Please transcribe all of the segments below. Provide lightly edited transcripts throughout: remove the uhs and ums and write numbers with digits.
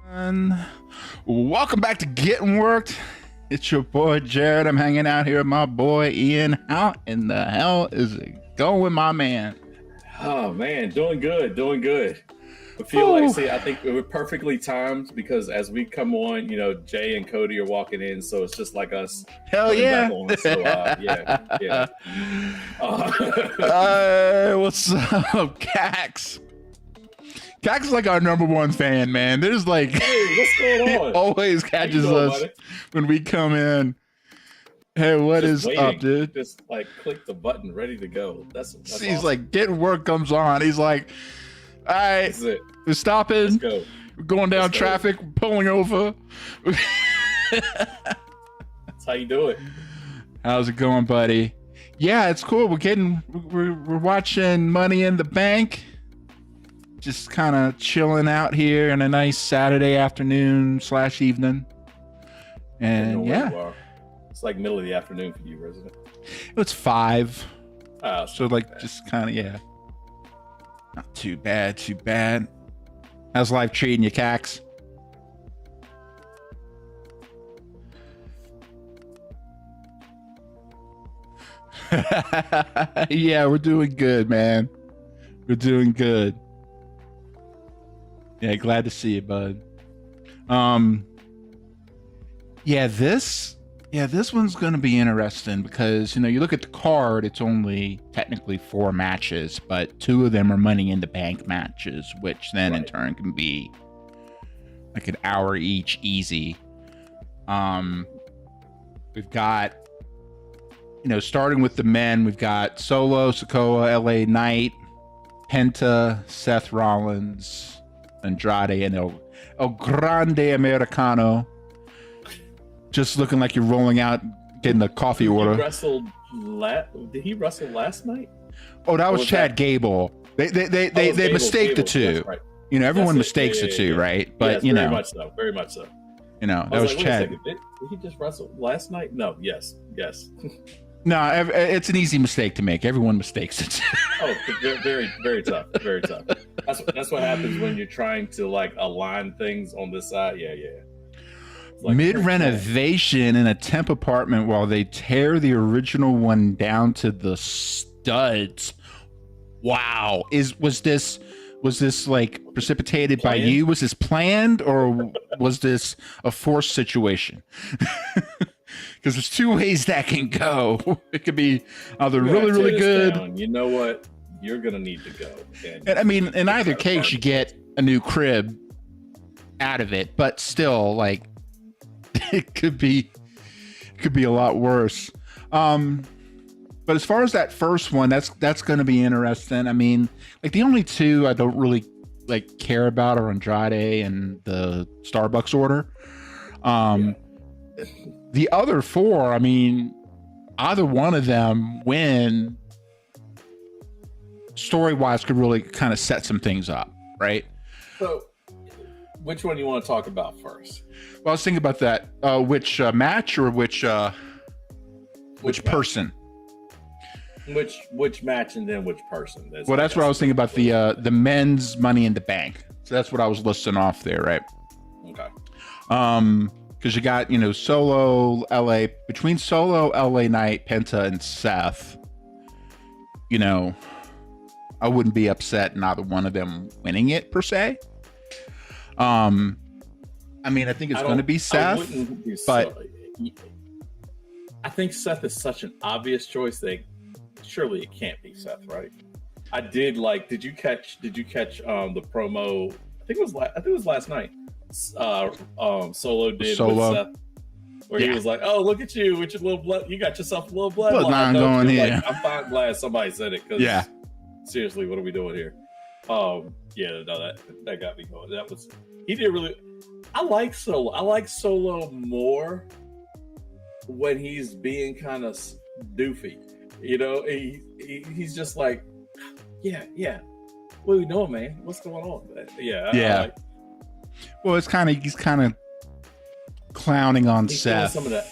And welcome back to Getting Worked. It's your boy Jared. I'm hanging out here with my boy Ian. How in the hell is it going, my man? Oh man, doing good, doing good. I feel like, I think we're perfectly timed because as we come on, Jay and Cody are walking in, so it's just like us. Hell yeah. So, yeah. What's up, Cax? Cax is like our number one fan, man. There's like, hey, what's going on? He always catches us when we come in. Hey, what is up, dude? Just like click the button, ready to go. That's He's awesome. like, Getting Work comes on. He's like, all right, we're stopping. Let's go. We're going down traffic, pulling over. That's how you do it. How's it going, buddy? Yeah, it's cool. We're watching Money in the Bank. Just kind of chilling out here in a nice Saturday afternoon / evening. And yeah. It's like middle of the afternoon for you, isn't it? It's 5. So like bad. just kind of, yeah. Not too bad, too bad. How's life treating you, Cax? Yeah, we're doing good, man. We're doing good. Yeah, glad to see you, bud. This one's gonna be interesting because you look at the card, it's only technically 4 matches, but 2 of them are Money in the Bank matches, which then in turn can be like an hour each, easy. We've got, starting with the men, we've got Solo Sikoa, LA Knight, Penta, Seth Rollins, Andrade, and El Grande Americano. Just looking like you're rolling out, getting a coffee order. Did he wrestle last night? Oh, that was Chad Gable. They mistake the two. Right. Everyone mistakes the two, right? But yes, very much so. Very much so. That was Chad. Did he just wrestle last night? No. Yes. No, it's an easy mistake to make. Everyone mistakes it. Oh, very, very tough. Very tough. That's what happens when you're trying to like align things on this side. Yeah. Like mid-renovation in a temp apartment while they tear the original one down to the studs. Wow. Was this like precipitated by you? Was this planned, or was this a forced situation? Because there's 2 ways that can go. It could be either really, really good. Down. You know what? You're gonna need to go. And I mean, in either case, you get a new crib out of it, but still, like, it could be a lot worse. But as far as that first one, that's going to be interesting. I mean, like the only 2 I don't really like care about are Andrade and the Starbucks order. The other 4, I mean, either one of them win story-wise could really kind of set some things up, right? So, which one do you want to talk about first? Well, I was thinking about that. Which match or which person? Which match and then which person? That's what I was thinking about, the men's Money in the Bank. So that's what I was listing off there, right? Okay. Because you got Solo, LA, between Solo, LA Knight, Penta, and Seth. I wouldn't be upset in either one of them winning it per se. I mean, I think it's going to be Seth, but I think Seth is such an obvious choice that surely it can't be Seth, right? I did like. Did you catch the promo? I think it was last night. Solo did with Seth, where he was like, "Oh, look at you with your little blood. You got yourself a little bloodline going here." Like, I'm glad somebody said it because seriously, what are we doing here? That got me going. He did really. I like Solo. I like Solo more when he's being kind of doofy. He's just like, yeah. What are we doing, man? What's going on? Yeah. Well, he's kind of clowning on Seth. Some of that.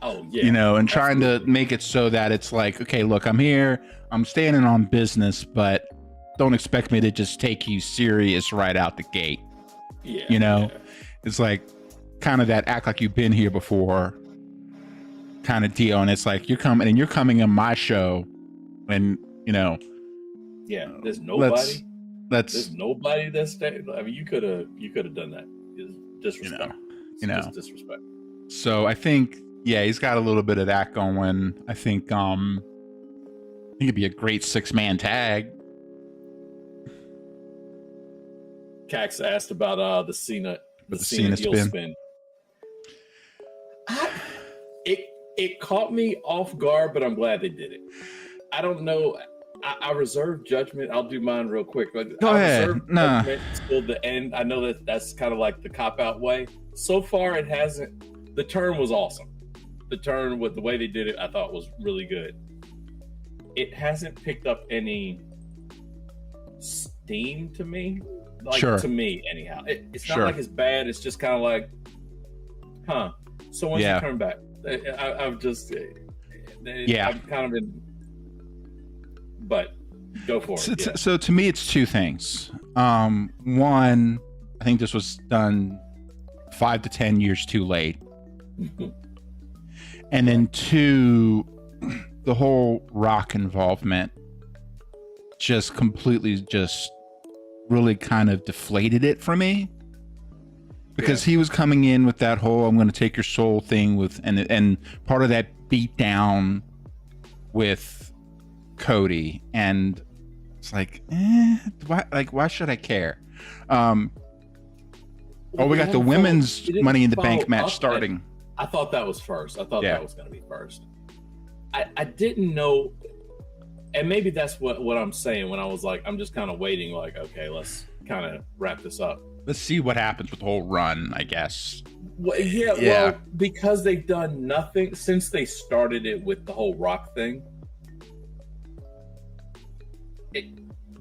Oh yeah. And trying to make it so that it's like, okay, look, I'm here. I'm standing on business, but don't expect me to just take you serious right out the gate. Yeah. Yeah. It's like kind of that act like you've been here before kind of deal. And it's like you're coming on my show when, Yeah, there's nobody. Let's There's nobody that's there. I mean, you could have done that. It's disrespect. It's disrespect. So I think, yeah, he's got a little bit of that going. I think it'd be a great 6-man tag. Cax asked about the Cena heel spin. It caught me off guard, but I'm glad they did it. I don't know. I reserve judgment. I'll do mine real quick. Go ahead. Judgment till the end. I know that's kind of like the cop-out way. So far, it hasn't. The turn was awesome. The turn with the way they did it, I thought was really good. It hasn't picked up any steam to me. To me, anyhow. It's not like it's bad. It's just kind of like, huh. So once you turn back, I've just, I'm kind of in. But go for it. So to me, it's two things. One, I think this was done 5 to 10 years too late. And then two, the whole Rock involvement just completely really kind of deflated it for me. Because he was coming in with that whole "I'm going to take your soul" thing and part of that beat down with Cody, and it's like, why should I care? We got the women's Money in the Bank match starting. I thought that was first. I thought that was going to be first. I didn't know, and maybe that's what I'm saying when I was like, I'm just kind of waiting, like, okay, let's kind of wrap this up. Let's see what happens with the whole run, I guess. Well, because they've done nothing since they started it with the whole Rock thing.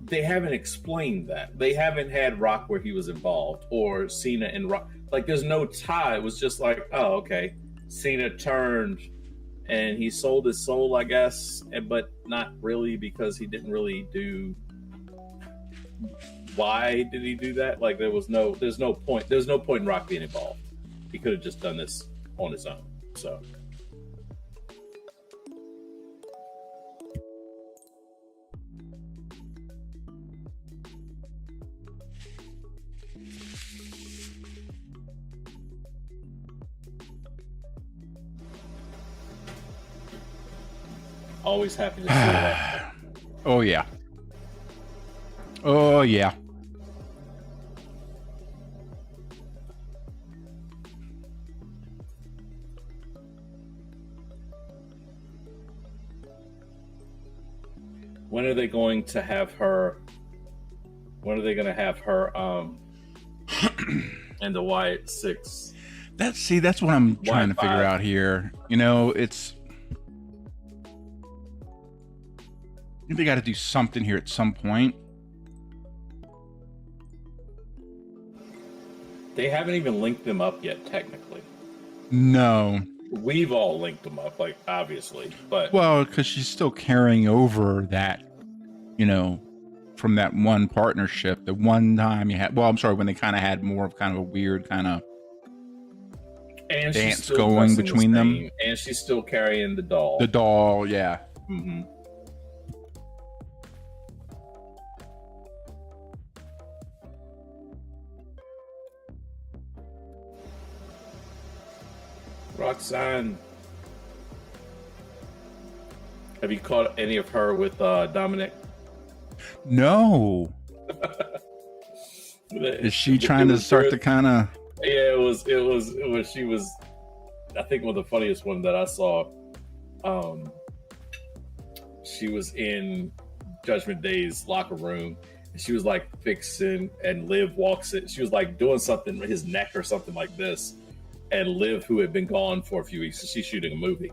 They haven't explained that. They haven't had Rock where he was involved, or Cena and Rock. Like, there's no tie. It was just like, oh, okay. Cena turned and he sold his soul, I guess, but not really, because he didn't really do. Why did he do that? Like, there's no point. There's no point in Rock being involved. He could have just done this on his own. So. Always happy to see that. Oh yeah. Oh yeah. When are they going to have her? When are they going to have her? And the Wyatt 6. That's what I'm trying to figure out here. It's. I think they got to do something here at some point. They haven't even linked them up yet, technically. No. We've all linked them up, like, obviously, but... Well, because she's still carrying over that, from that one partnership. The one time you had... Well, I'm sorry, when they kind of had more of kind of a weird kind of dance going between them. And she's still carrying the doll. The doll, yeah. Mm-hmm. Roxanne, have you caught any of her with Dominic? No. Is she trying to start to kind of? Yeah, it was. She was. I think one of the funniest one that I saw. She was in Judgment Day's locker room, and she was like fixing, and Liv walks it. She was like doing something with his neck or something like this. And Liv, who had been gone for a few weeks, she's shooting a movie.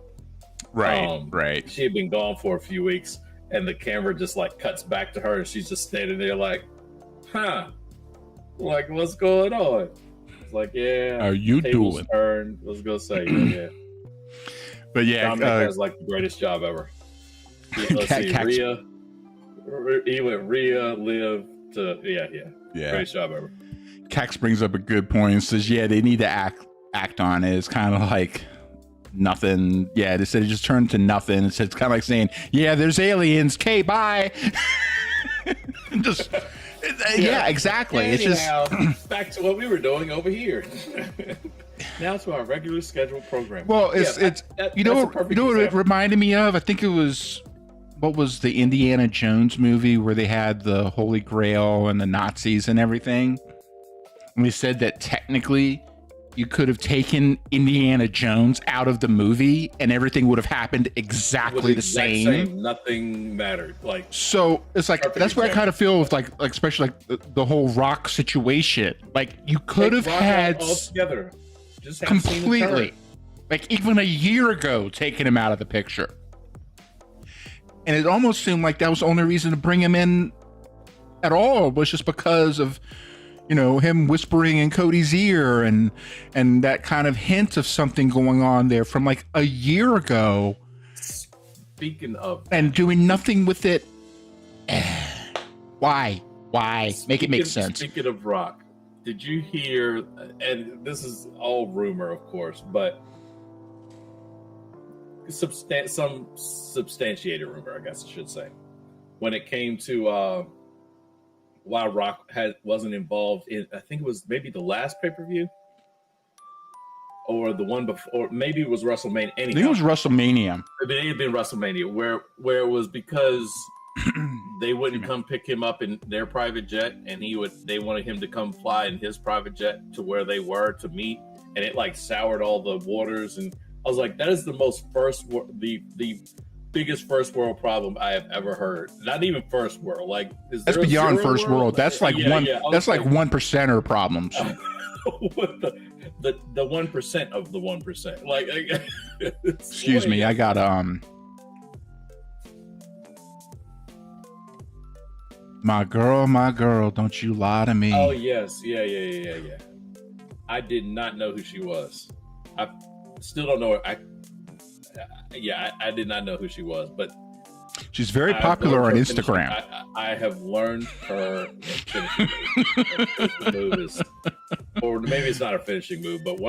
Right, right. She had been gone for a few weeks, and the camera just like cuts back to her, and she's just standing there like, huh? Like, what's going on? It's like, yeah. How you doing? Turn. I was gonna say, yeah. But yeah, Dominic has like the greatest job ever. Let's see, Rhea. He went Rhea, Liv to yeah. Greatest job ever. Cax brings up a good point and says, yeah, they need to act on it. It's kind of like nothing. Yeah, they said it just turned to nothing. It's kind of like saying, yeah, there's aliens. Okay, bye. Just yeah, exactly. Anyhow, It's just back to what we were doing over here. Now to our regular scheduled program. well, it's you know what it reminded me of? I think it was what was the Indiana Jones movie where they had the Holy Grail and the Nazis and everything. And they said that technically you could have taken Indiana Jones out of the movie and everything would have happened exactly the same. Nothing mattered. Like, so it's like that's what I kind of feel with like especially like the whole Rock situation. Like you could have had all together. Just completely, like even a year ago, taking him out of the picture. And it almost seemed like that was the only reason to bring him in at all was just because of, you know, him whispering in Cody's ear and that kind of hint of something going on there from like a year ago. Speaking of and doing nothing with it. Why? Make it make sense. Speaking of Rock, did you hear, and this is all rumor, of course, but some substantiated rumor, I guess I should say, when it came to why Rock wasn't involved in, I think it was maybe the last pay-per-view or the one before, or maybe it was WrestleMania. Anyhow, I think it was WrestleMania. It may have been WrestleMania, where it was because they wouldn't come pick him up in their private jet, and they wanted him to come fly in his private jet to where they were to meet, and it like soured all the waters. And I was like, that is the biggest first world problem I have ever heard. Not even first world, like that's beyond first world. That's like that's like 1%er problems. What the 1% of the 1%? Like, excuse me, I got my girl, don't you lie to me. Oh yes, yeah. I did not know who she was. I still don't know. I did not know who she was, but she's very popular on Instagram. I have learned her finishing move. Or maybe it's not a finishing move, but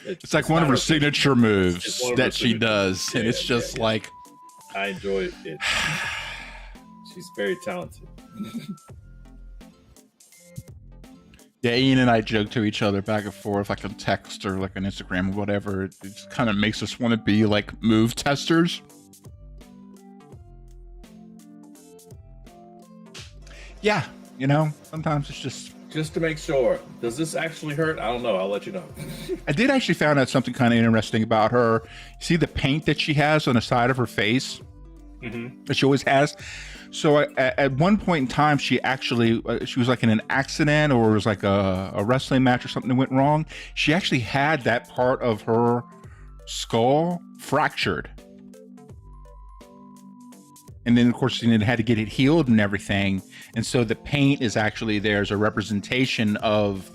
it's like one of her signature moves that she does, and it's just like I enjoy it. She's very talented. Yeah, Ian and I joke to each other back and forth, like on text or like on Instagram or whatever. It just kind of makes us want to be like move testers. Yeah, you know, sometimes it's just to make sure. Does this actually hurt? I don't know. I'll let you know. I did actually find out something kind of interesting about her. You see the paint that she has on the side of her face that she always has. So at one point in time, she was like in an accident, or it was like a wrestling match or something that went wrong. She actually had that part of her skull fractured. And then, of course, it had to get it healed and everything. And so the paint is actually there as a representation of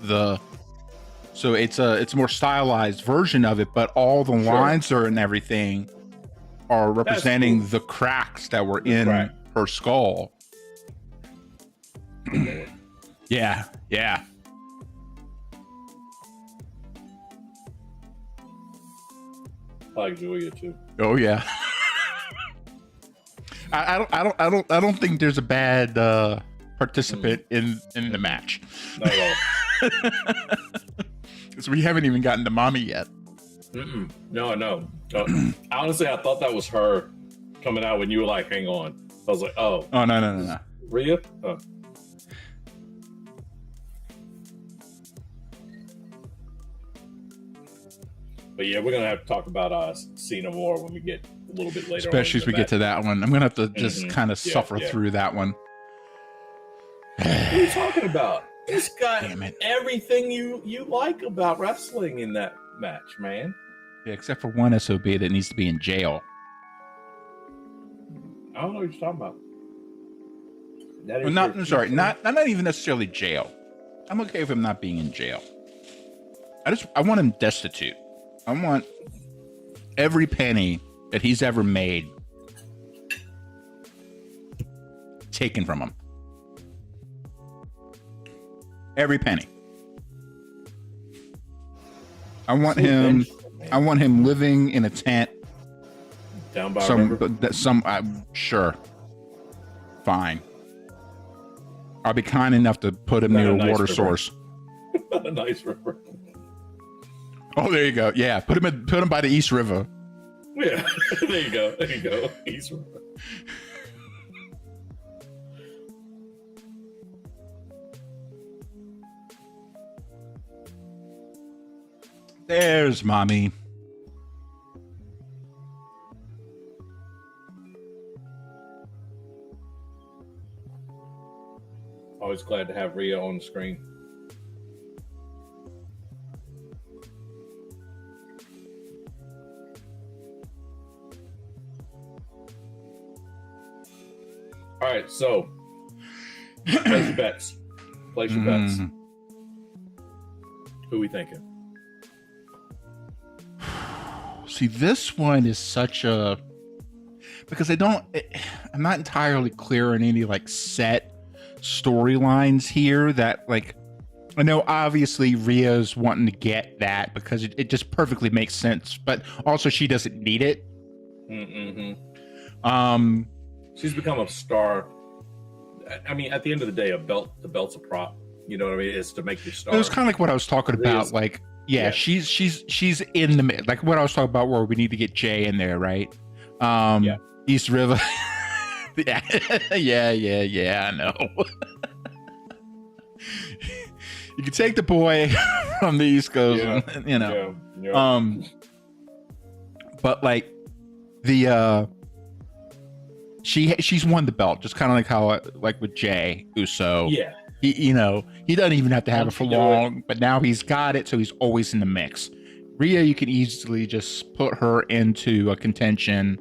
so it's a more stylized version of it, but all the lines and everything are representing the cracks that were in her skull. Yeah. I like Julia too. Oh yeah. I don't think there's a bad participant in the match. Not at all. Because we haven't even gotten to Mommy yet. No. Honestly, I thought that was her coming out when you were like, hang on. I was like, oh. Oh, no. Rhea? Oh. But yeah, we're going to have to talk about Cena more when we get a little bit later. Especially as we get to that one. I'm going to have to just kind of suffer through that one. What are you talking about? He's got everything you like about wrestling in that match, man. Yeah, except for one SOB that needs to be in jail. I don't know what you're talking about. Not even necessarily jail. I'm okay with him not being in jail. I want him destitute. I want every penny that he's ever made taken from him. Every penny. I want So him. vengeful, man. I want him living in a tent. Down by a river. Sure. Fine. I'll be kind enough to put him Not near a a nice water river. source. A nice river. Oh, there you go. Yeah, put him by the East River. Yeah, there you go. There you go. East River. There's mommy. Always glad to have Rhea on the screen. All right, so place your bets. Place your bets. Mm. Who we thinking? See, this one is such a because I'm not entirely clear on any like set storylines here that like I know obviously Rhea's wanting to get that because it just perfectly makes sense, but also she doesn't need it. Mm-hmm. She's become a star. I mean, at the end of the day, the belt's a prop. You know what I mean? It's to make you star. It was kind of like what I was talking about. Like, yeah, she's in the mid. Like what I was talking about, where we need to get Jay in there, right? Yeah. East River. yeah. I know. You can take the boy from the East Coast, and, you know. Yeah. But like the she's won the belt, just kind of like how like with Jay Uso. Yeah. He doesn't even have to have it for long, but now he's got it, so he's always in the mix. Rhea, you can easily just put her into a contention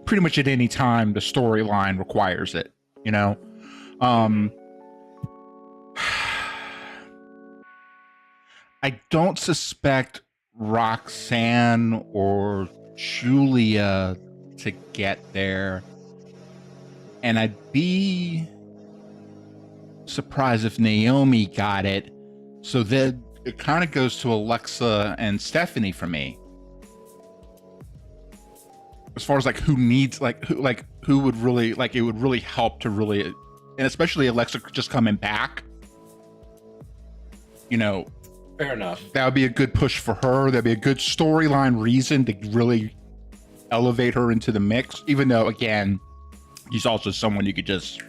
pretty much at any time the storyline requires it, you know? I don't suspect Roxanne or Julia to get there. And I'd be surprised if Naomi got it. So then it kind of goes to Alexa and Stephanie for me. As far as like who needs who would really like it would really help to really, and especially Alexa just coming back. You know, Fair enough. that would be a good push for her. That'd be a good storyline reason to really elevate her into the mix. Even though, again, he's also someone you could just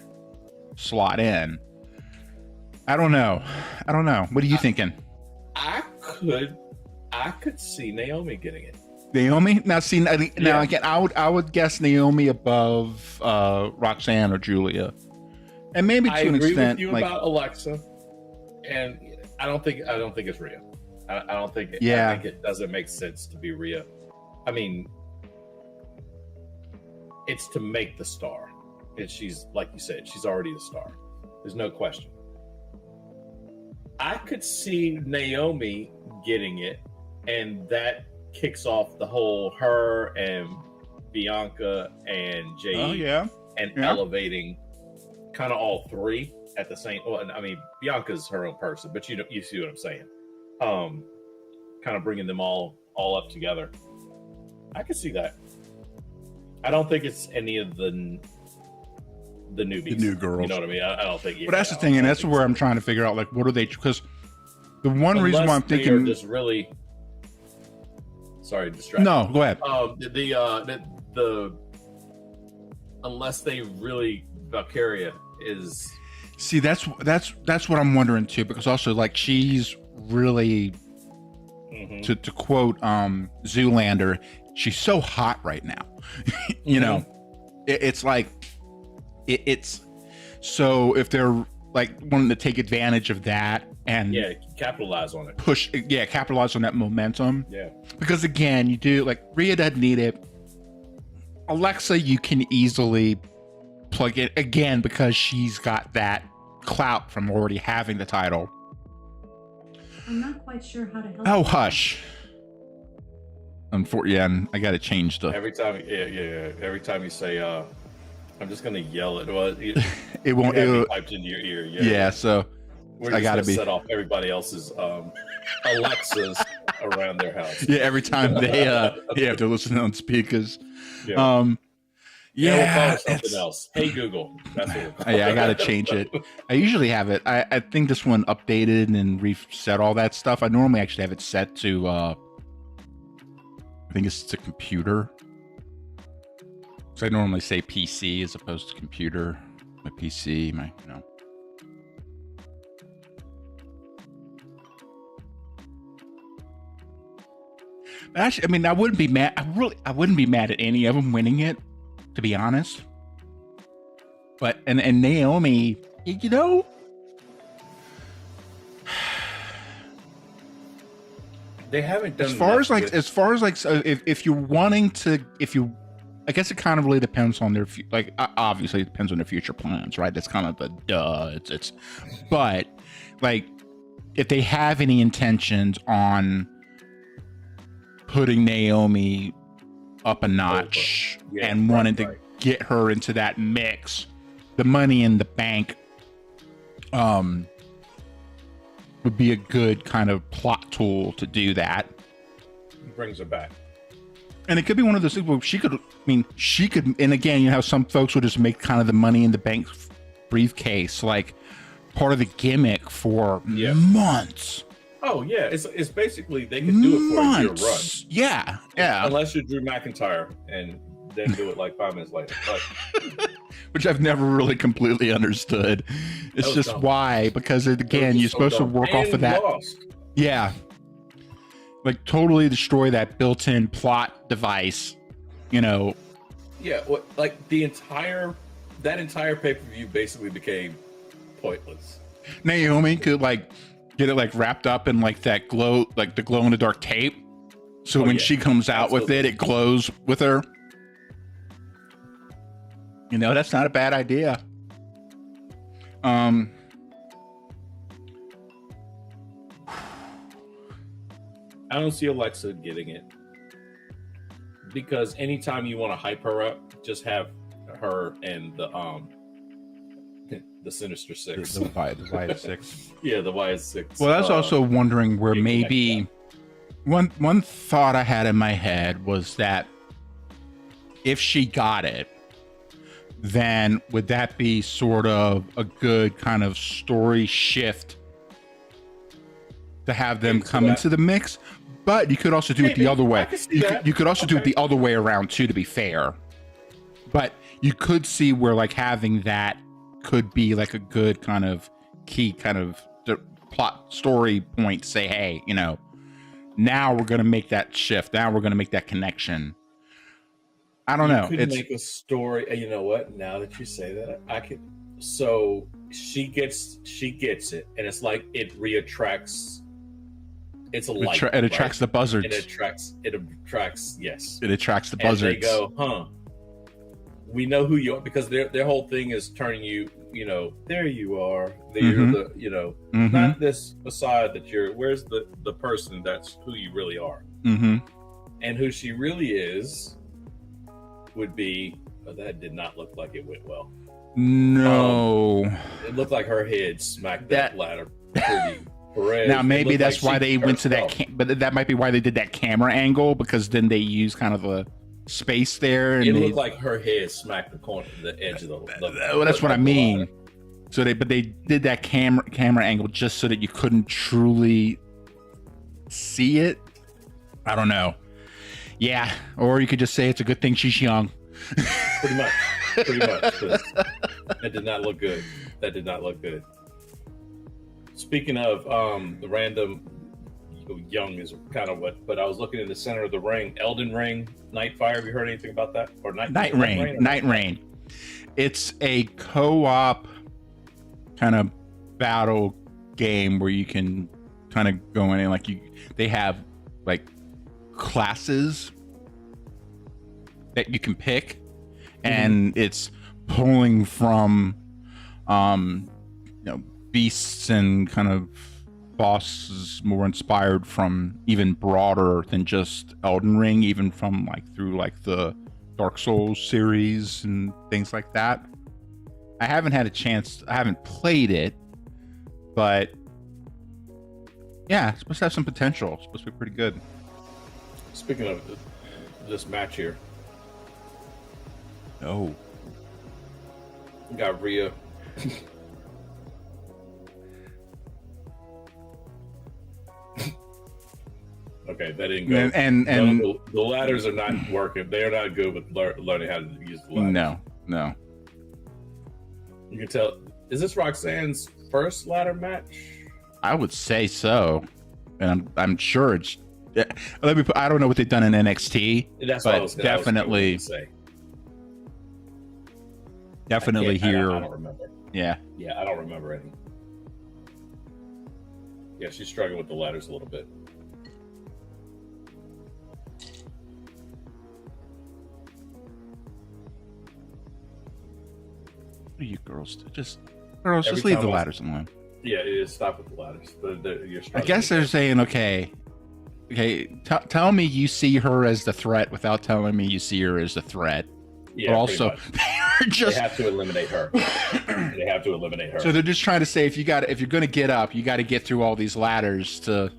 slot in. I don't know. What are you thinking? I could see Naomi getting it. Naomi? Now, see, now Yeah. again, I would guess Naomi above Roxanne or Julia, and maybe to I an agree extent, with you like about Alexa, and I don't think it's Rhea. I don't think it. Yeah. I think it doesn't make sense to be Rhea. I mean, it's to make the star, and she's like you said, she's already the star. There's no question. I could see Naomi getting it, and that kicks off the whole her and Bianca and Jade and elevating kind of all three at the same. Well, I mean, Bianca's her own person, but you see what I'm saying. Kind of bringing them all up together. I could see that. I don't think it's any of the newbies, the new girls. You know what I mean? I don't think. But that's the thing, and that's where I'm trying to figure out, like, what are they? Because the one reason why I'm thinking just really. Sorry, distracted. No, go ahead. The unless they really Valkyria is. See, that's what I'm wondering too, because also like she's really to quote Zoolander, she's so hot right now. You know, it's like it's so if they're like wanting to take advantage of that and capitalize on it, capitalize on that momentum. Yeah, because again, you do like Rhea doesn't need it. Alexa, you can easily plug it again because she's got that clout from already having the title. I'm not quite sure how to help. Oh, hush. And I got to change the. Every time, every time you say, I'm just gonna yell it. Well, it won't. It'll be piped into your ear. Yeah. So we're I gotta set off everybody else's Alexas around their house. Yeah, every time they you have to listen on speakers. Yeah. We'll Yeah, call it something else. Hey Google. That's what we'll call yeah, I it. gotta change it. I usually have it. I think this one updated and reset all that stuff. I normally actually have it set to I think it's to computer. So I normally say PC as opposed to computer. My PC, my But actually, I mean, I wouldn't be mad. I wouldn't be mad at any of them winning it, to be honest. But and Naomi, you know, They haven't done as far as like, so if you're wanting to, I guess it kind of really depends on their obviously it depends on their future plans, right? That's kind of the duh. It's but like if they have any intentions on putting Naomi up a notch and wanting to get her into that mix, the Money in the Bank would be a good kind of plot tool to do that. He brings her back. And it could be one of those things where she could, and again, you know how some folks will just make kind of the Money in the Bank briefcase like part of the gimmick for months. Oh yeah, it's basically they can do it for a year run. Yeah. Unless you're Drew McIntyre and then do it like 5 minutes later. But which I've never really completely understood. It's just dumb. Why? Because again, you're supposed to work off of that. Lost. Yeah. Like totally destroy that built-in plot device, you know. Yeah, like that entire pay-per-view basically became pointless. Naomi could like get it like wrapped up in like that glow, like the glow in the dark tape. So when she comes out with it, it glows with her. You know, that's not a bad idea. I don't see Alexa getting it. Because anytime you want to hype her up, just have her and the Sinister Six. The Wyatt Six. Yeah, the Wyatt Six. Well, that's also wondering where maybe one thought I had in my head was that if she got it, then would that be sort of a good kind of story shift to have them come into the mix? But you could also do it the other way. You could also do it the other way around too, to be fair. But you could see where like having that could be like a good kind of key kind of plot story point to say, hey, you know, now we're going to make that shift. Now we're going to make that connection. I don't know. Could make a story. You know what? Now that you say that, I could. So she gets it, and it's like it reattracts. It's a light. It attracts the buzzards. It attracts. Yes. It attracts the buzzards. And they go, huh? We know who you are, because their whole thing is turning you. You know, there you are. You're the. You know, not this facade that you're. Where's the person that's who you really are? Mm-hmm. And who she really is would be. Oh, that did not look like it went well. No. It looked like her head smacked that ladder pretty. Now maybe that's why they went to that, but that might be why they did that camera angle, because then they use kind of a space there. And it looked like her head smacked the edge of the. Well, that's what I mean. So they did that camera angle just so that you couldn't truly see it. I don't know. Yeah, or you could just say it's a good thing she's young. Pretty much. That did not look good. Speaking of the random young is kind of what, but I was looking in the center of the ring, Elden Ring, Nightfire. Have you heard anything about that? Or Night Rain. It's a co-op kind of battle game where you can kind of go in and like they have like classes that you can pick, and it's pulling from beasts and kind of bosses more inspired from even broader than just Elden Ring, even from like through like the Dark Souls series and things like that. I haven't had a chance, I haven't played it, but Yeah, it's supposed to have some potential. It's supposed to be pretty good. Speaking of this match here, Oh. we got Rhea. Okay, that didn't go. And the ladders are not working. They are not good with learning how to use the ladders. no. You can tell. Is this Roxanne's first ladder match? I would say so. And I'm sure it's I don't know what they've done in NXT. That's but what I was definitely gonna say. Definitely here. I don't remember. Yeah. Yeah, I don't remember any. Yeah, she's struggling with the ladders a little bit. What are you girls? Just Every leave the time ladders alone. Yeah, it is. Stop with the ladders. You're I guess they're saying, okay, tell me you see her as the threat without telling me you see her as the threat. Yeah, but also, they have to eliminate her. They have to eliminate her. So they're just trying to say if you're going to get up, you got to get through all these ladders to.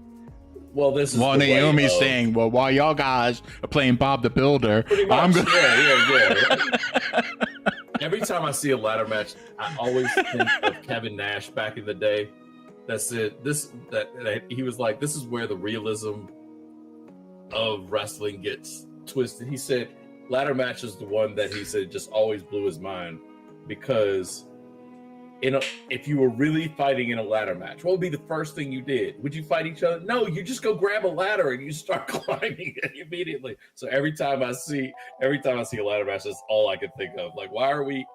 Well, this is Naomi's saying, well, while y'all guys are playing Bob the Builder, I'm going. Yeah. Every time I see a ladder match, I always think of Kevin Nash back in the day. That's it. He was like, this is where the realism of wrestling gets twisted. He said ladder match is the one that he said just always blew his mind because if you were really fighting in a ladder match, what would be the first thing you did? Would you fight each other? No, you just go grab a ladder and you start climbing it immediately. So every time I see a ladder match, that's all I can think of. Like, why are we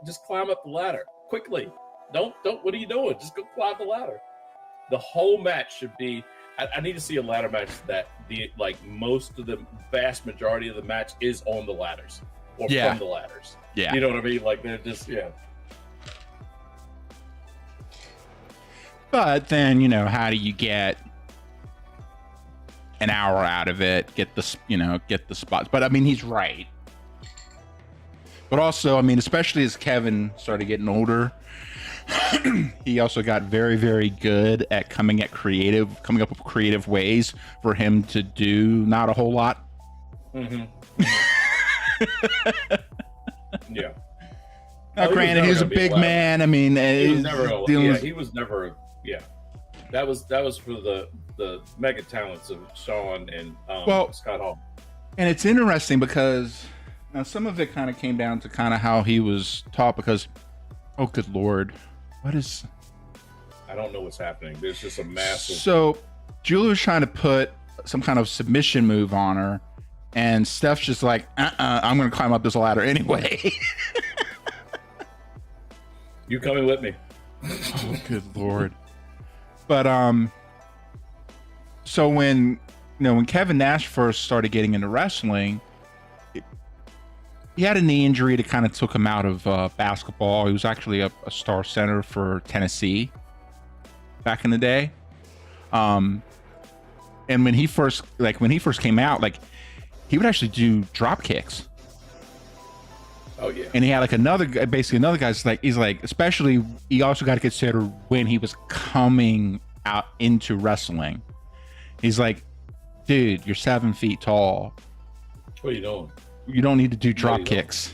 just climb up the ladder quickly? Don't. What are you doing? Just go climb the ladder. The whole match should be. I need to see a ladder match that most of the vast majority of the match is on the ladders or from the ladders. Yeah, you know what I mean. Like they're just But then, how do you get an hour out of it? Get the spots. But I mean, he's right. But also, I mean, especially as Kevin started getting older, he also got very, very good at coming up with creative ways for him to do not a whole lot. Mm-hmm. Yeah. Now, granted, he was a big man. I mean, he was never. Yeah, that was for the mega talents of Shawn and Scott Hall. And it's interesting because now some of it kind of came down to kind of how he was taught. Because, oh, good Lord, what is? I don't know what's happening. There's just a massive. So, Julia was trying to put some kind of submission move on her, and Steph's just like, I'm going to climb up this ladder anyway. You coming with me? Oh, good Lord. But so when Kevin Nash first started getting into wrestling, he had a knee injury that kind of took him out of basketball. He was actually a star center for Tennessee back in the day. And when he first came out, he would actually do drop kicks. Oh yeah. And he had another guy's especially he also got to consider when he was coming out into wrestling. He's like, dude, you're 7 feet tall. What are you doing? You don't need to do drop kicks.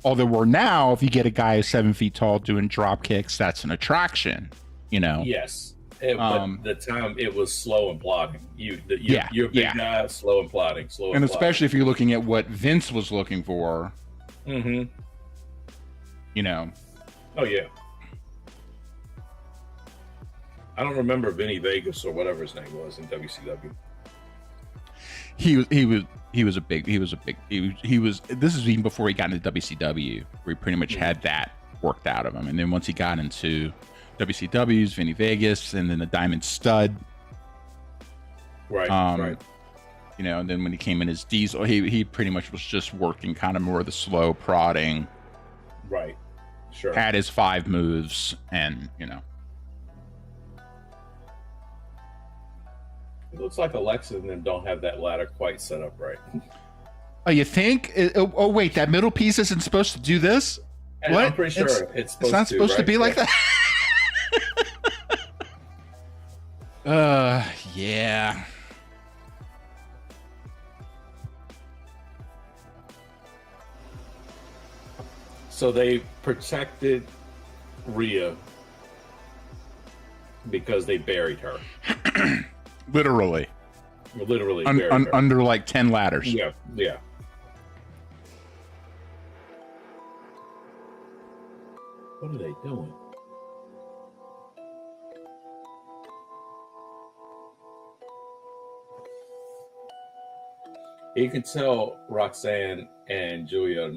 Although now, if you get a guy who's 7 feet tall doing drop kicks, that's an attraction, Yes. But the time it was slow and plodding. You're a big guy, slow and plodding, and especially if you're looking at what Vince was looking for. Mm-hmm. Oh yeah. I don't remember Vinny Vegas or whatever his name was in WCW. He was a big. This is even before he got into WCW, where he pretty much had that worked out of him. And then once he got into WCW's Vinny Vegas, and then the Diamond Stud. Right. Right. And then when he came in as Diesel, he pretty much was just working kind of more of the slow prodding. Right. Sure. Had his 5 moves, and It looks like Alexa and them don't have that ladder quite set up right. Oh, you think? Oh, wait, that middle piece isn't supposed to do this? And what? I'm pretty sure it's not supposed to be like that. Yeah. So they protected Rhea because they buried her. Literally. Literally buried her. Under like 10 ladders. Yeah, yeah. What are they doing? You can tell Roxanne and Julia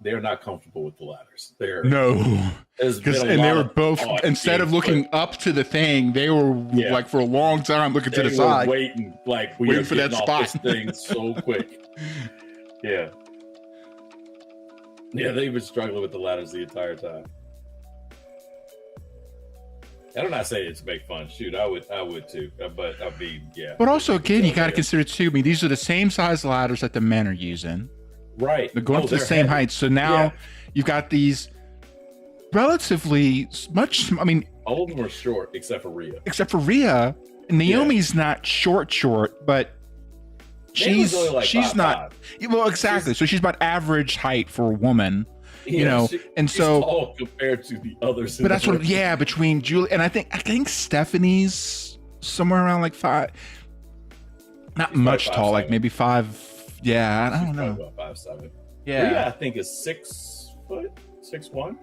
they're not comfortable with the ladders. No. Because And they were both, instead of looking up to the thing, they were like for a long time looking to the side. Waiting for that spot. This thing so quick. Yeah. Yeah, they've been struggling with the ladders the entire time. I'm not saying it to make fun. Shoot, I would too. But I mean, yeah. But also, again, you got to consider too. I mean, these are the same size ladders that the men are using. Right. They're going to the same height. So now you've got these relatively much. I mean, all of them are short except for Rhea. And Naomi's not short, but she's not. Well, exactly. So she's about average height for a woman. She's tall compared to the others. But that's what, between Julie and I think Stephanie's somewhere around like 5, not she's much tall, 5'7". Like maybe 5. Yeah, I don't know. About 5'7". Yeah, Rhea, I think is 6 foot, 6'1".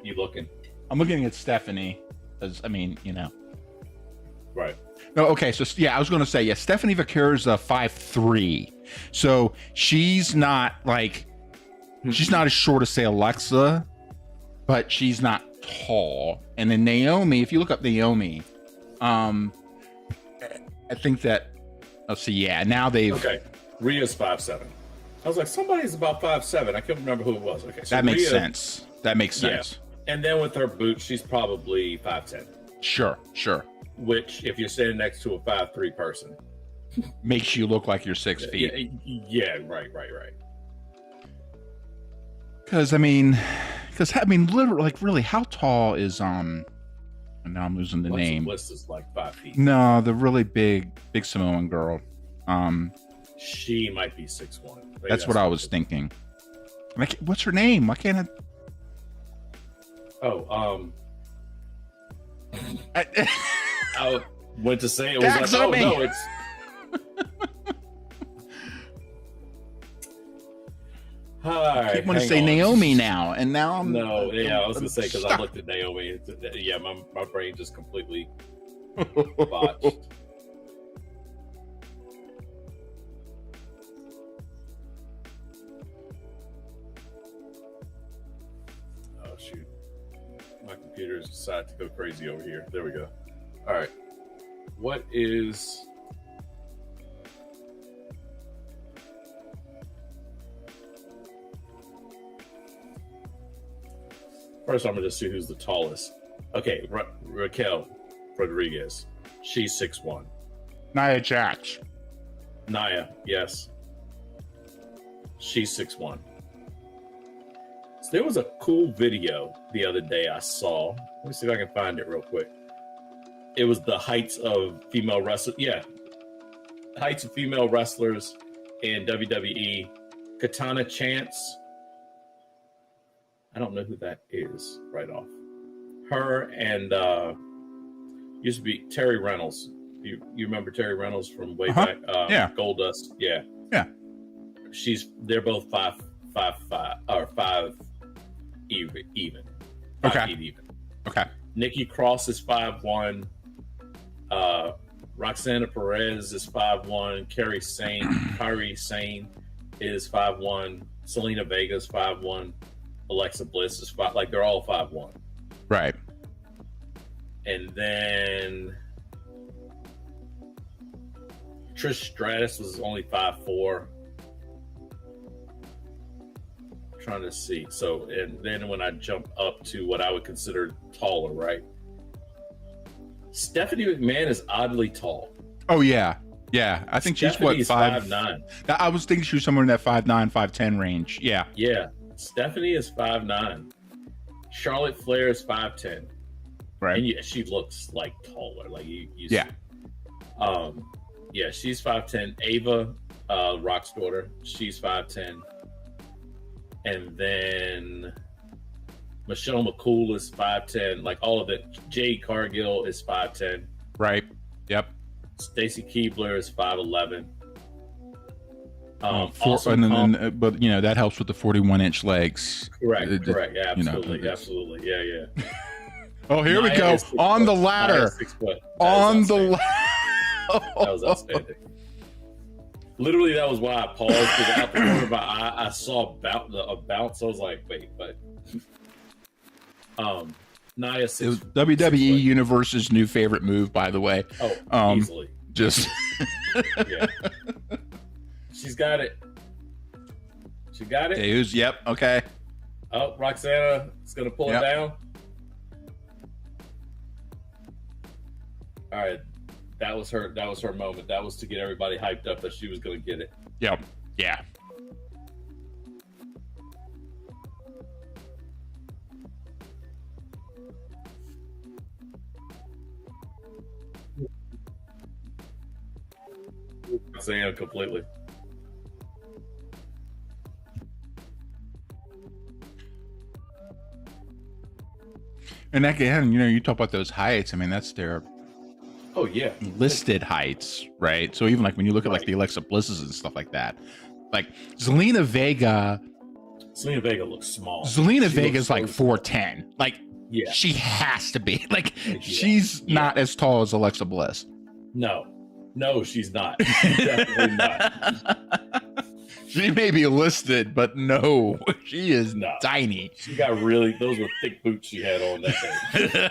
You looking? I'm looking at Stephanie, because I mean, Right. No, okay, so I was going to say, Stephanie Vaquer's 5'3", so she's not she's not as short as say Alexa, but she's not tall. And then Naomi, if you look up Naomi, I think that now they've Rhea's 5'7". I was like, somebody's about 5'7". I couldn't remember who it was. Okay, so that makes sense. That makes sense. Yeah. And then with her boots, she's probably 5'10". Sure. Which, if you're standing next to a 5'3" person, makes you look like you're 6 feet. Yeah, right. Because literally, really, how tall is and now I'm losing the name. Bliss is like 5 feet. No, the really big Samoan girl. She might be 6'1". That's what I was thinking. What's her name? Why can't I? I went to say it was it's. I keep wanting to say Naomi now, and now I'm. No, I was gonna say because I looked at Naomi. Yeah, my brain just completely botched. Oh shoot. My computer's decided to go crazy over here. There we go. All right. What is... First, I'm going to just see who's the tallest. Okay, Raquel Rodriguez. She's 6'1". Nia Jax. Nia, yes. She's 6'1". So there was a cool video the other day I saw. Let me see if I can find it real quick. It was the heights of female wrestlers. Yeah. Heights of female wrestlers in WWE. Katana Chance. I don't know who that is right off. Her and used to be Terry Reynolds. You remember Terry Reynolds from way back? Yeah. Goldust. Yeah. Yeah. They're both 5'5" or 5 even. 5 feet even. Okay. Nikki Cross is 5'1". Roxana Perez is 5'1". Kairi Sane is 5'1". Selena Vega is 5'1". Alexa Bliss is 5'. Like they're all 5'1". Right. And then Trish Stratus was only 5'4". Trying to see. So, and then when I jump up to what I would consider taller, right? Stephanie McMahon is oddly tall. Oh yeah. I think Stephanie she's 5'9". I was thinking she was somewhere in that 5'9", 5'10" range. Yeah. Stephanie is 5'9". Charlotte Flair is 5'10". Right. And yeah, she looks like taller. Like you Yeah. Yeah, she's 5'10". Ava, Rock's daughter, she's 5'10". And then Michelle McCool is 5'10". Like all of it. Jade Cargill is 5'10". Right. Yep. Stacy Keebler is 5'11". But you know that helps with the 41-inch legs. Correct. Yeah, absolutely, You know, absolutely. Yeah. Oh, here we go on the ladder. 6 foot. On the ladder. That was outstanding. Literally, that was why I paused, because out the corner of my eye, I saw a bounce. I was like, wait, but Nia It was WWE Universe's new favorite move, by the way. Oh, easily. Just Yeah. She's got it. She got it. Yep. Okay. Oh, Roxana is gonna pull it down. All right, that was her moment. That was to get everybody hyped up that she was gonna get it. Yep. Yeah. Roxana completely. And again, you know, you talk about those heights. I mean, that's their listed heights, right? So even like when you look at like the Alexa Blisses and stuff like that, like Zelina Vega looks small. Zelina Vega's like 4'10". Like, yeah, she has to be. Like, she's not as tall as Alexa Bliss. No, she's not. Definitely not. She may be listed, but no, she is tiny. She got those were thick boots she had on that day.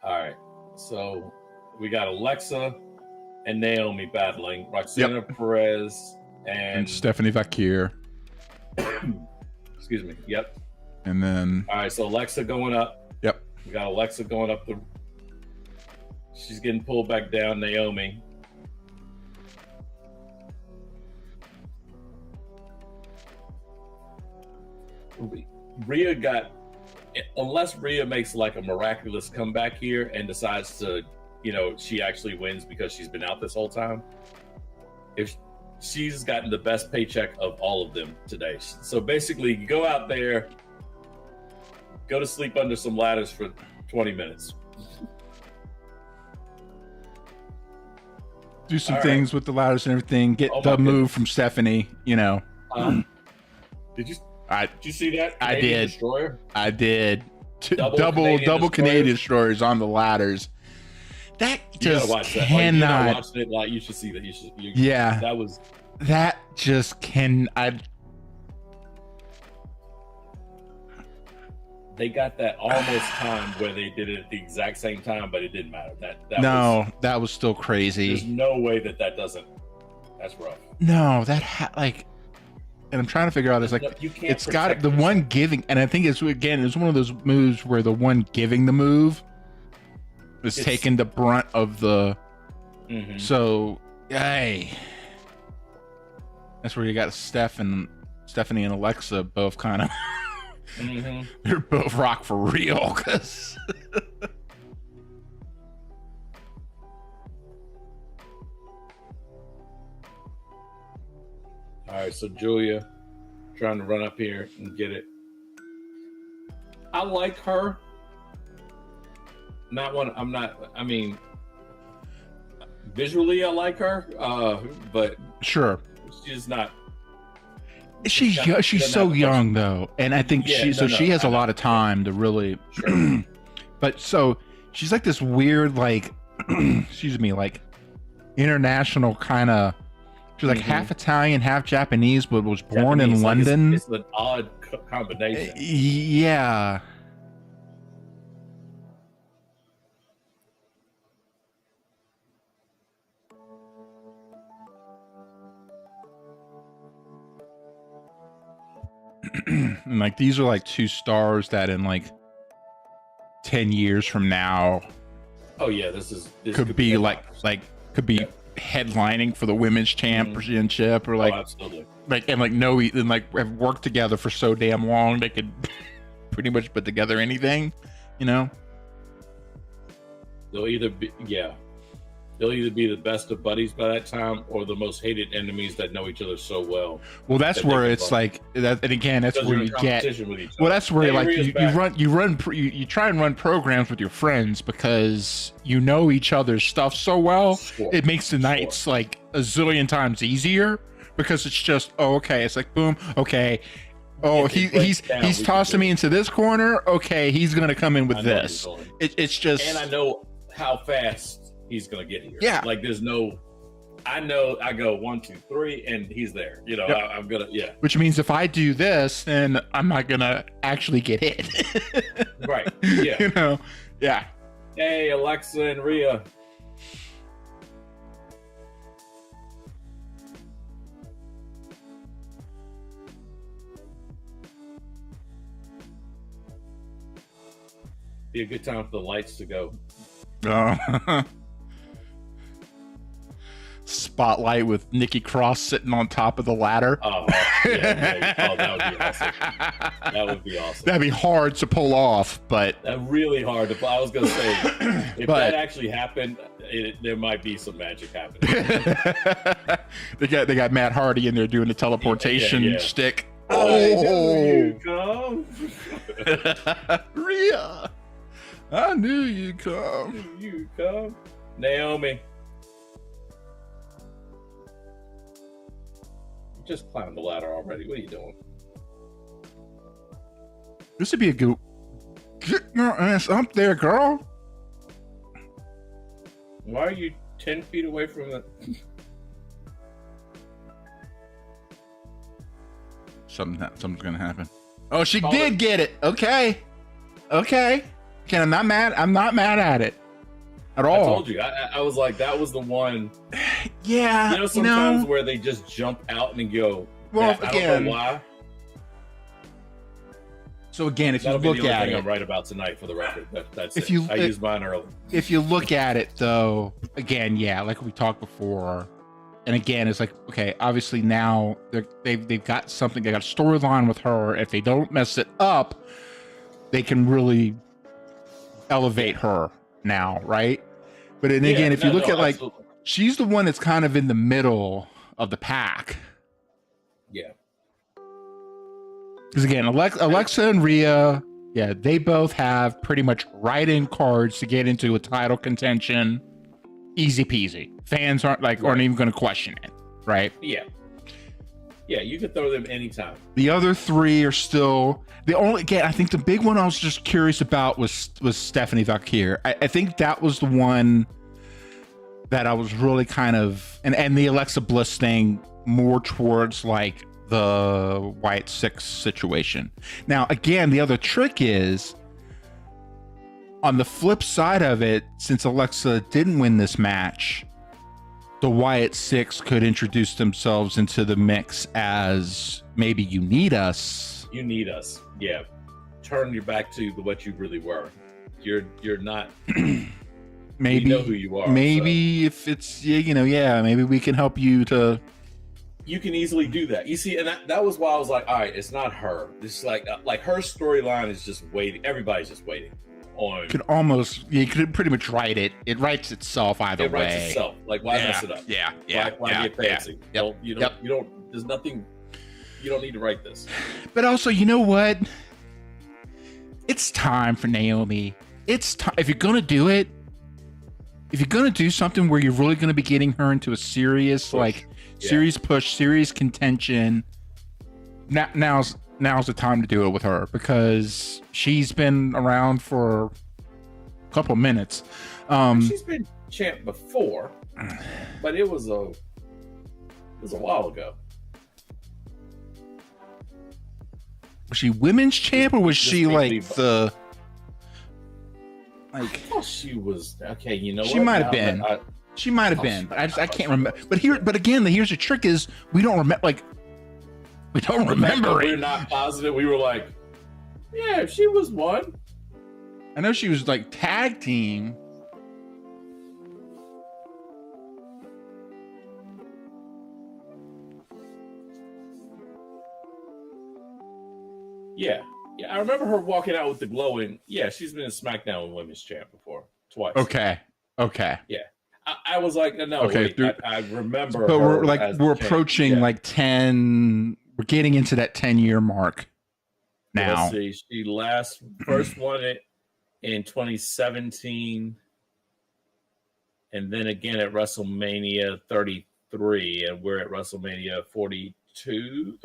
All right, so we got Alexa and Naomi battling. Roxana Perez and Stephanie Vakir. Excuse me. Yep. And then. All right, so Alexa going up. Yep. We got Alexa going up the. She's getting pulled back down. Naomi. Rhea got, unless Rhea makes like a miraculous comeback here and decides to, you know, she actually wins because she's been out this whole time. If she's gotten the best paycheck of all of them today. So basically, you go out there, go to sleep under some ladders for 20 minutes. Do some things with the ladders and everything. Get the move from Stephanie, you know. Did you see that? I did. Destroyer? I did. Double Canadian destroyers on the ladders. That just cannot. Watch it, like, you should see that. Yeah. That just can. They got that almost time where they did it at the exact same time, but it didn't matter. That was still crazy. There's no way that doesn't. That's rough. No, and I'm trying to figure out. It's like it's got the one giving, and I think it's one of those moves where the one giving the move is taking the brunt of the. Mm-hmm. So, hey, that's where you got Stephanie and Alexa both kind of. Mm-hmm. They're both rock for real, cause. All right, so Julia trying to run up here and get it. I like her. I mean, visually I like her, but sure, she's not. She's so young though, and I think she has a lot of time to really. Sure. But so she's like this weird, like, excuse me, like international kind of. She's like half Italian, half Japanese, but was born in London. It's an odd combination. Yeah. And like these are like two stars that in like 10 years from now. Oh yeah, this could be like could be headlining for the women's championship, or like, absolutely. and have worked together for so damn long they could pretty much put together anything, you know. They'll either be the best of buddies by that time, or the most hated enemies that know each other so well. Well, that's where it's like that, and again, that's where you get. Well, that's where you try and run programs with your friends because you know each other's stuff so well. Sure. It makes the nights like a zillion times easier because it's just it's like boom, okay. Oh, he's tossing me into this corner. Okay, he's gonna come in with this. It's just, and I know how fast he's gonna get here. Yeah, like there's no. I know. I go 1, 2, 3, and he's there. You know, yep. I'm gonna. Yeah. Which means if I do this, then I'm not gonna actually get hit. Right. Yeah. You know. Yeah. Hey, Alexa and Rhea. Be a good time for the lights to go. Spotlight with Nikki Cross sitting on top of the ladder. Oh, yeah. Oh, that would be awesome. That would be awesome. That'd be hard to pull off, but really hard to. I was gonna say, if that actually happened, there mimight be some magic happening. they got Matt Hardy in there doing the teleportation stick. Oh, come, Rhea. I knew you'd come. You come, Naomi. You just climbed the ladder already. What are you doing? This would be a good. Get your ass up there, girl. Why are you 10 feet away from the? Something's gonna happen. Oh, she did get it. Okay. Okay, I'm not mad. I'm not mad at it at all. I told you. I was like, that was the one. Yeah. You know, sometimes where they just jump out and go. Well, I again, don't know why. So again, if That'll you look be the at only thing it, I'm right about tonight for the record. That's if it. I used mine early. If you look at it, though, again, yeah, like we talked before, and again, it's like, okay, obviously now they've got something. They got a storyline with her. If they don't mess it up, they can really elevate her now, right? But then again, if you look at like, she's the one that's kind of in the middle of the pack. Yeah. Because again, Alexa and Rhea, yeah, they both have pretty much write-in cards to get into a title contention. Easy peasy. Fans aren't even going to question it, right? Yeah. Yeah, you could throw them anytime. The other three are still I think the big one I was just curious about was Stephanie Valkyr. I think that was the one that I was really kind of, and the Alexa Bliss thing more towards like the Wyatt Six situation. Now, again, the other trick is on the flip side of it, since Alexa didn't win this match, the Wyatt Six could introduce themselves into the mix as maybe you need us. You need us. Yeah. Turn your back to what you really were. You're not. Maybe you know who you are. Maybe if it's maybe we can help you to. You can easily do that. You see, and that was why I was like, all right, it's not her. It's like her storyline is just waiting. Everybody's just waiting on. You could pretty much write it. It writes itself either way. It writes itself. Like, why mess it up? Yeah. Why get fancy? Yeah. You don't. There's nothing. You don't need to write this. But also, you know what? It's time for Naomi. It's time. If you're gonna do it, if you're gonna do something where you're really gonna be getting her into a serious serious push, serious contention, now's the time to do it with her, because she's been around for a couple minutes. She's been champ before, but it was a while ago. Was she women's champ, or was she like the? I thought she was okay. You know, she might have been. She might have been. I can't remember. But again, here's the trick: is we don't remember. We don't remember it. We're not positive. We were like, yeah, she was one. I know she was like tag team. Yeah. Yeah, I remember her walking out with the glowing. Yeah, she's been in SmackDown Women's Champ before, twice. Okay. Yeah. I was like, no, Okay, wait. I remember but her we're approaching like 10. We're getting into that 10-year mark now. Let's see. She first won it in 2017, and then again at WrestleMania 33, and we're at WrestleMania 42,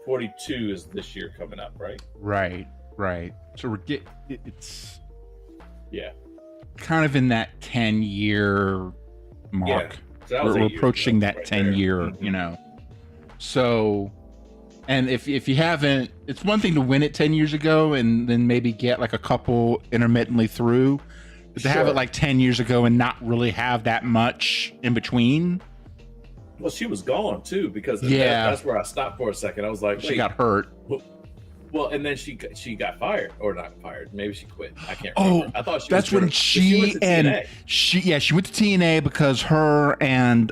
42 is this year coming up, right? Right. So it's Yeah, kind of in that 10-year mark. Yeah. So that was we're 8 years approaching ago, that right 10-year, there. you know. So, and if you haven't, it's one thing to win it 10 years ago and then maybe get like a couple intermittently through, but to have Sure. it like 10 years ago and not really have that much in between. Well, she was gone too, because that's where I stopped for a second. I was like, She wait. got hurt. Well, and then she got fired, or not fired. Maybe she quit. I can't remember. I thought that's when went to TNA. she went to TNA because her and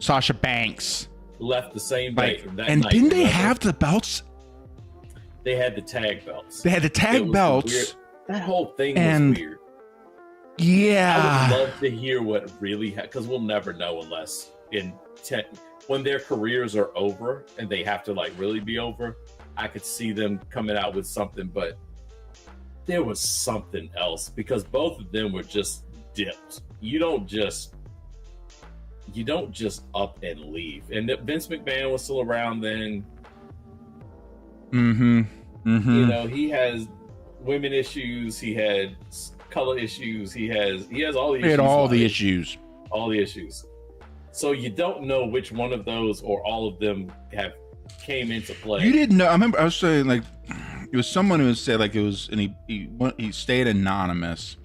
Sasha Banks Left the same day. and night, didn't they remember? have the belts? They had the tag belts. They had the It tag was belts. weird. That whole thing And- was weird. I Yeah. would love to hear what really happened, because we'll never know unless when their careers are over and they have to like really be over. I could see them coming out with something, but there was something else, because both of them were just dipped. You don't just up and leave. And Vince McMahon was still around then. Mm-hmm. You know, he has women issues, he had color issues, he has all the issues. He had all the like, issues. all the issues. So you don't know which one of those or all of them came into play. You didn't know. I remember I was saying like it was someone who said like it was, and he stayed anonymous,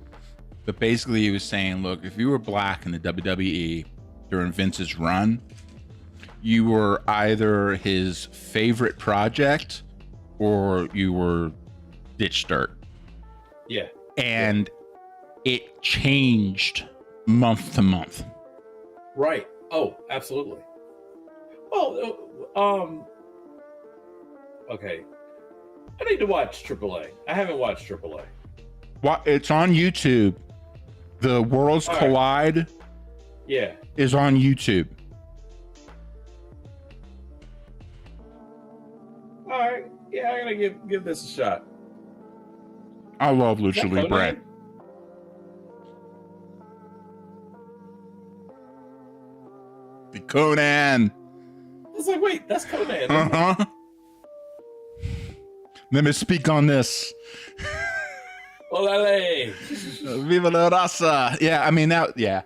but basically he was saying, look, if you were black in the WWE during Vince's run, you were either his favorite project or you were ditch dirt. Yeah. And it changed month to month. Right. Oh, absolutely. Well, okay. I need to watch AAA. I haven't watched AAA. It's on YouTube. The Worlds All right. Collide Yeah. is on YouTube. All right. Yeah, I gotta give this a shot. I love Is that Lucha Libre. Conan? The Conan. I was like, wait, that's Conan. Uh-huh. Let me speak on this. Olale. Viva la raza. Yeah, I mean yeah.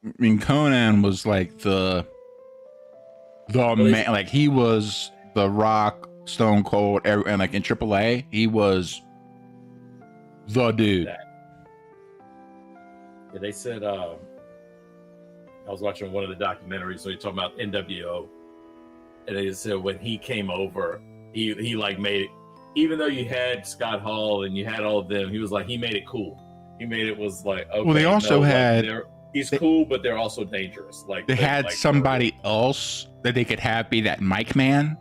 I mean, Conan was like the man, like he was the Rock, Stone Cold, and like in AAA, he was the dude. Yeah, they said I was watching one of the documentaries, so you're talking about NWO, and they said when he came over, he like made it, even though you had Scott Hall and you had all of them, he was like, he made it cool. He made it was like, okay, Well, they also had he's cool, but they're also dangerous. Like they had somebody else that they could have be that mic man.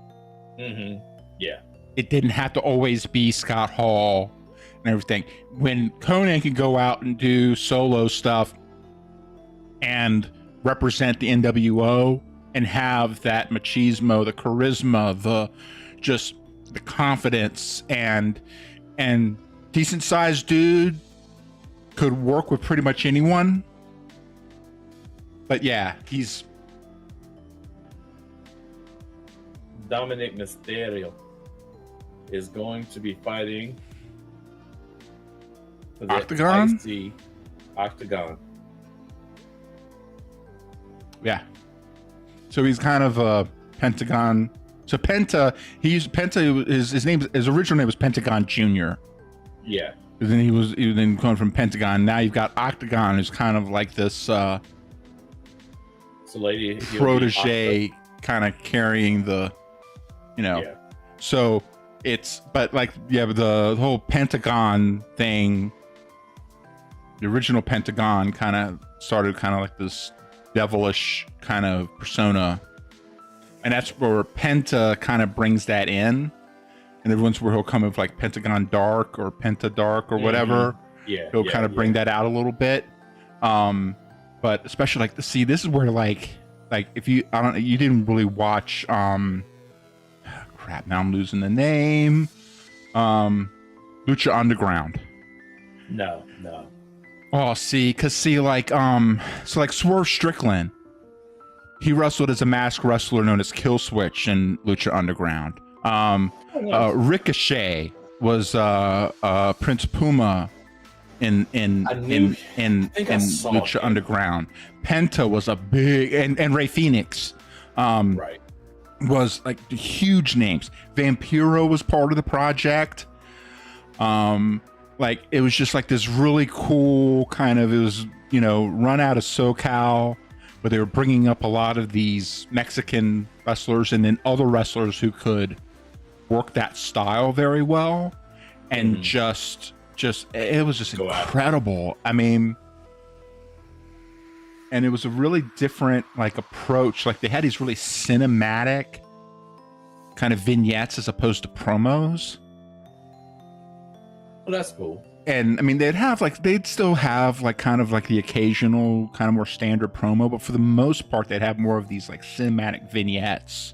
Mm-hmm. Yeah. It didn't have to always be Scott Hall and everything. When Conan could go out and do solo stuff and represent the NWO and have that machismo, the charisma, the confidence, and decent sized dude, could work with pretty much anyone. But yeah, he's Dominic Mysterio is going to be fighting for the Octagon? IC Octagon. Yeah. So he's kind of a Pentagon. So Penta, his original name was Pentagon Jr. Yeah. And then he was then going from Pentagon. Now you've got Octagon, who's kind of like this So lady he'll be protege, kind of carrying the, Yeah. So but the whole Pentagon thing, the original Pentagon kind of started kind of like this devilish kind of persona, and that's where Penta kind of brings that in. And everyone's where he'll come with like Pentagon Dark or Penta Dark or whatever. Yeah, He'll kind of bring that out a little bit. But especially like this is where like if you you didn't really watch crap, now I'm losing the name. Lucha Underground. No. Oh, like Swerve Strickland, he wrestled as a masked wrestler known as Kill Switch in Lucha Underground. Ricochet was Prince Puma in Lucha Underground. Penta was a big and Rey Fenix Right. was like the huge names. Vampiro was part of the project. Like it was just like this really cool kind of, it was, you know, run out of SoCal, but they were bringing up a lot of these Mexican wrestlers and then other wrestlers who could work that style very well. And just it was just incredible. I mean, and it was a really different like approach. Like they had these really cinematic kind of vignettes as opposed to promos. Well, that's cool. And I mean, they'd still have like kind of like the occasional kind of more standard promo, but for the most part, they'd have more of these like cinematic vignettes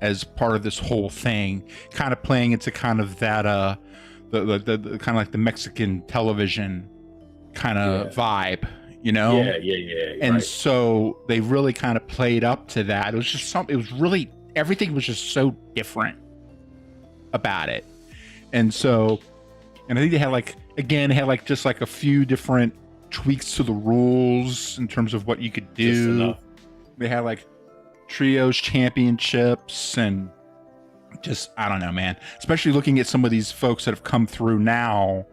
as part of this whole thing, kind of playing into kind of that the kind of like the Mexican television kind of vibe, you know? Yeah. And so they really kind of played up to that. It was just something. It was really, everything was just so different about it, and so. And I think they had like just like a few different tweaks to the rules in terms of what you could do. They had like trios championships and just, I don't know, man, especially looking at some of these folks that have come through now,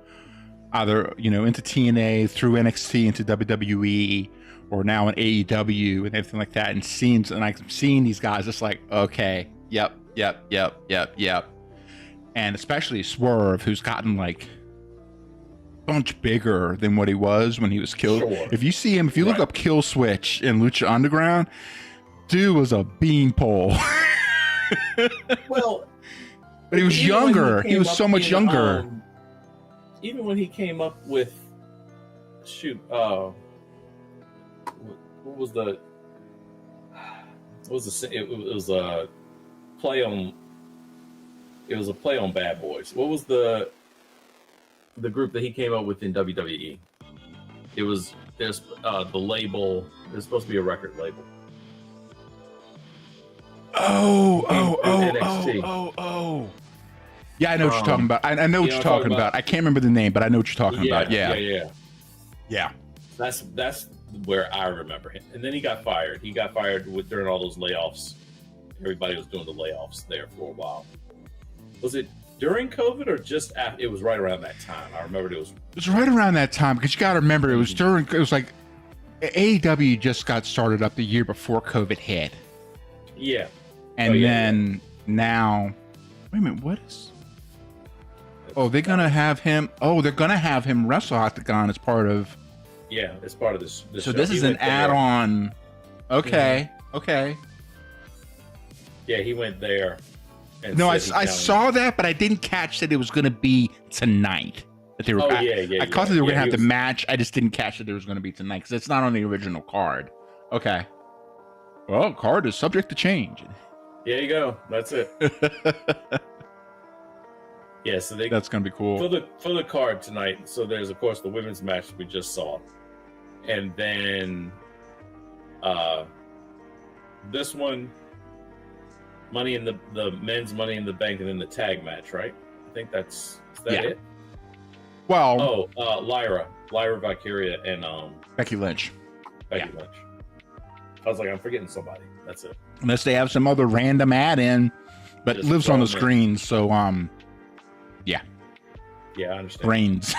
either, you know, into TNA, through NXT, into WWE, or now in AEW and everything like that. And I'm seeing these guys just like, okay, yep. And especially Swerve, who's gotten like a bunch bigger than what he was when he was killed. Sure. If you see him, if you look up Kill Switch in Lucha Underground, dude was a beanpole. Well, but he was younger. He was so much younger. Even when he came up with, what was the? It was a play on. It was a play on Bad Boys. What was the group that he came up with in WWE? There's the label. There's supposed to be a record label. Oh. Yeah, I know what you're talking about. I know what you're talking about. I can't remember the name, but I know what you're talking about. Yeah. That's where I remember him. And then he got fired. He got fired during all those layoffs. Everybody was doing the layoffs there for a while. Was it during COVID or just after? It was right around that time. I remember it was right around that time, because you got to remember it was like AEW just got started up the year before COVID hit. Yeah. And then now, wait a minute, what is? Oh, they're gonna have him. Oh, they're gonna have him wrestle Octagon as part of. Yeah, as part of this. So this is an add-on. Okay. Yeah, he went there. No, I saw that, but I didn't catch that it was going to be tonight. That they were. I caught that they were going to have the match. I just didn't catch that there was going to be tonight because it's not on the original card. Okay. Well, card is subject to change. There you go. That's it. Yeah, so that's going to be cool for the card tonight. So there's of course the women's match we just saw, and then this one. Money in the men's Money in the Bank, and then the tag match, right? I think is that it? Well, Lyra Valkyria, and Becky Lynch. Lynch. I was like, I'm forgetting somebody. That's it. Unless they have some other random add-in, but it lives on the screen. So yeah, I understand. Brains.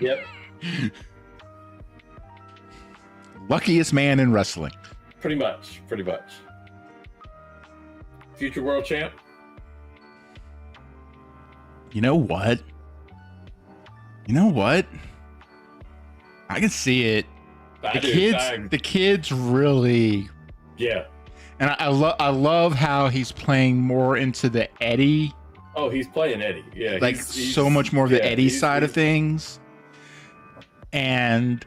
Yep. Luckiest man in wrestling. Pretty much. Future world champ. You know what? I can see it. the kids really. Yeah. And I love how he's playing more into the Eddie. Oh, he's playing Eddie. Yeah. Like he's so much more of the Eddie side of things. And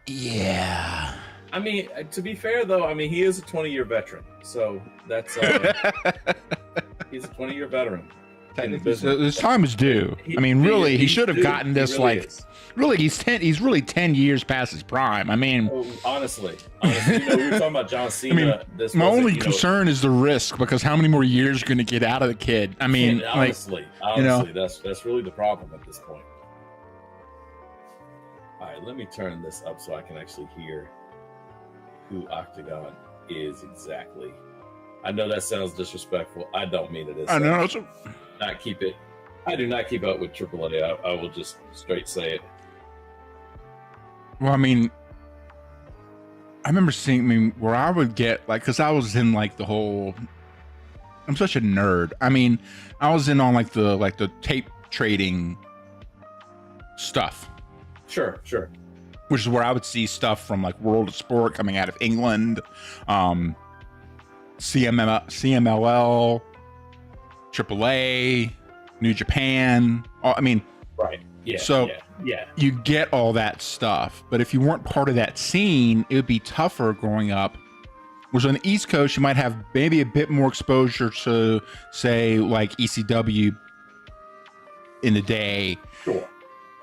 yeah. I mean, to be fair though, I mean, he is a 20-year veteran. So that's he's a 20-year veteran. His time is due. I mean, really, he should have gotten this. Really, he's really 10 years past his prime. I mean, honestly, we were talking about John Cena. I mean, my only concern is the risk, because how many more years are going to get out of the kid? I mean, honestly, that's really the problem at this point. All right, let me turn this up so I can actually hear who Octagon is exactly. I know that sounds disrespectful. I don't mean it as I know. I do not keep up with AAA. I will just straight say it. Well, I mean, I remember seeing where I would get because I was in the whole. I'm such a nerd. I mean, I was in on the tape trading stuff. Sure. Which is where I would see stuff from World of Sport coming out of England, CMLL, AAA, New Japan. I mean, right. Yeah. So you get all that stuff, but if you weren't part of that scene, it would be tougher growing up. Whereas on the East Coast, you might have maybe a bit more exposure to, say, ECW in the day. Sure.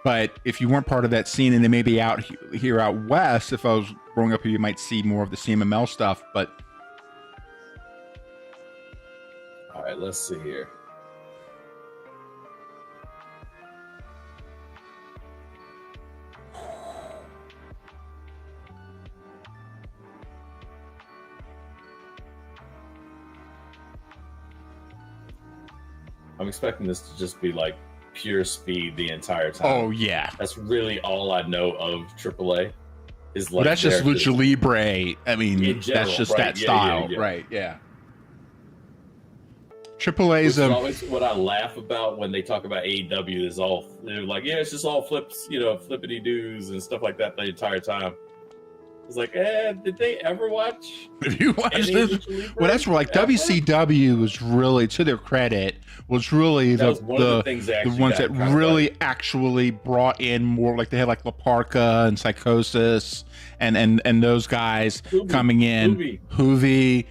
But if you weren't part of that scene, and then maybe out here out west, if I was growing up here, you might see more of the CMML stuff. But all right, let's see here. I'm expecting this to just be pure speed the entire time. Oh yeah, that's really all I know of AAA. Is well, that's just Lucha Libre. I mean, general, that's just that style, right? Yeah. AAA is always what I laugh about when they talk about AEW. Is they're it's just all flips, flippity doos and stuff like that the entire time. It's did they ever watch? Have you watched this? Well, that's where WCW was really, to their credit, was really the ones that really actually brought in more. They had La Parka and Psychosis and those guys coming in, Hoovy,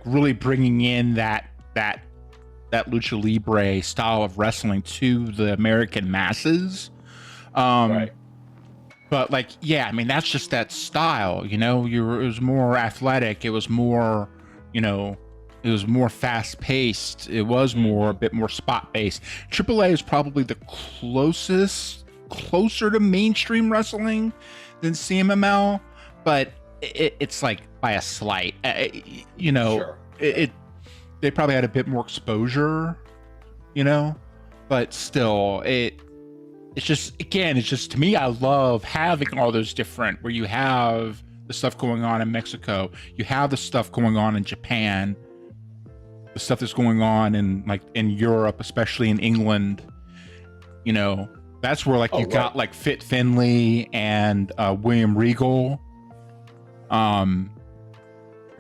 really bringing in that Lucha Libre style of wrestling to the American masses. Right. But I mean, that's just that style, it was more athletic. It was more, it was more fast paced. It was a bit more spot based. AAA is probably the closer to mainstream wrestling than CMML, but it's by a slight, Sure. They probably had a bit more exposure, but still it's just to me, I love having all those different, where you have the stuff going on in Mexico, you have the stuff going on in Japan, the stuff that's going on in Europe, especially in England, that's where got Fit Finlay and William Regal, kind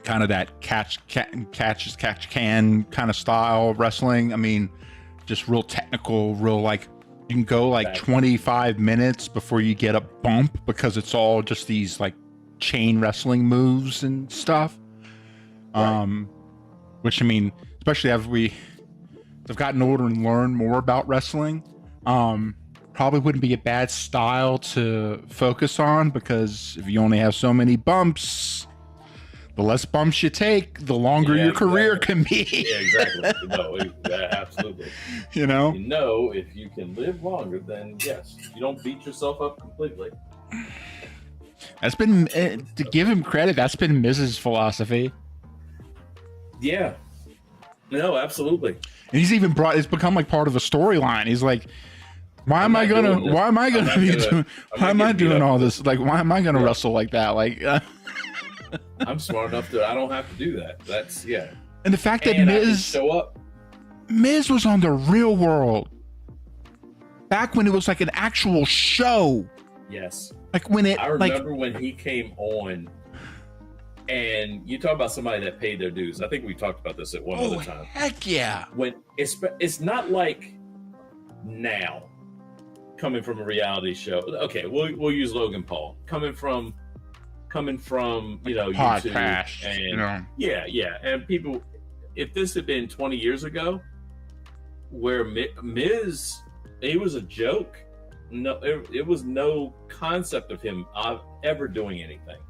of that catch can kind of style of wrestling. I mean, just real technical, real you can go 25 minutes before you get a bump, because it's all just these chain wrestling moves and stuff. Right. Which, I mean, especially as I've gotten older and learned more about wrestling, probably wouldn't be a bad style to focus on, because if you only have so many bumps, the less bumps you take, the longer your career can be. Yeah, exactly. No, absolutely. If you can live longer, then yes, you don't beat yourself up completely. That's been, to give him credit, that's been Miz's philosophy. Yeah. No, absolutely. And he's even it's become part of a storyline. He's why am I doing all this? Why am I gonna wrestle like that? I'm smart enough that I don't have to do that. That's And the fact that Miz was on the Real World back when it was an actual show. Yes. Like when it, I like, remember when he came on, and you talk about somebody that paid their dues. I think we talked about this at one oh other time. heck yeah, When it's not like now coming from a reality show. Okay, we'll use Logan Paul coming from YouTube podcast, and yeah, and people. If this had been 20 years ago, where Miz, he was a joke. No, it was no concept of him ever doing anything,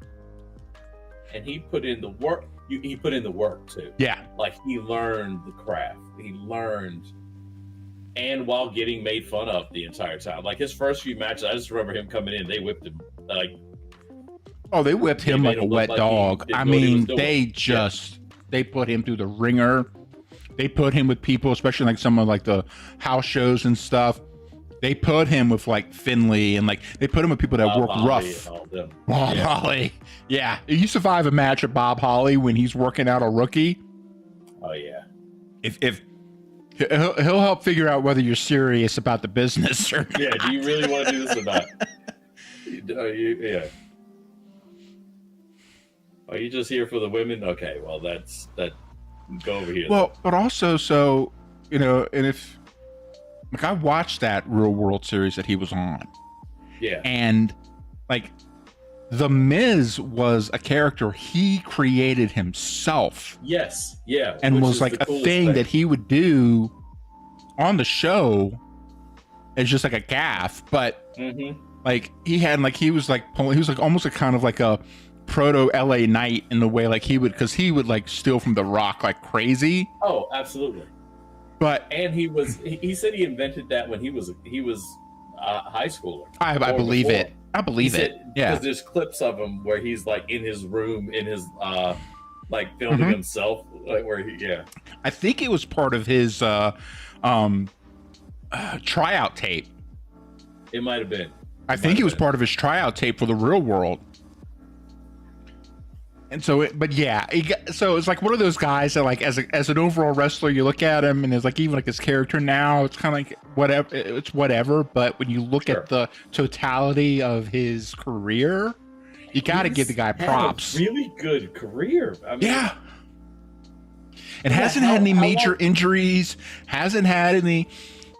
and he put in the work. He put in the work too. Yeah, Like he learned the craft. He learned, and while getting made fun of the entire time. Like his first few matches, I just remember him coming in. They whipped him like. oh, they whipped him like a wet dog. I mean, they put him through the ringer. They put him with people, especially like some of like the house shows and stuff. They put him with like Finley and like they put him with people that work rough. Bob Holly. Yeah. You survive a match with Bob Holly when he's working out a rookie. Oh yeah. If he'll help figure out whether you're serious about the business or not. Yeah, do you really want to do this or not? Yeah. Are you just here for the women? Okay, well that. Go over here. Well, but also, so and if like I watched that Real World Series that he was on, yeah, and like the Miz was a character he created himself. Yes, yeah, and was like a thing that he would do on the show as just like a gaff, but like he was like almost a kind of like a proto LA Knight in the way like he would like steal from The Rock like crazy. Oh, absolutely. And he said he invented that when he was a high schooler. I believe it. I believe it. Yeah, because there's clips of him where he's like in his room in his like filming himself, like where I think it was part of his tryout tape. It might have been. I think it was part of his tryout tape for the Real World. And so, so it's like one of those guys that, like, as an overall wrestler, you look at him and it's like, even like his character now, it's kind of like whatever. But when you look at the totality of his career, you got to give the guy props. Had a really good career. I mean, yeah. It hasn't had any major injuries. Hasn't had any.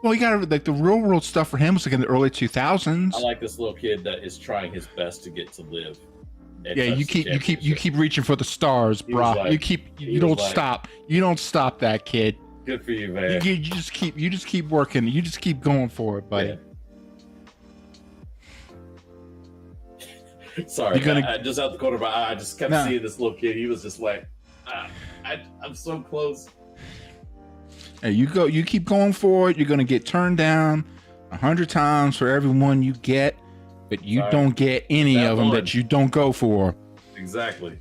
Well, you got to like the Real World stuff for him was like in the early 2000s. I like this little kid that is trying his best to get to live. Yeah, you keep reaching for the stars, bro. Like, you don't stop. You don't stop that kid. Good for you, man. You just keep working. You just keep going for it, buddy. Yeah. Sorry, I just out the corner of my eye, I just kept seeing this little kid. He was just like, I'm so close. Hey, you keep going for it. You're gonna get turned down 100 times for every one you get. But you don't get any of them that you don't go for. Exactly.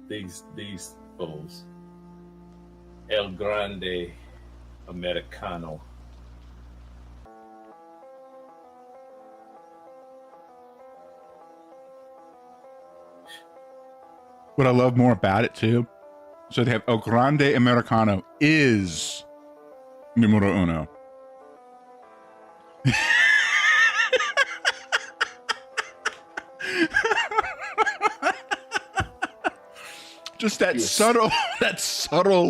These fools. El Grande Americano. What I love more about it too, so they have El Grande Americano is numero uno. Just that subtle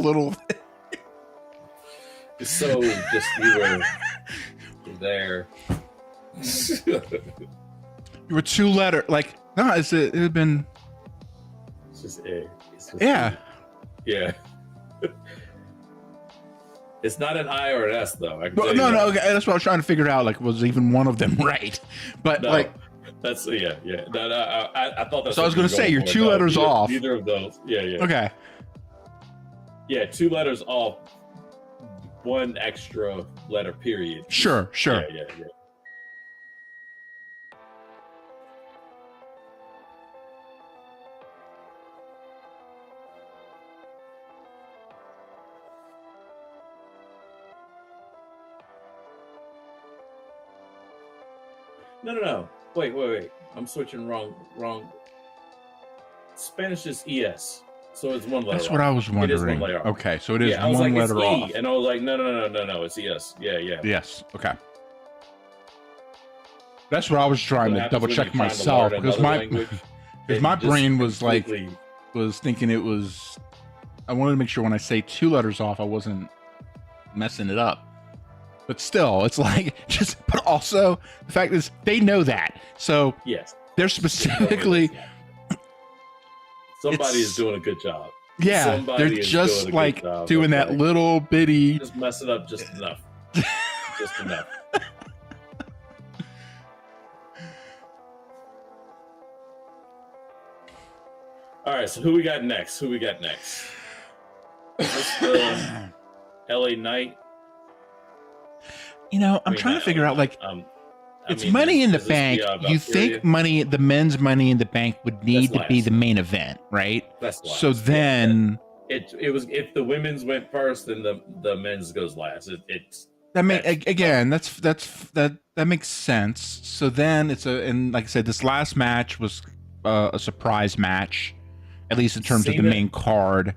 little thing. So just you were there. You were two letter like no, it had been. Yeah. It's not an I or an S though. No. Okay, that's what I was trying to figure out. Like, was even one of them right? But that's yeah. No, I thought that's. So I was going to say you're two letters off. Neither of those. Yeah. Okay. Yeah, 2 letters off. 1 extra letter. Period. Sure. Yeah. No. Wait. I'm switching wrong. Spanish is es, so it's one letter. That's what I was wondering. It is one letter. Okay, so it is I was one like, letter it's off. E, and I was like, no, it's es. Yeah. Yes. Okay. That's what I was trying to double check myself because my brain was completely... was thinking it was. I wanted to make sure when I say 2 letters off, I wasn't messing it up. But still, it's like just. But also, the fact is, they know that, so yes, they're specifically. Somebody is doing a good job. Yeah, Somebody they're just like doing that like, little bitty. Just mess it up just enough. Just enough. All right, so who we got next? Is this the LA Knight? You know, I'm trying to figure out like it's Money in the Bank. You think the men's Money in the Bank would need to be the main event, right? That's last. So then it was if the women's went first, then the men's goes last. That makes sense. So then and like I said, this last match was a surprise match, at least in terms of the main card.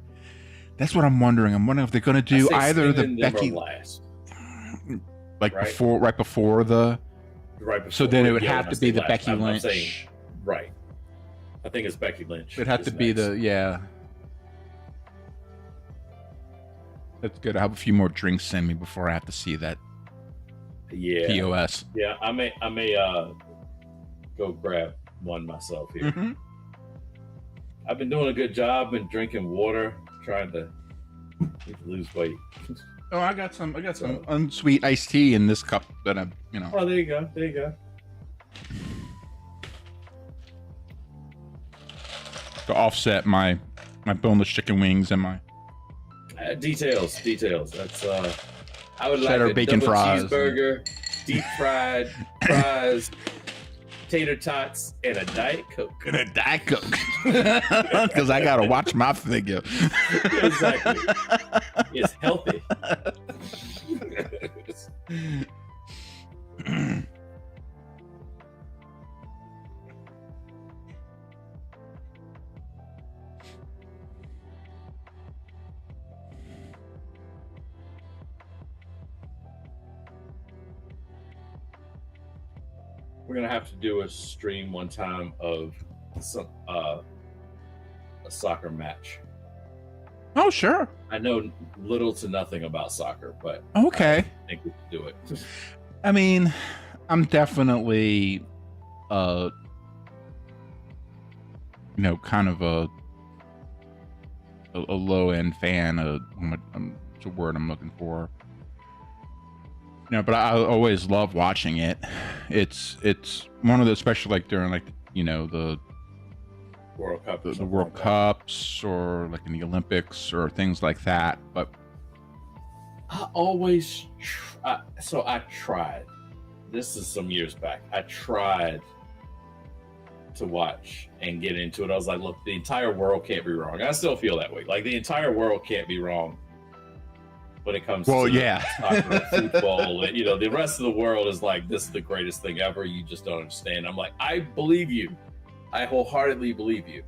That's what I'm wondering. I'm wondering if they're going to do either the Becky last, right before the. Right before, so then it would have to be the Becky Lynch. Saying, right. I think it's Becky Lynch. It'd have to be That's good. I have a few more drinks in me before I have to see that. Yeah. POS. Yeah, I may go grab one myself here. Mm-hmm. I've been doing a good job in drinking water, trying to lose weight. Oh, I got some unsweet iced tea in this cup that I'm, Oh, there you go. To offset my boneless chicken wings and my details. That's I would cheddar like a bacon double fries, cheeseburger, deep fried fries, tater tots, and a Diet Coke. Because I gotta watch my figure. Exactly. It's healthy. We're gonna have to do a stream one time of some a soccer match. Oh, sure. I know little to nothing about soccer, but okay, I think we can do it. I mean, I'm definitely kind of a low end fan of what's a word I'm looking for. But I always love watching it. It's one of the, especially like during the World Cup, the World Cups, or like in the Olympics or things like that. But I always I tried. This is some years back. I tried to watch and get into it. I was like, look, the entire world can't be wrong. I still feel that way. Like the entire world can't be wrong when it comes to soccer, football, and the rest of the world is like, this is the greatest thing ever. You just don't understand. I'm like, I believe you. I wholeheartedly believe you.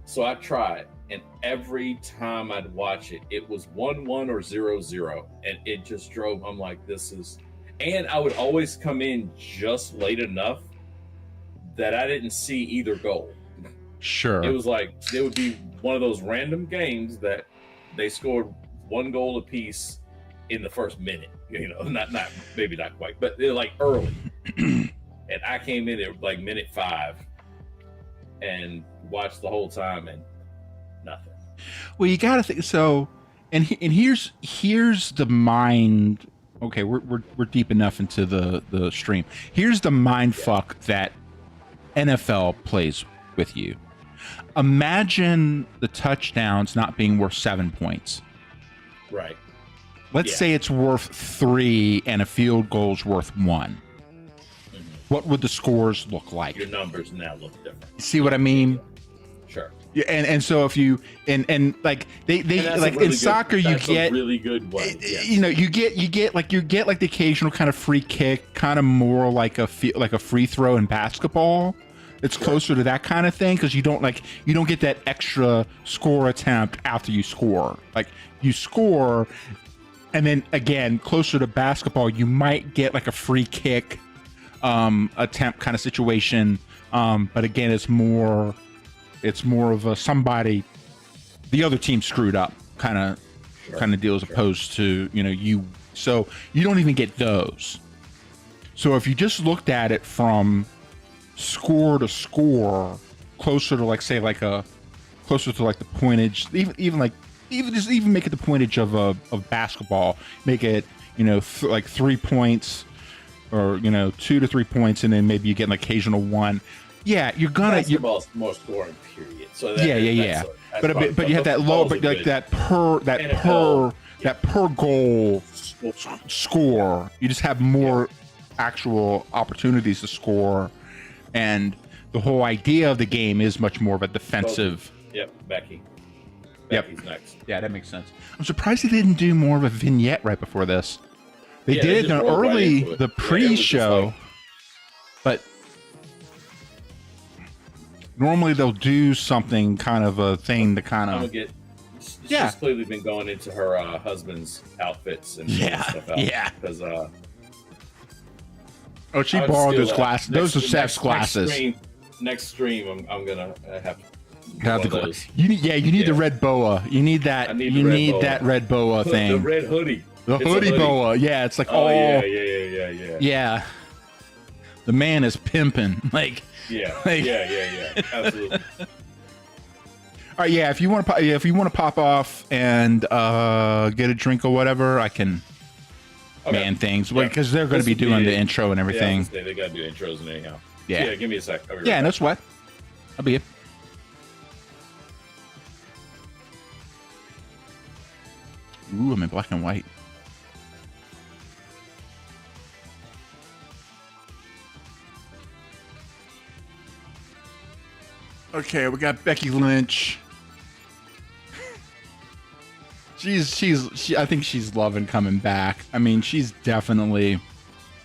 So I tried, and every time I'd watch it, it was 1-1 or 0-0, and it just drove. I'm like, this is, and I would always come in just late enough that I didn't see either goal. Sure. It was like, it would be one of those random games that they scored one goal apiece in the first minute, not maybe not quite, but they're like early. And I came in at like minute 5 and watched the whole time and nothing. Well, you gotta think so, and here's the mind. Okay, we're deep enough into the stream. Here's the mind fuck that NFL plays with you. Imagine the touchdowns not being worth 7 points. Right. Let's say it's worth 3 and a field goal's worth 1. What would the scores look like? Your numbers now look different. See what I mean? Sure. Yeah, and so if you and like they like in soccer you get a really good one. Yes. You know, you get like the occasional kind of free kick, kind of more like a free throw in basketball. It's closer to that kind of thing because you don't get that extra score attempt after you score. Like you score, and then again closer to basketball, you might get like a free kick attempt kind of situation. But again, it's more of a somebody, the other team screwed up kind of deal as opposed to, you know, so you don't even get those. So if you just looked at it from score to score, closer to like say like closer to like the pointage, even make it the pointage of basketball, make it, you know, like 3 points or, you know, 2 to 3 points, and then maybe you get an occasional one. Yeah, basketball's more scoring period. So but you have that low, but like that per goal score. You just have more actual opportunities to score, and the whole idea of the game is much more of a defensive. Yep, Becky's next. Yeah, that makes sense. I'm surprised they didn't do more of a vignette right before this. They did the pre-show, but normally they'll do something kind of a thing to kind of she's clearly been going into her husband's outfits and stuff out. Yeah, because she borrowed those glasses. Those are Seth's glasses. Next stream, I'm gonna have those. You need the red boa. You need that. You need that red boa thing. The red hoodie. The hoodie boa. Yeah, it's like yeah. The man is pimping. Like. Yeah. Absolutely. All right, yeah. If you want to pop off and get a drink or whatever, I can man things because they're going to be doing the intro and everything. Yeah, they got to do intros and anyhow. Yeah. Give me a sec. No sweat. I'll be here. Ooh, I'm in black and white. Okay, we got Becky Lynch. I think she's loving coming back. I mean, she's definitely,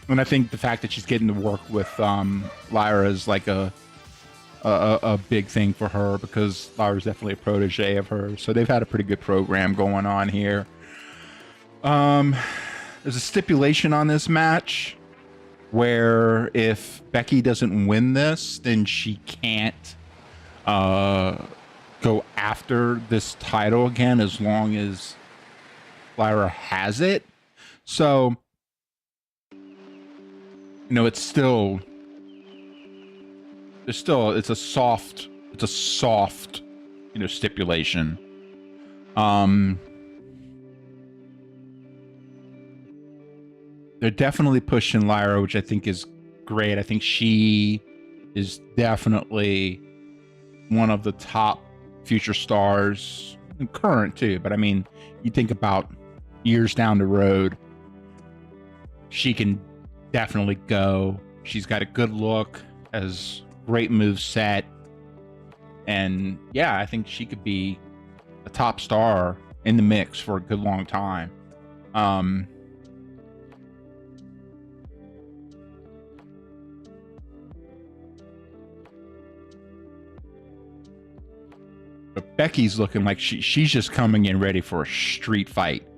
and I think the fact that she's getting to work with Lyra is like a big thing for her because Lyra's definitely a protege of hers. So they've had a pretty good program going on here. There's a stipulation on this match where if Becky doesn't win this, then she can't go after this title again as long as Lyra has it. So, you know, it's a soft, you know, stipulation. They're definitely pushing Lyra, which I think is great. I think she is definitely one of the top future stars, and current too. But I mean, you think about years down the road, she can definitely go. She's got a good look, has great move set, and yeah, I think she could be a top star in the mix for a good long time. But Becky's looking like she's just coming in ready for a street fight.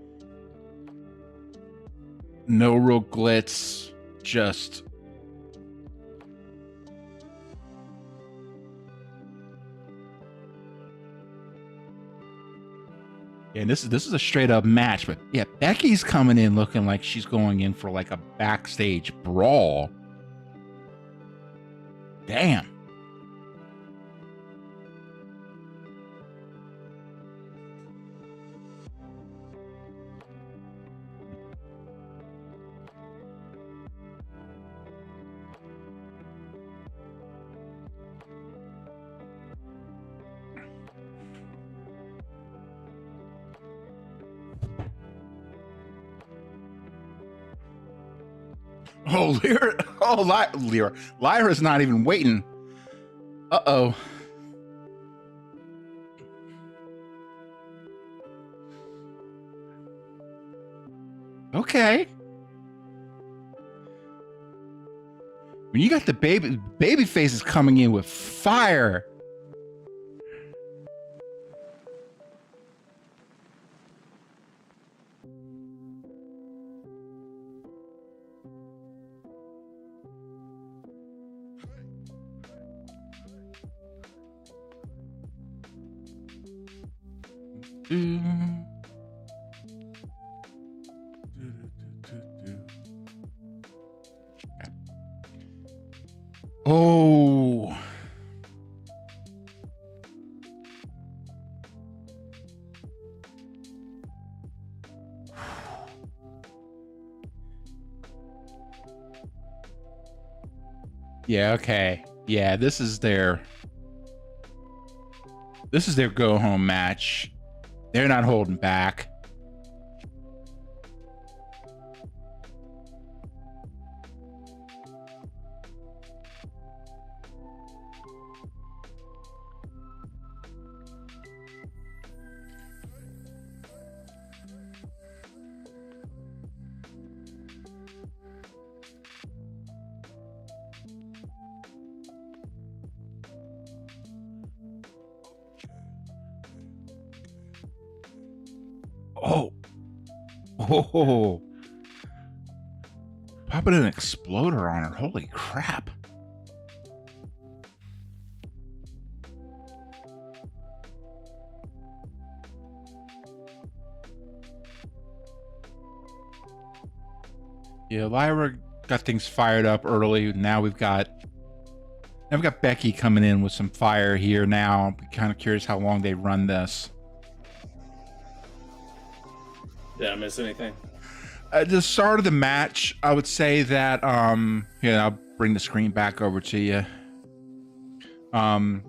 No real glitz, just and this is a straight up match. But yeah, Becky's coming in looking like she's going in for like a backstage brawl. Damn. Oh, Lyra. Oh, Lyra's not even waiting. Uh-oh. Okay. When you got the baby faces coming in with fire. Oh. Yeah, okay. Yeah, this is their go home match. They're not holding back. Oh. Oh. Popping an exploder on her. Holy crap. Yeah, Lyra got things fired up early. Now we've got Becky coming in with some fire here now. I'm kind of curious how long they run this. Did I miss anything? At the start of the match, I would say that yeah, I'll bring the screen back over to you. I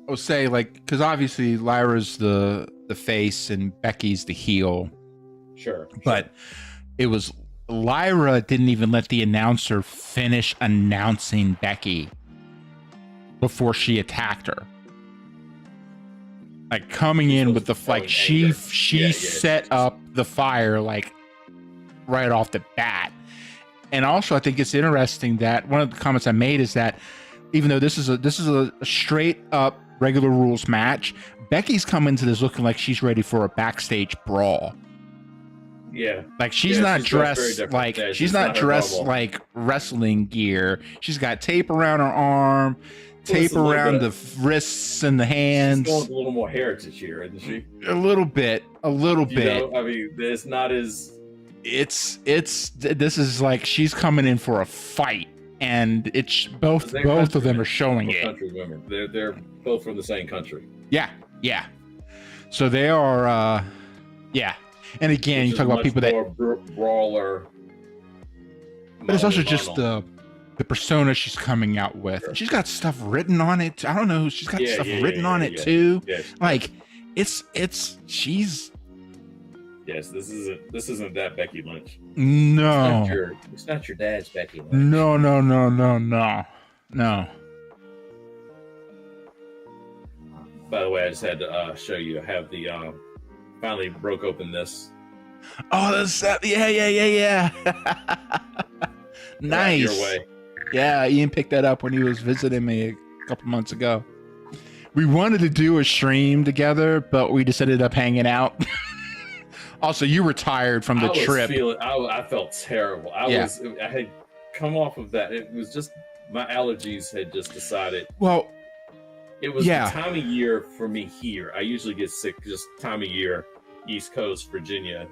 would say, like, because obviously Lyra's the face and Becky's the heel. Sure. But it was Lyra didn't even let the announcer finish announcing Becky before she attacked her. Like coming in with the like she set up the fire like right off the bat. And also I think it's interesting that one of the comments I made is that even though this is a straight up regular rules match, Becky's coming to this looking like she's ready for a backstage brawl. Yeah. Like she's not dressed like she's not dressed like wrestling gear. She's got tape around her arm, tape around the wrists and the hands. She's going a little more heritage here, isn't she? A little bit. You know, I mean, it's not as this is like she's coming in for a fight, and it's both of them are showing it. Country women. They're both from the same country. Yeah. So they are yeah. And again, you talk about people that brawler, but it's also just the persona she's coming out with. Sure. She's got stuff written on it. I don't know. She's got stuff written on it too. Yeah, like she's. Yes, this isn't that Becky Lynch. No, it's not your dad's Becky Lynch. No. By the way, I just had to show you. I have the finally broke open this. Oh, that's that. Yeah. Nice. Your way. Yeah, Ian picked that up when he was visiting me a couple months ago. We wanted to do a stream together, but we just ended up hanging out. Also, you were tired from the trip. I felt terrible. I had come off of that. It was just my allergies had just decided. Well, it was the time of year for me here. I usually get sick just time of year, East Coast, Virginia.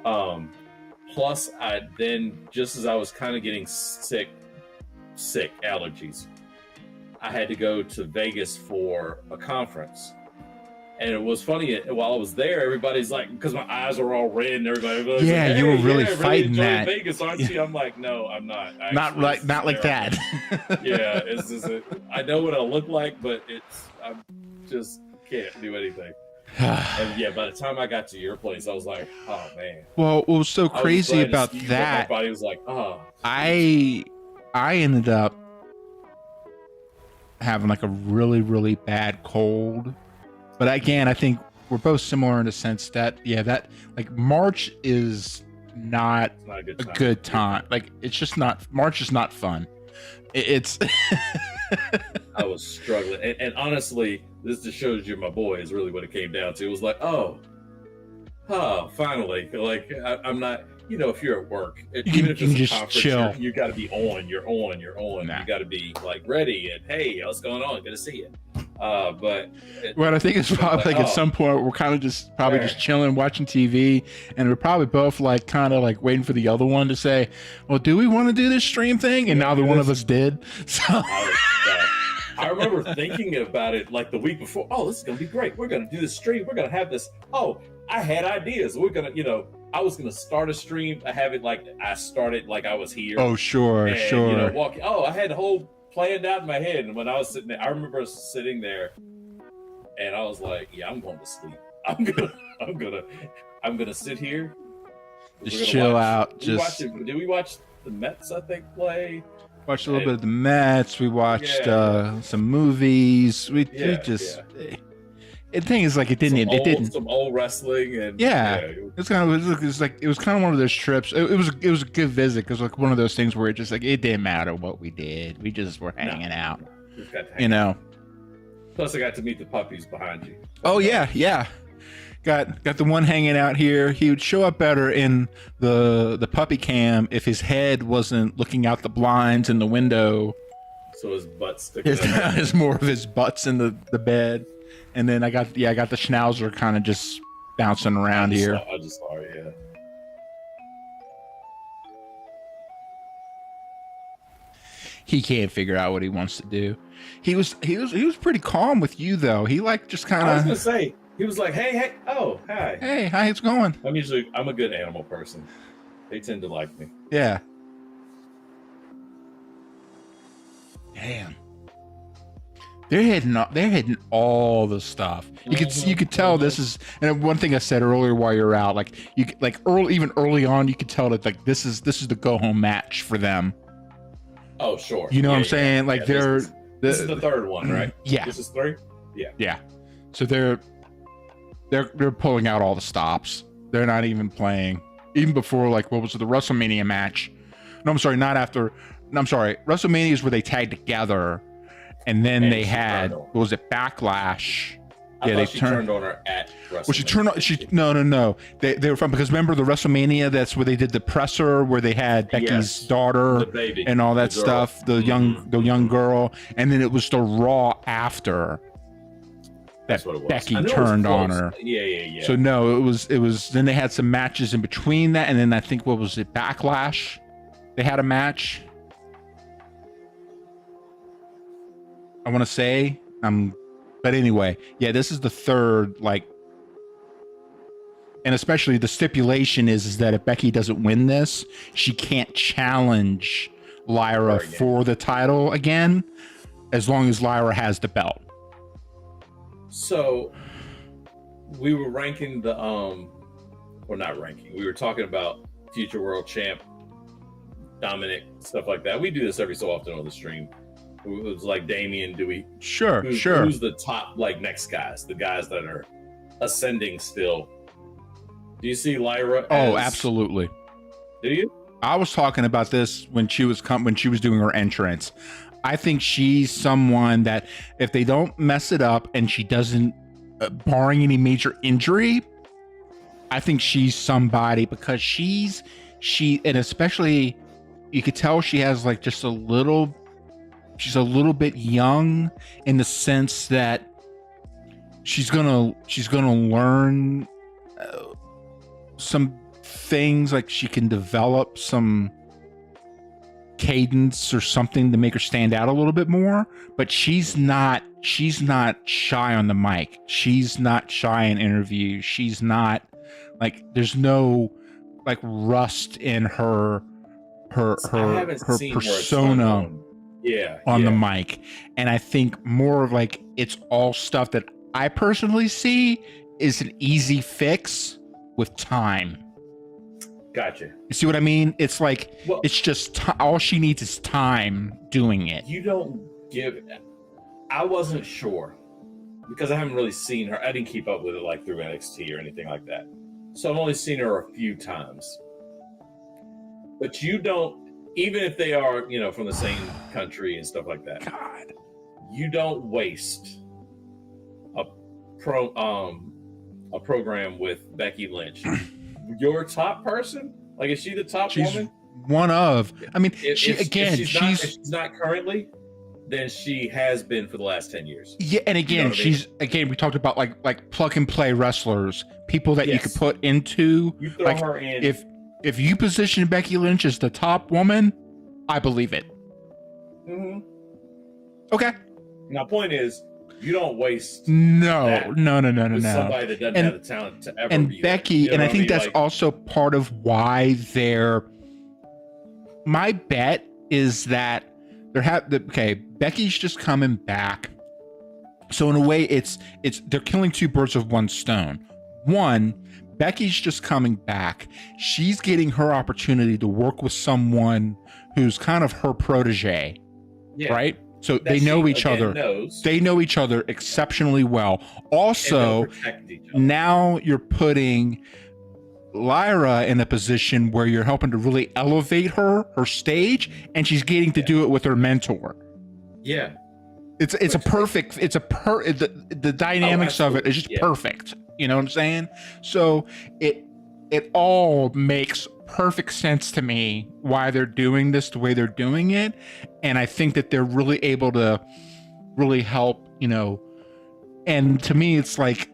Plus, I then just as I was kind of getting sick allergies, I had to go to Vegas for a conference. And it was funny, while I was there, everybody's like, because my eyes are all red and everybody was like, hey, you were really fighting that. Vegas, aren't you? I'm like, no, I'm not. Not like that. Yeah, it's just I know what I look like, but I just can't do anything. And yeah, by the time I got to your place, I was like, oh man. Well, what was so crazy about that? My body was like, oh. I ended up having like a really, really bad cold. But again, I think we're both similar in the sense that that like March is not It's not a good a time. good time. Like it's just not March is not fun. It's I was struggling, and honestly, this just shows you my boy is really what it came down to. It was like, oh, finally, like I'm not. You know, if you're at work, even if you it's can a just conference, chill. you got to be on. You're on. Nah. You got to be like ready and hey, what's going on? Good to see you. But What I think is probably like at some point we're kind of just just chilling, watching TV, and we're probably both like kind of like waiting for the other one to say, "Well, do we want to do this stream thing?" And neither one of us did. So I remember thinking about it like the week before. Oh, this is gonna be great. We're gonna do this stream. We're gonna have this. Oh, I had ideas. We're gonna, I was gonna start a stream. I have it like I started like I was here. oh sure, and, sure. Walking. Oh, I had the whole planned out in my head. And when I was sitting there, I remember sitting there, and I was like, "Yeah, I'm going to sleep. I'm gonna sit here. Just chill out. Did we watch the Mets? I think play. Watched a little bit of the Mets. We watched some movies. The thing is, like, it didn't. Some old wrestling and it was kind of one of those trips. It was a good visit because like one of those things where it just like it didn't matter what we did. We just were hanging out. Plus, I got to meet the puppies behind you. Oh yeah. Got the one hanging out here. He would show up better in the puppy cam if his head wasn't looking out the blinds in the window. So his butt sticking out. It's more of his butts in the bed. And then I got the Schnauzer kind of just bouncing around here. I just saw it, yeah. He can't figure out what he wants to do. He was pretty calm with you though. He like just kind of. I was gonna say he was like, hey, oh, hi. Hey, how's it going? I'm a good animal person. They tend to like me. Yeah. Damn. They're hitting all the stuff. You could tell this is, and one thing I said earlier while you're out, like early on, you could tell that like this is the go home match for them. Oh sure. You know what I'm saying? Like this is the third one, right? Yeah. This is 3. Yeah. Yeah. So they're pulling out all the stops. They're not even playing. Even before like what was it, the WrestleMania match? No, I'm sorry, not after. No, I'm sorry. WrestleMania is where they tagged together. And then they had, what was it, Backlash? They turned on her at WrestleMania. Well, she turned on, no. They were from, because remember the WrestleMania, that's where they did the presser, where they had Becky's daughter the baby, and all that stuff, the young girl. And then it was the Raw after that Becky turned on her. Yeah. So no, it was, then they had some matches in between that. And then I think, what was it, Backlash? They had a match. I want to say, but anyway, yeah, this is the third, like, and especially the stipulation is that if Becky doesn't win this, she can't challenge Lyra for the title again, as long as Lyra has the belt. So we were ranking the, or not ranking, we were talking about future world champ, Dominic, stuff like that. We do this every so often on the stream. It was like Damien, Sure. Who's the top like next guys, the guys that are ascending still? Do you see Lyra? Oh, absolutely. Do you? I was talking about this when she was doing her entrance. I think she's someone that if they don't mess it up and she doesn't, barring any major injury, I think she's somebody because and especially you could tell she has like just she's a little bit young in the sense that she's gonna learn some things, like she can develop some cadence or something to make her stand out a little bit more, but she's not shy on the mic. She's not shy in interviews. She's not like, there's no like rust in her persona on the mic. And I think more of like, it's all stuff that I personally see is an easy fix with time. Gotcha. You see what I mean? It's like, it's just all she needs is time doing it. You don't give. I wasn't sure because I haven't really seen her. I didn't keep up with it like through NXT or anything like that. So I've only seen her a few times. But you don't, even if they are, you know, from the same country and stuff like that. God. You don't waste a program with Becky Lynch. Your top person, like, is she the top woman? One of. I mean, If she's not currently, then she has been for the last 10 years. Yeah, and again, we talked about like plug and play wrestlers, people that you could put into. You throw like, her in. If you position Becky Lynch as the top woman, I believe it. Mm-hmm. Okay. Now, point is, you don't waste. No. Somebody that doesn't have the talent to ever and be Becky, there. and I think that's also part of why they're. My bet is that Becky's just coming back. So in a way, it's they're killing two birds with one stone. One, Becky's just coming back. She's getting her opportunity to work with someone who's kind of her protege, right? So they know each other. They know each other exceptionally well. Also, now you're putting Lyra in a position where you're helping to really elevate her stage, and she's getting to do it with her mentor. Yeah. The dynamics of it is just perfect. You know what I'm saying? So it all makes perfect sense to me why they're doing this the way they're doing it. And I think that they're really able to really help, you know, and to me, it's like,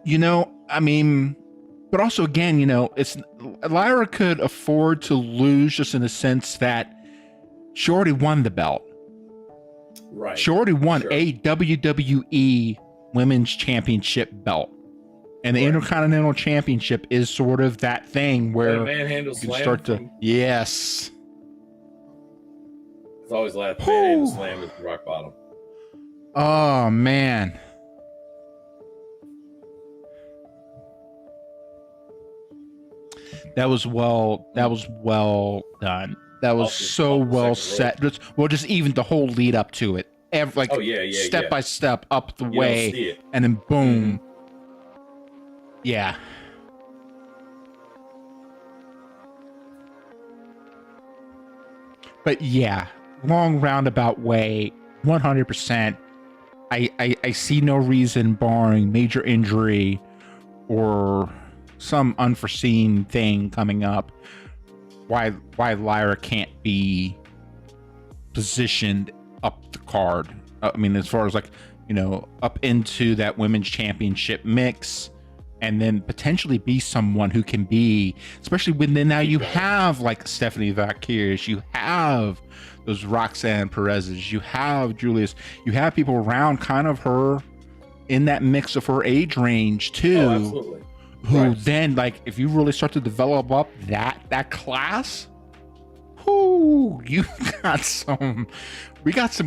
you know, I mean, but also again, you know, Lyra could afford to lose just in the sense that she already won the belt. Right. She already won a WWE Women's Championship belt. And the Intercontinental Championship is sort of that thing where you can start to. Yes. It's always laughed. Manhandle slam is rock bottom. Oh, man. That was well done. That was so well set. Just even the whole lead up to it. Step by step up the way, and then boom. Yeah. But yeah, long roundabout way, 100%. I see no reason, barring major injury or some unforeseen thing coming up, why Lyra can't be positioned up the card. I mean, as far as like, you know, up into that women's championship mix, and then potentially be someone who can be, especially when then now you have like Stephanie Valkyries, you have those Roxanne Perez's, you have Julius, you have people around kind of her in that mix of her age range too. Oh, absolutely. Who then, like, if you really start to develop up that class, we got some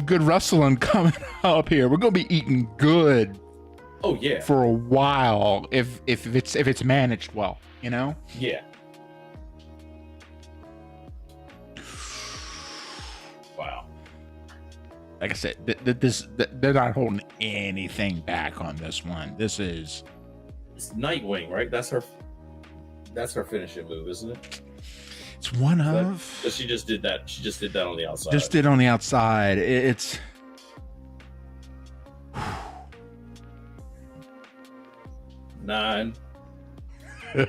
good wrestling coming up here. We're gonna be eating good. Oh yeah. For a while, if it's managed well, you know. Yeah. Wow. Like I said, they're not holding anything back on this one. It's Nightwing, right? That's her finishing move, isn't it? It's one of. But she just did that. She just did that on the outside. Just did on the outside. It's. 9. And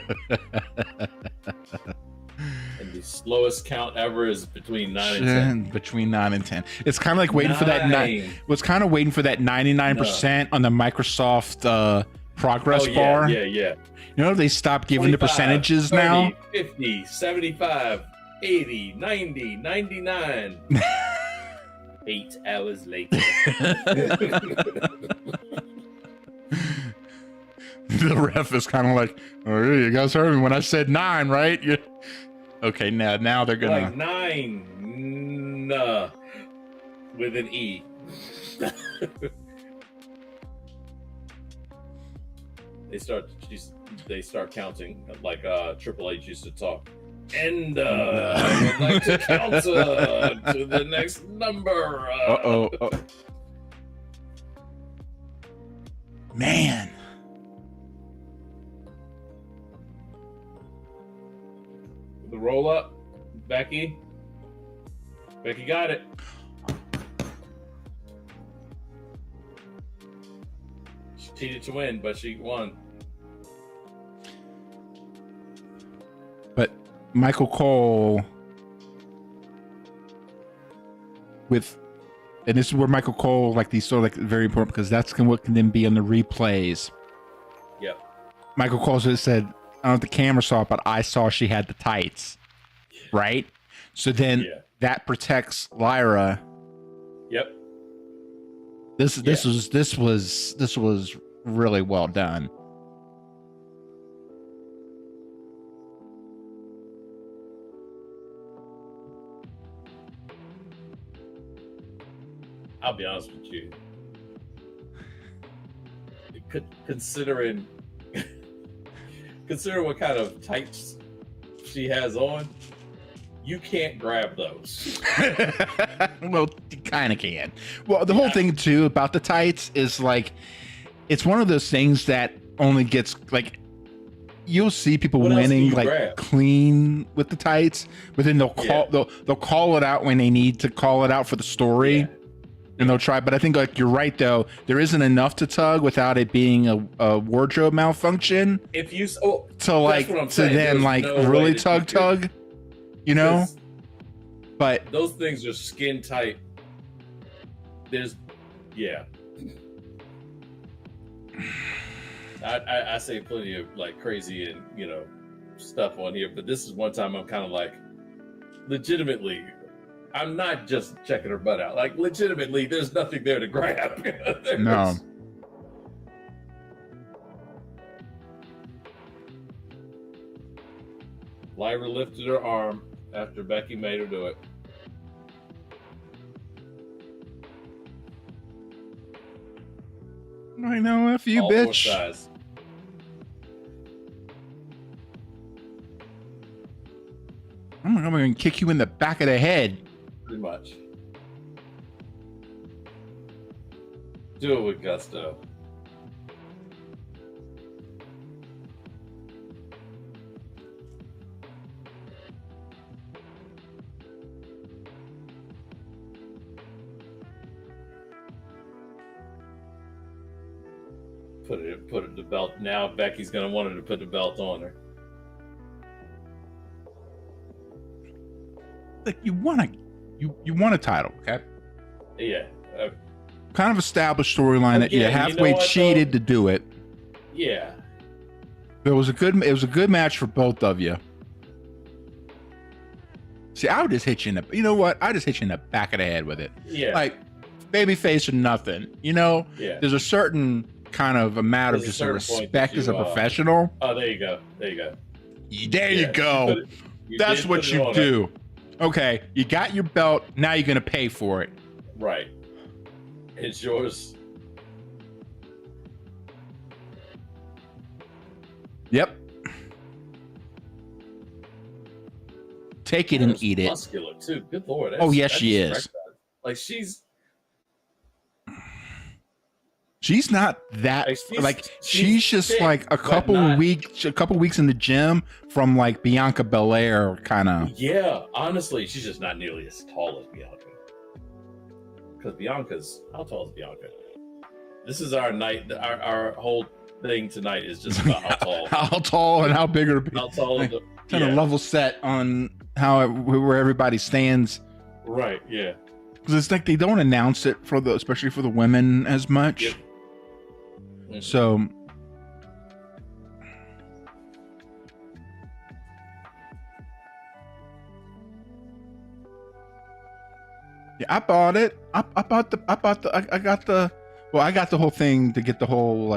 the slowest count ever is between 9 and 10. Between 9 and 10. It's kind of like waiting for that 9. Was kind of waiting for that 99% on the Microsoft progress bar. Yeah. You know, they stopped giving the percentages 30, now. 50, 75, 80, 90, 99. 8 hours later. The ref is kind of like, oh, you guys heard me when I said 9, right? Yeah. Okay, now they're gonna like 9 with an E. They start counting like Triple H used to talk. And I would like to count to the next number. Man. The roll up, Becky. Becky got it. She cheated to win, but she won. But Michael Cole and this is where Michael Cole, like, these sort of, like, very important, because that's what can then be on the replays. Yep. Michael Cole just said, I don't know if the camera saw it, but I saw she had the tights. Right? So then that protects Lyra. Yep. This was really well done. I'll be honest with you. Considering what kind of tights she has on, you can't grab those. Well, you kind of can. Well, the whole thing too about the tights is, like, it's one of those things that only gets, like, you'll see people winning, like, grab clean with the tights, but then they'll call it out when they need to call it out for the story. Yeah. And they'll try, but I think, like, you're right though. There isn't enough to tug without it being a wardrobe malfunction. If you really tug, you know. But those things are skin tight. I say plenty of, like, crazy and, you know, stuff on here, but this is one time I'm kind of like, legitimately, I'm not just checking her butt out. Like, legitimately, there's nothing there to grab. No. Lyra lifted her arm after Becky made her do it. I know, F you, All bitch. four sides. I'm going to kick you in the back of the head. Pretty much. Do it with gusto. Put the belt. Now Becky's gonna want her to put the belt on her. Like, you want a title, okay? Yeah. Kind of established storyline that you halfway cheated to do it. Yeah. It was a good match for both of you. See, I would just hit you in the, you know what? I just hit you in the back of the head with it. Yeah. Like, babyface or nothing. You know? Yeah. There's a certain kind of a matter of just a respect as a professional. Oh, there you go. There you go. There you go. That's what you do. Okay, you got your belt. Now you're gonna pay for it. Right. It's yours. Yep. Take it and eat it. Muscular too. Good lord. Oh yes, she is. Like, she's not that, like, she's just thick, like a couple weeks in the gym from, like, Bianca Belair kind of. Yeah, honestly, she's just not nearly as tall as Bianca. Because how tall is Bianca? This is our night. Our whole thing tonight is just about how tall. How tall and how big are people. How tall, like, kind of level set on where everybody stands. Right. Yeah. Because it's like they don't announce it especially for the women as much. Yep. Mm-hmm. So. Yeah, I bought it. I got the whole thing to get the whole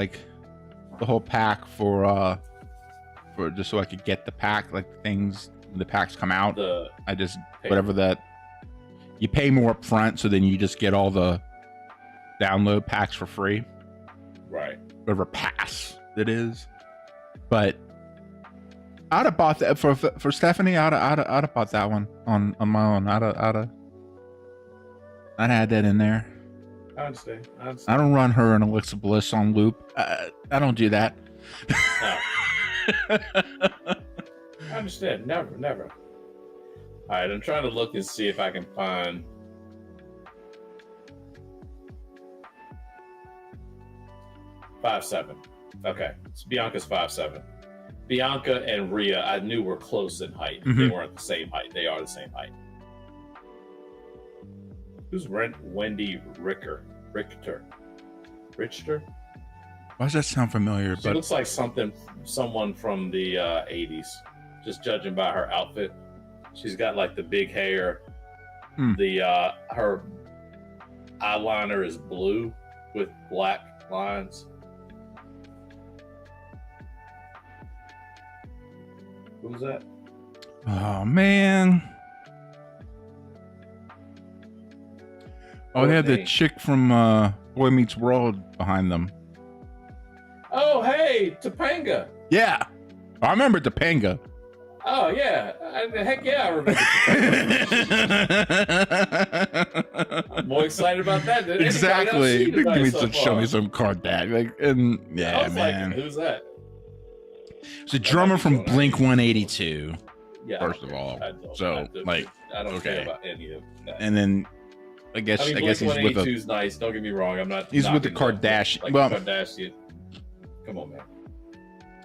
pack for just so I could get the pack, like, things, the packs come out. I just, whatever that, you pay more up front, so then you just get all the download packs for free. Right. Whatever pass it is. But I'd have bought that for Stephanie. I'd have bought that one on my own. I'd had that in there. I understand. I I understand. don't run her and Alexa Bliss on loop. I don't do that. No, I understand. Never, never. All right, I'm trying to look and see if I can find. Five seven. Okay, so Bianca's 5'7". Bianca and Rhea, I knew were close in height. They Mhm. weren't the same height. They are the same height. Who's Wendy Richter? Richter? Why does that sound familiar? She But looks like someone from the 80s, just judging by her outfit. She's got like the big hair. The her eyeliner is blue with black lines. Who's that? oh man. Oh, they had the name? chick from Boy Meets World behind them. Oh, hey, Topanga. Yeah, I remember Topanga. Oh, yeah. Heck yeah, I remember Topanga. I'm more excited about that than Exactly. anybody else Give me so some, show far. me some Kardashian. Like, and I yeah, was man. like, who's that? It's a drummer from going on. Blink 182. Yeah, First of all, I don't okay. care about any of that. And then I guess I mean, I guess he's with a. is nice. Don't get me wrong. I'm not. He's with the knocking them, Kardashian- Like well- Kardashian. Come on, man.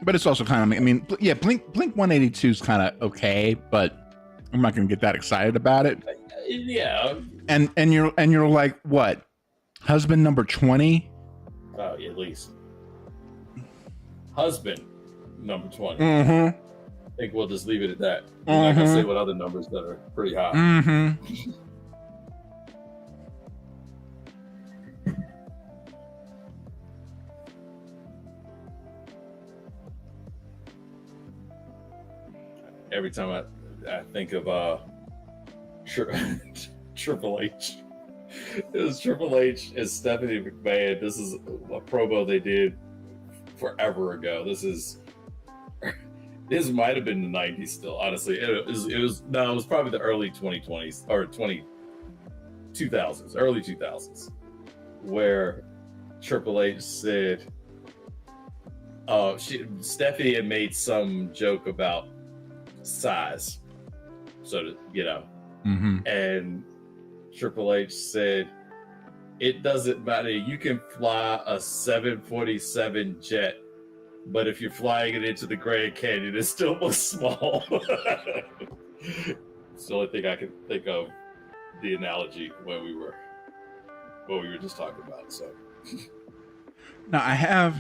But it's also kind of. I mean, yeah, Blink 182 is kind of okay, but I'm not gonna get that excited about it. Yeah. And you're like, what? Husband number 20? Oh, yeah, at least. Husband number 20. Mm-hmm. I think we'll just leave it at that. I'm not gonna say what other numbers that are pretty high. Mm-hmm. Every time I think of Triple H, it was Triple H and Stephanie McMahon. This is a promo they did forever ago. This might have been the 90s still, honestly. It was probably the early 2020s or 2000s, early 2000s, where Triple H said, Stephanie had made some joke about size, Mm-hmm. and Triple H said, it doesn't matter. You can fly a 747 jet, but if you're flying it into the Grand Canyon, it still looks small. It's the only thing I can think of the analogy when we were just talking about. So Now I have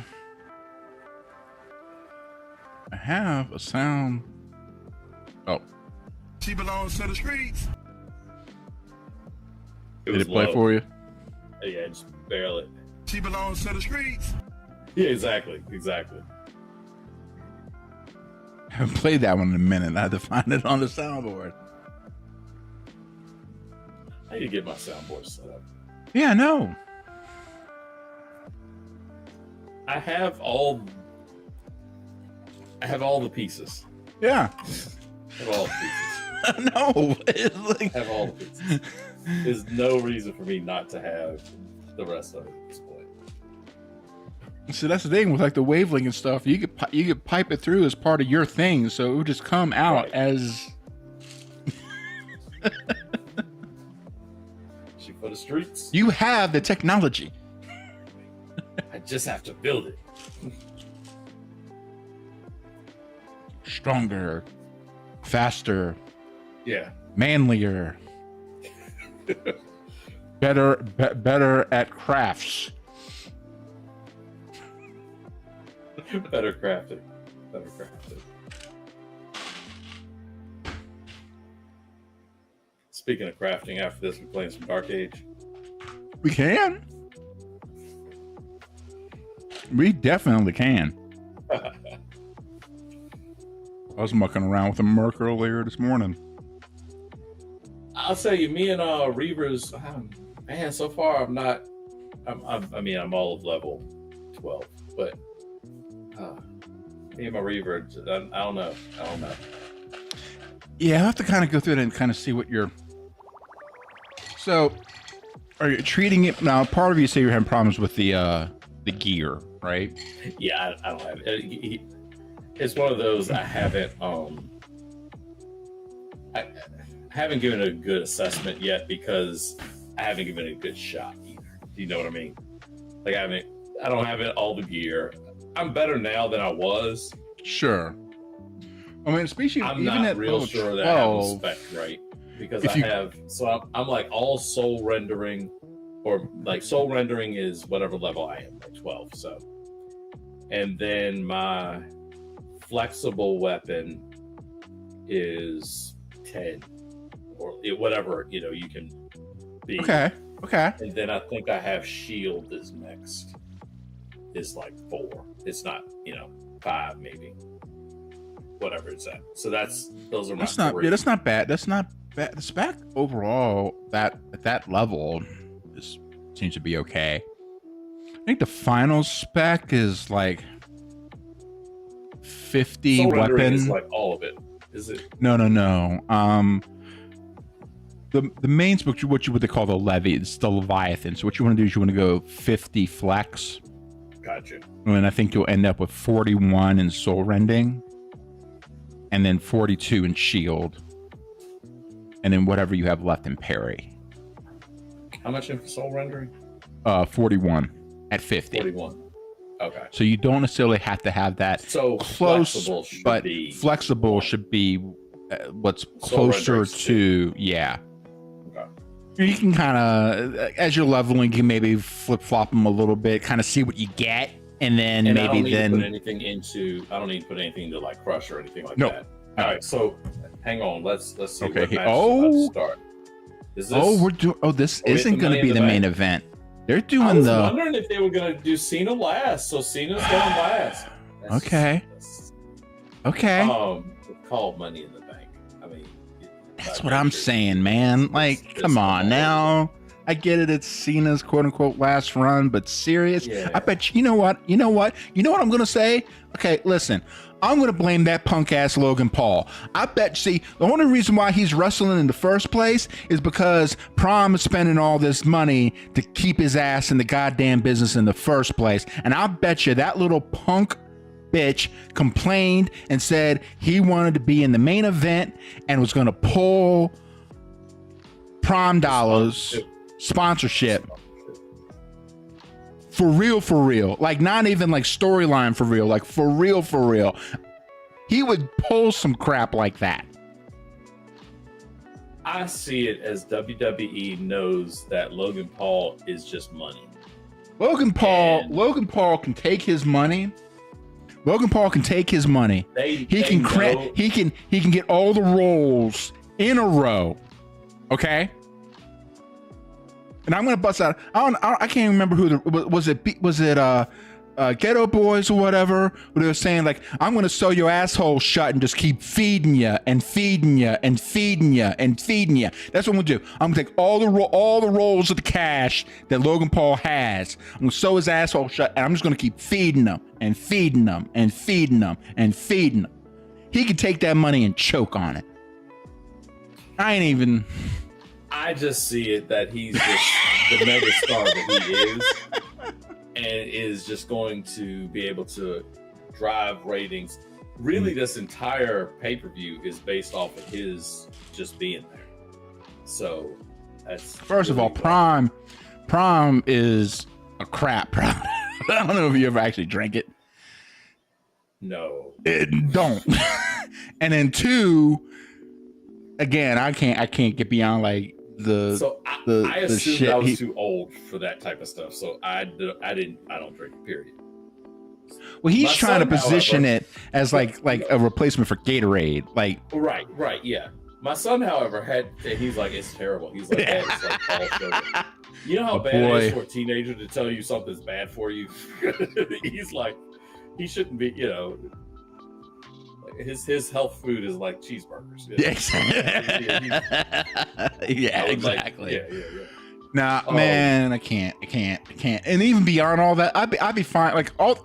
a sound. Oh, She belongs to the streets. it did was it play low. for you? Yeah, just barely. She belongs to the streets. Yeah, exactly. I haven't played that one in a minute. I had to find it on the soundboard. I need to get my soundboard set up. Yeah, no. I have all the pieces. Yeah. I have all the pieces. No. It's like, I have all the pieces. There's no reason for me not to have the rest of it at this point. so that's the thing with like the wavelength and stuff. You could pipe it through as part of your thing, so it would just come out Right. as. She for the streets. You have the technology. I just have to build it. Stronger, faster, Yeah. manlier, better at crafts. Better crafted. Speaking of crafting, after this, we're playing some Dark Age. We can. We definitely can. I was mucking around with a Merc earlier this morning. I'll tell you, me and Reavers, man, so far I'm not. I'm all of level 12, but me and my Reaver, I don't know. Yeah, I have to kind of go through it and kind of see what you're. So, are you treating it now? Part of you say you're having problems with the gear, right? Yeah, I don't have it. It's one of those I haven't I haven't given it a good assessment yet because I haven't given it a good shot either. Do you know what I mean? Like I don't have it all the gear. I'm better now than I was. Sure. I mean, especially I'm even not at real level sure that I have a 12, spec right because if I have. So I'm like all soul rendering, or like soul rendering is whatever level I am, like 12. So, and then my flexible weapon is 10 or whatever you can be. Okay. And then I think I have shield is next. Is like 4. It's not 5 maybe. Whatever it's at. So those are my three. Yeah, that's not bad. That's not bad. The spec overall at that level seems to be okay. I think the final spec is like 50 Soul rendering weapon. is like all of it. Is it? No. The main spec, what they call the levy, it's the Leviathan. So what you want to do is you want to go 50 flex. Gotcha. And I think you'll end up with 41 in soul rending, and then 42 in shield, and then whatever you have left in parry. How much in soul rendering? 41 at 50. 41. Okay. So you don't necessarily have to have that So close, flexible should but be flexible should be what's Soul closer rendering's to, yeah. Okay. You can kind of, as you're leveling, you can maybe flip flop them a little bit, kind of see what you get, and then And I don't maybe need to put then. anything into. I don't need to put anything into like crush or anything like No. that. All right. So hang on. Let's see Okay, what match oh. is about to start. Is this? Oh, we're doing. Oh, this we at isn't the going to Money be in the the main Bank? event. They're I doing was the. wondering if they were going to do Cena last. So Cena's going last. Okay. Okay. It's called Money in the Bank. I mean, That's what I'm saying, man. Like, come on now. I get it. It's Cena's quote unquote last run, but serious. Yeah. I bet you know what? You know what I'm going to say? Okay, listen. I'm going to blame that punk ass Logan Paul. I bet, see, the only reason why he's wrestling in the first place is because Prom is spending all this money to keep his ass in the goddamn business in the first place. And I bet you that little punk bitch complained and said he wanted to be in the main event and was going to pull Prom dollars sponsorship. For real. Like, not even like storyline for real. Like, for real. He would pull some crap like that. I see it as WWE knows that Logan Paul is just money. Logan Paul can take his money. Logan Paul can take his money. He can get all the roles in a row. Okay? And I'm gonna bust out. I can't remember who was it Ghetto Boys or whatever. Where they were saying like, I'm gonna sew your asshole shut and just keep feeding you and feeding you and feeding you and feeding you. That's what I'm gonna do. I'm gonna take all the rolls of the cash that Logan Paul has. I'm gonna sew his asshole shut, and I'm just gonna keep feeding them and feeding them and feeding them and feeding them. He could take that money and choke on it. I just see it that he's just the mega star that he is, and is just going to be able to drive ratings. Really, this entire pay-per-view is based off of his just being there. So that's first of all, Prime is a crap product. I don't know if you ever actually drank it. No, it don't. And then 2, again, I can't get beyond like I assumed I was too old for that type of stuff, so I don't drink, period. Well, he's trying to position it as like a replacement for Gatorade, like right, yeah. My son, however, he's like, it's terrible. He's like, that is like all sugar. You know how bad it is for a teenager to tell you something's bad for you? He's like, he shouldn't be, his health food is like cheeseburgers. Yeah, exactly. Like, yeah. Nah, man, I can't. And even beyond all that, I'd be fine. Like all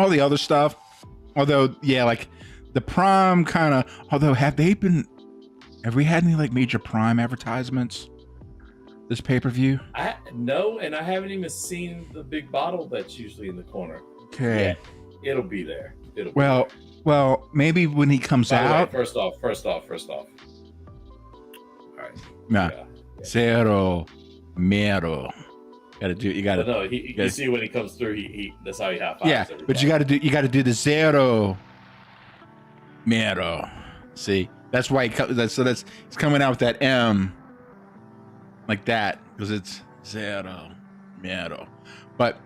the other stuff. Although, yeah, like the Prime kind of. Although, have we had any like major Prime advertisements this pay-per-view? No, and I haven't even seen the big bottle that's usually in the corner. Okay. Yeah, it'll be there. Well, maybe when he comes By the way, out. first off. All right. Nah. Yeah. Zero mero. You gotta. But no, you see when he comes through, he that's how he high fives. Yeah, everybody. but you gotta do the zero mero. See, that's why it's coming out with that M like that because it's zero mero. But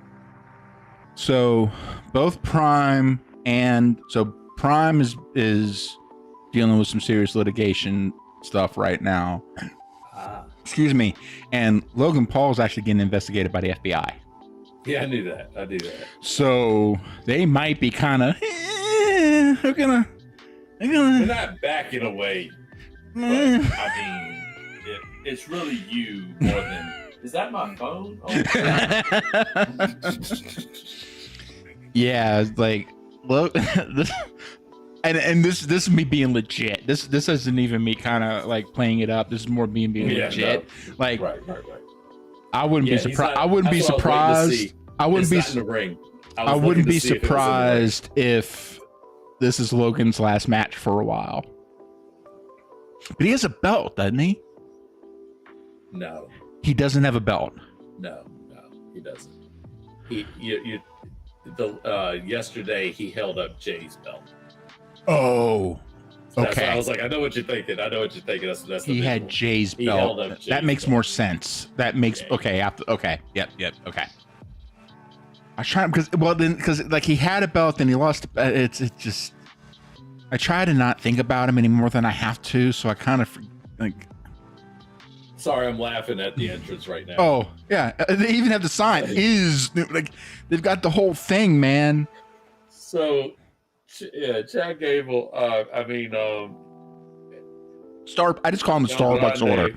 so both Prime is dealing with some serious litigation stuff right now. Excuse me. And Logan Paul is actually getting investigated by the FBI. Yeah, I knew that. So they might be kind of. They're gonna. They're not backing away. But, I mean, it's really you more than. Is that my phone? Oh, yeah, it's like look. This, and this is me being legit. This isn't even me kind of like playing it up. This is more being legit. No. Like right. I wouldn't be surprised. I wouldn't be surprised. I wouldn't be. I wouldn't be surprised if this is Logan's last match for a while. But he has a belt, doesn't he? No. He doesn't have a belt. No, he doesn't. Yesterday he held up Jay's belt. Oh, okay. I was like, I know what you're thinking. That's he had Jay's belt. That makes more sense. That makes okay. Okay. Yep. Okay. I try because like he had a belt and he lost. It's just. I try to not think about him any more than I have to, so I kind of like. Sorry, I'm laughing at the entrance right now. Oh yeah, they even have the sign. Is like they've got the whole thing, man. So. Yeah, Chad Gable. I just call him the Starbucks order.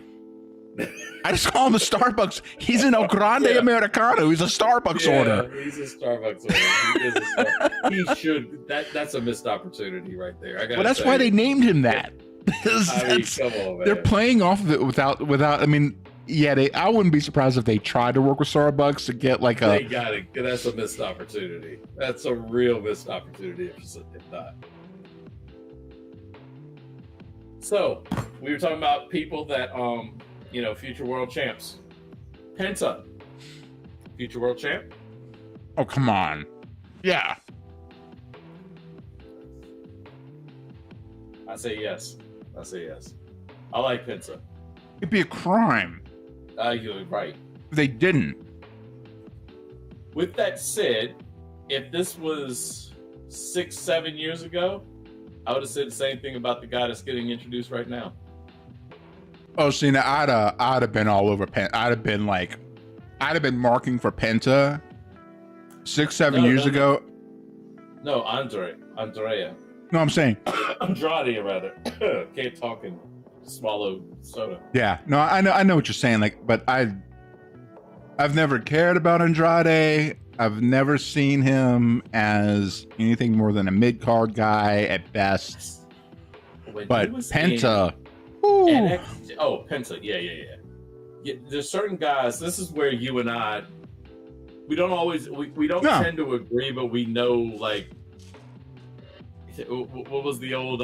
I just call him the Starbucks. He's an El Grande Americano. He's a Starbucks order. He's a Starbucks order. He should. That's a missed opportunity right there. Well, that's why they named him that. Come on, man. They're playing off of it without. I mean, yeah. I wouldn't be surprised if they tried to work with Starbucks to get like a. They got it. That's a missed opportunity. That's a real missed opportunity. If not. So we were talking about people that future world champs. Penta, future world champ. Oh come on, yeah. I say yes. I like Penta. It'd be a crime. You're right. If they didn't. With that said, if this was 6-7 years ago, I would have said the same thing about the guy that's getting introduced right now. Oh, see, now I'd have been all over Penta. I'd have been marking for Penta 6-7 years ago. No, Andrea. No, I'm saying Andrade, rather. Can't talk and swallow soda. Yeah, no, I know what you're saying. Like, but I've never cared about Andrade. I've never seen him as anything more than a mid-card guy at best. But Penta. Penta, yeah. There's certain guys. This is where you and I, we don't tend to agree, but we know like. What was the old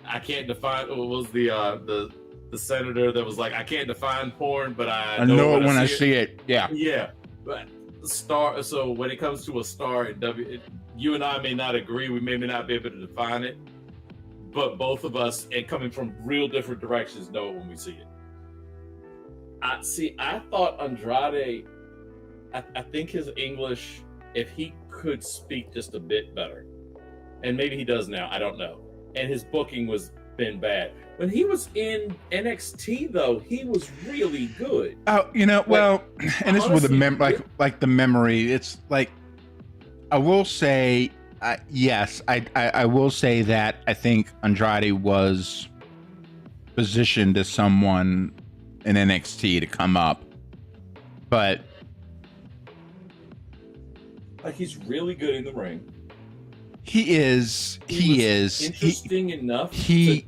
I can't define what was the senator that was like I can't define porn but I know it when I see it. Yeah, but star. So when it comes to a star in you and I may not agree, we may not be able to define it, but both of us, and coming from real different directions, know it when we see it. I thought Andrade, I think his English, if he could speak just a bit better, and maybe he does now, I don't know. And his booking been bad. When he was in NXT, though, he was really good. Oh, and this is with the the memory. It's like, I will say, yes, I will say that I think Andrade was positioned as someone in NXT to come up, but like he's really good in the ring. He is interesting enough. He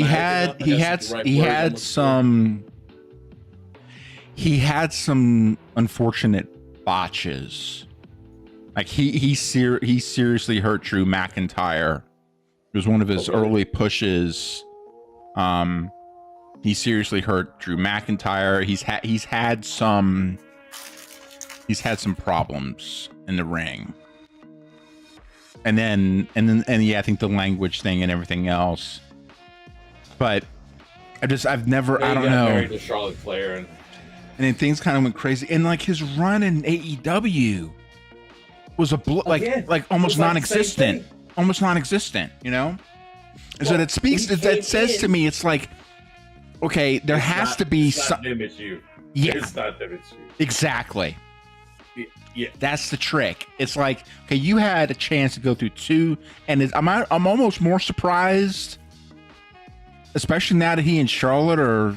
had some he had some unfortunate botches. Like he seriously hurt Drew McIntyre. It was one of his early pushes. He seriously hurt Drew McIntyre. He's had some problems in the ring. And then yeah, I think the language thing and everything else. But I don't know. Married to Charlotte Flair, and then things kind of went crazy. And like his run in AEW was almost non-existent. Almost non-existent, you know? And so that says to me, it's like, okay, there has to be some. It's you. Yeah. It's not them, it's you. Exactly. Yeah. That's the trick. It's like, okay, you had a chance to go through two, and I'm almost more surprised, especially now that he and Charlotte are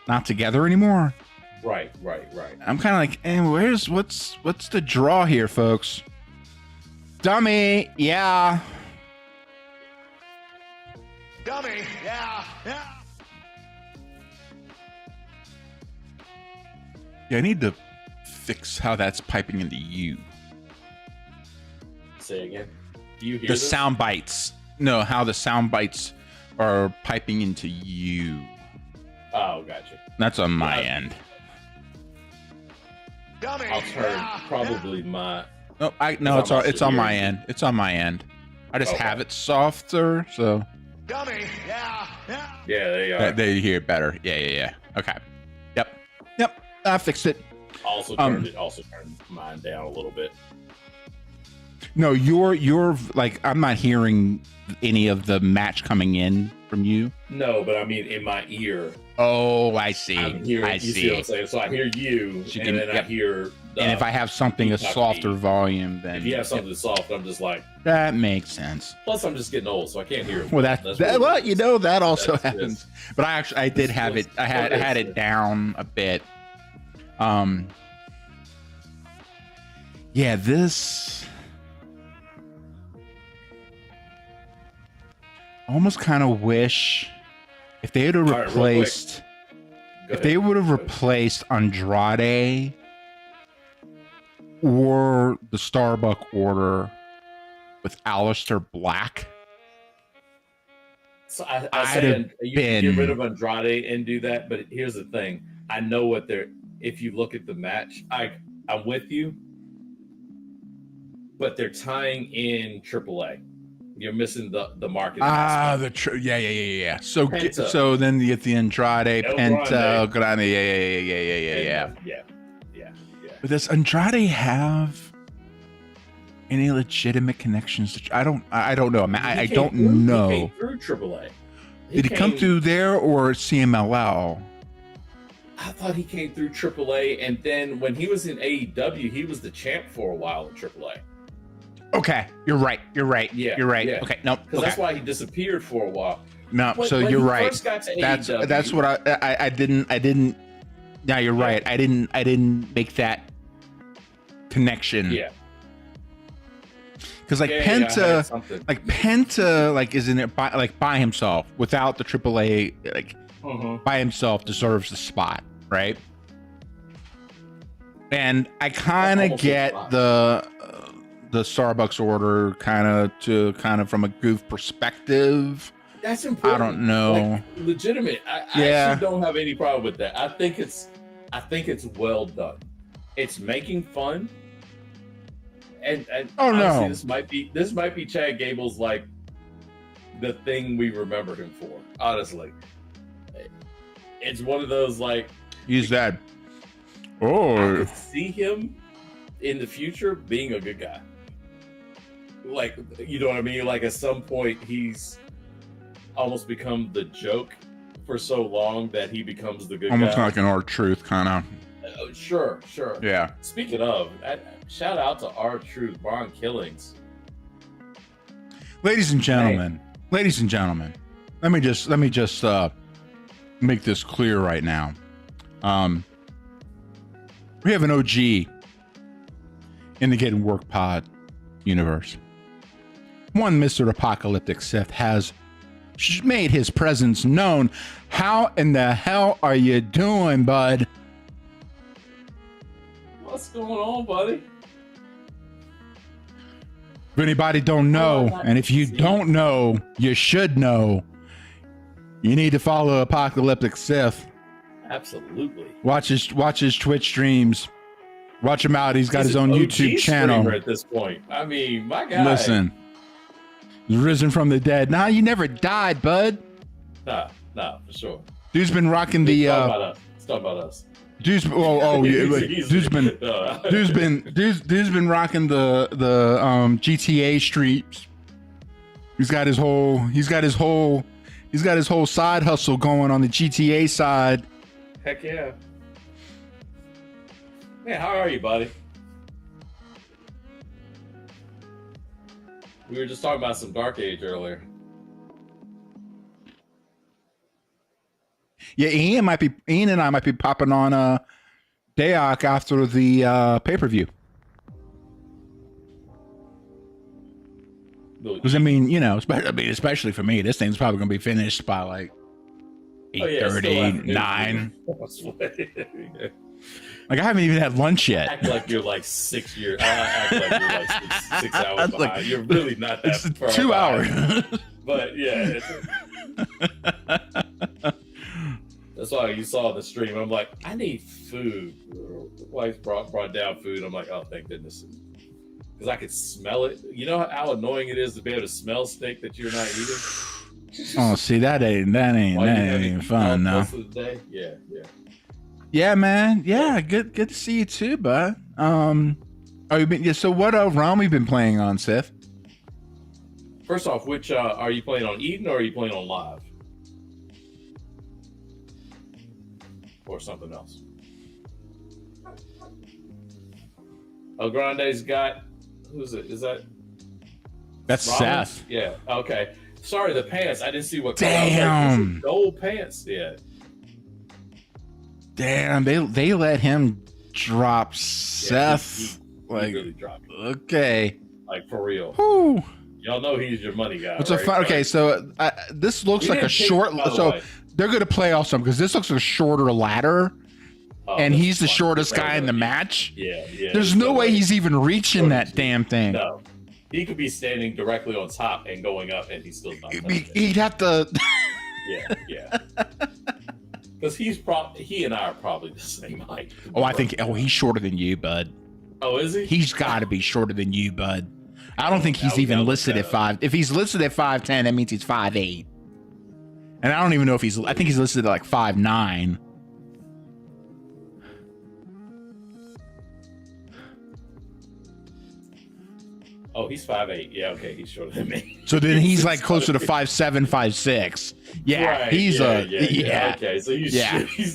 not together anymore. Right. I'm kind of like, what's the draw here, folks? Dummy, yeah. Dummy, yeah. Yeah, I need to fix how that's piping into you. Say again. Do you hear The this? sound bites. No, how the sound bites are piping into you. Oh, gotcha. That's on my end. Dummy, I'll turn probably my. No, it's on my end. It's on my end. I just have it softer, so dummy, yeah. Yeah, there you are. they hear it better. Yeah. Okay. Yep. I fixed it. Also turned mine down a little bit. No, you're like, I'm not hearing any of the match coming in from you. No, but I mean in my ear. Oh, I see. I'm hearing, I you see. see what I'm saying? So I hear you, and then I hear. And if I have something a softer volume, then if you have something soft, I'm just like. That makes sense. Plus, I'm just getting old, so I can't hear it. Well, that also happens. But I did have it. I had it down a bit. Yeah, this almost kind of wish if they had replaced, if they would have replaced Andrade or the Starbuck Order with Aleister Black. So I said you can get rid of Andrade and do that, but here's the thing: I know what they're. If you look at the match, I'm with you, but they're tying in AAA. You're missing the marketing. Yeah. So then you get the Andrade, Penta, Grande. Yeah. But does Andrade have any legitimate connections? I don't know. I don't know. He came through AAA. Did he come through there or CMLL? I thought he came through AAA, and then when he was in AEW, he was the champ for a while in AAA. Okay, you're right. Yeah, you're right. Yeah. Okay, no, because that's why he disappeared for a while. No, so you're right. That's what I didn't. Yeah, you're right. I didn't make that connection. Yeah. Because Penta, is in it by himself without the AAA, by himself deserves the spot, right? And I kind of get the Starbucks Order kind of from a goof perspective. That's important. I don't know. Legitimate. I actually don't have any problem with that. I think it's well done. It's making fun. And honestly, this might be Chad Gable's the thing we remember him for. Honestly, it's one of those he's that. I could see him in the future being a good guy. You know what I mean? At some point, he's almost become the joke for so long that he becomes the good guy. Almost like an R-Truth kind of. Sure. Yeah. Speaking of, shout out to R-Truth, Ron Killings. Ladies and gentlemen, let me just make this clear right now. We have an OG in the Getting Work Pod universe. One Mr. Apocalyptic Sith has made his presence known. How in the hell are you doing, bud? What's going on, buddy? If anybody don't know, and if you don't know, you should know. You need to follow Apocalyptic Sith. Absolutely. Watch his Twitch streams. Watch him out. He's got his own an YouTube OG channel. streamer at this point. I mean, my guy. Listen, he's risen from the dead. Nah, you never died, bud. Nah, for sure. Dude's been rocking the. Let's talk about us. Dude's dude's been rocking the GTA streets. He's got his whole side hustle going on the GTA side. Heck yeah. Man, how are you, buddy? We were just talking about some Dark Age earlier. Yeah, Ian and I might be popping on Dayak after the pay-per-view. Because I mean, especially for me, this thing's probably gonna be finished by like 8:30, 9. Like I haven't even had lunch yet. Act like you're like 6 years. Act like you're like six hours behind. Like, you're really not that far 2 behind. hours. But yeah. That's why you saw the stream. I'm like, I need food. Wife brought down food. I'm like, oh, thank goodness. Because I could smell it. You know how annoying it is to be able to smell steak that you're not eating? Oh, see, that ain't fun, no. Most of the day? Yeah. Yeah, man. Yeah, good to see you too, bud. So what realm have you been playing on, Sith? First off, which are you playing on Eden or are you playing on Live? Or something else? El Grande's got, who's it? Is that? That's Rollins? Seth. Yeah. Okay. Sorry, the pants. I didn't see what. Damn. Like, gold pants. Yeah. Damn. They let him drop Seth. He really dropped it. Okay. Like for real. Whew. Y'all know he's your money guy. It's right? a fun. Okay, so this looks like a short. So they're going to play off some because this looks like a shorter ladder. Oh, and he's the shortest guy in the match. Yeah. There's no way he's even reaching that damn thing. No, he could be standing directly on top and going up, and he's still not. He'd have to. Yeah. Because he and I are probably the same height. He's shorter than you, bud. Oh, is he? He's got to be shorter than you, bud. I don't think he's even listed at 5. If he's listed at 5'10", that means he's 5'8". And I don't even know if I think he's listed at like 5'9". Oh, he's 5'8". Yeah, okay, he's shorter than me. So then he's like closer to 5'7", 5'6". Yeah, right. he's yeah. Okay, so he's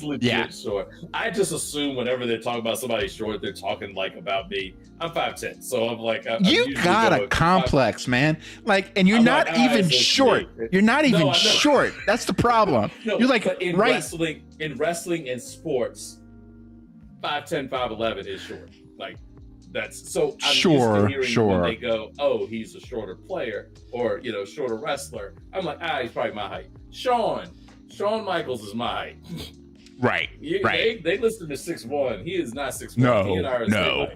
legit Yeah. short. I just assume whenever they're talking about somebody short, they're talking like about me. I'm 5'10", so I'm like, you got a complex, man. Like, and you're not even short. You're not even short. That's the problem. No, you're like in right. wrestling and sports, 5'10", 5'11" is short. Like. That's so I'm used to hearing when they go, oh, he's a shorter player or shorter wrestler. I'm like, he's probably my height. Shawn Michaels is my height. Right. Right. They listed to 6'1". He is not 6'1". No. He and I are No.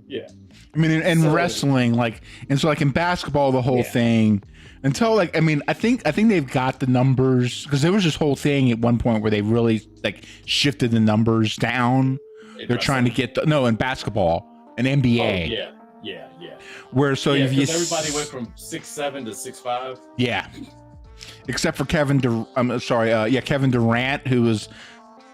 Yeah. I mean, in wrestling, so in basketball, the whole thing until I think they've got the numbers because there was this whole thing at one point where they really shifted the numbers down. They're trying to get in basketball and NBA. Oh, yeah. Where if everybody went from 6'7" to 6'5". Yeah, except for Kevin Durant, who was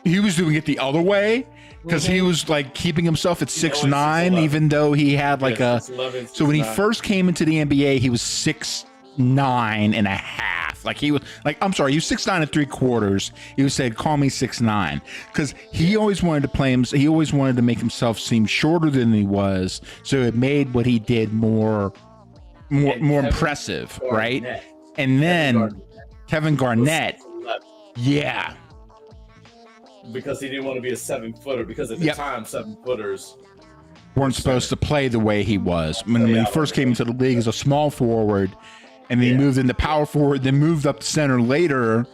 doing it the other way because he was keeping himself at 6'9", even though he had 6'11", So when he first came into the NBA, he was 6'9" and a half. He was he was 6'9" and 3/4. He was saying, "Call me 6'9", because he always wanted to play him. He always wanted to make himself seem shorter than he was, so it made what he did more impressive, right? And then Kevin Garnett, yeah, because he didn't want to be a 7-footer. Because at the time, 7-footers weren't supposed to play the way he was when he first came into the league as a small forward. And then he moved into power forward, then moved up to center later.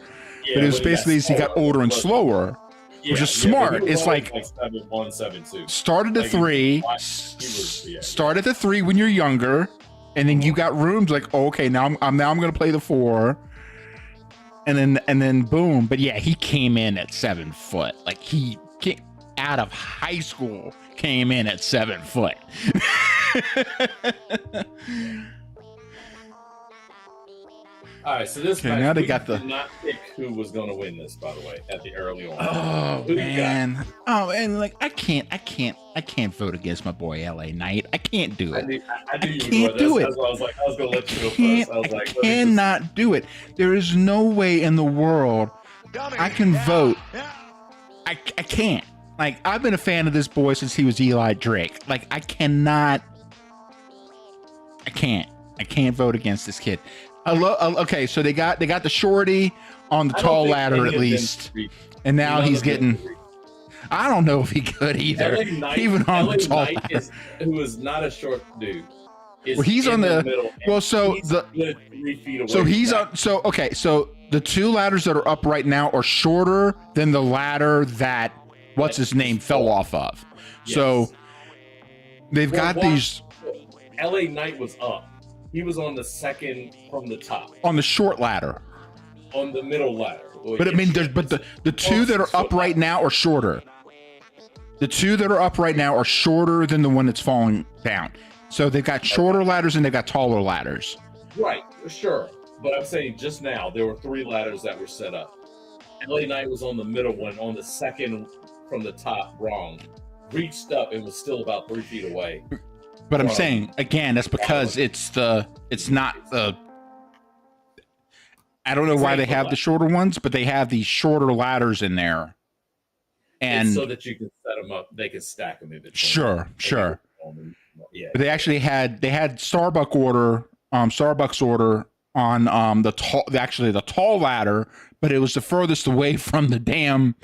But it was basically as he got older and slower. Yeah, which is yeah, but smart. he was It's always like 7'1", 7'2". start at the Like, he three, was, yeah. start at the three when you're younger, and then you got rooms like, oh, okay, now I'm gonna play the 4, and then boom. But yeah, he came in at 7 foot. Like he came out of high school, came in at 7 foot. All right, so this Okay, match, now they we got the- did not pick who was going to win this, by the way, at the early on. Oh Who you got? man. Oh, and like I can't vote against my boy LA Knight. I can't do I it. knew you can't would do go. it. That's why I was like, I was going to let you go Can't, first. I was I like, let me cannot do it. There is no way in the world Dummy. I can Yeah. vote. Yeah. I can't. Like I've been a fan of this boy since he was Eli Drake. Like I cannot. I can't vote against this kid. Okay, so they got the shorty on the I don't tall think ladder any at of them least, reach. and now None he's of them getting. reach. I don't know if he could either. LA Knight, Even on LA the tall Knight ladder. who is not a short dude. Is Well, he's in on the- middle. well, so he's the- good 3 feet away. So he's from on. So okay. So the 2 ladders that are up right now are shorter than the ladder that what's his name fell off of. Yes. So they've Well, got watch- these LA Knight was up. He was on the second from the top, on the short ladder. on the middle ladder. Well, But I yeah, mean, sure. the 2 that are up right now are shorter. The 2 that are up right now are shorter than the one that's falling down. So they've got shorter ladders and they've got taller ladders. Right, sure. But I'm saying just now there were 3 ladders that were set up. LA Knight was on the middle one, on the second from the top, wrong. Reached up and was still about 3 feet away. But I'm Wow. saying again, that's because it's not the. I don't know why they have the shorter ones, but they have these shorter ladders in there. And And so that you can set them up, they can stack them in between. sure. Yeah. But they actually had Starbucks order on the tall ladder, but it was the furthest away from the damn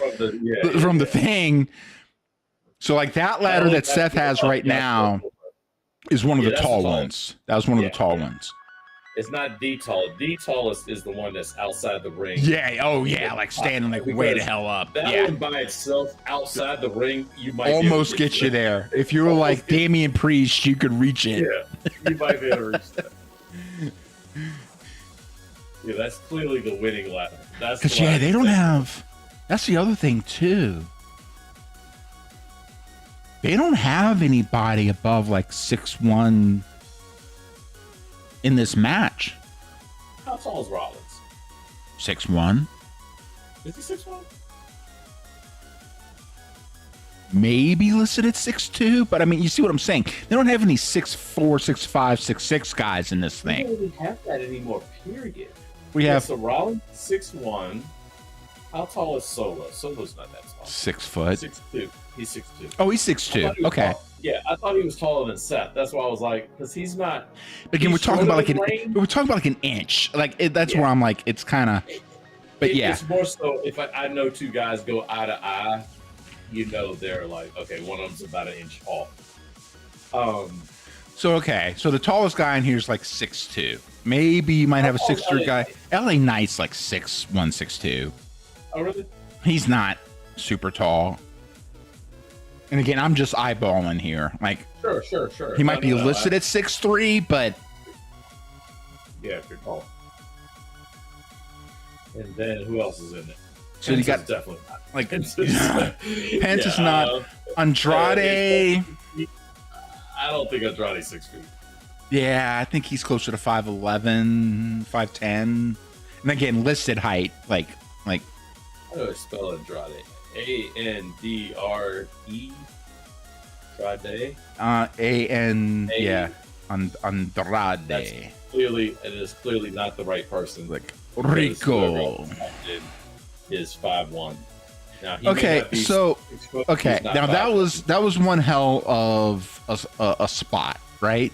from the thing. So like that ladder that Seth has right now is one of the that's tall the tall ones. That was one of the Yeah. tall ones. It's not the tall. The tallest is the one that's outside the ring. Yeah. Oh yeah. Like standing like way the hell up. That Yeah. one by itself, outside the ring, you might Almost be able to get you there. If you were like Damian Priest, you could reach it. Yeah, you might be able to reach that. Yeah, that's clearly the winning ladder. That's Because the yeah, ladder they don't that- have. That's the other thing too. They don't have anybody above like 6'1" in this match. How tall is Rollins? 6'1", Is he 6'1"? maybe listed at 6'2", but I mean, you see what I'm saying? They don't have any 6'4", 6'5", 6'6" guys in this We thing. don't really have that anymore. Period. We have so Rollins 6'1". How tall is Solo? Solo's not that tall. 6 foot. 6'2". He's 6'2". Oh, he's I 6'2". thought he was Okay. tall. Yeah, I thought he was taller than Seth. That's why I was like, because he's not. Again, we're he's talking about like shorter an than Reigns. an inch. Like that's Yeah. where I'm like, it's kind of. But yeah, It's more so if I know 2 guys go eye to eye, you know they're like, okay, one of them's about 1 inch off. So okay, so the tallest guy in here is like 6'2". Maybe you might have a Oh, 6'3" LA guy. Knight. LA Knight's like 6'1", 6'2". Oh, really? He's not super tall. And again, I'm just eyeballing here. Like Sure. he might be listed at 6'3", but Yeah, if you're tall. And then who else is in it? so you Pence got is definitely not. like Pence Pence is not. Andrade. I don't think Andrade's 6 feet. Yeah, I think he's closer to 5'11", 5'10". And again, listed height like How do I spell Andrade? Andre. Andrade. A-N, A- yeah, Andrade. That's it is clearly not the right person. Like because Rico. whoever opted is 5'1". Now, he may Okay, not be so 6 foot, okay, he's not now 5'1". that was one hell of a spot, right?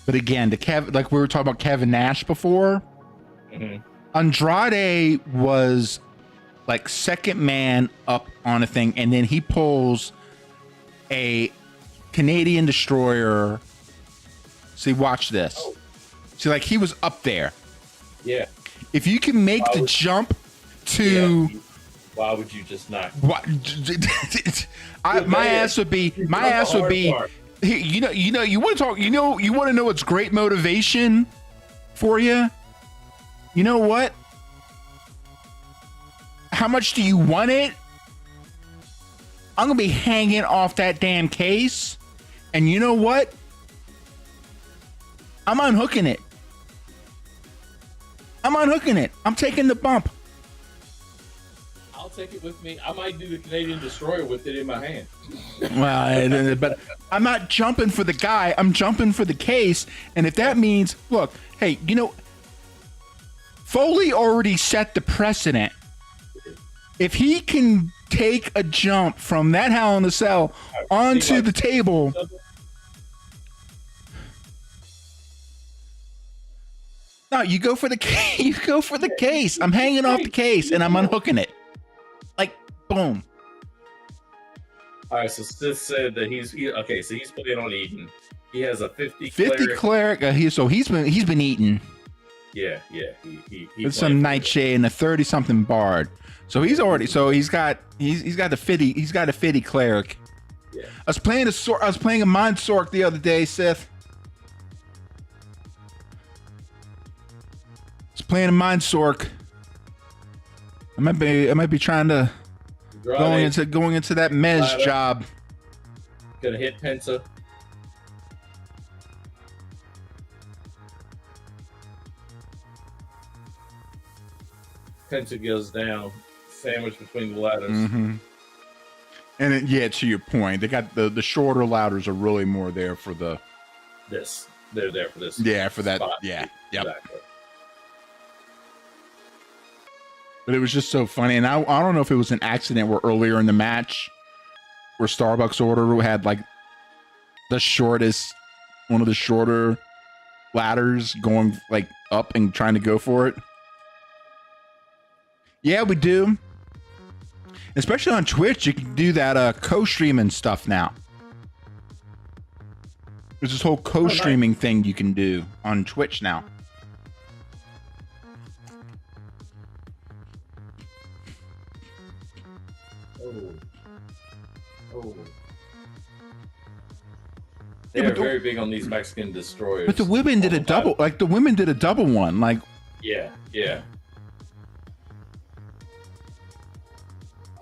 But again, like we were talking about Kevin Nash before, Mhm. Andrade was like second man up on a thing, and then he pulls a Canadian destroyer. See, watch this. Oh. See, like he was up there. Yeah. If you can make the jump to Yeah. Why would you just not? What? My ass would be. You know. You want to talk. You want to know what's great motivation for you? You know what? How much do you want it? I'm gonna be hanging off that damn case, and you know what? I'm unhooking it. I'm taking the bump. I'll take it with me. I might do the Canadian Destroyer with it in my hand. Well, but I'm not jumping for the guy. I'm jumping for the case. And if that means, look, hey, you know, Foley already set the precedent. If he can take a jump from that Hell in a Cell onto the table. No, you go for the case. You go for the case. I'm hanging off the case and I'm unhooking it. Like, boom. All right, so Sith said that he's playing on Eden. He has a 50 cleric. He's been eating. Yeah. He with some nightshade and a 30-something bard. So he's got the 50 cleric. Yeah. I was playing a mind sork the other day, Sith. Playing a mind sork. I might be trying to going into that mez job. Gonna hit Penta. Penta goes down, sandwiched between the ladders. Mm-hmm. And to your point, they got the shorter ladders are really more there for this. They're there for this. Yeah, for that. Spot. Yeah, yep. Exactly. But it was just so funny, and I don't know if it was an accident where earlier in the match, where Starbucks order had like one of the shorter ladders going like up and trying to go for it. Yeah, we do. Especially on Twitch, you can do that co-streaming stuff now. There's this whole co-streaming thing you can do on Twitch now. Oh. They're very big on these Mexican destroyers. But the women did a double. Like the women did a double one. Like yeah.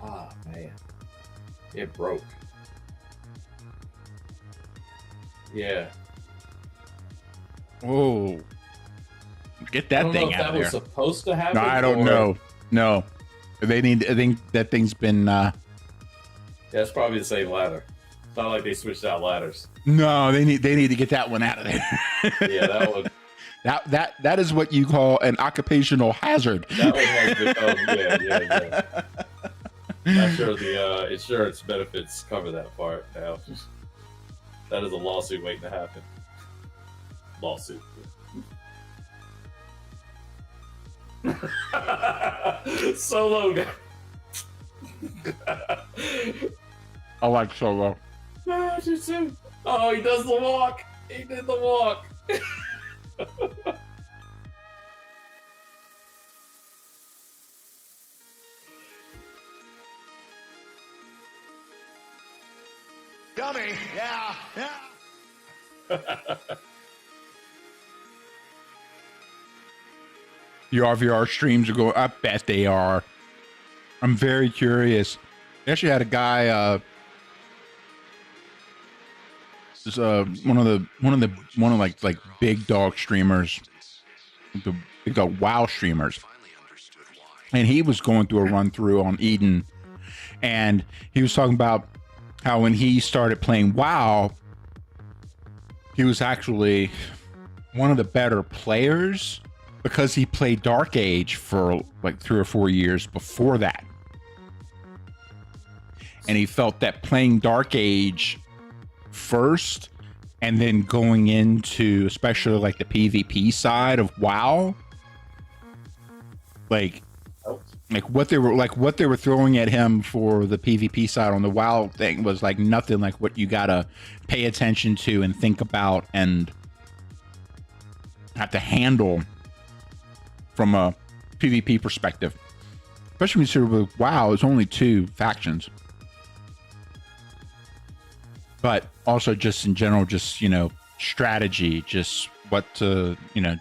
Ah, man, it broke. Yeah. Oh, get that thing out of there. Was supposed to happen. No, I don't know. No, I think that thing's been. Yeah, it's probably the same ladder. It's not like they switched out ladders. No, they need to get that one out of there. Yeah, that one. That is what you call an occupational hazard. That one has become yeah. Not sure the insurance benefits cover that part now. That is a lawsuit waiting to happen. Lawsuit. Solo guy. I like Solo. Oh, he does the walk. He did the walk. Dummy, yeah. Your RVR streams are going. I bet they are. I'm very curious. They actually had a guy. One of like big dog streamers, the big dog WoW streamers, and he was going through a run through on Eden, and he was talking about how when he started playing WoW, he was actually one of the better players because he played Dark Age for like 3 or 4 years before that. And he felt that playing Dark Age first and then going into especially like the PvP side of WoW, like what they were throwing at him for the PvP side on the WoW thing was like nothing like what you gotta pay attention to and think about and have to handle from a PvP perspective. Especially when you consider, wow, it's only 2 factions. But also just in general, just, you know, strategy, just what to, you know,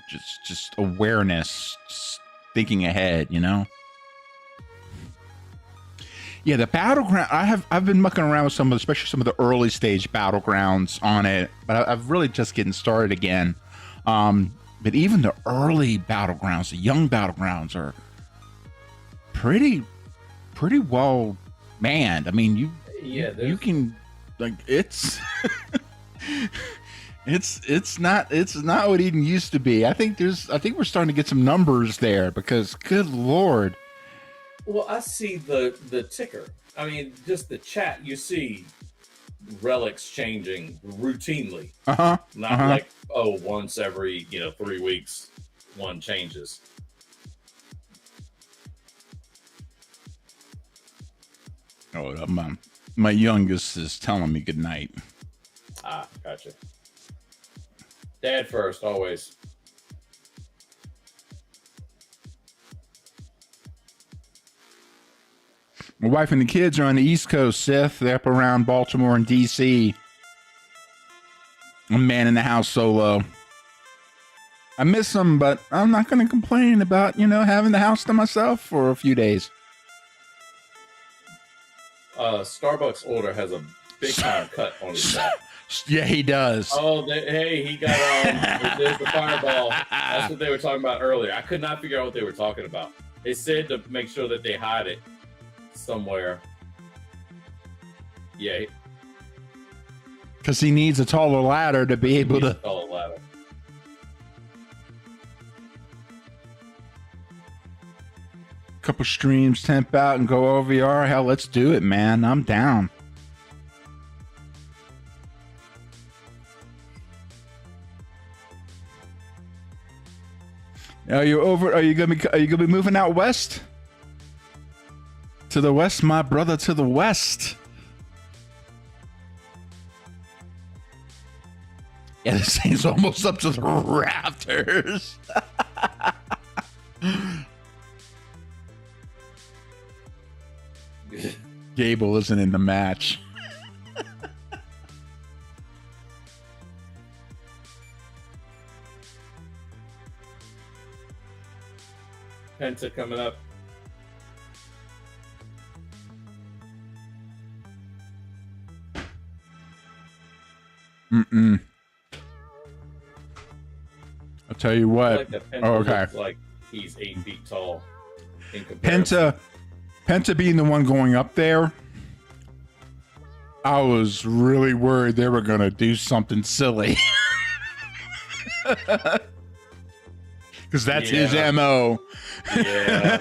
just awareness, just thinking ahead, you know? Yeah, the battleground, I've been mucking around with some of, especially some of the early stage battlegrounds on it, but I've really just getting started again. But even the early battlegrounds, the young battlegrounds are pretty well manned. I mean, you can, like, it's it's not what Eden used to be. I think we're starting to get some numbers there, because good Lord. Well, I see the ticker. I mean, just the chat, you see relics changing routinely. Not like, oh, once every 3 weeks one changes. Oh, my youngest is telling me good night. Ah, gotcha. Dad first, always. My wife and the kids are on the East Coast, Seth. They're up around Baltimore and DC. I'm manning the house solo. I miss them, but I'm not going to complain about, having the house to myself for a few days. Starbucks order has a big time cut on his back. Yeah, he does. Oh, hey, he got there's the fireball. That's what they were talking about earlier. I could not figure out what they were talking about. They said to make sure that they hide it somewhere. Yeah. Because he needs a taller ladder to be able to. Taller ladder. Couple streams, temp out, and go OVR. Hell, let's do it, man. I'm down. Are you gonna be moving out west? To the west, my brother, to the west. Yeah, this thing's almost up to the rafters. Gable isn't in the match. Penta coming up. I'll tell you what. Okay. Looks like he's 8 feet tall. In comparison. Penta being the one going up there, I was really worried they were going to do something silly. Because that's his MO. Yeah.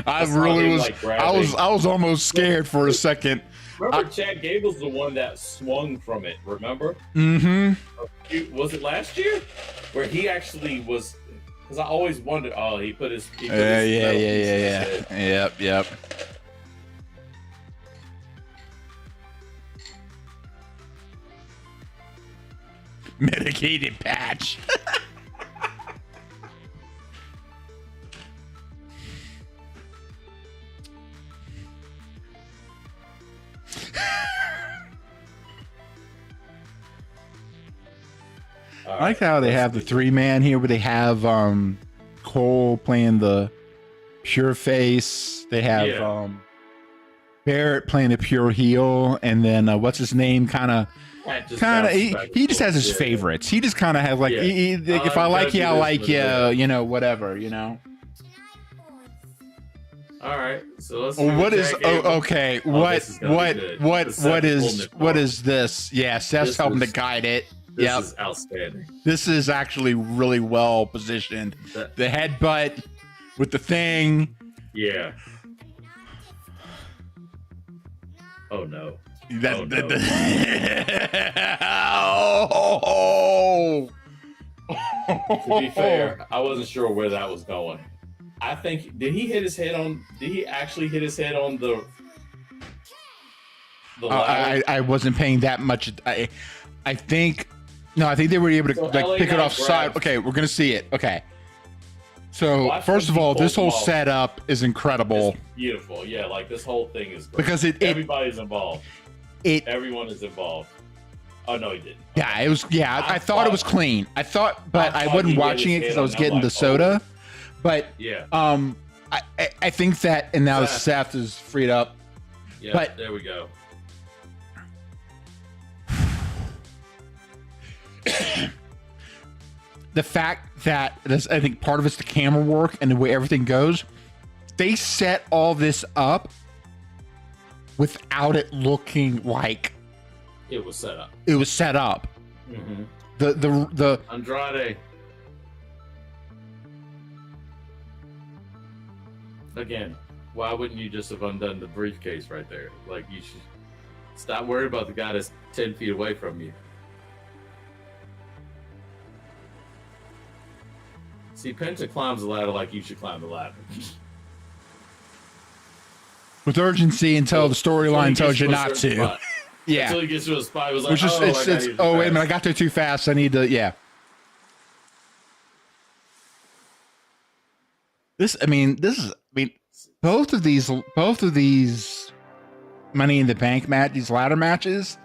I was almost scared for a second. Remember, Chad Gable's the one that swung from it, remember? Mm-hmm. Was it last year? Where he actually was... Because I always wondered, he put his... Yeah. Yep. Medicated patch. I like how they have the 3-man here, where they have Cole playing the pure face. They have Barrett playing the pure heel, and then what's his name? He just has his favorites. He just kind of has like, if I like you, I like you. Whatever. All right, so let's. What is? Okay. What is this? Yeah, Seth's helping to guide it. This is outstanding. This is actually really well positioned. The headbutt with the thing. Yeah. Oh no. To be fair, I wasn't sure where that was going. I think did he actually hit his head on the ladder? I wasn't paying that much. I think they were able to pick it off side. Okay, we're gonna see it. Okay. So Watch first when of he all, this pulls them whole off. setup is incredible It's beautiful. Yeah, like this whole thing is great. because everybody's involved. it Everyone is involved. Oh no, he didn't. yeah, it was I thought it was clean. I thought, but I thought wasn't he hit watching his it because head I was and I'm getting the like, soda. But Yeah. I think that, and now Seth. Seth is freed up. Yeah. but- There we go. The fact that this, I think part of it's the camera work and the way everything goes. They set all this up without it looking like It was set up. it was set up. Mm-hmm. The Andrade. Again, why wouldn't you just have undone the briefcase right there? Like, you should stop worrying about the guy that's 10 feet away from you. See, Penta climbs the ladder like you should climb the ladder. with urgency until the storyline tells you not to. Until Yeah. he gets to a spot, he was like, Which is oh, it's oh wait a minute, I got there too fast. I need to This both of these Money in the Bank these ladder matches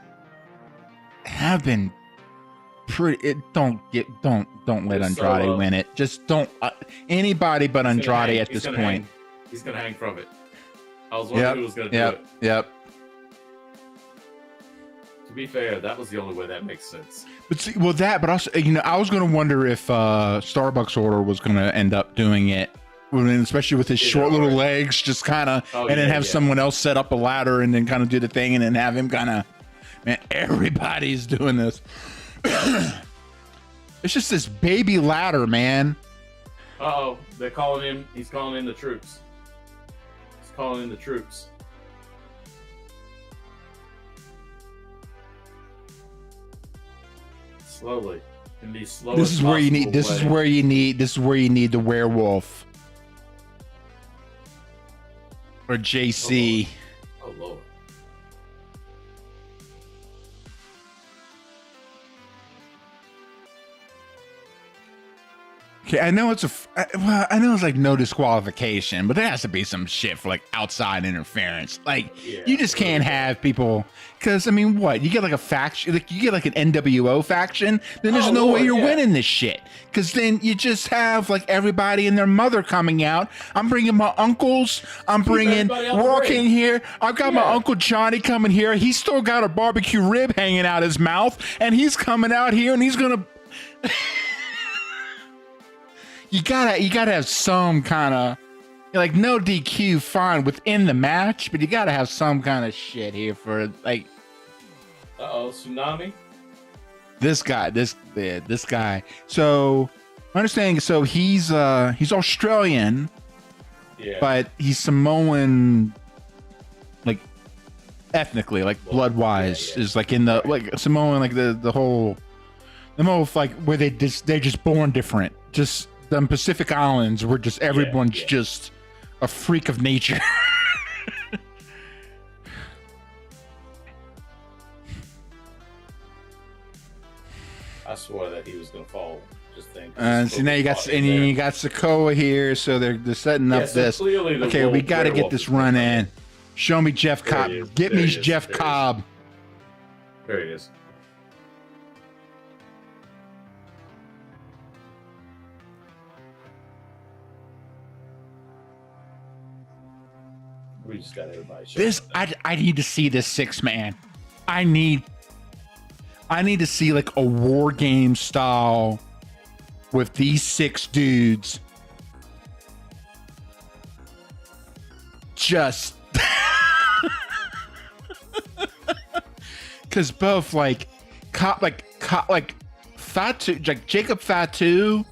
have been pretty. Don't let It's so Andrade low. win it. Just don't anybody but Andrade at this point. He's gonna hang from it. I was wondering who was gonna do it. Yep. To be fair, that was the only way that makes sense. But see, well, but also, I was going to wonder if Starbucks Order was going to end up doing it, especially with his short little legs, just kind of, and then have someone else set up a ladder and then kind of do the thing, and then have him kind of, man, everybody's doing this. It's just this baby ladder, man. Uh-oh, they're calling him. He's calling in the troops. He's calling in the troops. Slowly. In these slowest This is where you need. possible This is way. where you need. This is where you need the werewolf or JC. Oh Lord. Okay, I know it's I know it's like no disqualification, but there has to be some shit for like outside interference. Like you just can't have people, because I mean, what you get like a faction, like you get like an NWO faction, then there's no way you're winning this shit. Because then you just have like everybody and their mother coming out. I'm bringing my uncles. I'm bringing. We're all in here. I've got my Uncle Johnny coming here. He's still got a barbecue rib hanging out his mouth, and he's coming out here, and he's gonna. You gotta have some kind of, like, no DQ, fine, within the match, but you gotta have some kind of shit here for like. Tsunami. This guy. So, my understanding. So he's Australian, but he's Samoan, like ethnically, like blood wise, is like in the like Samoan, like the whole like where they're just born different, just. The Pacific Islands where just everyone's just a freak of nature. I swore that he was gonna fall. Just think. So now you got Sokoa here, so they're setting up this. Okay, we got to get this run in. Show me Jeff Cobb. Get me Jeff Cobb. There he is. We just got everybody. This I need to see this 6-man. I need to see like a war game style with these 6 dudes. Just because both like Fatu, like Jacob Fatu,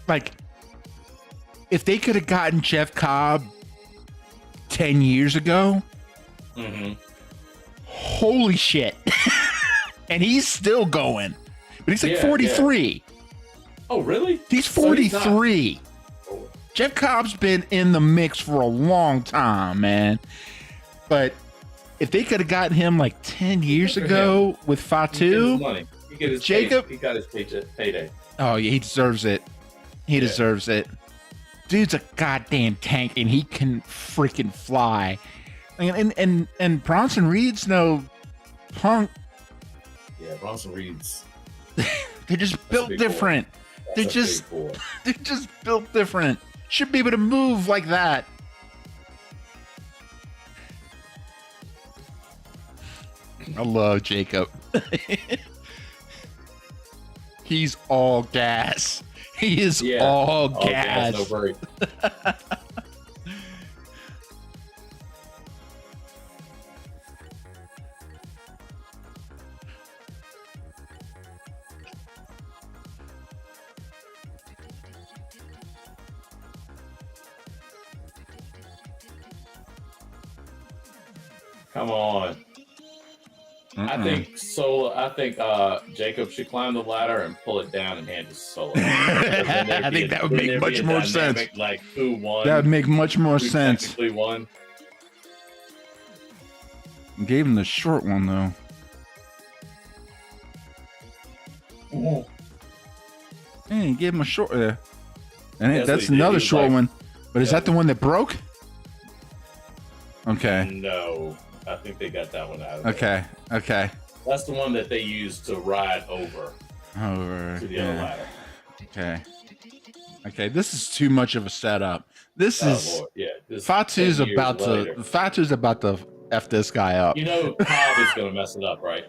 like if they could have gotten Jeff Cobb 10 years ago, holy shit. And he's still going, but he's like 43. Oh, really? He's 43. Jeff Cobb's been in the mix for a long time, man. But if they could have gotten him like 10 years ago with Fatu, Jacob, he got his payday. Oh yeah, he deserves it. He deserves it. dude's a goddamn tank, and he can freaking fly. And Bronson Reed's no punk. Yeah, Bronson Reed's. They're just built different. They're just built different. Should be able to move like that. I love Jacob. He's all gas. He is all gas. No break. Come on. I think Jacob should climb the ladder and pull it down and hand it to Solo. I think that would make much more sense. Like who won? That would make much more sense. Technically won. Gave him the short one though. Oh. Hey, gave him a short. And that's another short one. But is that the one that broke? Okay. No. I think they got that one out of there. Okay. That's the one that they used to ride over to the other ladder. Okay. This is too much of a setup. This is Fatu's about to F this guy up. You know Cobb is gonna mess it up, right?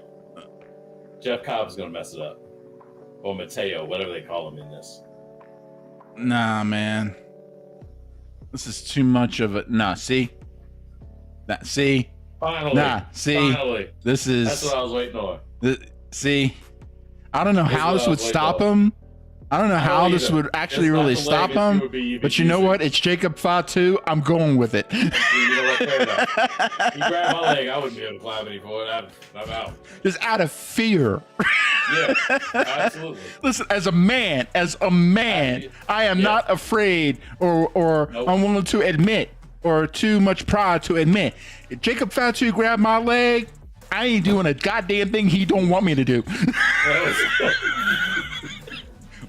Jeff Cobb is gonna mess it up. Or Mateo, whatever they call him in this. Nah, man. This is too much of a see? Finally. This is that's what I was waiting on. See, I don't know how this would stop him. I don't know how this would actually really stop him. But you know what? It's Jacob Fatu. I'm going with it. You know what? Fair enough. You grab my leg, I wouldn't be able to climb any more. I'm out. Just out of fear. Yeah, absolutely. Listen, as a man, I am not afraid or unwilling to admit or too much pride to admit. If Jacob Fatu grabbed my leg, I ain't doing a goddamn thing he don't want me to do.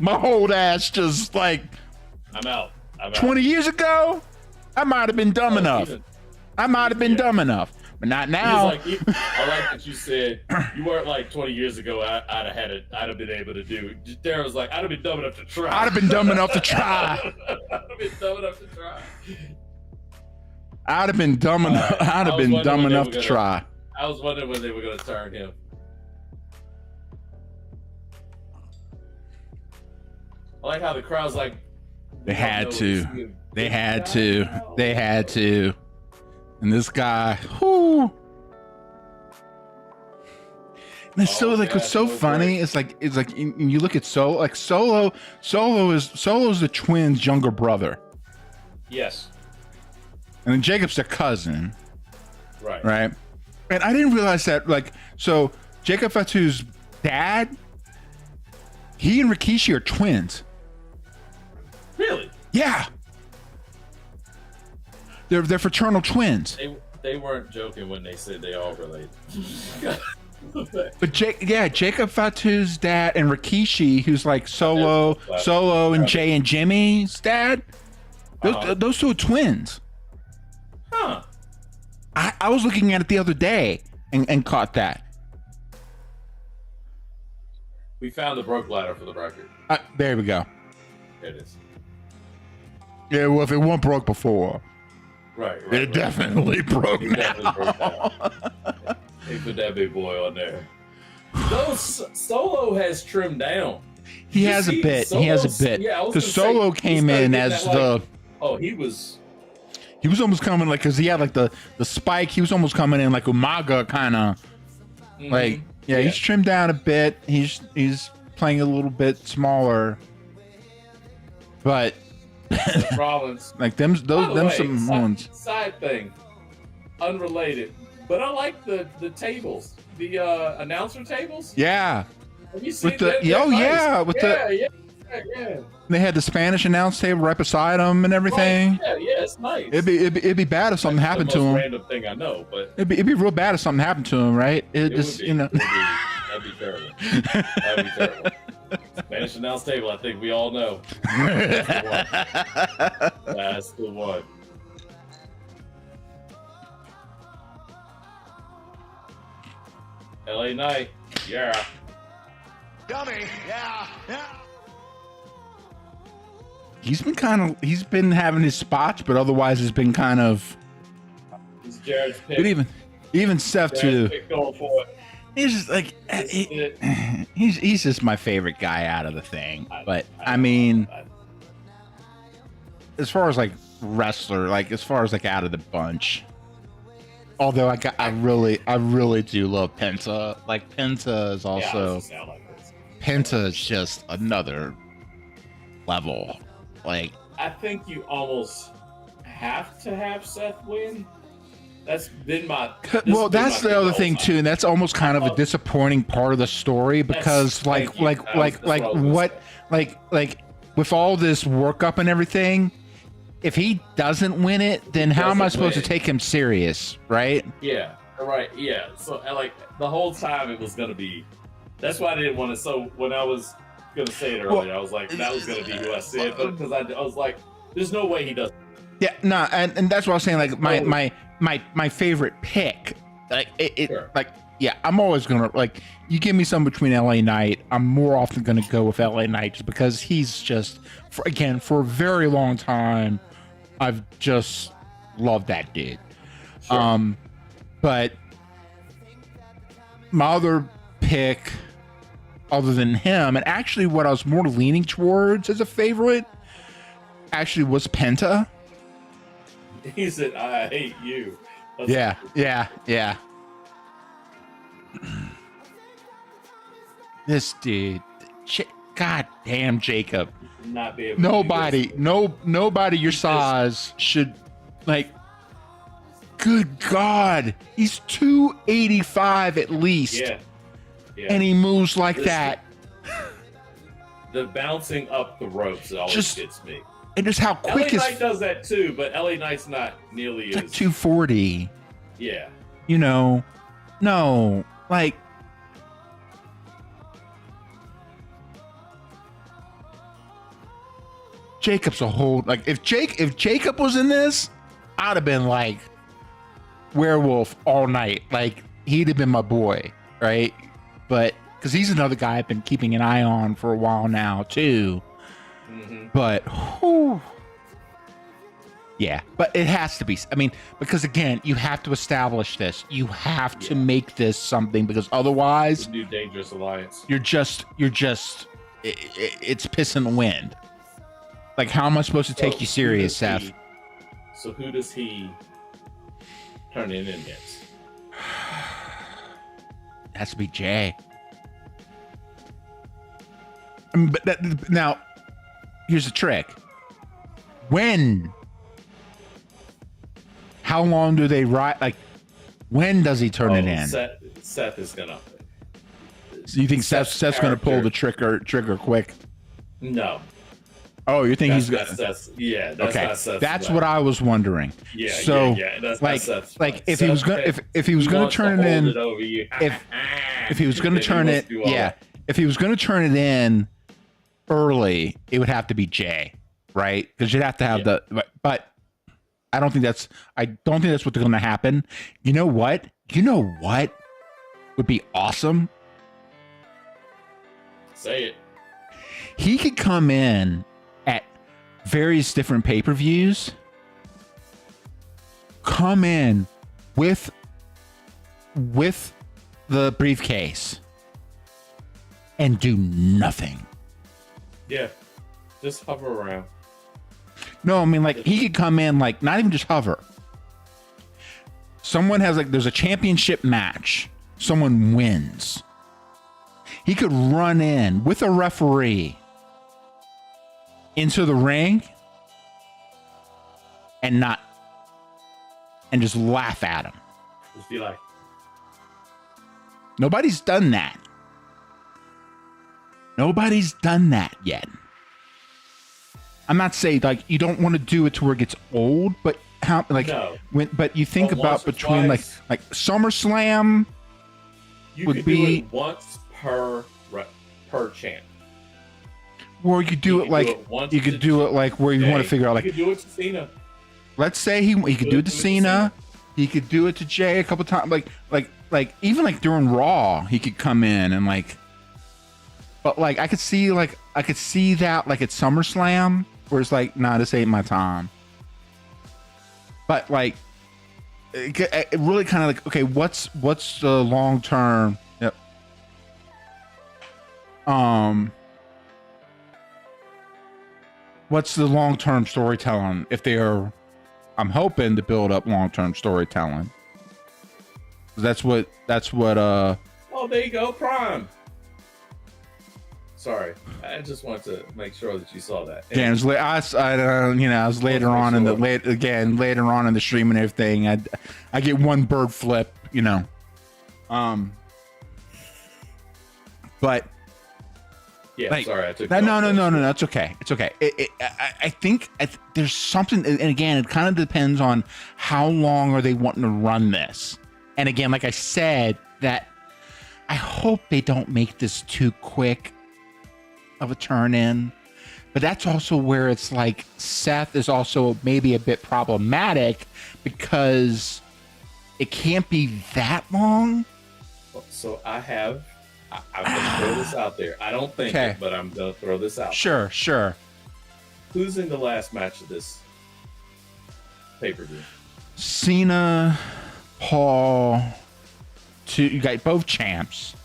My whole ass just like I'm out. 20 years ago, I might have been dumb enough. But not now. I like that you said you weren't like 20 years ago. I'd have been able to do. Darren was like, I'd have been dumb enough to try. I'd have been dumb enough to try. I'd have been dumb enough to try. I was wondering when they were going to turn him. I like how the crowd's like. They had to. They had to. And this guy, whoo. And it's what's so funny. It's like when you look at Solo's the twins' younger brother. Yes. And then Jacob's their cousin. Right. And I didn't realize that, so Jacob Fatu's dad, he and Rikishi are twins. Really? Yeah. They're fraternal twins. They weren't joking when they said they all related. But Jacob Fatu's dad and Rikishi, who's like Solo and Jay and Jimmy's dad, those two are twins. Huh. I was looking at it the other day and caught that. We found the broke ladder for the record. There we go. There it is. Yeah, well, if it wasn't broke before. Right. It definitely broke now. Definitely broke down. They put that big boy on there. Solo has trimmed down. He has a bit. Yeah, because Solo came in as the. Oh, he was almost coming because he had the spike. He was almost coming in like Umaga kind of. Mm-hmm. He's trimmed down a bit. He's playing a little bit smaller. But. Rollins. Some ones. Side thing, unrelated, but I like the tables, the announcer tables. Yeah. Have you seen that? They had the Spanish announce table right beside them and everything. Right. Yeah, it's nice. It'd be bad if something happened to him. Random thing I know, but it'd be real bad if something happened to him, right? That'd be terrible. That'd be terrible. Spanish announce table. I think we all know. That's the one. LA Knight. Yeah. Dummy. Yeah. Yeah. He's been having his spots, but otherwise has been kind of. He's Jared's pick. But even Seth Jared's too. pick going for it. He's just like he's just my favorite guy out of the thing. But I mean, as far as like wrestler, like as far as like out of the bunch. Although I really do love Penta. Like Penta is also Penta is just another level. Like I think you almost have to have Seth win. That's been my. Well, that's the other thing too, and that's almost kind of a disappointing part of the story because, like with all this workup and everything, if he doesn't win it, then how am I supposed to take him serious, right? Yeah, right. Yeah. So like the whole time it was gonna be. That's why I didn't want to. So when I was gonna say it earlier, I was like, that was gonna be who I said, but because I was like, there's no way he does. Yeah, no, and that's what I was saying. Like my favorite pick, like Sure. like yeah, I'm always gonna like you give me some between LA Knight. I'm more often gonna go with LA Knight just because he's just for a very long time, I've just loved that dude. Sure. But my other pick, other than him, and actually what I was more leaning towards as a favorite, actually was Penta. He said, "I hate you." Yeah. This dude, God damn, Jacob. Not be able Nobody your size should like. Good God, he's 285 at least. Yeah. And he moves like that. The bouncing up the ropes always Just gets me. And just how quick LA is Knight does that too, but LA Knight's not nearly like as 240. Yeah. You know, no, like Jacob's a whole like if Jacob was in this, I'd have been like werewolf all night. Like he'd have been my boy, right? But because he's another guy I've been keeping an eye on for a while now too. Mm-hmm. But whew, yeah, but it has to be. I mean, because again, you have to establish this. You have to make this something because otherwise, New Dangerous Alliance. you're just it's piss in the wind. Like, how am I supposed to take you serious, Seth? So who does he turn in against? Has to be Jay. But now, here's the trick. How long do they ride? Like, when does he turn it in? Seth is gonna. So you think Seth's gonna pull the trigger quick? No. Oh, you think he's gonna? gonna? That's Okay, not Seth's that's plan. what I was wondering. Yeah, so, yeah. That's like, not Seth's like plan. if he was gonna, if he was gonna turn it in, if he was gonna turn it, yeah, if he was gonna turn it in early, it would have to be Jay, right? Because you'd have to have but I don't think that's what's going to happen. You know what would be awesome? Say it. He could come in at various different pay-per-views. Come in with the briefcase and do nothing. Yeah. Just hover around. No, I mean, like, he could come in, like, not even just hover. Someone has, like, there's a championship match. Someone wins. He could run in with a referee into the ring and just laugh at him. Just be like, nobody's done that. Nobody's done that yet. I'm not saying like you don't want to do it to where it gets old, but how like no. but you think about between twice, like SummerSlam you would could be do it once per champ. Or you could do it like you could do it like where you want to figure out like you could do it to Cena. Let's say he could do it to Cena. He could do it to Jay a couple times. Like even like during Raw, he could come in and like. But like I could see that like at SummerSlam where it's like, nah, this ain't my time. But like, it really kind of like, okay, what's the long term? Yep. What's the long term storytelling if they are? I'm hoping to build up long term storytelling. That's what. Oh, there you go, Prime. Sorry, I just wanted to make sure that you saw that. Yeah, it was I was later on in the stream and everything. I get one bird flip, but yeah, like, sorry, I took no, it's okay, it's okay. I think there's something, and again, it kind of depends on how long are they wanting to run this. And again, like I said, that I hope they don't make this too quick of a turn in, but that's also where it's like Seth is also maybe a bit problematic because it can't be that long. So I'm gonna throw this out there. I don't think it, but I'm gonna throw this out. Sure. Who's in the last match of this pay-per-view? Cena, Paul. You got both champs.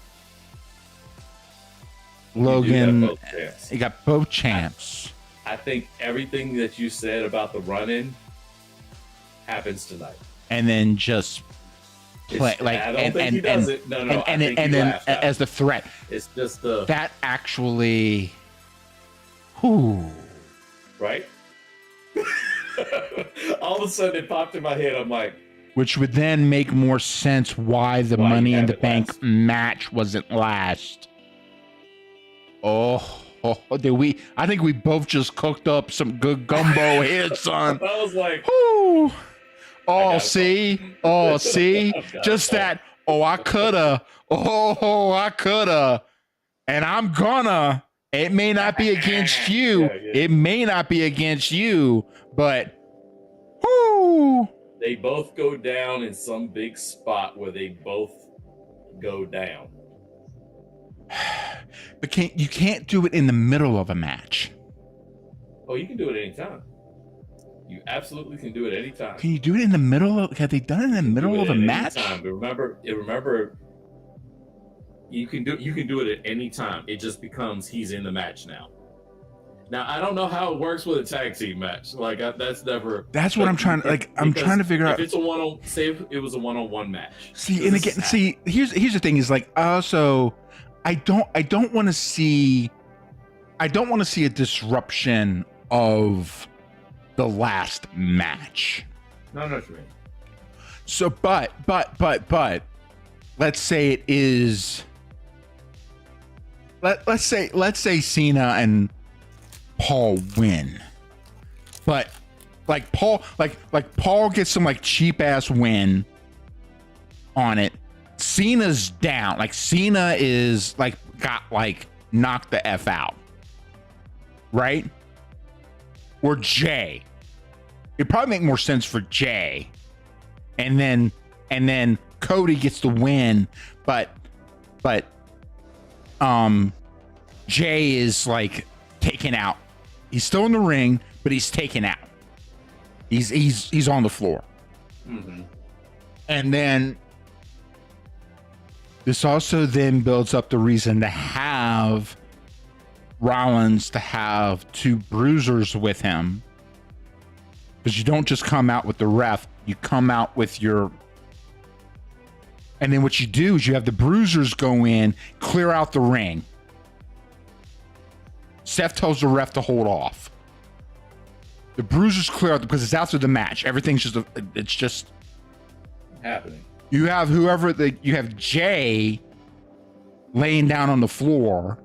Logan, you got both champs. I think everything that you said about the run-in happens tonight, and then just play like. I don't think he does it. No. And then as the threat, it's just that actually. Whoo! Right. All of a sudden, it popped in my head. I'm like. Which would then make more sense why the Money in the Bank match wasn't last. Did we? I think we both just cooked up some good gumbo here, son. I was like, whoo. See, just that. I coulda. I coulda. And I'm gonna. It may not be against you. Yeah. It may not be against you, but whoo. They both go down in some big spot where they both go down. But you can't do it in the middle of a match. Oh, you can do it anytime. You absolutely can do it anytime. Can you do it in the middle of? Have they done it in the middle of a match? But remember, you can do it at any time. It just becomes he's in the match now. Now I don't know how it works with a tag team match. Like that's never. That's what I'm trying to like. I'm trying to figure out. If it's say if it was a one-on-one match. Here's the thing is like also. I don't want to see a disruption of the last match. No, what you mean. So, but, let's say it is. Let's say Cena and Paul win, but like Paul gets some like cheap ass win on it. Cena's down. Like Cena is like got like knocked the F out. Right? Or Jay. It'd probably make more sense for Jay. And then Cody gets the win, but Jay is like taken out. He's still in the ring, but he's taken out. He's on the floor. Mm-hmm. And then this also then builds up the reason to have Rollins to have two bruisers with him. Because you don't just come out with the ref, you come out with your... And then what you do is you have the bruisers go in, clear out the ring. Seth tells the ref to hold off. The bruisers clear out because it's after the match. Everything's just happening. You have you have Jay laying down on the floor,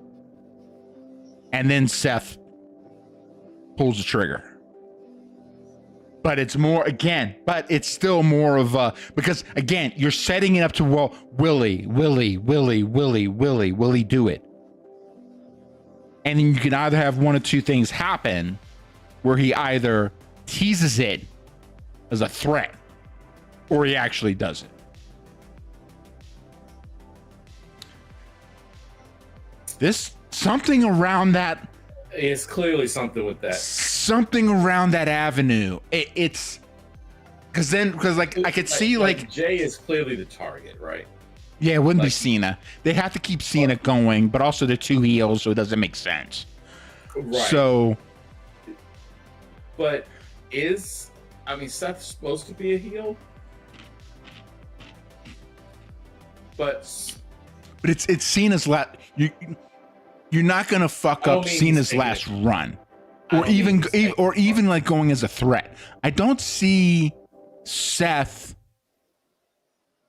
and then Seth pulls the trigger. But it's still more of a, because again, you're setting it up to, well, will he do it? And then you can either have one of two things happen, where he either teases it as a threat, or he actually does it. This something around that. It's clearly something with that. Something around that avenue. It's because like I could see like Jay is clearly the target, right? Yeah, it wouldn't be Cena. They have to keep Cena going, but also they're two heels, so it doesn't make sense. Right. So, but Seth's supposed to be a heel? But it's Cena's last. You're not gonna fuck up Cena's last run, or even like going as a threat. I don't see Seth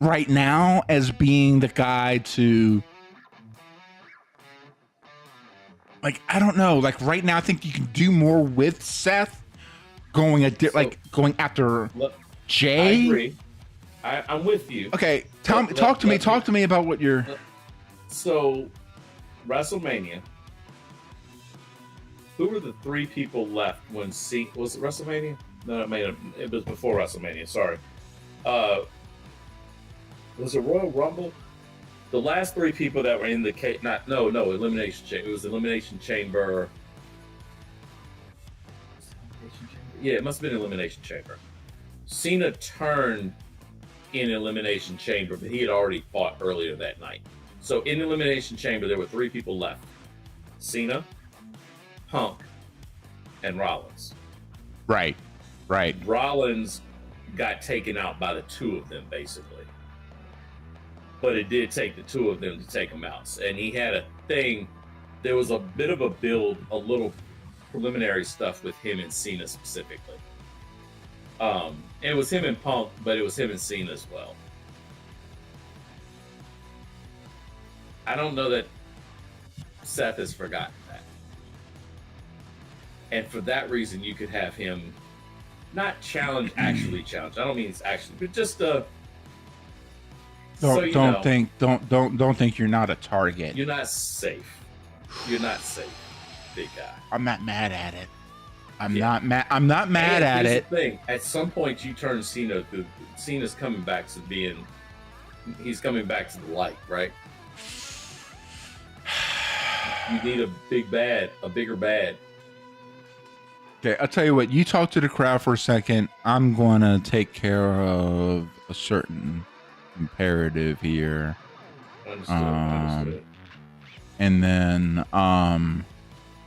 right now as being the guy to, like, I don't know, like right now I think you can do more with Seth going after Jay. I agree. I'm with you. Okay, talk to me about what you're. So, WrestleMania. Who were the three people left when was it WrestleMania? No, it was before WrestleMania. Sorry. Was it Royal Rumble? The last three people that were in the Elimination Chamber. It was Elimination Chamber. Yeah, it must have been Elimination Chamber. Cena turned in Elimination Chamber, but he had already fought earlier that night. So in Elimination Chamber, there were three people left: Cena, Punk, and Rollins. Right. Rollins got taken out by the two of them, basically. But it did take the two of them to take him out. And he had a thing. There was a bit of a build, a little preliminary stuff with him and Cena specifically. It was him and Punk, but it was him and Cena as well. I don't know that Seth has forgotten that. And for that reason, you could have him not actually challenge. I don't mean it's actually, but just don't think you're not a target. You're not safe. You're not safe, big guy. I'm not mad at it. I'm not mad at it. The thing, at some point you turn Cena. Cena's coming back to being. He's coming back to the light, right? You need a bigger bad. Okay, I'll tell you what. You talk to the crowd for a second. I'm going to take care of a certain imperative here. Understood. And then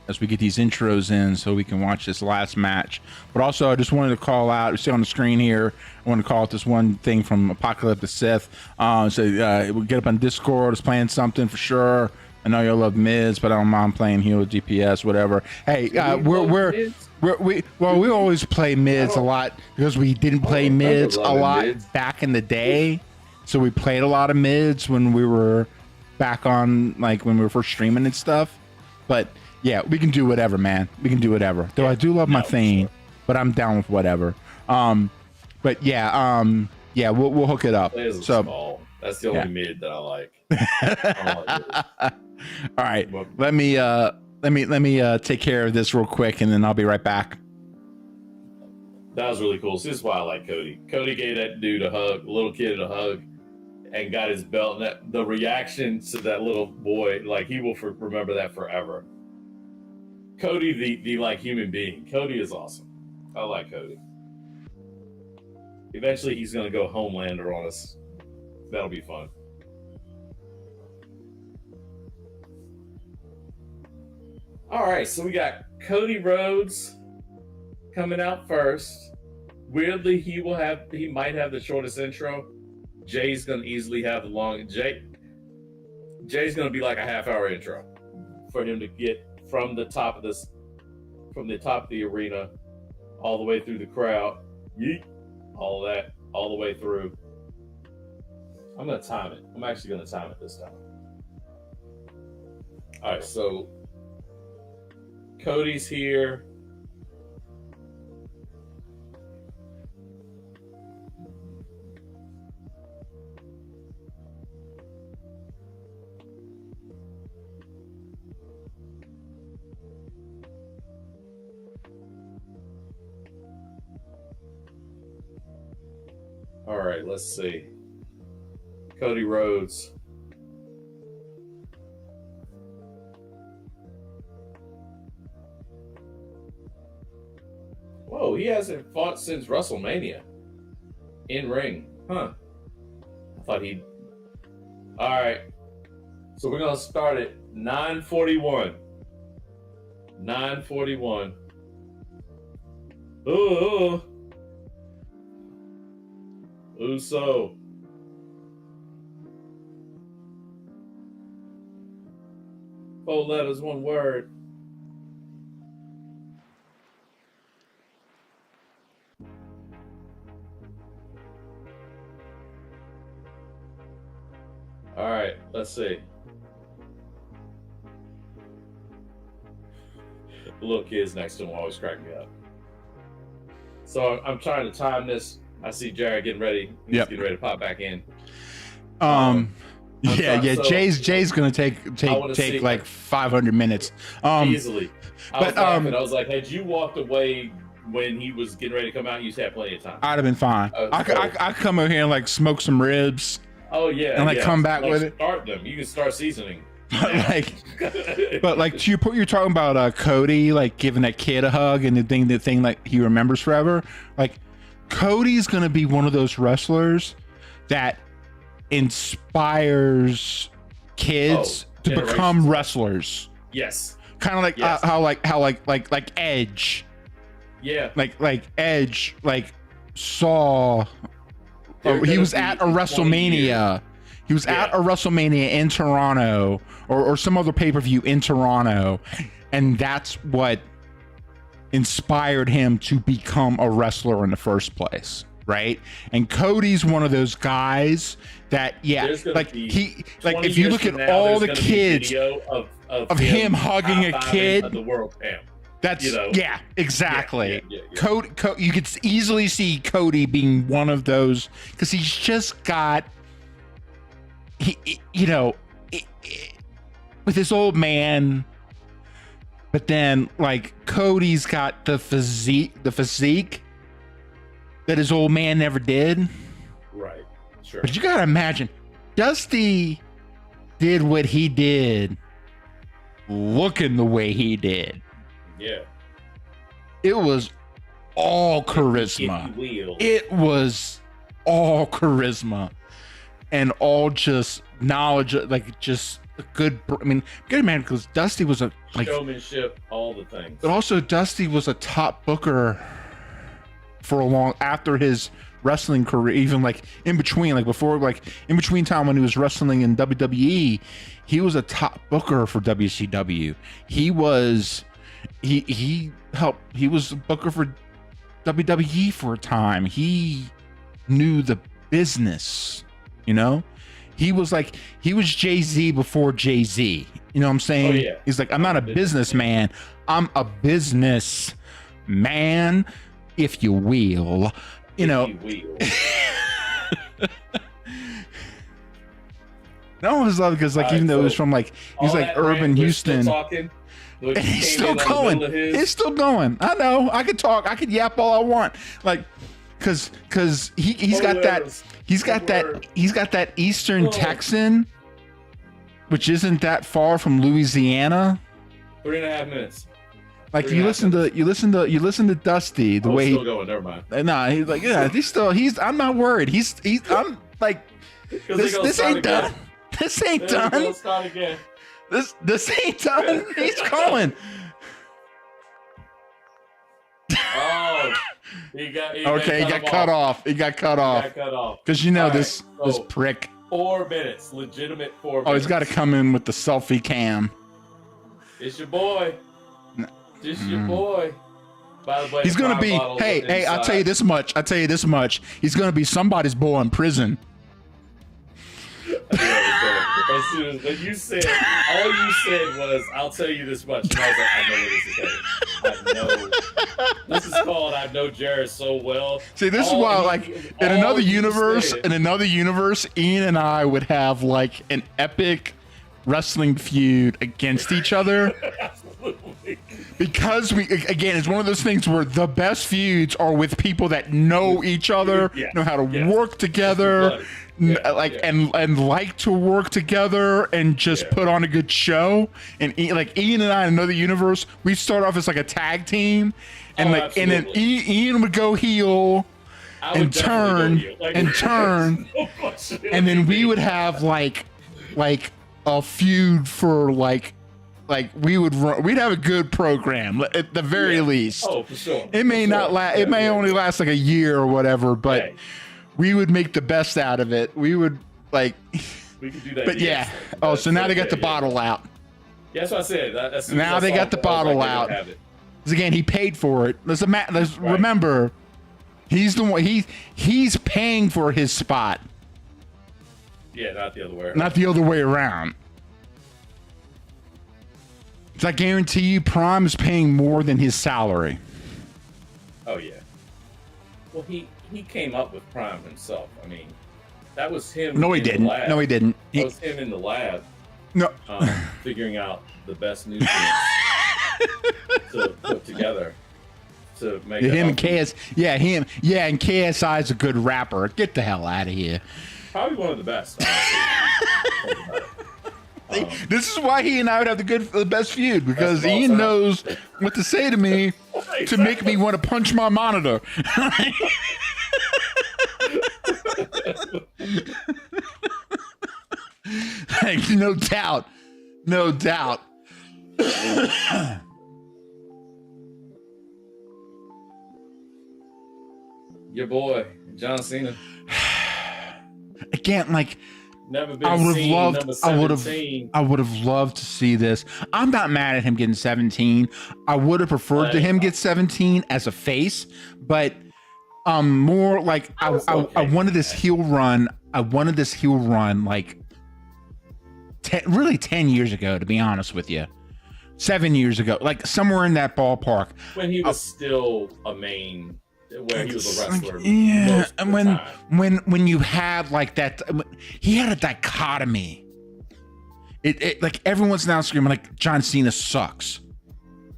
as we get these intros in so we can watch this last match. But also I just wanted to call out, you see on the screen here, I want to call out this one thing from Apocalyptic Sith. We'll get up on Discord, it's playing something for sure. I know y'all love Miz, but I don't mind playing Hero DPS, whatever. Hey, we always play Miz a lot because we didn't play Miz a lot back in the day. So we played a lot of Miz when we were back on, like when we were first streaming and stuff. But yeah, we can do whatever, man. We can do whatever. Though I do love my theme, but I'm down with whatever. But yeah, we'll hook it up. So that's the only mid that I like. All right, let me take care of this real quick, and then I'll be right back. That was really cool. So this is why I like Cody. Cody gave that dude a hug, little kid a hug, and got his belt. And the reaction to that little boy, like he will remember that forever. Cody, the like human being. Cody is awesome. I like Cody. Eventually, he's gonna go Homelander on us. That'll be fun. All right, so we got Cody Rhodes coming out first. Weirdly, he might have the shortest intro. Jay's gonna easily have the long. Jay's gonna be like a half-hour intro for him to get from the top of the arena, all the way through the crowd, all of that, all the way through. I'm gonna time it. I'm actually gonna time it this time. All right, so Cody's here. All right, let's see. Cody Rhodes. Whoa, he hasn't fought since WrestleMania. In ring. Huh. I thought he'd. All right. So we're going to start at 9:41. 9:41. Ooh. Uso. Four letters, one word. All right, let's see. The little kids next to him always crack me up. So I'm trying to time this. I see Jared getting ready. He's getting ready to pop back in. Yeah. Jay's gonna take like 500 minutes. Easily. I was like, had you walked away when he was getting ready to come out, you had plenty of time. I'd have been fine. I come over here and like smoke some ribs. Oh yeah, and like come back with it. Start them. You can start seasoning. But like to your point, you're talking about Cody like giving that kid a hug and the thing like he remembers forever. Like Cody's gonna be one of those wrestlers that inspires kids to become wrestlers. Yes. Kind of like how Edge. Yeah. Like Edge saw. He was at a WrestleMania. He was at a WrestleMania in Toronto or some other pay-per-view in Toronto. And that's what inspired him to become a wrestler in the first place. Right. And Cody's one of those guys that, if you look at all the kids of him hugging a kid, the world champ. That's exactly. Cody, you could easily see Cody being one of those because he's just got, with his old man. But then, like Cody's got the physique that his old man never did. Right. Sure. But you gotta imagine, Dusty did what he did, looking the way he did. Yeah. It was all charisma. It was all charisma and all just knowledge, like just a good. I mean, good man, because Dusty was showmanship, all the things. But also, Dusty was a top booker for a long after his wrestling career, even like in between, like before, like in between time when he was wrestling in WWE, he was a top booker for WCW. He was he was a booker for WWE for a time. He knew the business, he was Jay-Z before Jay-Z, you know what I'm saying? Oh, yeah. He's like, I'm not a businessman, I'm a business man, if you will, No, I was loved because even though it was from he's like urban Houston, and he's still going. He's still going. I know. I could talk. I could yap all I want. Because he's got that Eastern Texan, which isn't that far from Louisiana. 3.5 minutes. You listen to Dusty the way still going. Never mind. Nah, he's like, yeah, he's. I'm not worried. I'm like, this ain't done. This ain't done. This ain't done. He's going. Oh, he got cut off. He got cut off. Because this prick. 4 minutes, legitimate 4 minutes. Oh, he's got to come in with the selfie cam. It's your boy. Just your boy. By the way, he's gonna be. Hey! I'll tell you this much. He's gonna be somebody's boy in prison. As soon as when you said, all you said was, "I'll tell you this much," and I was like, "I know what this is. I know this is called. I know Jared so well." See, this is why, in another universe, Ian and I would have an epic wrestling feud against each other. Absolutely. because we again, it's one of those things where the best feuds are with people that know each other, know how to work together, and like to work together and just put on a good show. And like Ian and I in another universe, we start off as like a tag team, and and then Ian would go heel. And turn, and then we would have like a feud for we'd have a good program at the very least. Oh, for sure. It may not last. It may only last like a year or whatever, but we would make the best out of it. We would we could do that. But yeah. Oh, so now they got the bottle out. Yeah, that's what I said. Now they got the bottle out. Because again, he paid for it. Remember. He's the one. He's paying for his spot. Yeah, not the other way around. Not the other way around. I guarantee you, Prime is paying more than his salary. Oh yeah. Well, he came up with Prime himself. I mean, that was him. No, he didn't. No, he didn't. That was him in the lab. No. Figuring out the best nutrients to put together. To make him and KS, and KSI is a good rapper. Get the hell out of here. Probably one of the best. This is why he and I would have the best feud, because Ian knows what to say to me to make me want to punch my monitor. No doubt. No doubt. Your boy, John Cena. Again, like never been I would have loved. number I would have loved to see this. I'm not mad at him getting 17. I would have preferred to him get 17 as a face, but more like I wanted this heel run. I wanted this heel run like 10 years ago, to be honest with you. 7 years ago, like somewhere in that ballpark. When he was still a main. Where he was a wrestler. Yeah, and when you have like that, he had a dichotomy. It like everyone's now screaming like John Cena sucks.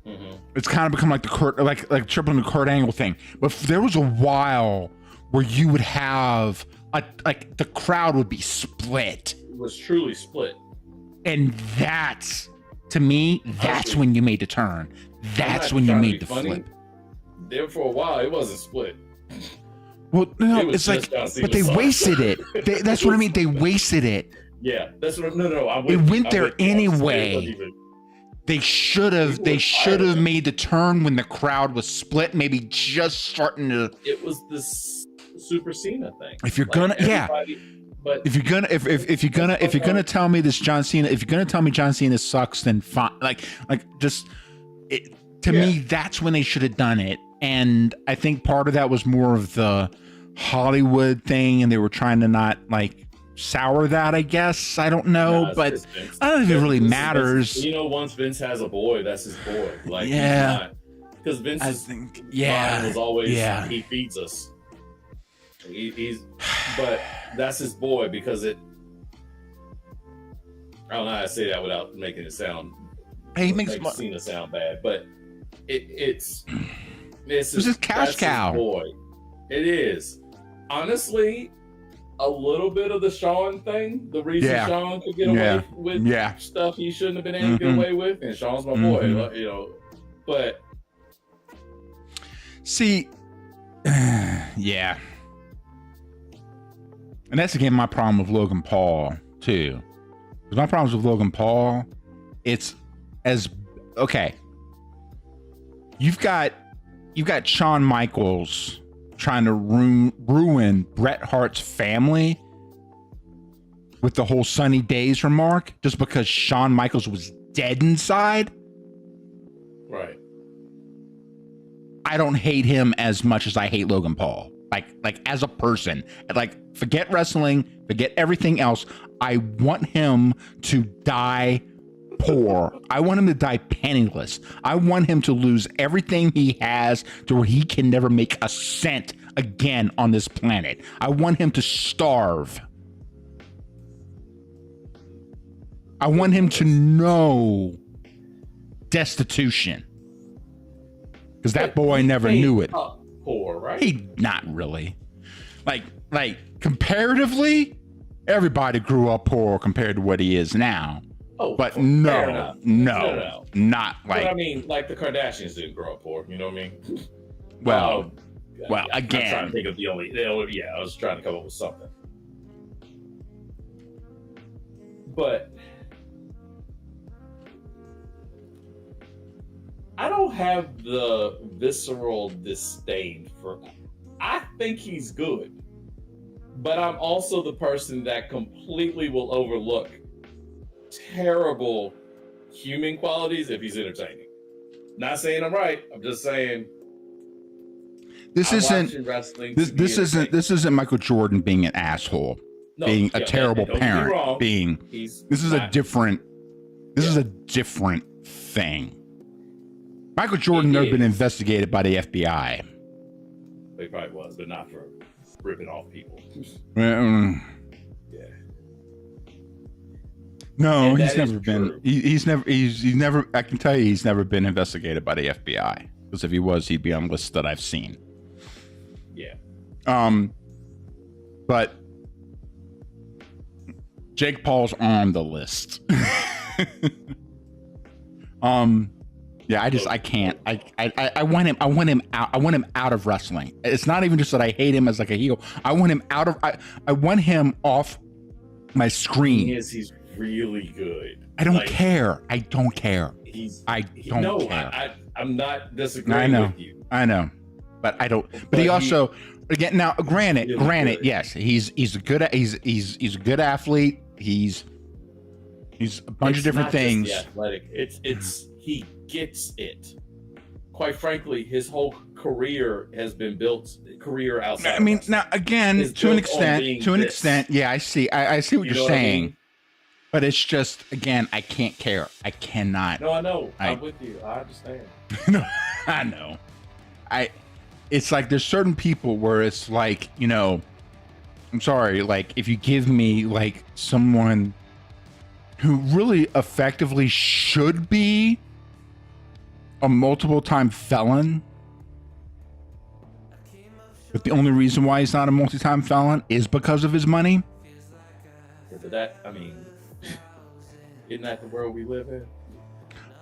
Mm-hmm. It's kind of become like the like tripling the Kurt Angle thing. But there was a while where you would have like the crowd would be split. It was truly split. And that's, to me, that's when you made the turn. That's when you made the flip. There for a while, it wasn't split. Well, no, it's like, but they wasted it. That's what I mean. They wasted it. Yeah, that's what. No. It went there anyway. They should have. They should have made the turn when the crowd was split. Maybe just starting to. It was this Super Cena thing. If you're gonna, But if you're gonna tell me this John Cena, if you're gonna tell me John Cena sucks, then fine. To me, that's when they should have done it. And I think part of that was more of the Hollywood thing, and they were trying to not like sour that, I guess. I don't know, but I don't think it really matters. Once Vince has a boy, that's his boy. Like, because Vince's line was always he feeds us. But that's his boy because it. I don't know how to say that without making it sound. He makes Cena sound bad, but it's his cash cow. Boy, it is. Honestly, a little bit of the Shawn thing. The reason Shawn could get away with stuff he shouldn't have been able to get away with, and Shawn's my boy. But see, yeah. And that's again my problem with Logan Paul too. Because my problems with Logan Paul, it's as okay. You've got Shawn Michaels trying to ruin Bret Hart's family with the whole Sunny Days remark just because Shawn Michaels was dead inside. Right. I don't hate him as much as I hate Logan Paul. Like as a person, like forget wrestling, forget everything else. I want him to die poor. I want him to die penniless. I want him to lose everything he has to where he can never make a cent again on this planet. I want him to starve. I want him to know destitution. because that boy never knew it. Poor, right? He not really. Like comparatively, everybody grew up poor compared to what he is now. Oh, but fair no, enough. not like. But I mean, like the Kardashians didn't grow up poor. You know what I mean? Well, I'm again, trying to think of the only. Yeah, I was trying to come up with something. But I don't have the visceral disdain for. I think he's good, but I'm also the person that completely will overlook terrible human qualities if he's entertaining. Not saying I'm right. I'm just saying this isn't wrestling. This isn't Michael Jordan being an asshole, being a terrible parent, this is a different thing. Michael Jordan never been investigated by the FBI. He probably was, but not for ripping off people. Yeah. No, he's never been. He's never. I can tell you, he's never been investigated by the FBI. Because if he was, he'd be on lists that I've seen. Yeah. But Jake Paul's on the list. Yeah, I can't. I want him out. I want him out of wrestling. It's not even just that I hate him as like a heel. I want him out of. I want him off my screen. He's really good. I don't care. I don't care. I'm not disagreeing with you. I know, but I don't. But he also, again, now granted, yes, he's a good athlete. He's a bunch of different things. Just the athletic. It's he gets it. Quite frankly, his whole career has been built outside. I mean, now again, to an extent, yeah, I see what you're saying. I mean? But it's just, again, I can't care. I cannot. No, I know. I'm with you. I understand. No, I know. It's like there's certain people where it's like, you know, I'm sorry, like if you give me like someone who really effectively should be a multiple time felon, but the only reason why he's not a multi-time felon is because of his money. Yeah, but that, I mean, isn't that the world we live in?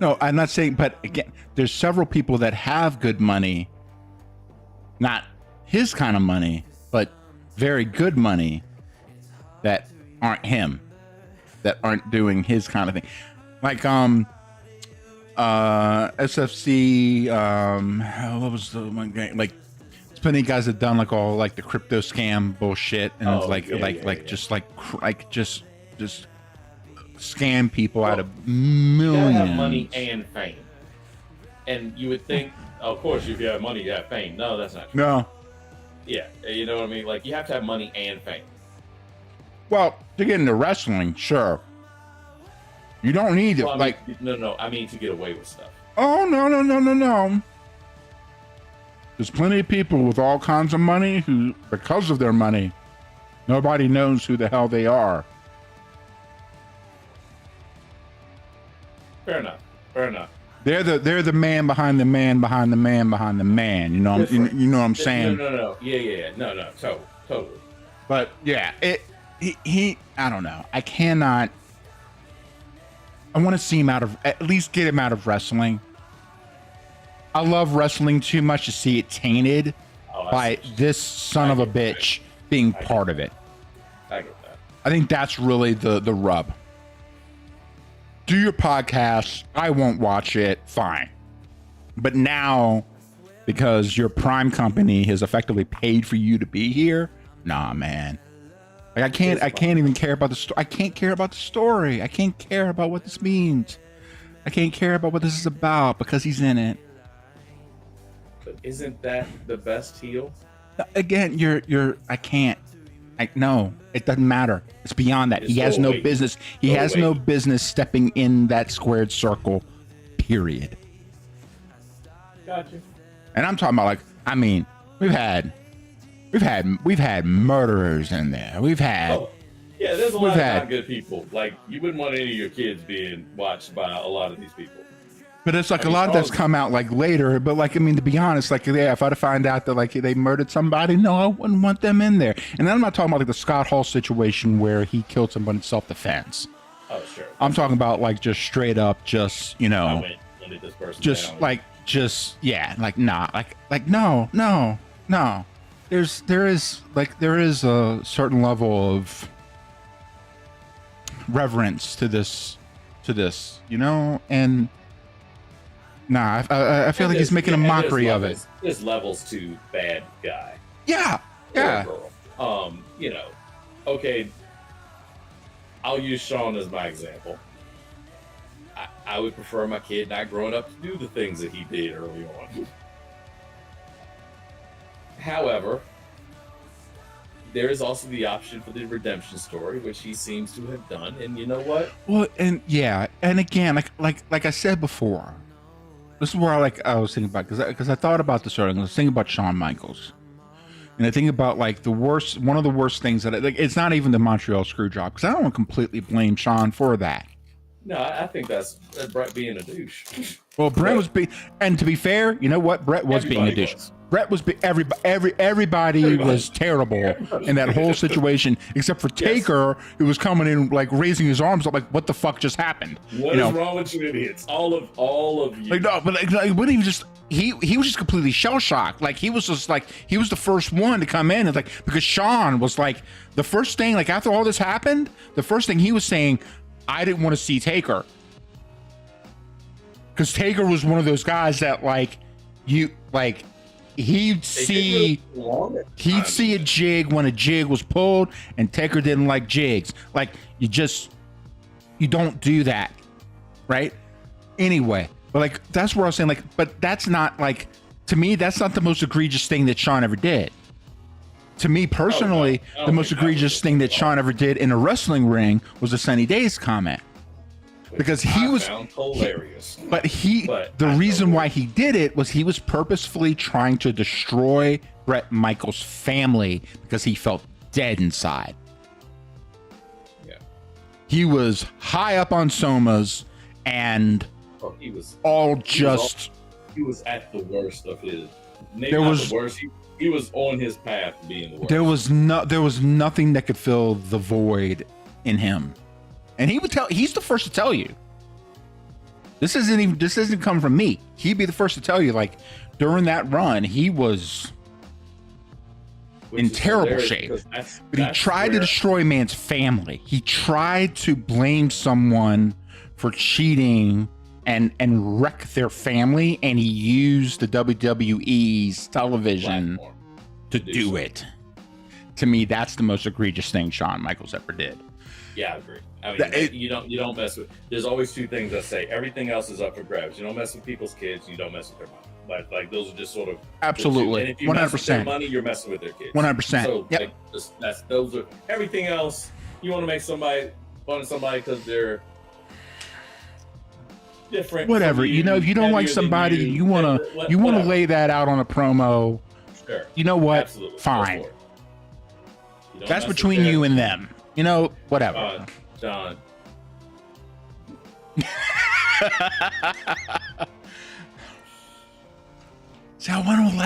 No, I'm not saying, but again, there's several people that have good money, not his kind of money, but very good money that aren't him, that aren't doing his kind of thing. Like, SFC, what was the one game? Like, there's plenty of guys that done like all like the crypto scam bullshit and just scam people out of millions. You gotta have money and fame. And you would think, of course, if you have money, you have fame. No, that's not true. No. Yeah, you know what I mean? Like, you have to have money and fame. Well, to get into wrestling, sure. You don't need it. Well, I mean to get away with stuff. Oh, no. There's plenty of people with all kinds of money who, because of their money, nobody knows who the hell they are. Fair enough. They're the man behind the man behind the man behind the man. You know what I'm saying? No. Yeah. No. Totally. But yeah, he I don't know. I cannot. I want to see him at least get him out of wrestling. I love wrestling too much to see it tainted by this son of a bitch being part of it. I get that. I think that's really the rub. Do your podcast. I won't watch it. Fine. But now, because your prime company has effectively paid for you to be here, nah, man. Like I can't even care about the story. I can't care about the story. I can't care about what this means. I can't care about what this is about because he's in it. But isn't that the best heel? Again, I can't. No, it doesn't matter. It's beyond that. He has no business. He has no business stepping in that squared circle, period. Gotcha. And I'm talking about like, I mean, we've had murderers in there. There's a lot of not good people. Like, you wouldn't want any of your kids being watched by a lot of these people. But it's like I a mean, lot of that's Sean's- come out like later. But like, I mean, to be honest, like, yeah, if I'd find out that like they murdered somebody, no, I wouldn't want them in there. And then I'm not talking about like the Scott Hall situation where he killed someone in self-defense. Oh, sure. I'm talking about like just straight up, just, you I know, went this person just down. like, just, yeah, like, nah, like, no. There is a certain level of reverence to this, you know, and nah, I feel like he's making a mockery of it. There's levels to bad guy. Yeah. Or girl. You know, okay, I'll use Sean as my example. I would prefer my kid not growing up to do the things that he did early on. However, there is also the option for the redemption story, which he seems to have done. And you know what? Well, and yeah, and again, like I said before, this is where I was thinking about, because I thought about this earlier. I was thinking about Shawn Michaels, and I think about like one of the worst things that like, it's not even the Montreal screw job, because I don't want to completely blame Shawn for that. No, I think that's Brett being a douche. Well, Brett was and to be fair, you know what? Brett was being a douche. Brett was everybody was terrible in that whole situation, except for Taker, who was coming in like raising his arms up, like, what the fuck just happened? What is wrong with you idiots? All of you. Like, no, but like, what he was just he was just completely shell shocked. Like, he was just like, he was the first one to come in, and like, because Shawn was like the first thing, like after all this happened, the first thing he was saying, I didn't want to see Taker, because Taker was one of those guys that like he'd see a jig when a jig was pulled, and Taker didn't like jigs. Like, you don't do that, right? Anyway, but like, that's where I was saying, like, but that's not like, to me, that's not the most egregious thing that Shawn ever did. To me personally, the most egregious thing that Shawn ever did in a wrestling ring was the Sunny Days comment. Because he was hilarious. But the reason why he did it was he was purposefully trying to destroy Bret Michaels' family because he felt dead inside. Yeah. He was high up on somas, and he was at the worst of his. Maybe not the worst. He was on his path to being the worst. There was nothing that could fill the void in him. And he's the first to tell you. This doesn't come from me. He'd be the first to tell you, like, during that run, he was in terrible shape. But he tried to destroy man's family. He tried to blame someone for cheating and wreck their family, and he used the WWE's television to do it. To me, that's the most egregious thing Shawn Michaels ever did. Yeah, I agree. I mean, you don't mess with. There's always two things I say. Everything else is up for grabs. You don't mess with people's kids. You don't mess with their money. Like those are just sort of absolutely. And if you mess with their money, you're messing with their kids. 100%. So yep. Like, those are everything else. You want to make somebody fun of somebody because they're different. Whatever. You know, if you don't like somebody, you wanna lay that out on a promo. Sure. You know what? Absolutely. Fine. That's between you and them. You know, whatever. John. See, I want to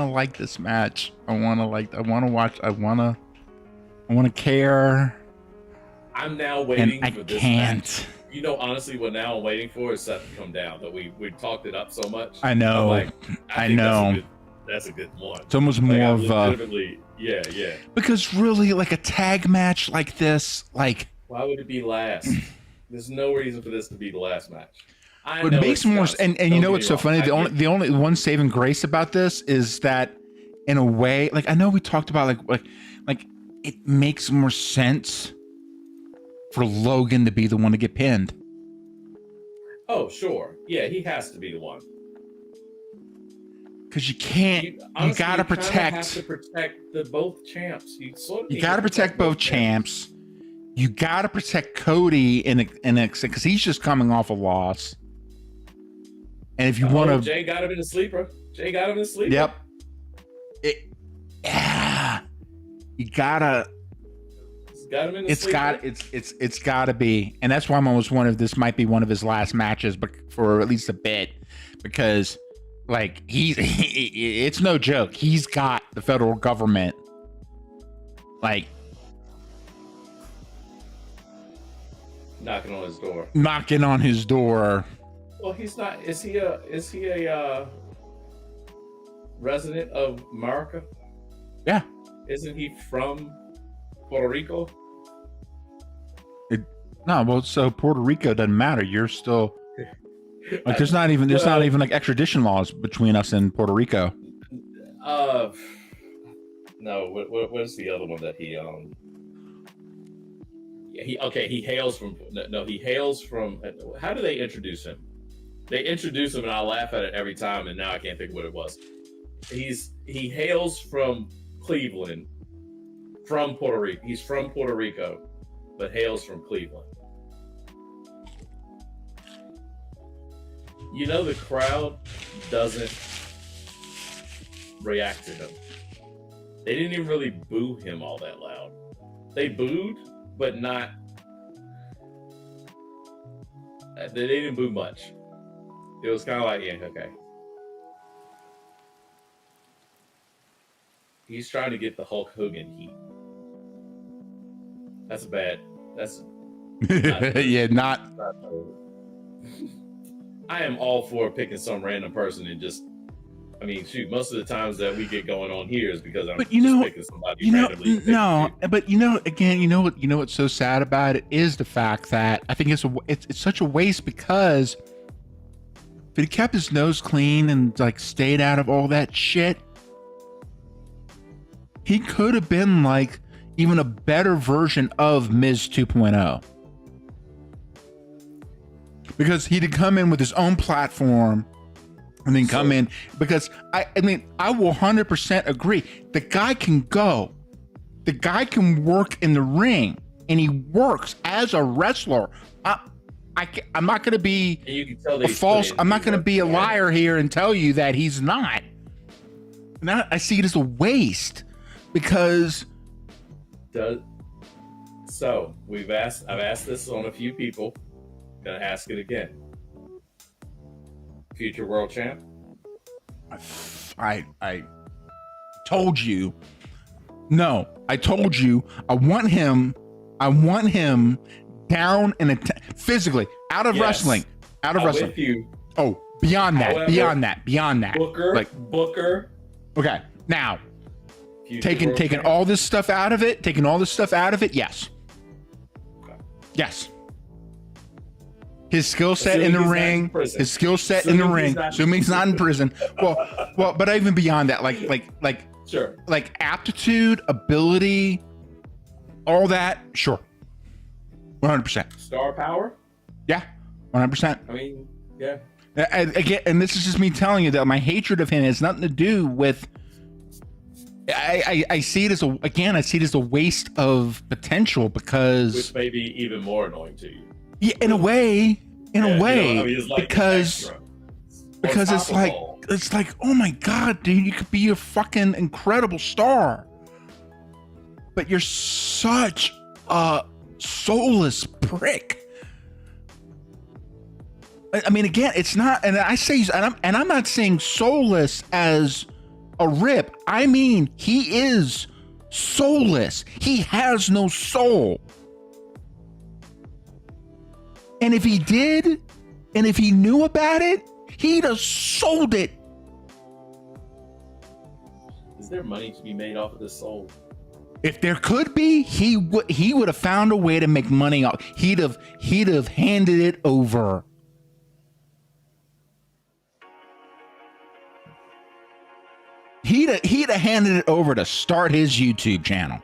like this match. I want to watch. I want to care. I'm now waiting and for this match. You know, honestly, what now I'm waiting for is Seth to come down. But we talked it up so much. I know. I know. That's a good one. It's almost more of yeah. Because really, like a tag match like this, like, why would it be last? There's no reason for this to be the last match. It makes more and you know what's so funny? The only one saving grace about this is that, in a way, like, I know we talked about like it makes more sense for Logan to be the one to get pinned. Oh, sure. Yeah, he has to be the one. Because you can't. You gotta protect. Have to protect both champs. You gotta protect both champs. You gotta protect Cody because he's just coming off a loss. And if you want to, Jay got him in a sleeper. Yep. Yeah. You gotta. got him in the It's got sleeper. it's got to be, and that's why I'm almost one of this might be one of his last matches, but for at least a bit, because like it's no joke. He's got the federal government like knocking on his door. knocking on his door. Well, he's not. Is he a resident of America? Yeah. Isn't he from Puerto Rico? No, well, so Puerto Rico doesn't matter. You're still like there's not even like extradition laws between us and Puerto Rico. No. What's the other one that he Yeah, he hails from. No, he hails from. How do they introduce him? They introduce him, and I laugh at it every time. And now I can't think of what it was. He hails from Cleveland, from Puerto Rico. He's from Puerto Rico, but hails from Cleveland. You know, the crowd doesn't react to him. They didn't even really boo him all that loud. They booed, but not. They didn't boo much. It was kind of like, yeah, okay. He's trying to get the Hulk Hogan heat. That's bad. That's Yeah, not. I am all for picking some random person and just. I mean, shoot. Most of the times that we get going on here is because I'm picking somebody randomly. But again, what's so sad about it is the fact that I think it's such a waste, because if he kept his nose clean and like stayed out of all that shit, he could have been like even a better version of Miz 2.0. Because he'd come in with his own platform and then come in, because I will 100% agree. The guy can go. The guy can work in the ring, and he works as a wrestler. I'm not going to be I'm not going to be a liar here and tell you that he's not. Now I see it as a waste, because I've asked this on a few people. Gonna ask it again. Future world champ? I told you. No, I told you. I want him down in physically out of wrestling. Out of wrestling. With you. Oh, beyond that. Booker. Okay, now taking all this stuff out of it. Yes. Okay. Yes. His skill set in the ring. His skill set in the ring. Assuming he's not in prison. Well, but even beyond that, like sure, like aptitude, ability, all that. Sure, 100%. Star power. Yeah, 100%. I mean, yeah. Again, and this is just me telling you that my hatred of him has nothing to do with. I see it as a waste of potential, because which may be even more annoying to you. Yeah, in a way, it's like because it's like, oh my god, dude, you could be a fucking incredible star, but you're such a soulless prick. I mean, again, it's not, and I'm not saying soulless as a rip. I mean, he is soulless. He has no soul. And if he did, and if he knew about it, he'd have sold it. Is there money to be made off of this soul? If there could be, he would have found a way to make money off. He'd have handed it over. He'd have handed it over to start his YouTube channel.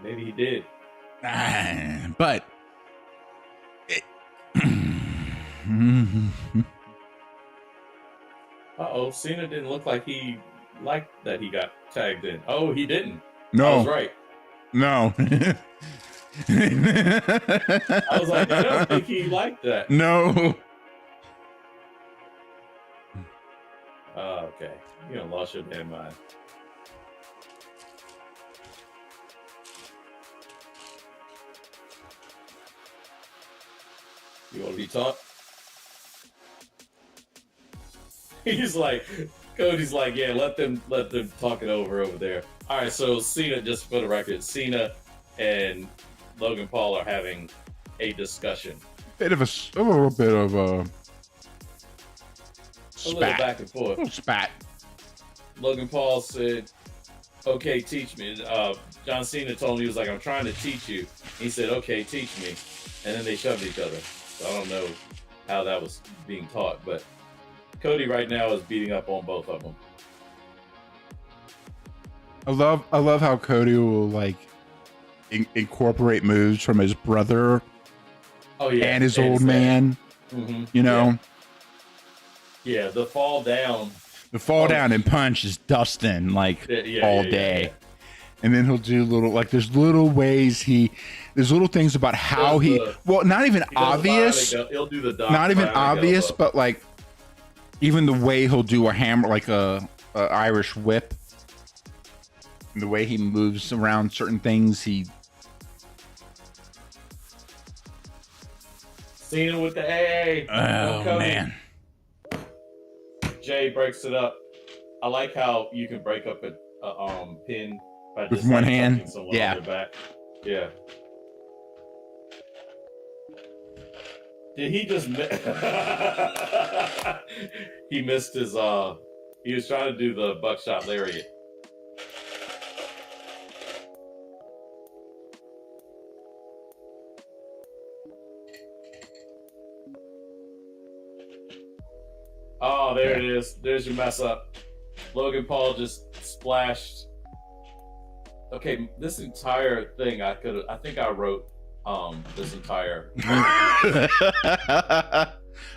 Maybe he did. But Cena didn't look like he liked that he got tagged in. Oh, he didn't. No, I was right. No. I was like, I don't think he liked that. No. Oh, okay. You done lost your damn mind. You want to be taught? He's like, Cody's like, yeah, let them talk it over there. All right, so Cena, just for the record, Cena and Logan Paul are having a discussion. A little bit of a A little back and forth. A little spat. Logan Paul said, okay, teach me. John Cena told him, he was like, I'm trying to teach you. He said, okay, teach me. And then they shoved each other. So I don't know how that was being taught, but Cody right now is beating up on both of them. I love how Cody will like incorporate moves from his brother and his old man. Mm-hmm. You know? Yeah, the fall down. The fall down and punch is Dustin all day. Yeah. And then he'll do there's little ways there's little things about how not even obvious. He'll do the not even obvious, but like even the way he'll do a hammer, like a Irish whip. And the way he moves around certain things, Cena with the A. Oh man. Jay breaks it up. I like how you can break up a pin by just with one hand. Yeah. On your back. Yeah. Did he just he missed his he was trying to do the buckshot lariat. Oh, there it is. There's your mess up. Logan Paul just splashed. Okay, this entire thing I think I wrote this entire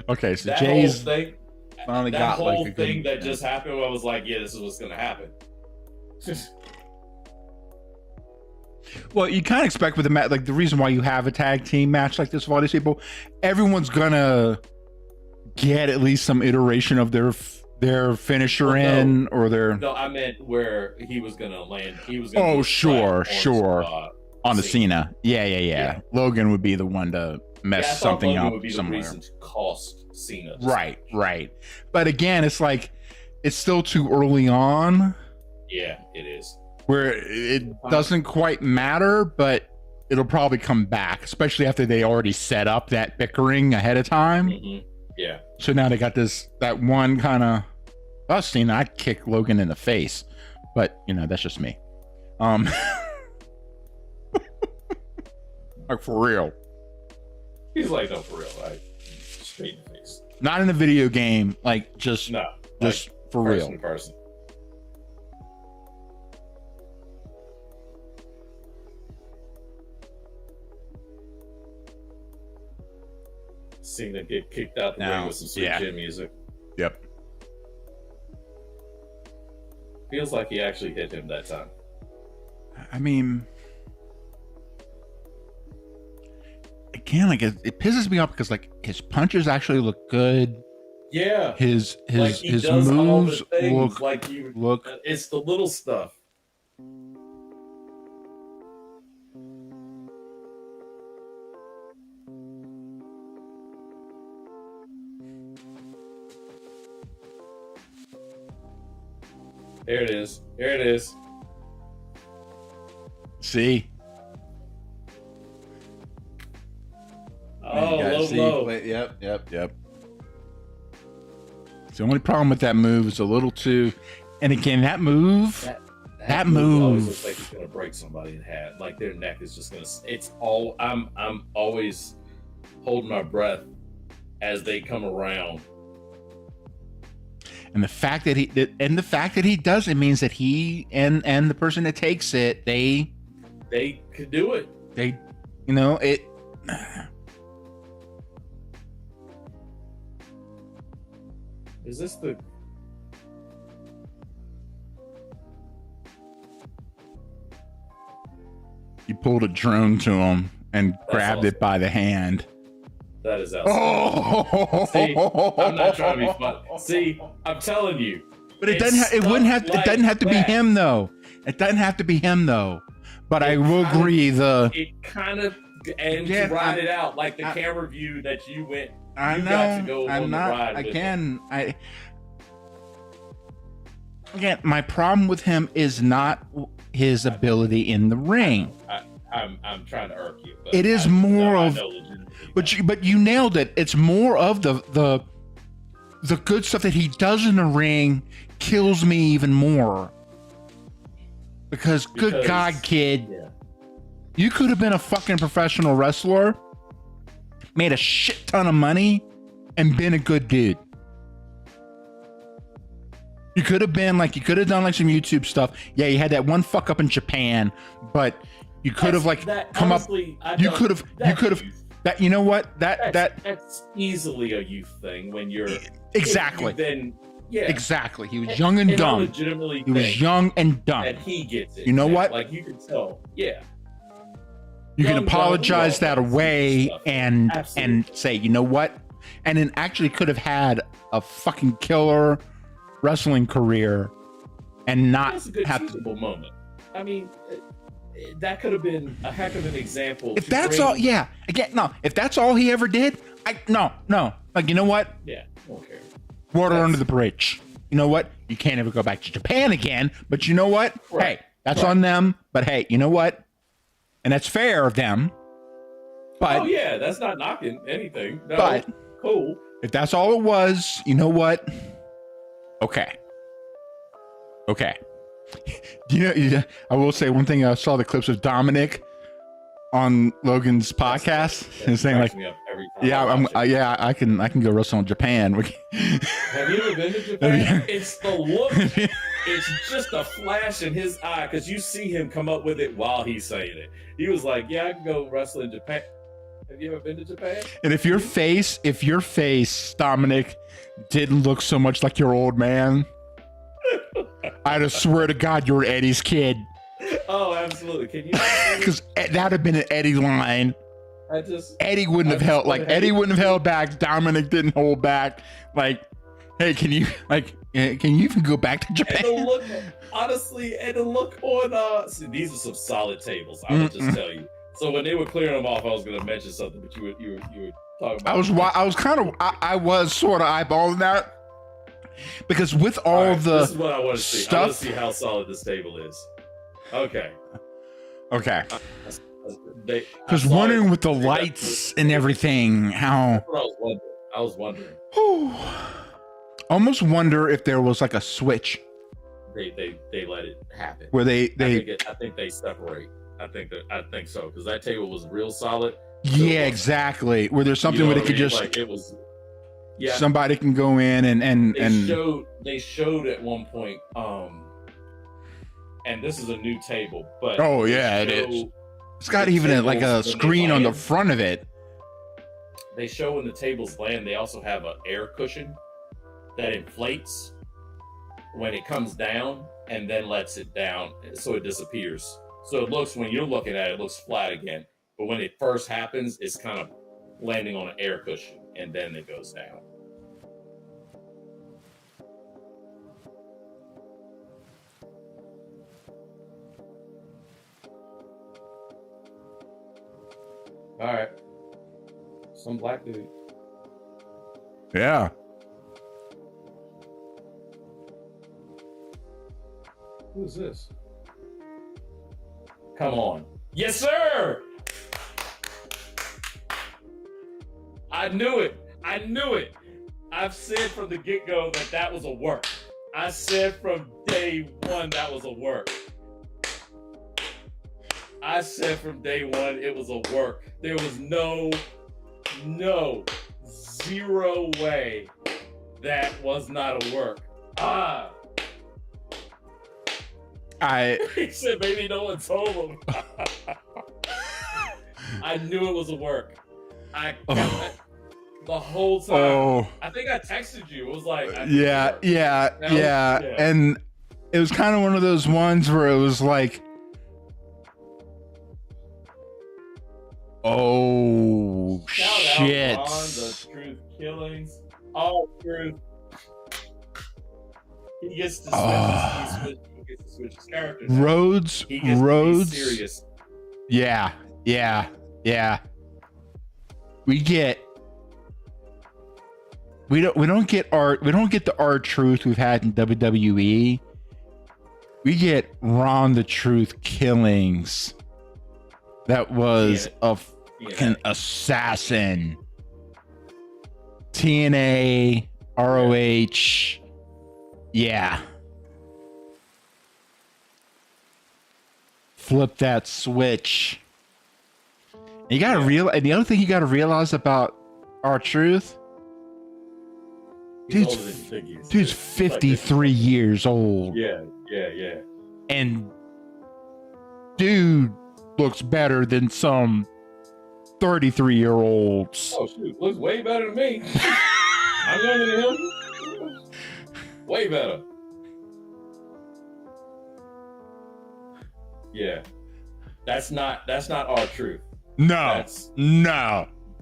okay, so that Jay's whole thing, finally that got whole like a thing good, that just happened. I was like, yeah, this is what's gonna happen. Well, you kind of expect with the match, like the reason why you have a tag team match like this with all these people, everyone's gonna get at least some iteration of their finisher or their. No, I meant where he was gonna land. He was gonna. Oh, sure. On the Cena. Cena. Yeah. Logan would be the one to mess something Logan up would be somewhere. The reason to cost Cena. Right. But again, it's like it's still too early on. Yeah, it is. Where it doesn't quite matter, but it'll probably come back, especially after they already set up that bickering ahead of time. Mm-hmm. Yeah. So now they got that one kind of. I've seen I'd kick Logan in the face, but that's just me. Like for real. He's like, no, for real, like straight in the face. Not in a video game, like just for real. Person. Cena get kicked out the ring with some sweet chin music. Yep. Feels like he actually hit him that time. I mean, again, like it pisses me off because like his punches actually look good. Yeah. His moves look. It's the little stuff. There it is. See? Oh, low. Yep. It's the only problem with that move is a little too. And again, that move. That move always looks like it's gonna break somebody in half. Like their neck is just gonna. It's all. I'm always holding my breath as they come around. And the fact that he does it means that he and the person that takes it, they could do it. They, it. Is this the? You pulled a drone to him and grabbed it by the hand. That is outstanding. Oh. See, I'm not trying to be fun. See, I'm telling you. But it doesn't. It wouldn't have. It doesn't have to be him though. It doesn't have to be him though. But I will agree. It kind of and Again, to ride it out like the camera view that you went. I you know. got to go I'm on not. the ride with him. Again, my problem with him is not his ability in the ring. I'm trying to irk you. But It is more of, but but you nailed it. It's more of the good stuff that he does in the ring kills me even more. Because good God, kid, you could have been a fucking professional wrestler, made a shit ton of money, and been a good dude. You could have done like some YouTube stuff. Yeah, you had that one fuck up in Japan, but you could have honestly, you could have that. You know what? That's easily a youth thing when you're exactly. Then exactly. He was young and dumb. He was young and dumb. And he gets it. You know what? Like you can tell. Yeah. You can apologize that away and say, you know what? And then actually could have had a fucking killer wrestling career and not That's a good have teachable moment. I mean, that could have been a heck of an example. If that's all, yeah. Again, no. If that's all he ever did, no. Like, you know what? Yeah, I don't care. Water under the bridge. You know what? You can't ever go back to Japan again. But you know what? Right. Hey, that's on them. But hey, you know what? And that's fair of them. But oh yeah, that's not knocking anything. No, but cool. If that's all it was, you know what? Okay. I will say one thing. I saw the clips of Dominic on Logan's podcast and saying like, I can go wrestle in Japan. Have you ever been to Japan? It's the look. It's just a flash in his eye because you see him come up with it while he's saying it. He was like, "Yeah, I can go wrestle in Japan." Have you ever been to Japan? And if your face, Dominic, didn't look so much like your old man, I'd have swear to God you were Eddie's kid. Oh, absolutely. Can you? Because that'd have been an Eddie line. Eddie wouldn't have held back. Dominic didn't hold back. Like, hey, can you even go back to Japan? And the look, honestly, and the look on see, these are some solid tables. I will just tell you. So when they were clearing them off, I was going to mention something, but you were talking about. I was sort of eyeballing that because with all the this is what I want to see. stuff, I want to see how solid this table is. Okay. Because wondering with the lights and everything, how. That's what I was wondering. Almost wonder if there was like a switch. They let it happen. Where I think they separate. I think so because that table was real solid. Yeah, exactly. Where there's something where they could just like it was. Yeah, somebody can go in and they showed at one point. And this is a new table, but oh yeah, it is. It's got even a screen on the front of it. They show when the tables land, they also have an air cushion that inflates when it comes down and then lets it down so it disappears. So it looks, when you're looking at it, it looks flat again. But when it first happens, it's kind of landing on an air cushion and then it goes down. All right. Some black dude. Yeah. Who's this? Come on. Yes, sir. I knew it. I've said from the get-go that was a work. I said from day one that was a work. I said from day one it was a work. There was zero way that was not a work. He said maybe no one told him. I knew it was a work. The whole time. I think I texted you. It was like yeah. And it was kind of one of those ones where it was like, oh shit. Shout out Ron, the Truth Killings. All truth. He gets to switch his character. Rhodes. Serious. Yeah. Yeah. We don't get the R-Truth we've had in WWE. We get Ron the Truth Killings. That was a fucking assassin. TNA, ROH. Yeah. Flip that switch. You gotta realize, and the other thing you gotta realize about R-Truth, dude's 53 years old. Yeah. And dude looks better than some 33-year-olds. Oh shoot, looks way better than me. I'm younger than him. Way better. Yeah. That's not R-Truth. No.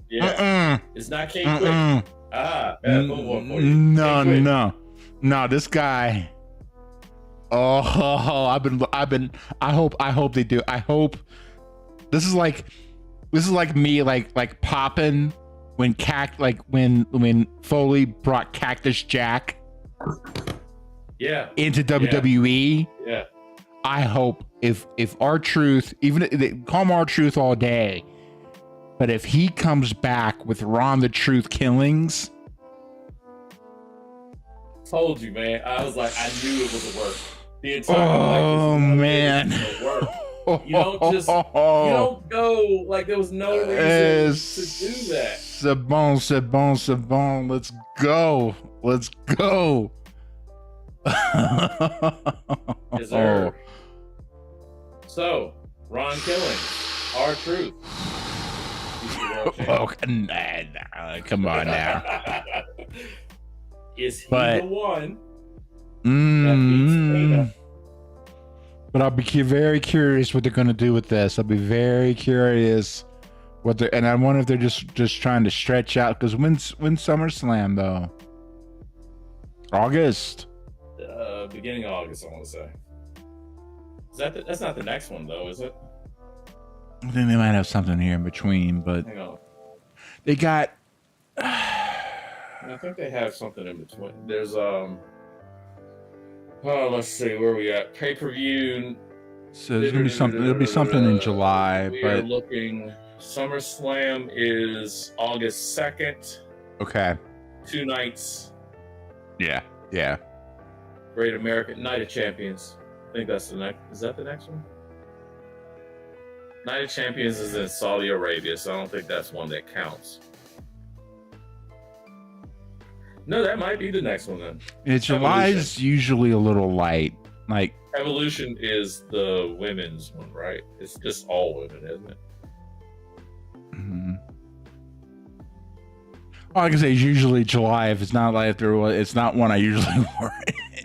Yeah. It's not King Quick. No. This guy. Oh, I hope they do. I hope this is like me like popping when when Foley brought Cactus Jack into WWE. Yeah. I hope if R-Truth, even call him R-Truth all day, but if he comes back with Ron the Truth Killings. Told you, man. I was like, I knew it was a work. The entire man. Work. You don't go like there was no reason to do that. C'est bon. Let's go. Yes, sir. So, Ron Killings, R-Truth. Oh, come on now. Is he the one that beats Cena? But I'll be very curious what they're going to do with this. I'll be very curious and I wonder if they're just trying to stretch out, because when's SummerSlam though? August. Beginning of August, I want to say. That's not the next one though, is it? I think they might have something here in between, but hang on. They got. I think they have something in between. There's let's see where we at. Pay-per-view. So there's gonna be something. There'll be something in July, we're looking. SummerSlam is August 2nd. Okay. 2 nights. Yeah. Great American Night of Champions. I think that's the next. Is that the next one? Night of Champions is in Saudi Arabia, so I don't think that's one that counts. No, that might be the next one then. July is usually a little light. Like Evolution is the women's one, right? It's just all women, isn't it? Mm-hmm. All I can say is usually July. If it's not like it's not one I usually worry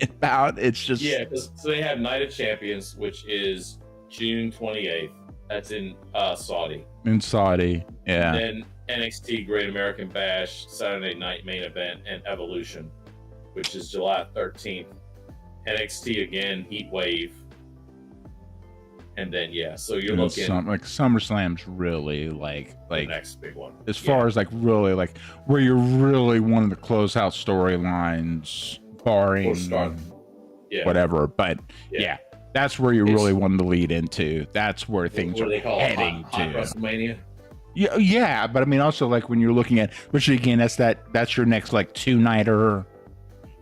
about. It's just so they have Night of Champions, which is June 28th. That's in Saudi. In Saudi, yeah. And then NXT Great American Bash Saturday Night Main Event and Evolution, which is July 13th. NXT again, Heat Wave. And then so you're looking SummerSlam's really like the next big one. As far as really where you're really wanting to close out storylines, barring whatever. But that's where you really wanted to lead into. That's where things are heading to. WrestleMania. Yeah, but I mean also when you're looking at, which again that's your next 2-nighter.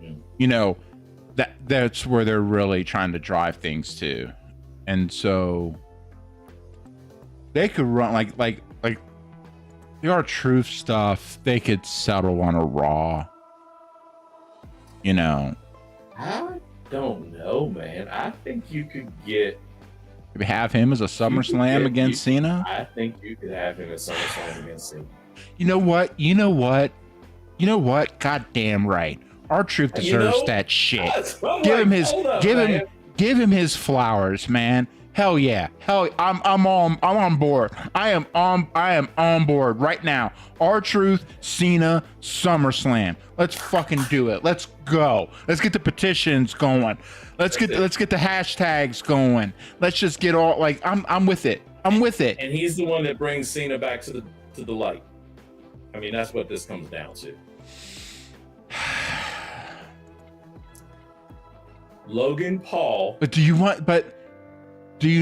Mm-hmm. That's where they're really trying to drive things to. And so they could run like the R-Truth stuff, they could settle on a Raw. I don't know, man. I think you could get maybe have him as a SummerSlam against Cena. I think you could have him as SummerSlam against Cena. You know what? Goddamn right. R-Truth deserves that shit. Give him his flowers, man. Hell yeah. I'm on board. I am on board right now. R-Truth, Cena, SummerSlam. Let's fucking do it. Let's go. Let's get the petitions going. Let's get the hashtags going. Let's just get all I'm with it. I'm with it. And he's the one that brings Cena back to the light. I mean, that's what this comes down to. Logan Paul. But do you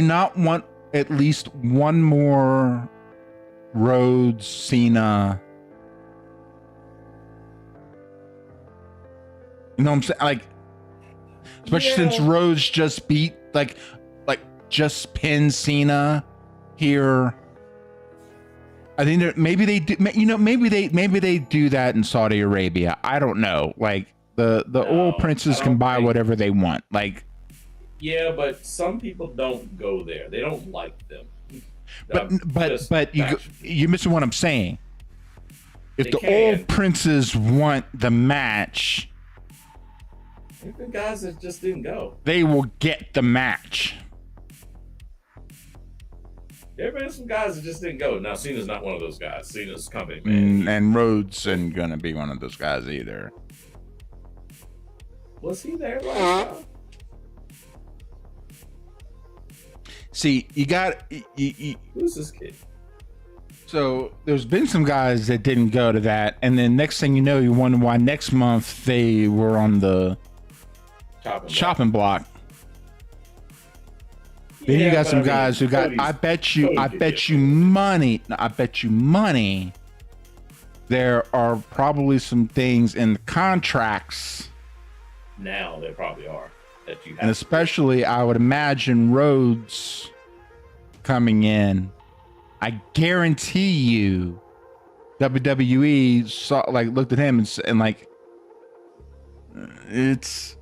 not want at least one more Rhodes Cena? You know what I'm saying? Like, especially since Rhodes just beat just pinned Cena here. I think maybe they do. You know, maybe they do that in Saudi Arabia. I don't know. Like the oil princes can buy whatever they want. Like, yeah, but some people don't go there. They don't like them. But you're missing what I'm saying. If the oil princes want the match, the guys that just didn't go, they will get the match. There have been some guys that just didn't go. Now, Cena's not one of those guys. Cena's company man. And Rhodes isn't gonna be one of those guys either. Was he there last time? See, you got who's this kid? So there's been some guys that didn't go to that, and then next thing you know, you wonder why next month they were on the chopping block. Then you got some guys who got. I bet you money. There are probably some things in the contracts. Now there probably are that you have. And especially, I would imagine Rhodes coming in. I guarantee you, WWE looked at him and like, it's.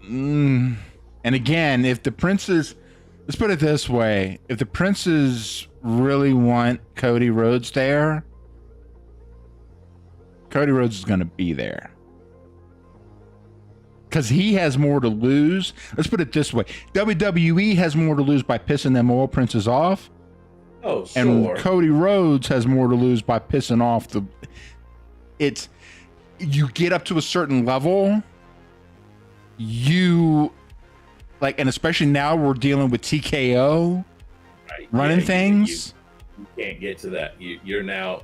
And again, if the princes. Let's put it this way. If the princes really want Cody Rhodes there, Cody Rhodes is going to be there. Because he has more to lose. Let's put it this way. WWE has more to lose by pissing them oil princes off. Oh, sure. And Cody Rhodes has more to lose by pissing off the... You get up to a certain level, and especially now we're dealing with TKO running things. You can't get to that. You're now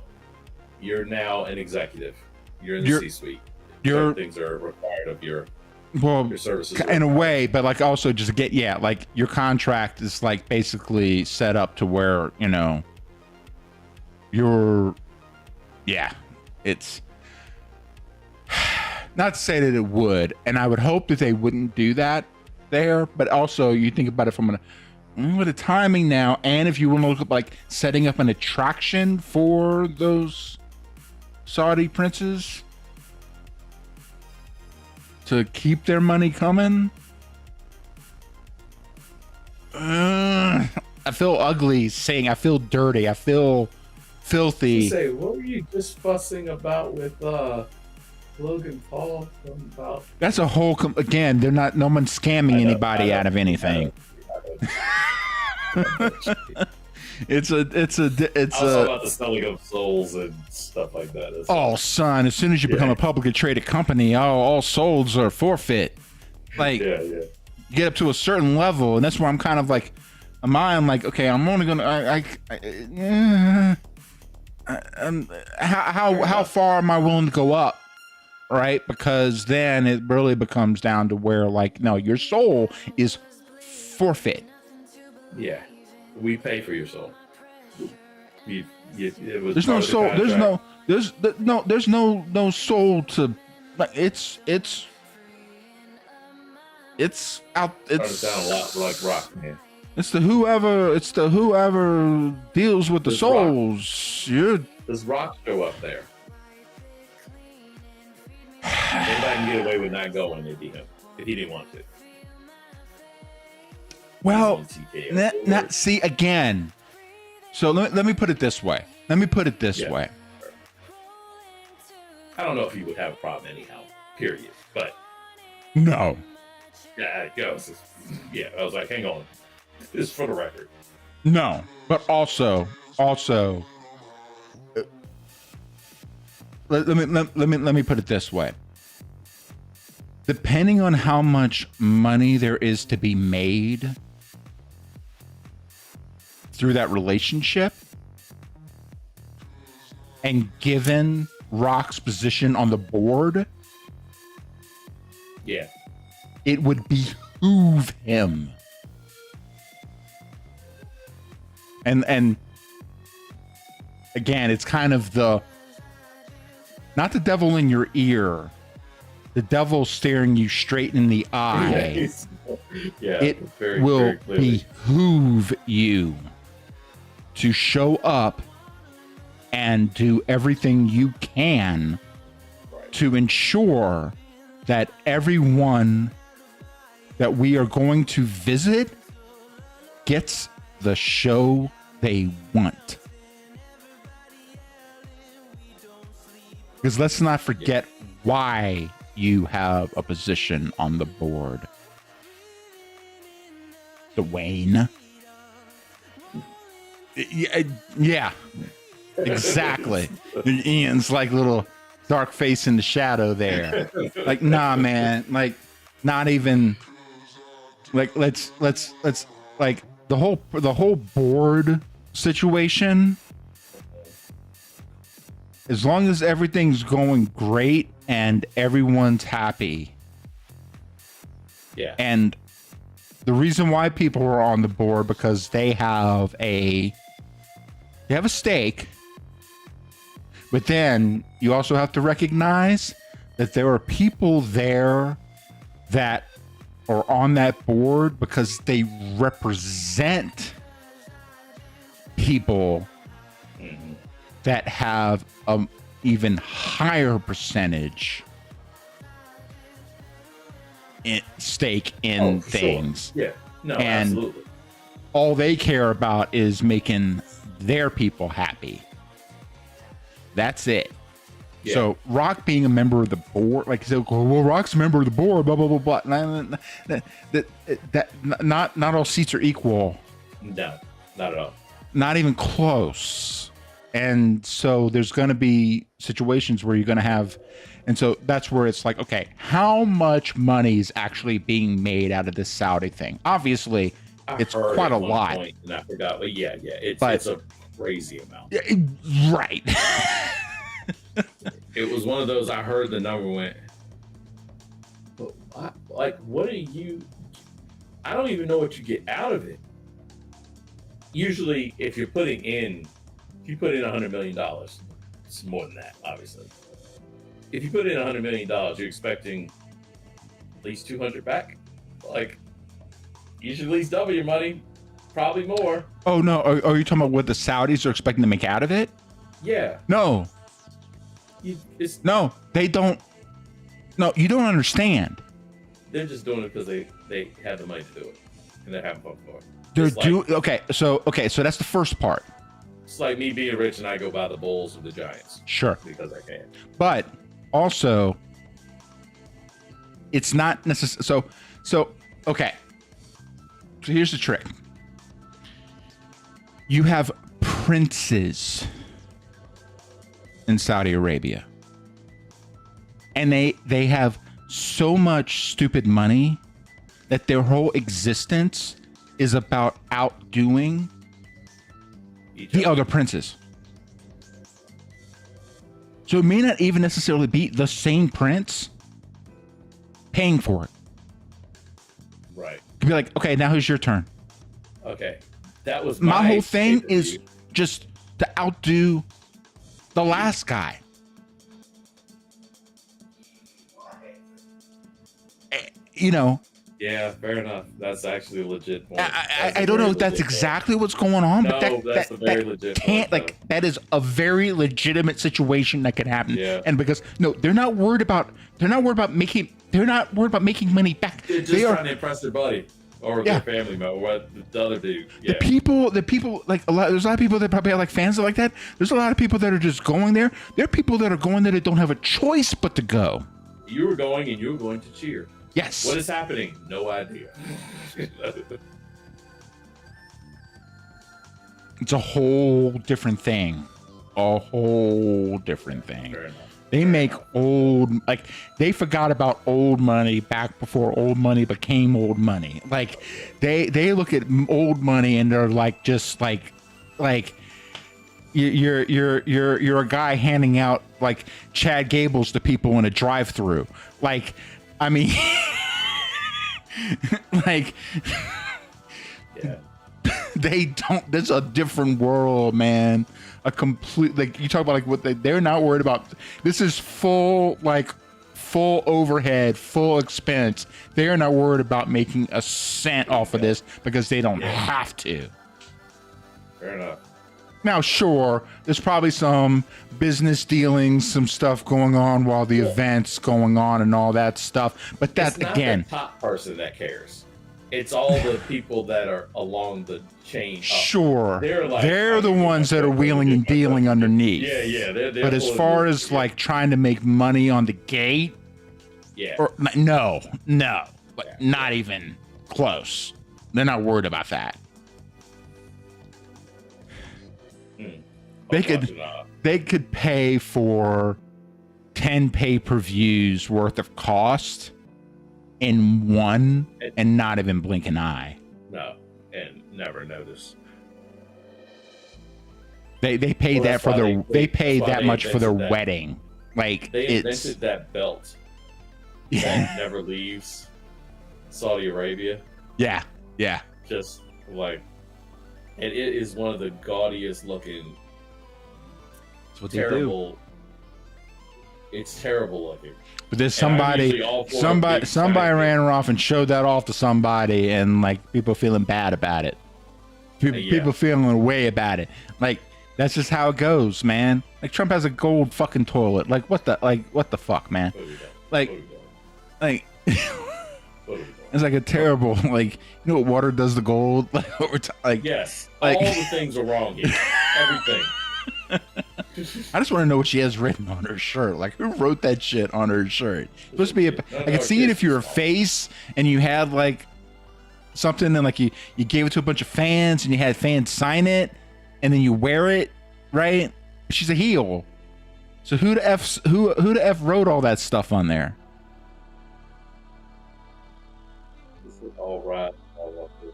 an executive. You're in the C-suite. Things are required of your services. In a way, but like also just like your contract is like basically set up to where, it's not to say that it would, and I would hope that they wouldn't do that there, but also you think about it from with the timing now, and if you want to look at like setting up an attraction for those Saudi princes to keep their money coming. I feel ugly saying, I feel dirty, I feel filthy. What were you just fussing about with Logan Paul? About? That's a whole again, no one's scamming anybody out of anything. It's also about the selling of souls and stuff like that. Son, as soon as you become a publicly traded company, all souls are forfeit. Like, you get up to a certain level, and that's where I'm kind of like, I'm like, okay, I'm only gonna, how far am I willing to go up, right? Because then it really becomes down to where, like, no, your soul is forfeit. Yeah, we pay for your soul. There's no soul. There's no soul to. It's out. It's sound a lot like Rock, man. It's the whoever deals with the souls. Does Rock show up there? Anybody can get away with not going if he didn't want to. Well, see again. So let me put it this way. Way. I don't know if he would have a problem anyhow. Period. But no. Yeah, it goes. Yeah, I was like, hang on. This is for the record. No, but also, let me put it this way. Depending on how much money there is to be made through that relationship and given Rock's position on the board, Yeah. it would behoove him. And again, it's kind of not the devil in your ear, the devil staring you straight in the eye. Yeah, It very, will very clearly. behoove you to show up and do everything you can Right. to ensure that everyone that we are going to visit gets the show they want. Because let's not forget why you have a position on the board. Dwayne. Yeah, exactly. Ian's like little dark face in the shadow there. Like, nah, man. Like, not even. Like, let's like the whole board situation. As long as everything's going great and everyone's happy. Yeah. And the reason why people are on the board because they have a stake, but then you also have to recognize that there are people there that are on that board because they represent people that have an even higher percentage stake in things. Sure. Yeah. No, And absolutely. all they care about is making their people happy. That's it. Yeah. So Rock being a member of the board, like, so, well, Rock's a member of the board, blah blah blah blah. Not all seats are equal. No, not at all. Not even close. And so there's going to be situations where you're going to have, and so that's where it's like, okay, how much money is actually being made out of this Saudi thing? Obviously, it's heard quite a at one lot. point, and I forgot. But yeah, But- it's a crazy amount. Right. It was one of those. I heard the number went. But what are you? I don't even know what you get out of it. Usually, if you put in $100 million, it's more than that, obviously. If you put in $100 million, you're expecting at least 200 back. Like, you should at least double your money, probably more. Oh no, are you talking about what the Saudis are expecting to make out of it? Yeah, No, it's no, they don't. No, you don't understand. they're just doing it because they have the money to do it, and they're having fun for it. They're It's like, okay, so that's the first part. It's like me being rich and I go buy the Bulls or the Giants Sure. because I can. But also, it's not necessary. So okay. So here's the trick. You have princes in Saudi Arabia, and they have so much stupid money that their whole existence is about outdoing the other princes. So it may not even necessarily be the same prince paying for it. Right. It could be like, okay, now here's your turn. Okay. That was My whole thing pay-per-view. is just to outdo the last guy. You know, Yeah, fair enough. That's actually a legit point. I don't know if that's exactly what's going on, but No, that's a very legit can't, point, like, that is a very legitimate situation that can happen. Yeah. And because they're not worried about making money back. They're just They are trying to impress their buddy or Yeah. their family member or the other dude. Yeah. the people like there's a lot of people that probably have like fans like that. There's a lot of people that are just going there. There are people that are going there that don't have a choice but to go. You were going and you were going to cheer. Yes. What is happening? No idea. It's a whole different thing. A whole different thing. Fair enough. They make old, like, they forgot about old money back before old money became old money. Like, they look at old money and they're like, just like you're a guy handing out like Chad Gables to people in a drive-through. Like, I mean, like, Yeah. they don't. There's a different world, man. A complete, like, you talk about like what they're not worried about. This is full overhead, full expense. They are not worried about making a cent off of this because they don't have to. Fair enough. Now, sure, there's probably some business dealings, some stuff going on while the event's going on and all that stuff. But that, it's not again, the top person that cares. It's all the people that are along the chain up. Sure, They're they're the ones that are wheeling and dealing underneath. Yeah. They're But as far as like trying to make money on the gate, or no, like, not even close. They're not worried about that. They could pay for 10 pay-per-views worth of cost in one and not even blink an eye. No, and never notice. They paid that for their they paid that much for their wedding. Like, they invented that belt that never leaves Saudi Arabia. Yeah. Just like, and it is one of the gaudiest looking. That's what terrible. They do. It's terrible looking. But there's somebody ran off and showed that off to somebody, and like people feeling bad about it. People feeling a way about it. Like, that's just how it goes, man. Like, Trump has a gold fucking toilet. Like, what the fuck, man? Like it's like a terrible, like, you know what water does to gold? Like, over time, like, yes, like, all the things are wrong here. Everything. I just want to know what she has written on her shirt. Like, who wrote that shit on her shirt? It's supposed to be I could see it if you're a face and you had like something and like you gave it to a bunch of fans and you had fans sign it and then you wear it, right? She's a heel. So who the F wrote all that stuff on there? This is all right. All up here.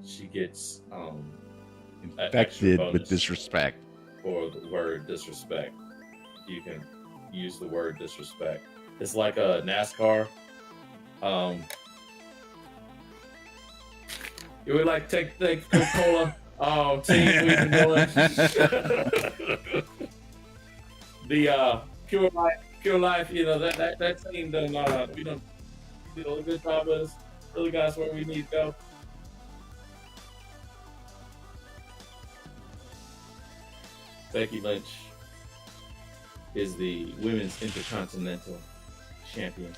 She gets infected with disrespect. For the word disrespect. You can use the word disrespect. It's like a NASCAR. You would like take the Coca-Cola team we've been doing. The Pure Life, you know, that team done we did a good job of us. Really got us where we need to go. Becky Lynch is the Women's Intercontinental Champion.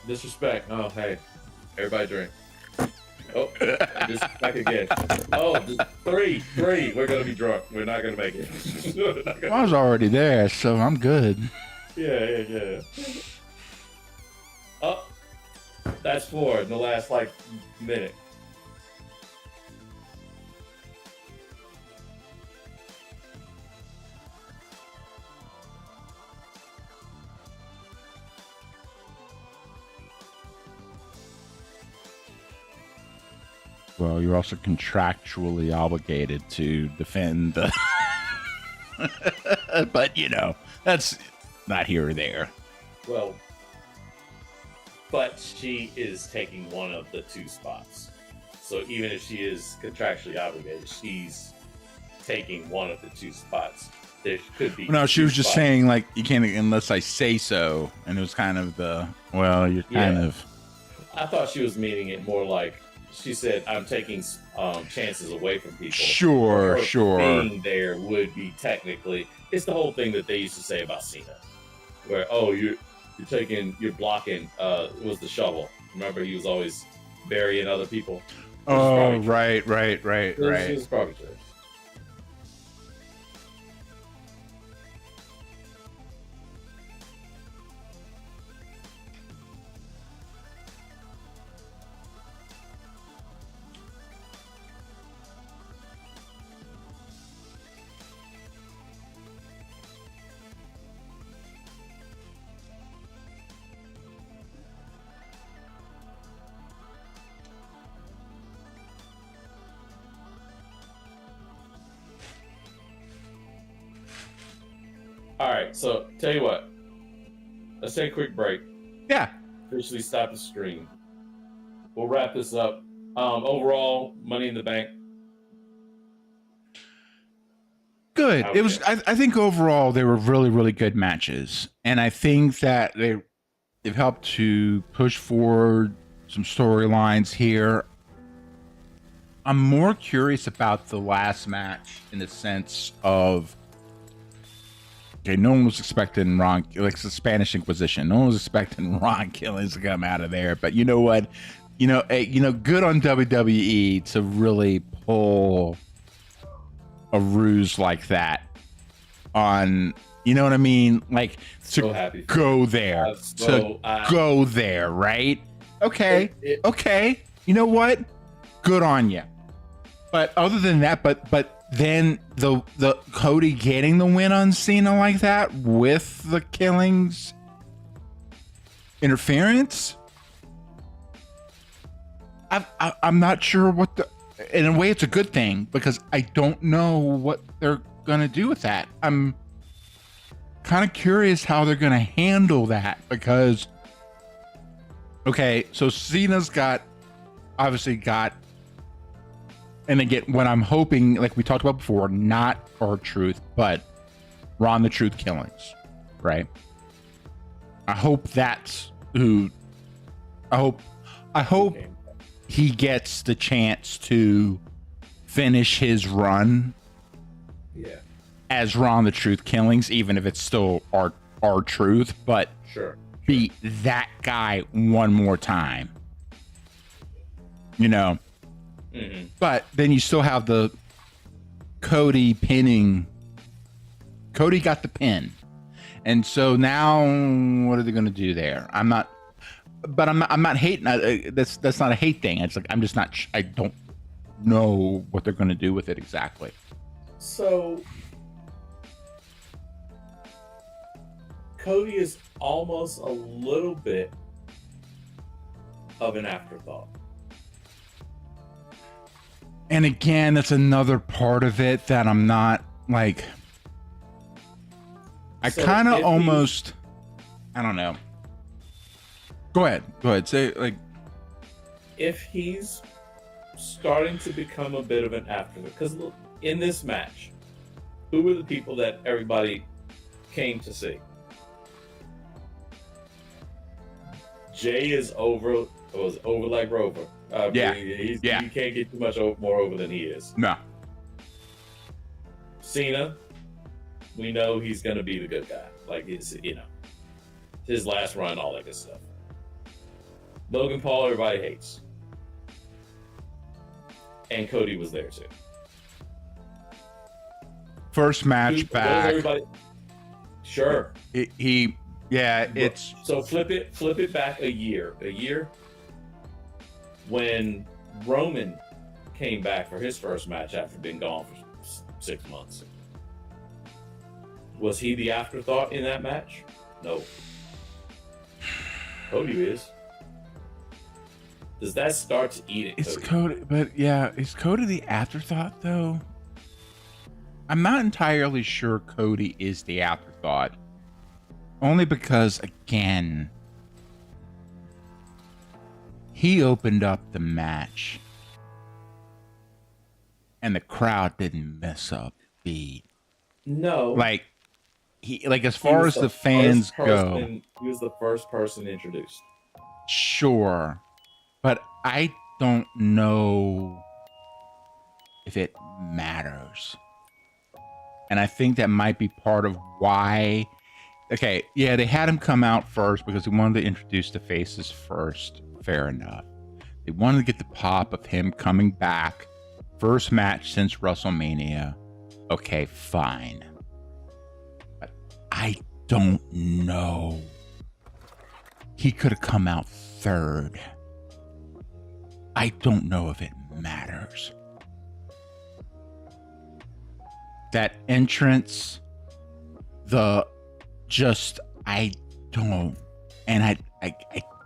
Disrespect. Oh, hey. Everybody drink. Oh, disrespect again. Oh, three. We're going to be drunk. We're not going to make it. I was already there, so I'm good. Yeah. Oh, that's 4 in the last, like, minute. Well, you're also contractually obligated to defend the... But, you know, that's not here or there. Well, but she is taking one of the 2 spots. So even if she is contractually obligated, she's taking one of the 2 spots. There could be... No, she was just saying, like, you can't unless I say so. And it was kind of the, well, you're kind of... I thought she was meaning it more like, she said, I'm taking chances away from people. Sure. Being there would be technically, it's the whole thing that they used to say about Cena, where, oh, you're blocking, was the shovel. Remember, he was always burying other people. Oh, right. It was probably true. All right, so tell you what. Let's take a quick break. Yeah. Officially stop the stream. We'll wrap this up. Overall, Money in the Bank. Good. Okay. It was. I think overall they were really, really good matches, and I think that they've helped to push forward some storylines here. I'm more curious about the last match in the sense of, okay, no one was expecting Ron, like the Spanish Inquisition. No one was expecting Ron Killings to come out of there. But you know what? Good on WWE to really pull a ruse like that on, you know what I mean? Like to go there, go there, right? Okay, okay. You know what? Good on you. But other than that, but then the Cody getting the win on Cena like that with the Killings interference, I'm not sure what the. In a way, it's a good thing because I don't know what they're gonna do with that. I'm kind of curious how they're gonna handle that because, okay, so Cena's obviously got. And again, what I'm hoping, like we talked about before, not R-Truth, but Ron the Truth Killings, right? I hope that's who. I hope he gets the chance to finish his run. Yeah. As Ron the Truth Killings, even if it's still R-Truth, but beat that guy one more time. You know. Mm-hmm. But then you still have the Cody pinning. Cody got the pin, and so now what are they going to do there? I'm not hating. That's not a hate thing. It's like I'm just not. I don't know what they're going to do with it exactly. So Cody is almost a little bit of an afterthought. And again, that's another part of it that I'm not like. I kind of almost. I don't know. Go ahead. Say like. If he's starting to become a bit of an afterthought, because look, in this match, who were the people that everybody came to see? Jay was over like Rover. You can't get too much more over than he is. No. Cena, we know he's going to be the good guy. Like, it's, his last run, all that good stuff. Logan Paul, everybody hates. And Cody was there too. First match back. Sure. It's so flip it back a year when Roman came back for his first match after being gone for 6 months. Was he the afterthought in that match? No. Cody is. Does that start to eat it? It's Cody, but yeah, is Cody the afterthought though? I'm not entirely sure Cody is the afterthought. Only because, again, he opened up the match and the crowd didn't miss a beat. No. Like, as far as the fans go. He was the first person introduced. Sure. But I don't know if it matters. And I think that might be part of why. Okay, yeah, they had him come out first because they wanted to introduce the faces first. Fair enough. They wanted to get the pop of him coming back. First match since WrestleMania. Okay, fine. But I don't know. He could have come out third. I don't know if it matters. That entrance, I don't, and I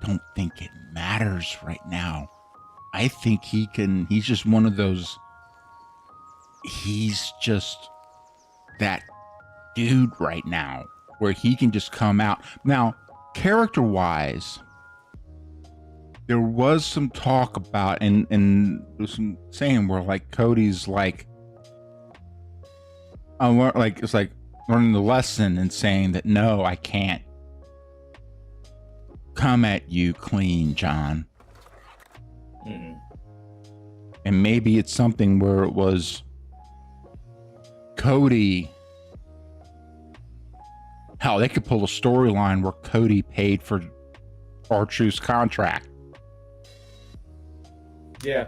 don't think it matters right now. I think he's just one of those, he's just that dude right now where he can just come out. Now, character wise, there was some talk about, and there's some saying where like Cody's like, it's like learning the lesson and saying that no, I can't come at you clean, John. Mm-hmm. And maybe it's something where it was Cody. Hell, they could pull a storyline where Cody paid for R-Truth's contract. Yeah.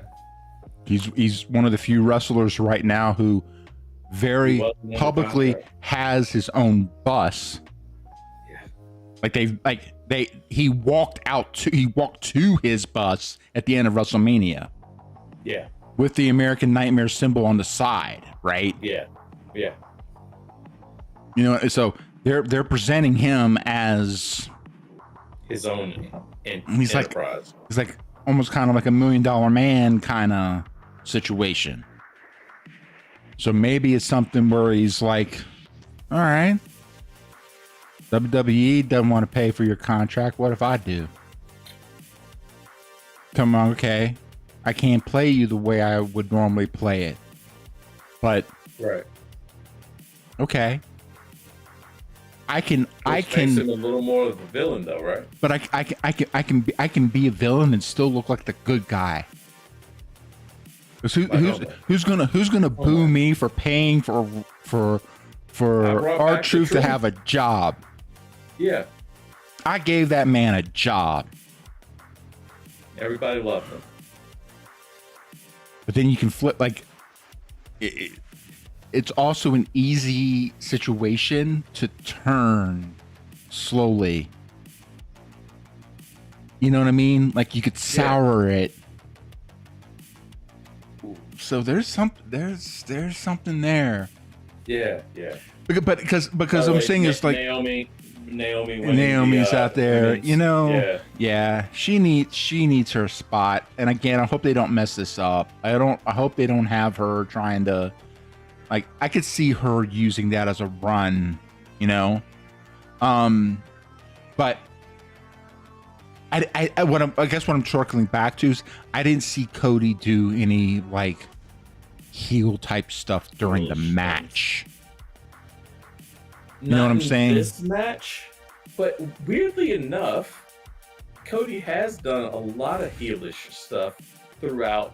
He's one of the few wrestlers right now who very publicly has his own bus. Yeah. He walked to his bus at the end of WrestleMania. Yeah. With the American Nightmare symbol on the side, right? Yeah. Yeah. You know, so they're presenting him as his own he's enterprise. He's like almost kind of like $1 million man kind of situation. So maybe it's something where he's like, all right, WWE doesn't want to pay for your contract. What if I do? Come on, okay. I can't play you the way I would normally play it. But right. Okay. Which makes him a little more of a villain though, right? But I can be a villain and still look like the good guy. Who's gonna boo me for paying for R-Truth to have a job? Yeah. I gave that man a job. Everybody loved him. But then you can flip like it's also an easy situation to turn slowly. You know what I mean? Like you could sour it. So there's something there. Yeah, yeah. Because I'm saying it's like Naomi's out there, you know. Yeah, she needs her spot. And again, I hope they don't mess this up. I hope they don't have her trying to, like, I could see her using that as a run, you know. But I guess what I'm circling back to is I didn't see Cody do any like heel type stuff during the match. You know what I'm saying? This match, but weirdly enough, Cody has done a lot of heelish stuff throughout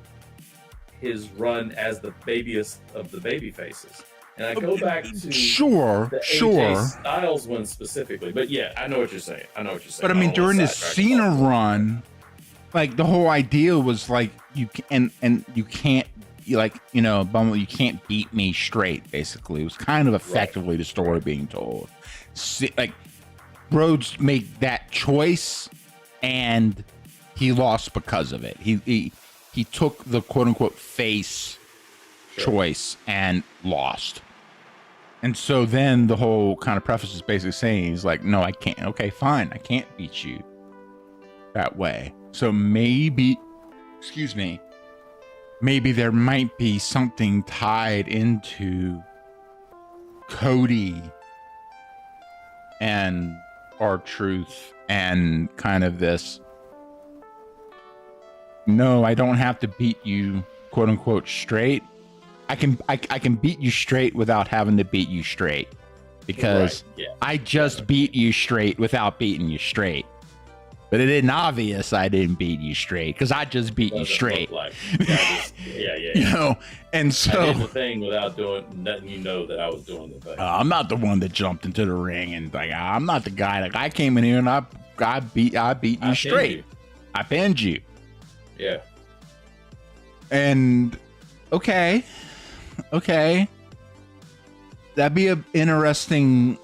his run as the babiest of the baby faces. And I go back to the AJ Styles one specifically, but yeah, I know what you're saying. But I mean, during this Cena run, like the whole idea was like you can't beat me straight. Basically, it was kind of effectively the story being told. Like Rhodes made that choice, and he lost because of it. He took the quote unquote face choice and lost. And so then the whole kind of preface is basically saying he's like, no, I can't. Okay, fine, I can't beat you that way. So maybe there might be something tied into Cody and R-Truth and kind of this, no, I don't have to beat you quote unquote straight. I can beat you straight without having to beat you straight, because I just beat you straight without beating you straight. But it isn't obvious I didn't beat you straight because I just beat you straight. You know, and so I did the thing without letting you know that I was doing the thing. I'm not the one that jumped into the ring and like I'm not the guy. Like I came in here and I beat you straight. I pinned you. Yeah. And okay, that'd be an interesting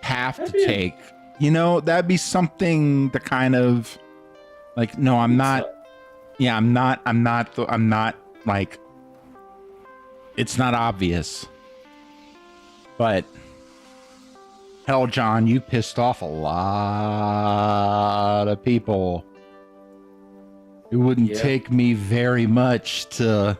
path to take. You know, that'd be something to kind of like, no, I'm not like, it's not obvious. But hell, John, you pissed off a lot of people. It wouldn't take me very much to,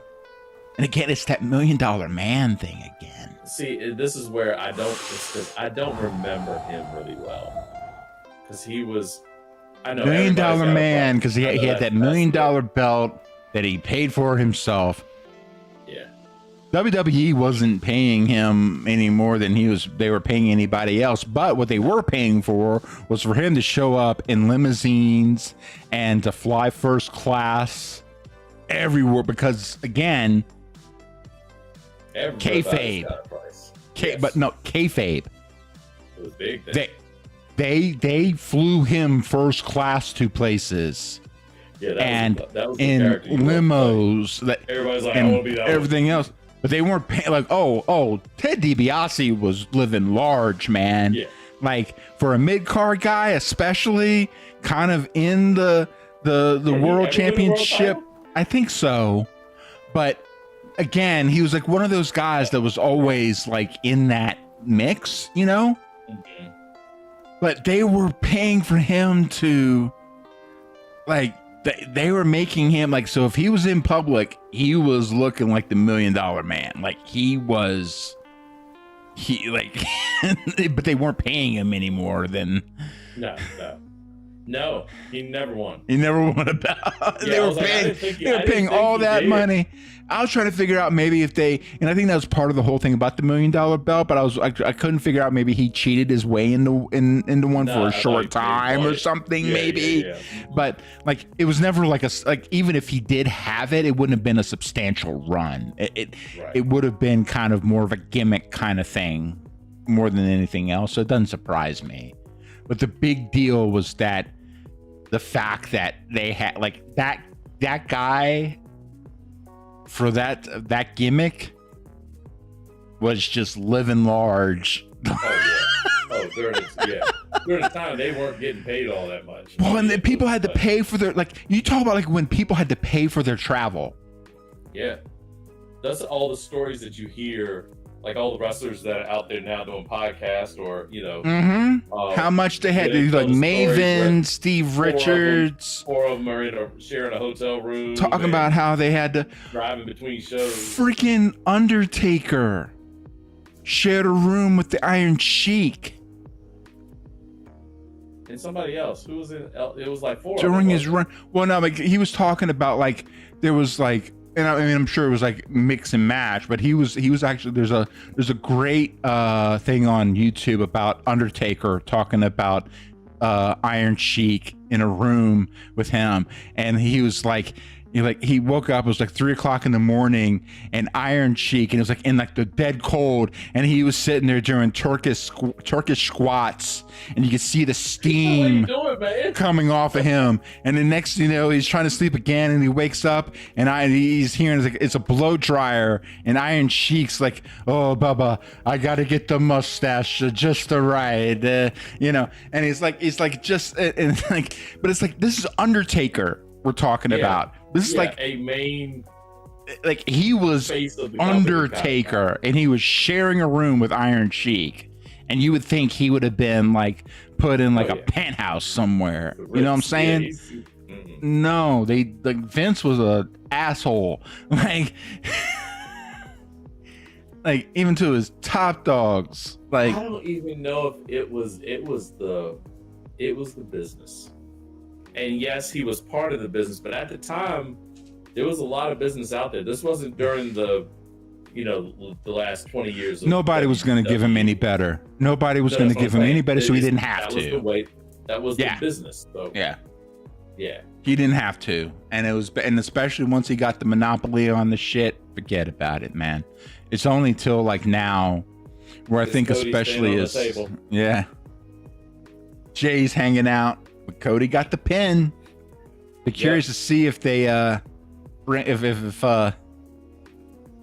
and again, it's that $1 million man thing again. see, this is where I don't. It's because I don't remember him really well. Because he was, I know $1 million everybody's got a man, problem. because he I know had that's- that $1 million that's belt that he paid for himself. it. Yeah. WWE wasn't paying him any more than they were paying anybody else. But what they were paying for was for him to show up in limousines and to fly first class everywhere. Because again, Everybody's kayfabe. got a price. But no, kayfabe. It was big. Then. They flew him first class to places. Yeah, that was the in character you wanted to limos that Everybody's like, I and want to be that one. everything else, but they weren't paying like Ted DiBiase was living large, man. Yeah. Like for a mid-card guy, especially kind of in the world ever win a world championship. title? I think so, but again, he was like one of those guys that was always like in that mix, you know. Mhm. But they were paying for him to, like, they were making him like, so if he was in public, he was looking like the $1 million man. Like but they weren't paying him any more than. No, he never won. He never won a belt. They I were was like, I paying, didn't think he- they I were didn't paying think all he that did. money. I was trying to figure out maybe if they, and I think that was part of the whole thing about the $1 million belt, but I couldn't figure out maybe he cheated his way into one Nah, for I a thought short he paid time for or it. something, Yeah, maybe. yeah. But like it was never like even if he did have it, it wouldn't have been a substantial run. It Right. would have been kind of more of a gimmick kind of thing more than anything else. So it doesn't surprise me. But the big deal was that the fact that they had like that guy for that gimmick was just living large. During the time they weren't getting paid all that much. Well, and then people had to pay for their, like, you talk about like when people had to pay for their travel. Yeah, that's all the stories that you hear, like all the wrestlers that are out there now doing podcasts or How much they had they to, tell like the stories Maven, where Steve four of them- Richards, Four of them are sharing a hotel room. talking and about how they had to driving between shows. freaking Undertaker shared a room with the Iron Sheik And somebody else who was in it was like four during of them, his run. Well, no, like he was talking about like there was like, and I mean I'm sure it was like mix and match, but he was actually there's a great thing on YouTube about Undertaker talking about Iron Sheik in a room with him, and he was like. He woke up, it was like 3:00 in the morning, and Iron Sheik, and it was like in like the dead cold, and he was sitting there doing Turkish squats, and you could see the steam What are you doing, man? coming off of him. And the next, he's trying to sleep again, and he wakes up, and he's hearing it's a blow dryer, and Iron Sheik's like, "Oh, Bubba, I gotta get the mustache just right," and he's like just and like, but it's like this is Undertaker we're talking about. This is like a main like he was face of the company, Undertaker, and he was sharing a room with Iron Sheik, and you would think he would have been like put in like a penthouse somewhere. You know what I'm saying? No, Vince was a asshole. Like even to his top dogs. Like I don't even know if it was the business. And yes, he was part of the business, but at the time, there was a lot of business out there. This wasn't during the last 20 years. Nobody was going to give him any better. Nobody was going to give him any better, so he didn't have to. That was the business, though. Yeah. Yeah. He didn't have to, and especially once he got the monopoly on the shit, forget about it, man. It's only till like now, where I think Cody's especially staying on the table. yeah, Jay's hanging out. But Cody got the pin. Be curious to see if they I'm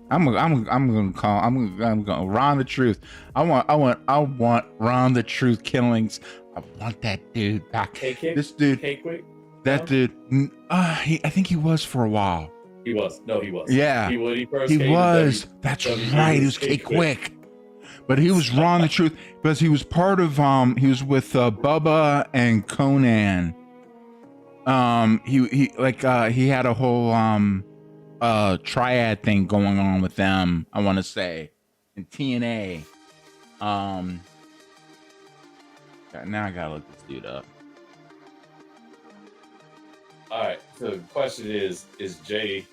gonna Ron the Truth. I want Ron the Truth killings. I want that dude back. This dude, that dude. I think he was for a while. He was. No, he was. Yeah, he was. That's right. He was K-Quick. But he was Ron the Truth because he was part of he was with Bubba and Conan. He had a whole triad thing going on with them, I want to say. in TNA. Now I gotta look this dude up. All right. So the question is Jay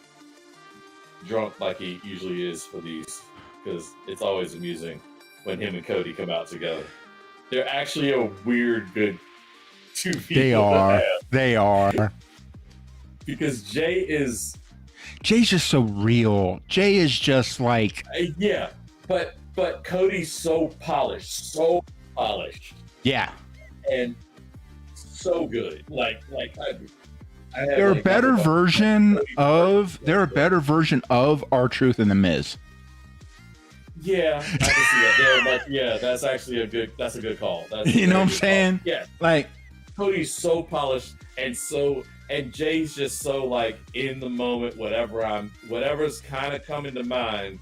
drunk like he usually is for these? Because it's always amusing when him and Cody come out together. They're actually a weird, good two people. They are. They are. Because Jay's just so real. Jay is just like, yeah, but Cody's so polished, yeah. and so good. Like I They're a better version of. They're a better version of R-Truth and the Miz. Yeah, I can see that. They're like, yeah, that's actually a good call. That's You know what I'm saying? Yeah, Like, Cody's so polished and Jay's just so like in the moment, whatever's kind of coming to mind.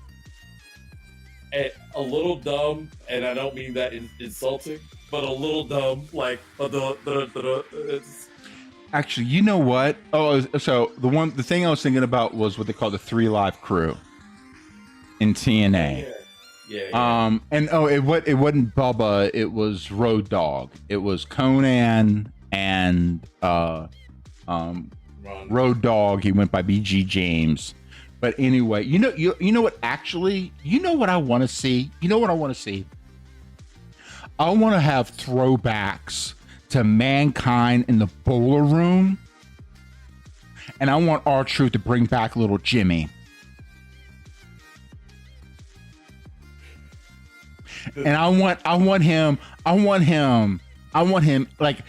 And a little dumb, and I don't mean that insulting, but a little dumb, like actually, you know what? Oh, so the thing I was thinking about was what they call the 3 Live Crew in TNA. Yeah. And it wasn't Bubba, it was Road Dogg. It was Conan and Road Dogg. He went by BG James. But anyway, you know what actually, you know what I want to see? You know what I want to see? I want to have throwbacks to Mankind in the Boiler Room. And I want R-Truth to bring back little Jimmy. And I want him like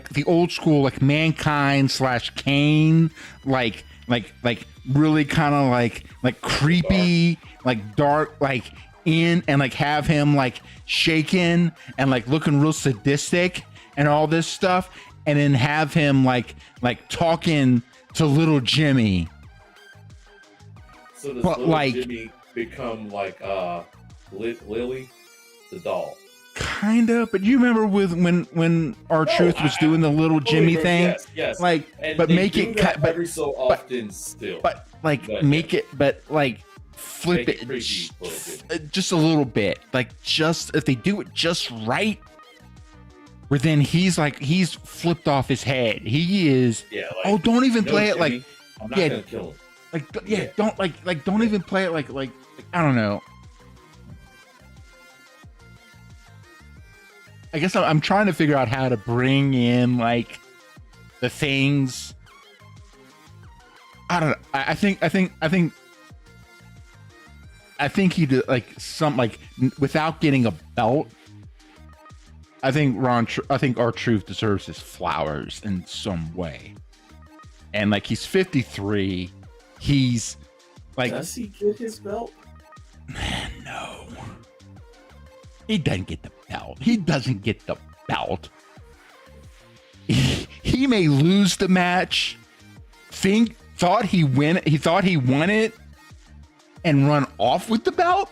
the old school, like Mankind / Kane, like really kind of like creepy, like dark, like in, and like have him like shaking and like looking real sadistic and all this stuff, and then have him like talking to little Jimmy. So does little Jimmy become like Lily the doll? Kinda, but you remember when R-Truth was doing the little Jimmy thing? Yes. Like, and but make it every so often still. But make it, but like flip Make it, creepy, just a little bit. Like, just if they do it just right, where then he's flipped off his head. He is. Yeah. Like, Oh, don't even play it Jimmy, like. I'm not Yeah. gonna kill him. Like, yeah, don't like don't even play it like I don't know. I guess I'm trying to figure out how to bring in like the things. I don't know. I think he did like some like without getting a belt. I think R-Truth deserves his flowers in some way. And like he's 53. He's like, does he get his belt? No. He doesn't get the belt. He doesn't get the belt. He may lose the match. Thought he won it and run off with the belt.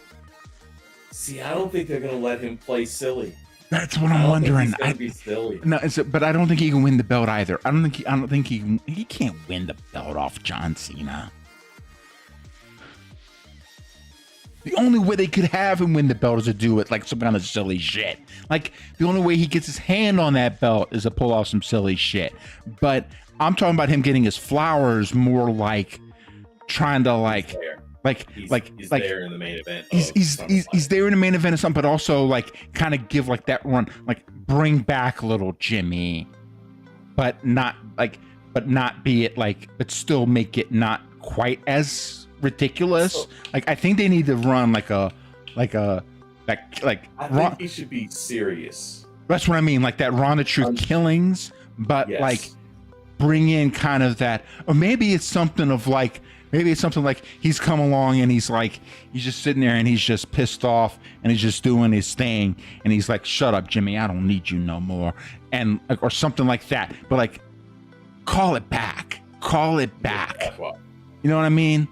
See, I don't think they're gonna let him play silly. That's what I'm wondering. He's gonna be silly. No, but I don't think he can win the belt either. I don't think he can't win the belt off John Cena. The only way they could have him win the belt is to do it like some kind of silly shit. Like, the only way he gets his hand on that belt is to pull off some silly shit. But I'm talking about him getting his flowers more like trying to he's there in the main event. He's there in the main event of something, but also like kind of give like that run, like bring back little Jimmy, but not be it like, but still make it not quite as ridiculous. So, like, I think they need to run I think he should be serious. That's what I mean, like that Ron the Truth killings, but Yes. like bring in kind of that, or maybe it's something like he's come along and he's just sitting there and he's just pissed off and he's just doing his thing and he's like, shut up, Jimmy, I don't need you no more, and or something like that. But like, call it back. Yeah, well, You know what I mean?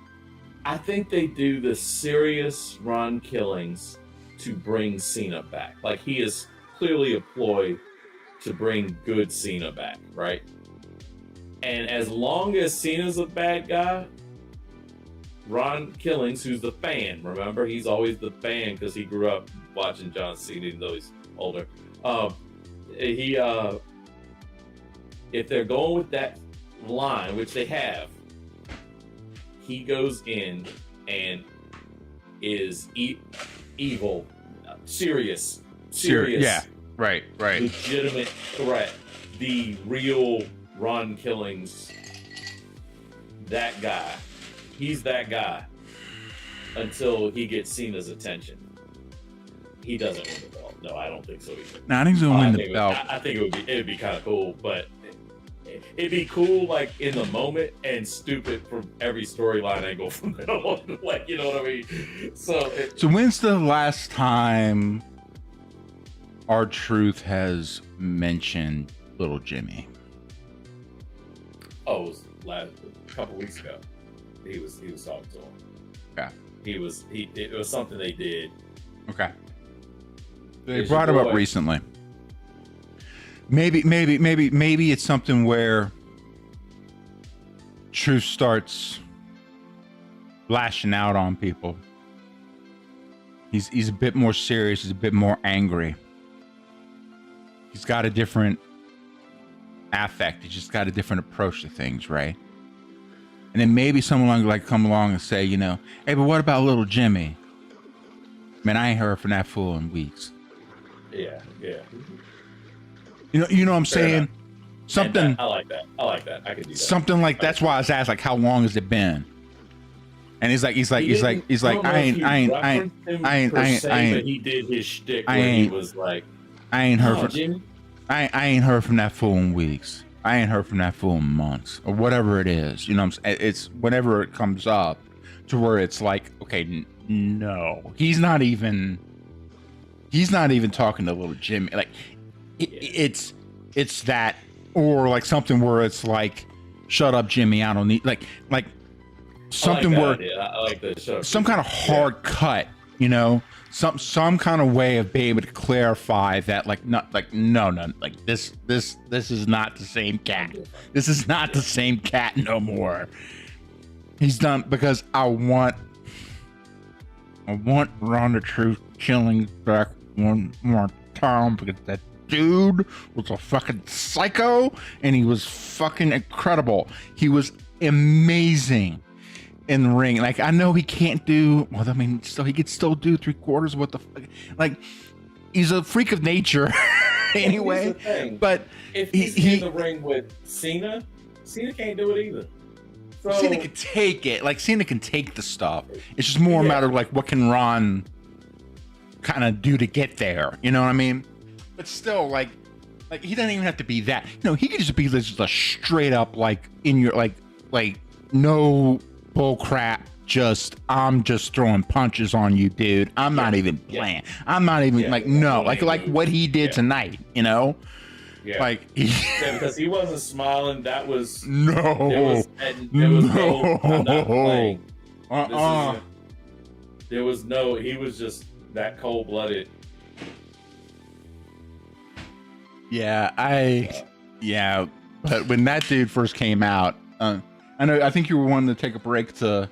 I think they do the serious Ron killings to bring Cena back. Like, he is clearly a ploy to bring good Cena back, right? And as long as Cena's a bad guy, Ron Killings, who's the fan. Remember, he's always the fan because he grew up watching John Cena, even though he's older. If they're going with that line, which they have, he goes in and is evil, serious, Yeah, right. legitimate threat. The real Ron Killings, that guy. He's that guy until he gets Cena's attention. He doesn't win the belt. No, I don't think so either. No, I think he's gonna win the belt. I think it'd be kind of cool, but it'd be cool like in the moment and stupid from every storyline angle from then on. Like, you know what I mean? So when's the last time R-Truth has mentioned Little Jimmy? Oh, it was a couple weeks ago. He was talking to him. Okay. It was something they did. Okay. They brought him up recently. Maybe it's something where Truth starts lashing out on people. He's a bit more serious. He's a bit more angry. He's got a different affect. He's just got a different approach to things, right? And then maybe someone like come along and say, you know, hey, but what about Little Jimmy? Man, I ain't heard from that fool in weeks. Yeah. You know what I'm saying? Enough. Something. I like that. I could do that. Something like that's why I was asked like, how long has it been? And he's like, I ain't. But he did his shtick where he was like, I ain't heard from Jimmy. I ain't heard from that fool in weeks. I ain't heard from that fool in months or whatever it is. You know what I'm saying? It's whenever it comes up to where it's like, okay, no, he's not even talking to Little Jimmy. Like it's that, or like something where it's like, shut up, Jimmy. I don't need like something I where like that. some kind of hard cut, you know, some kind of way of being able to clarify that, like, not like no, like this is not the same cat. This is not the same cat no more. He's done because I want Ron the Truth killing back one more time, because that dude was a fucking psycho and he was fucking incredible. He was amazing in the ring. Like, I know he can't do, well, I mean, still he could still do 3/4 what the fuck. Like, he's a freak of nature anyway. But if he's in the ring with Cena can't do it either. So, Cena can take it. Like, Cena can take the stuff. It's just more a matter of like, what can Ron kind of do to get there? You know what I mean? But still, like he doesn't even have to be that. You know, he could just be just a straight up like in your like no bull crap. I'm just throwing punches on you, dude. I'm not even playing. I'm not even like what he did tonight. You know, because he wasn't smiling. That was no. There was no. I'm not playing. There was no. He was just that cold blooded. Yeah, but when that dude first came out, I think you were wanting to take a break to.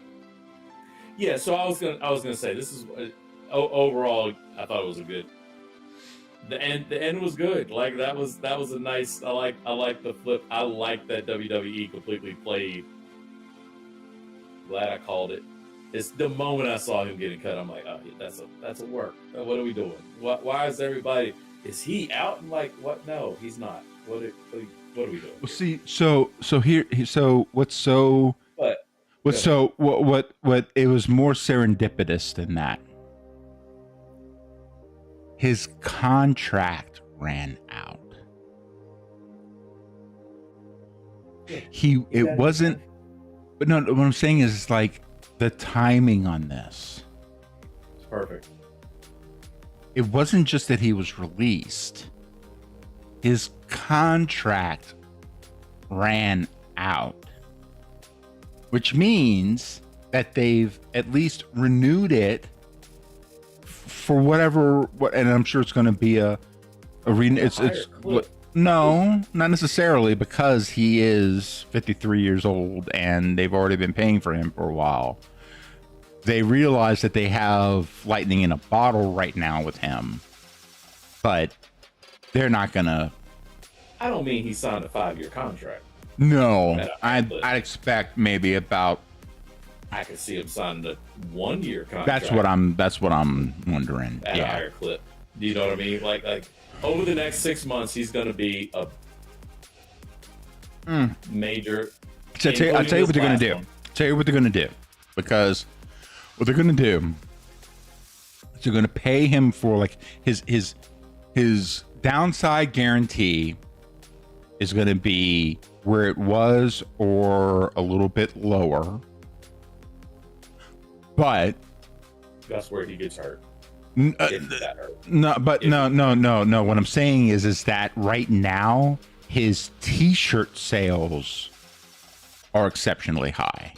Yeah, so I was gonna say this is overall. I thought it was a good. The end was good. Like that was a nice. I like the flip. I like that WWE completely played. Glad I called it. It's the moment I saw him getting cut. I'm like, oh, yeah, that's a work. What are we doing? Why is everybody? Is he out? I'm like, what? No, he's not. What are we doing? Well, see, so what it was more serendipitous than that. His contract ran out. It wasn't, but no, what I'm saying is like the timing on this. It's perfect. It wasn't just that he was released. His contract ran out, which means that they've at least renewed it for whatever. And I'm sure it's going to be no, not necessarily, because he is 53 years old and they've already been paying for him for a while. they realize that they have lightning in a bottle right now with him, but they're not gonna. I don't mean he signed a 5-year contract. No, I'd expect maybe about. I could see him signing a 1-year contract. That's what I'm wondering. At a higher clip. Do you know what I mean? Like over the next 6 months, he's going to be a major. I'll tell you what they're going to do. Tell you what they're going to do, because what they're going to do is they're going to pay him for like his downside guarantee is going to be where it was or a little bit lower, but that's where he gets hurt. No. What I'm saying is that right now his T-shirt sales are exceptionally high,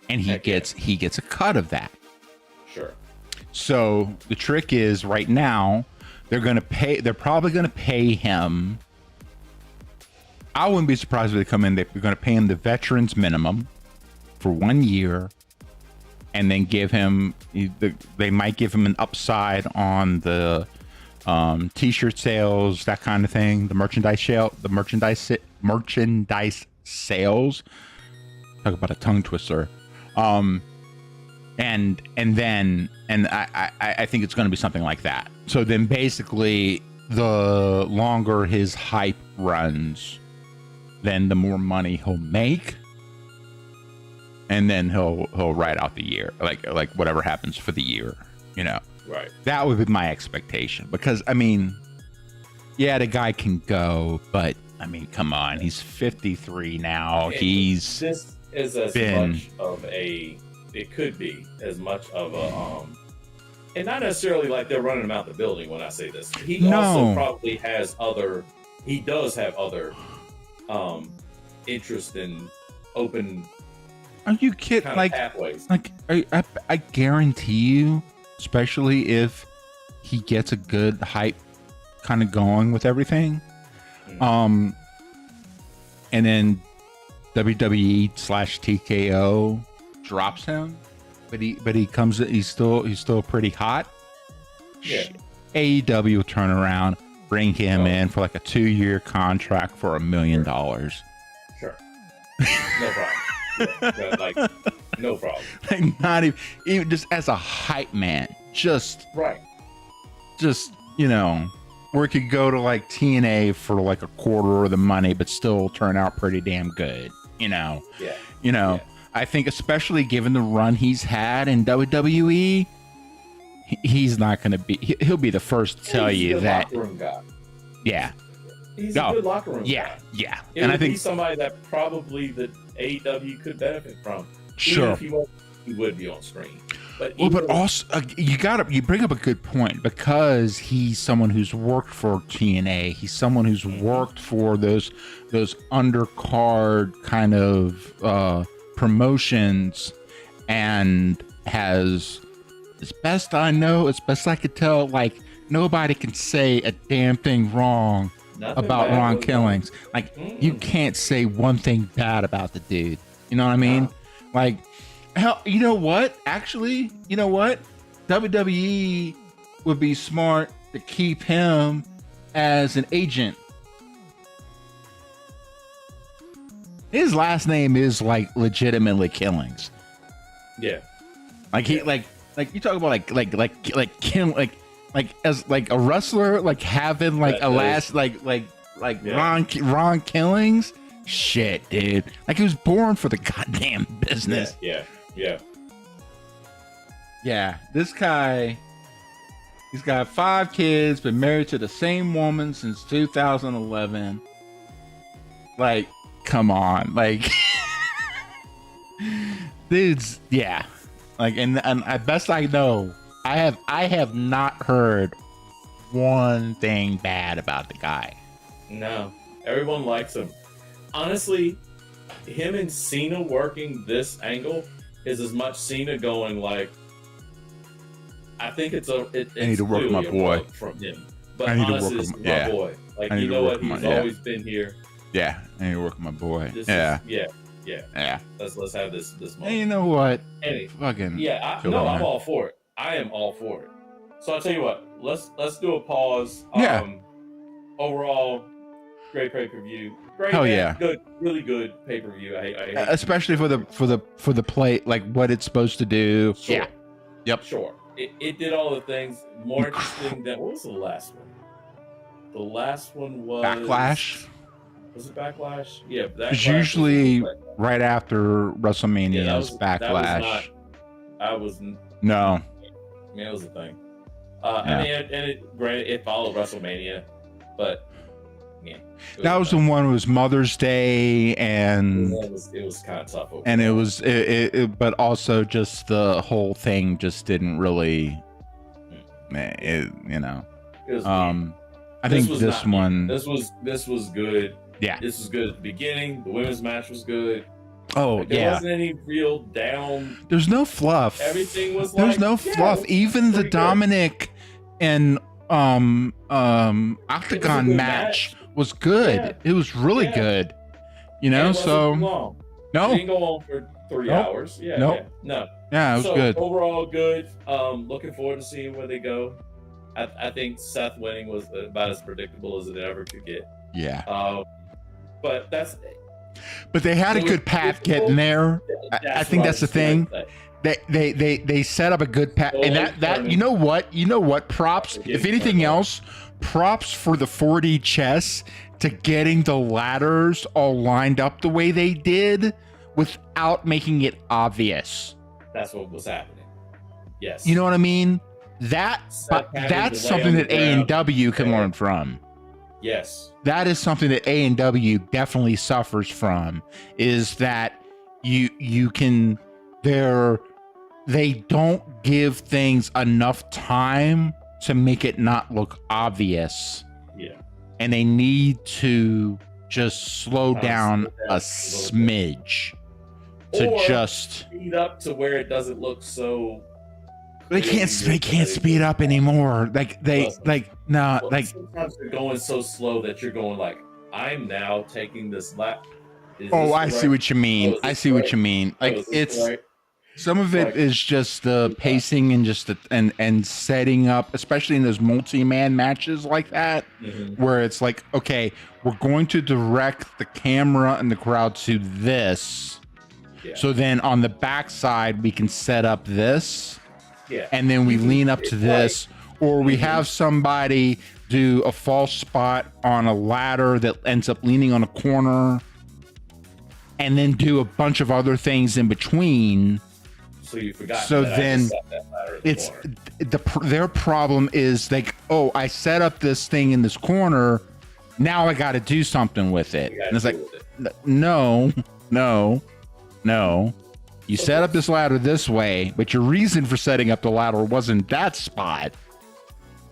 and he gets a cut of that. Sure. So the trick is right now they're probably going to pay him. I wouldn't be surprised if they come in. They're going to pay him the veterans minimum for 1 year, and then give him. They might give him an upside on the T-shirt sales, that kind of thing. The merchandise sales. Talk about a tongue twister. I think it's going to be something like that. So then basically, the longer his hype runs, then the more money he'll make, and then he'll ride out the year, like whatever happens for the year, you know. Right. That would be my expectation, because I mean, yeah, the guy can go, but I mean, come on, he's 53 now. And this is as much of a. It could be as much of a and not necessarily like they're running him out the building when I say this. He also probably has other. He does have other interest in open. Are you kidding? Like pathways. Like I guarantee you, especially if he gets a good hype kind of going with everything, and then WWE/TKO drops him, but he comes. He's still pretty hot. Yeah. AEW will turn around, bring him in for like a 2-year contract for $1 million. Sure. No problem. Yeah, like no problem. Like not even just as a hype man. Just you know, where it could go to like TNA for like a quarter of the money, but still turn out pretty damn good. You know. Yeah. You know. Yeah. I think especially given the run he's had in WWE, he's not going to be. He'll be the first to tell you that. Locker room guy. Yeah. He's a good locker room guy. Yeah. And I think he's somebody that probably the AEW could benefit from. Sure. Even if he would be on screen. But also you bring up a good point, because he's someone who's worked for TNA. He's someone who's worked for those undercard kind of promotions, and has, as best I could tell, like nobody can say a damn thing wrong about Ron Killings. Like you can't say one thing bad about the dude. You know what I mean? Like, hell, you know what? Actually, you know what? WWE would be smart to keep him as an agent. His last name is like legitimately Killings. Yeah. Like he like you talk about like as like a wrestler, like having like a last like Ron Killings. Shit, dude. Like he was born for the goddamn business. Yeah. This guy, he's got 5 kids, been married to the same woman since 2011. Like, come on, like, dudes, yeah. Like, and at best I know, I have not heard one thing bad about the guy. No, everyone likes him. Honestly, him and Cena working this angle is as much Cena going like, I think it's I need to work with my boy from him. But I need honestly, to work it's with my boy. Like, you know what? He's always been here. Yeah, I need to work with my boy. This yeah. Is, yeah. Yeah. Yeah. Let's have this Hey, moment. you know what? Anyway, Fucking. yeah, Go no, on, I'm man. all for it. I am all for it. So I'll tell you what. Let's do a pause. Yeah. Overall, great pay per view. Great, Hell man. yeah. Good, really good pay per view. I hate Especially for the play, like what it's supposed to do. Sure. Yeah. Yep. Sure. It did all the things. More interesting than what was the last one? The last one was Backlash. Was it Backlash? Yeah, It's usually right after WrestleMania's Backlash. I was No. I mean, it was a thing. I mean, granted, it followed WrestleMania, but yeah, That was the one. It was Mother's Day, and it was kind of tough. and it was but also just the whole thing just didn't really, you know. It was I think this one. This was good. Yeah. This was good at the beginning. The women's match was good. Oh There yeah. wasn't any real down. There's no fluff. Everything was. There's like, no yeah, fluff. it was Even the pretty good. Dominic and Octagon good match was good. Yeah. It was really Yeah. good. You And know, it wasn't so long. It no, didn't go on for 3 Nope. hours. Yeah, Nope. yeah. No. yeah, it was So, good. Overall, good. Looking forward to seeing where they go. I think Seth winning was about as predictable as it ever could get. Yeah, But that's. but they had a it was good path predictable. getting there. I think what that's the was trying thing. to say. They set up a good path, and that you know what props. If anything else, props for the 4D chess to getting the ladders all lined up the way they did without making it obvious. That's what was happening. Yes. You know what I mean? Seth having That's to lay something on the that A and ground. W can Yeah. learn from. Yes. That is something that A and W definitely suffers from. Is that you can they don't give things enough time to make it not look obvious, Yeah. and they need to just slow down slow down a a little smidge to Or just. speed up to where it doesn't look so. They can't speed up anymore. Well, sometimes they're going so slow that you're going like, I'm now taking this lap. Oh, I see what you mean. I see what you mean. Like it's some of it is just the pacing and just and setting up, especially in those multi-man matches like that, where it's like, okay, we're going to direct the camera and the crowd to this. Yeah. So then on the backside we can set up this. Yeah. And then we lean up to this, or we have somebody do a false spot on a ladder that ends up leaning on a corner, and then do a bunch of other things in between. So you forgot. So that then I just set that ladder in the corner. their problem is like, oh, I set up this thing in this corner, now I got to do something with it. You gotta And it's like, deal with it. no. You set up this ladder this way, but your reason for setting up the ladder wasn't that spot.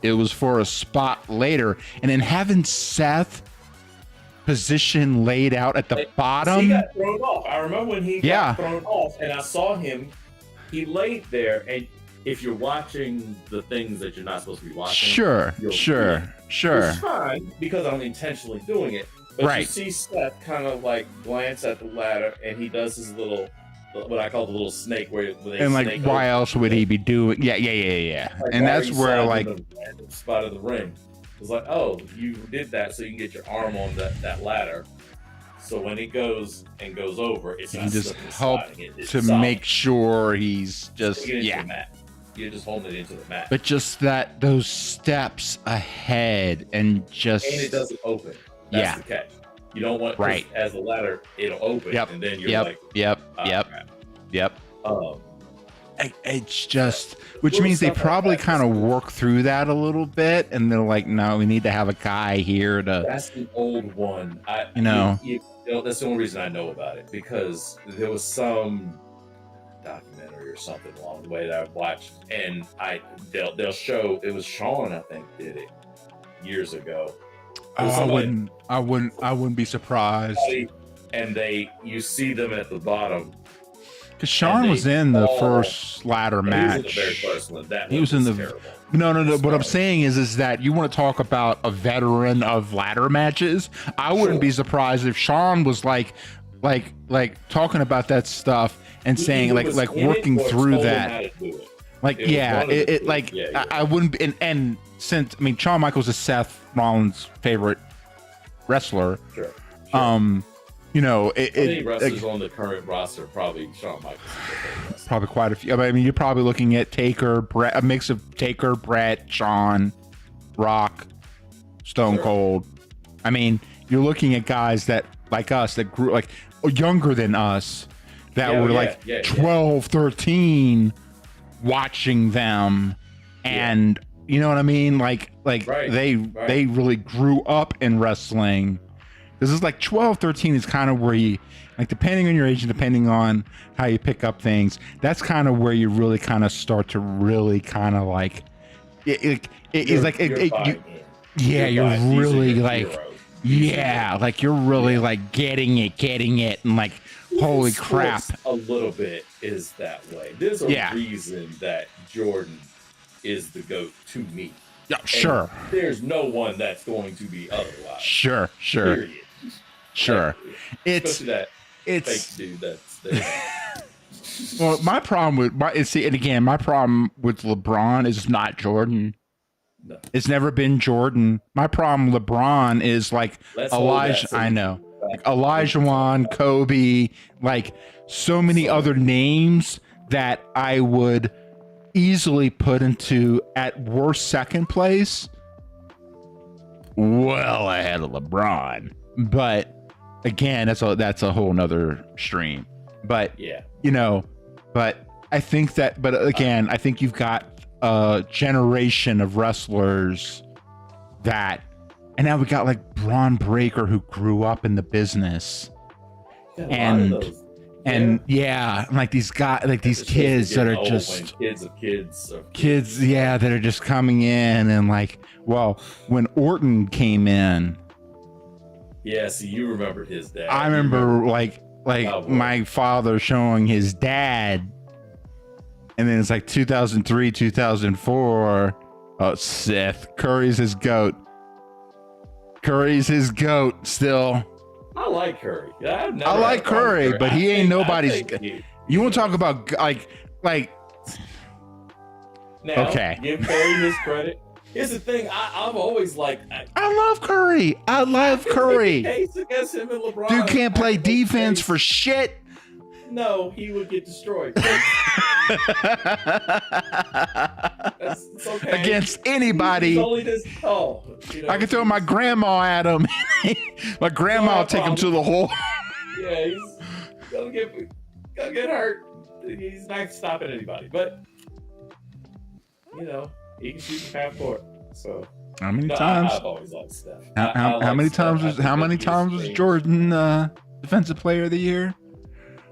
It was for a spot later. And then having Seth position laid out at the bottom. He got thrown off. I remember when he Yeah. got thrown off, and I saw him. He laid there, and if you're watching the things that you're not supposed to be watching, Sure. Which is fine because I'm intentionally doing it. But you Right. see Seth kind of like glance at the ladder, and he does his little, what I call the little snake, where they And like, snake why over. else would he be doing? Yeah. Like, And why that's are you where sliding like, in the random spot of the ring. It's like, oh, you did that so you can get your arm on that ladder. So when he goes over, it's you not just slipping and help sliding. It's to solid. make sure he's just, Stick it into yeah. the mat. You're just holding it into the mat, But just those steps ahead and just. and it doesn't open. That's Yeah. the catch. You don't want Right. as the ladder, it'll open, Yep. and then you're Yep. like, Yep. crap. It's just, which little means they stuff like probably that kind of is cool. work through that a little bit, and they're like, no, we need to have a guy here to, That's the old one. You know. That's the only reason I know about it, because there was some documentary or something along the way that I watched, and they'll show, it was Sean, I think, did it years ago. It was somebody- I wouldn't be surprised, and you see them at the bottom. because Sean and was they in the all- first ladder He was in the match. very first one. That He one was in the- terrible. No. What I'm Sorry. saying is that you want to talk about a veteran of ladder matches. I wouldn't Sure. be surprised if Sean was like like talking about that stuff and saying Either was like in it working or through told him that. how to do it. Like, It was yeah, one of the two. like Yeah, yeah. I wouldn't be, and since I mean Shawn Michaels is Seth Rollins' favorite wrestler. Sure. You know, Any wrestlers on the current roster, probably Shawn Michaels. Probably quite a few. I mean, you're probably looking at Taker, Brett, a mix of Taker, Brett, Shawn, Rock, Stone Cold. I mean, you're looking at guys that like us that grew like younger than us that were 12, 13 watching them, and you know what I mean? Like they really grew up in wrestling. This is like 12, 13 is kind of where you, like, depending on your age and depending on how you pick up things, that's kind of where you really kind of start to really kind of like, you're really like, yeah, like you're really like getting it and like, holy crap. A little bit is that way. There's a reason that Jordan is the GOAT to me. Yeah, sure. And there's no one that's going to be otherwise. Sure. Period. Sure. Especially that fake dude that's there. Well, my problem with my problem with LeBron is not Jordan. No. It's never been Jordan. My problem with LeBron is like Elijah. I know, like Olajuwon, Kobe, like so many other names that I would easily put into at worst second place. Well ahead of LeBron, but again, that's a whole nother stream. But you know, but I think that, but again, I think you've got a generation of wrestlers that, and now we got like Braun Breaker who grew up in the business, and like these guys, like these kids that are just kids, that are just coming in and like, well, when Orton came in. Yeah, see, you remembered his dad. I remember like my father showing his dad, and then it's like 2003, 2004. Oh, Seth Curry's his GOAT. Still. I like Curry. I like Curry, but he ain't nobody's. You want to talk about like? Now, okay. Give Curry his credit. Here's the thing. I'm always like, I love Curry. I love Curry. Case against him and LeBron. Dude can't play defense for shit. No, he would get destroyed. It's okay. Against anybody. He's only this tall. You know, I can throw my grandma at him. My grandma will take him to the hole. Yeah, he's gonna get hurt. He's not stopping anybody, but you know, he can shoot the half court. So how many times? I've always liked Steph. How many times was Jordan defensive player of the year,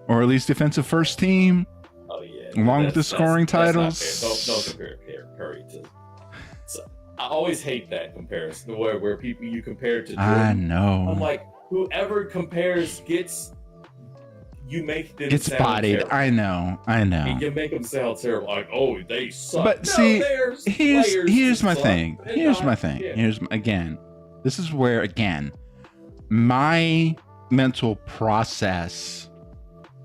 or at least defensive first team? Oh yeah, along with the scoring titles. Don't compare Curry to. So, I always hate that comparison where people you compare to Jordan. I know. I'm like, whoever compares gets bodied. Terrible. I know. You make them sound terrible, like, oh, they suck. But no, see, here's my thing. Yeah. This is where again, my mental process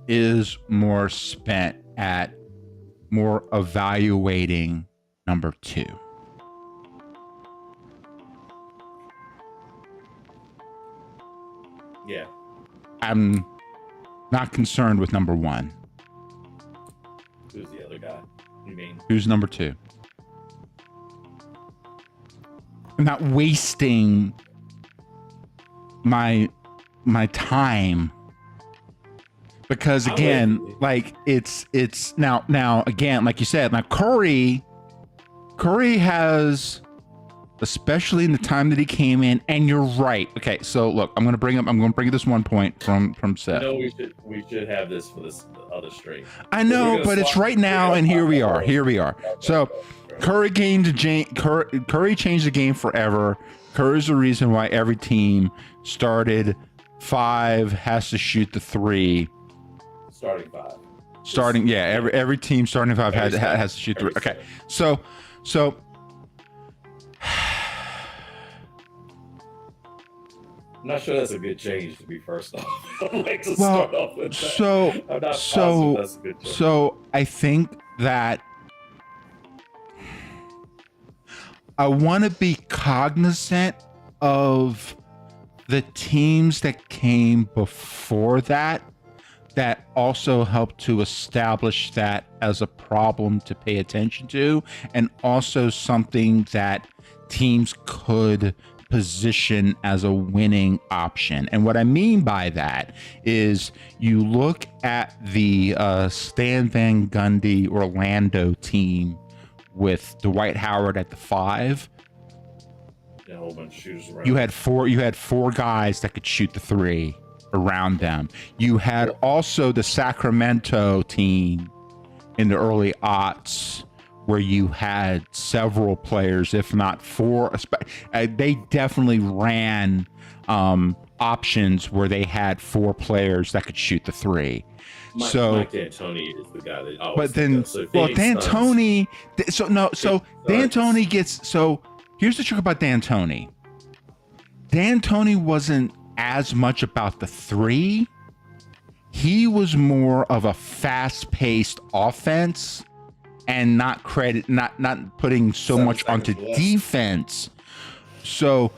is more spent at more evaluating number 2. Yeah. I'm not concerned with number 1. Who's the other guy? You mean? Who's number 2? I'm not wasting my time, because again, like it's now again, like you said, now Curry has, especially in the time that he came in, and you're right. Okay, so look, I'm gonna bring this one point from Seth. I know we should have this for this other stream. I know, but it's right now, and here we are. So Curry changed the game forever. Curry's the reason why every team started 5 has to shoot the 3. Every team starting 5 has to shoot 3. Okay, so I'm not sure that's a good change to be first off. I'd like to Well, start off with that. so I'm not so positive that's a good change. so I think that I want to be cognizant of the teams that came before that also helped to establish that as a problem to pay attention to, and also something that teams could position as a winning option. And what I mean by that is you look at the Stan Van Gundy Orlando team with Dwight Howard at the 5. A whole bunch of shooters around. You had four guys that could shoot the 3 around them. You had also the Sacramento team in the early aughts where you had several players, if not 4. They definitely ran options where they had 4 players that could shoot the 3. Mike D'Antoni is the guy that always. But then, D'Antoni. D'Antoni gets. So here's the trick about D'Antoni. D'Antoni wasn't as much about the 3. He was more of a fast-paced offense, and not putting so much onto defense. So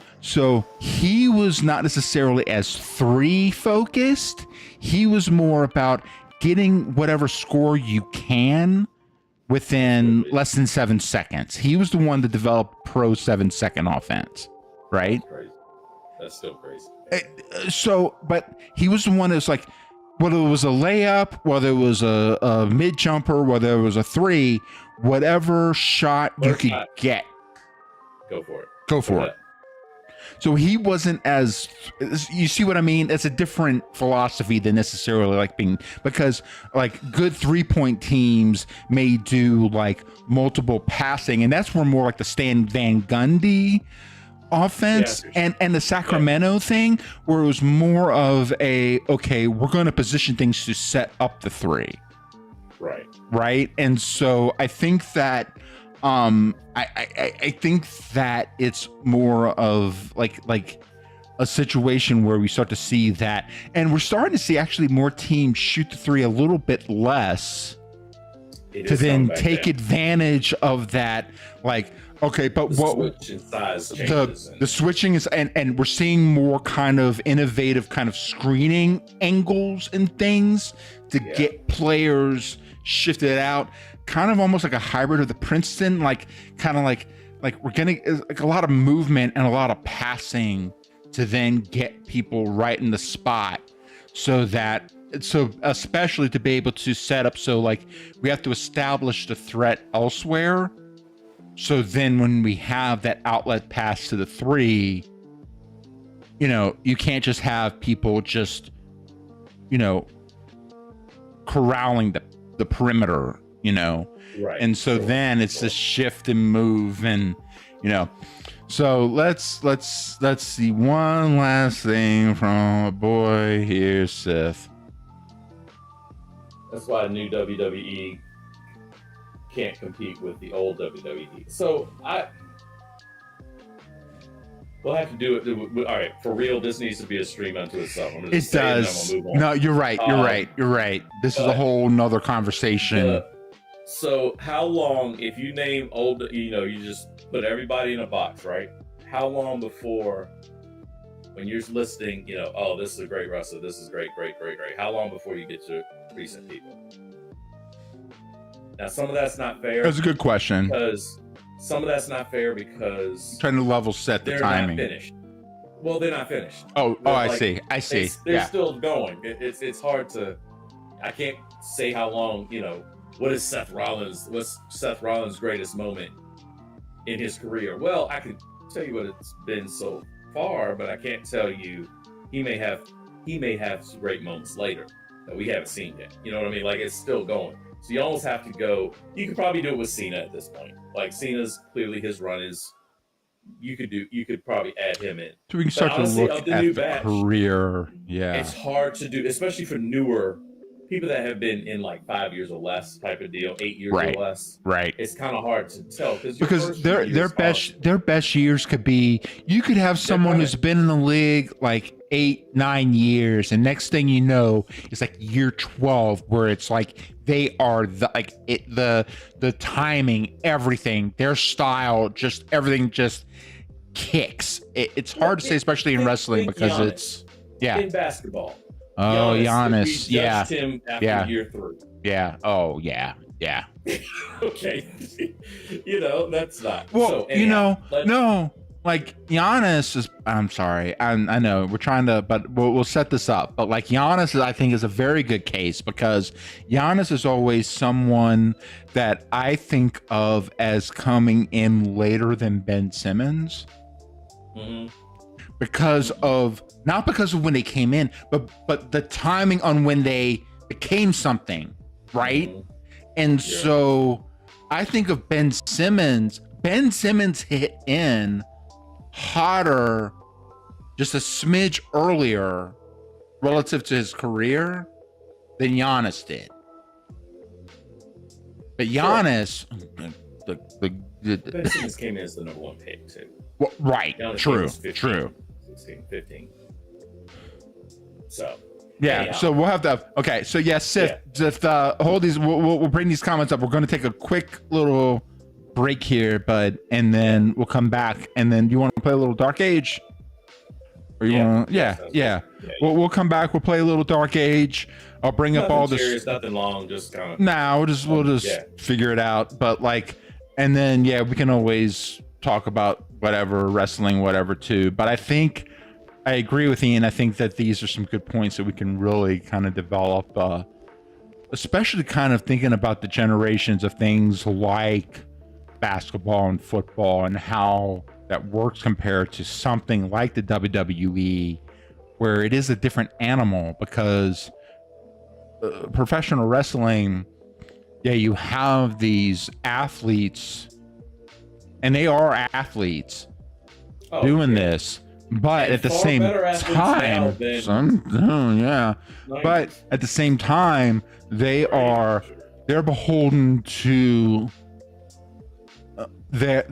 he was not necessarily as 3 focused. He was more about getting whatever score you can within less than 7 seconds. He was the one that developed pro 7-second offense, right? That's still crazy. But he was the one that was like, whether it was a layup, whether it was a mid jumper, whether it was a 3, whatever shot you could get, go for it. Go for it. So he wasn't as, you see what I mean? It's a different philosophy than necessarily like being, because like good 3-point teams may do like multiple passing, and that's where more like the Stan Van Gundy offense and the Sacramento thing, where it was more of a, okay, we're going to position things to set up the 3. Right. And so I think that I think that it's more of like a situation where we start to see that, and we're starting to see actually more teams shoot the 3 a little bit less to then take advantage of that. Like, okay, but the switching is, and we're seeing more kind of innovative kind of screening angles and things to get players shifted out, kind of almost like a hybrid of the Princeton, like we're getting like a lot of movement and a lot of passing to then get people right in the spot, so especially to be able to set up, so like we have to establish the threat elsewhere. So then when we have that outlet pass to the 3, you can't just have people just, corralling the perimeter, Right. And so then it's this shift and move, and, so let's see one last thing from a boy here, Seth. That's why new WWE can't compete with the old WWE. So we'll have to do it. All right, for real, this needs to be a stream unto itself. It does. No, you're right. You're right. This is a whole nother conversation. So how long, if you name old, you just put everybody in a box, right? How long before, when you're listing, oh, this is a great wrestler, this is great, how long before you get to recent people? Now, some of that's not fair. That's a good question. Because some of that's not fair because I'm trying to level set the timing. They're not finished. Well, they're not finished. I see. They're still going. It's hard to. I can't say how long. What's Seth Rollins' greatest moment in his career? Well, I can tell you what it's been so far, but I can't tell you. He may have some great moments later that we haven't seen yet. You know what I mean? Like, it's still going. So you almost have to go. You could probably do it with Cena at this point. Like, Cena's clearly, his run is. You could probably add him in. So we can start to look at the career. Yeah, it's hard to do, especially for newer people that have been in like 5 years or less type of deal, 8 years Right. or less. Right. It's kind of hard to tell Because their best years could be, you could have someone who's been in the league like 8-9 years, and next thing you know, it's like year 12 where it's like they are the timing, everything, their style, just everything just kicks. It's hard to say, especially in wrestling, because Giannis, it's in basketball. Oh, Giannis, Giannis, yeah, him after year 3. yeah. Oh, yeah. Okay, that's not. Well, so, anyhow, no, like Giannis is. I'm sorry, I know we're trying to, but we'll set this up. But like Giannis, I think, is a very good case, because Giannis is always someone that I think of as coming in later than Ben Simmons. Mm-hmm. Because of, not because of when they came in, but the timing on when they became something, right? Mm-hmm. And so I think of Ben Simmons. Ben Simmons hit in hotter just a smidge earlier relative to his career than Giannis did. But Giannis, Ben Simmons came in as the number 1 pick too. Well, right. Giannis True. 15, True. 16, 15. So. Yeah. Anyhow. So we'll have to. Okay. So yes, Sith. Just hold these. We'll bring these comments up. We're going to take a quick little break here, bud, and then we'll come back. And then you want to play a little Dark Age? Or you want? Yeah. We'll come back. We'll play a little Dark Age. I'll bring up all this. Serious, nothing long. Just kind of. Nah, we'll just figure it out. But like, and then we can always talk about whatever, wrestling, whatever too. But I think I agree with Ian. I think that these are some good points that we can really kind of develop, especially kind of thinking about the generations of things like basketball and football and how that works compared to something like the WWE, where it is a different animal. Because professional wrestling, you have these athletes, and they are athletes doing this. But at the same time, but at the same time, they're beholden to they're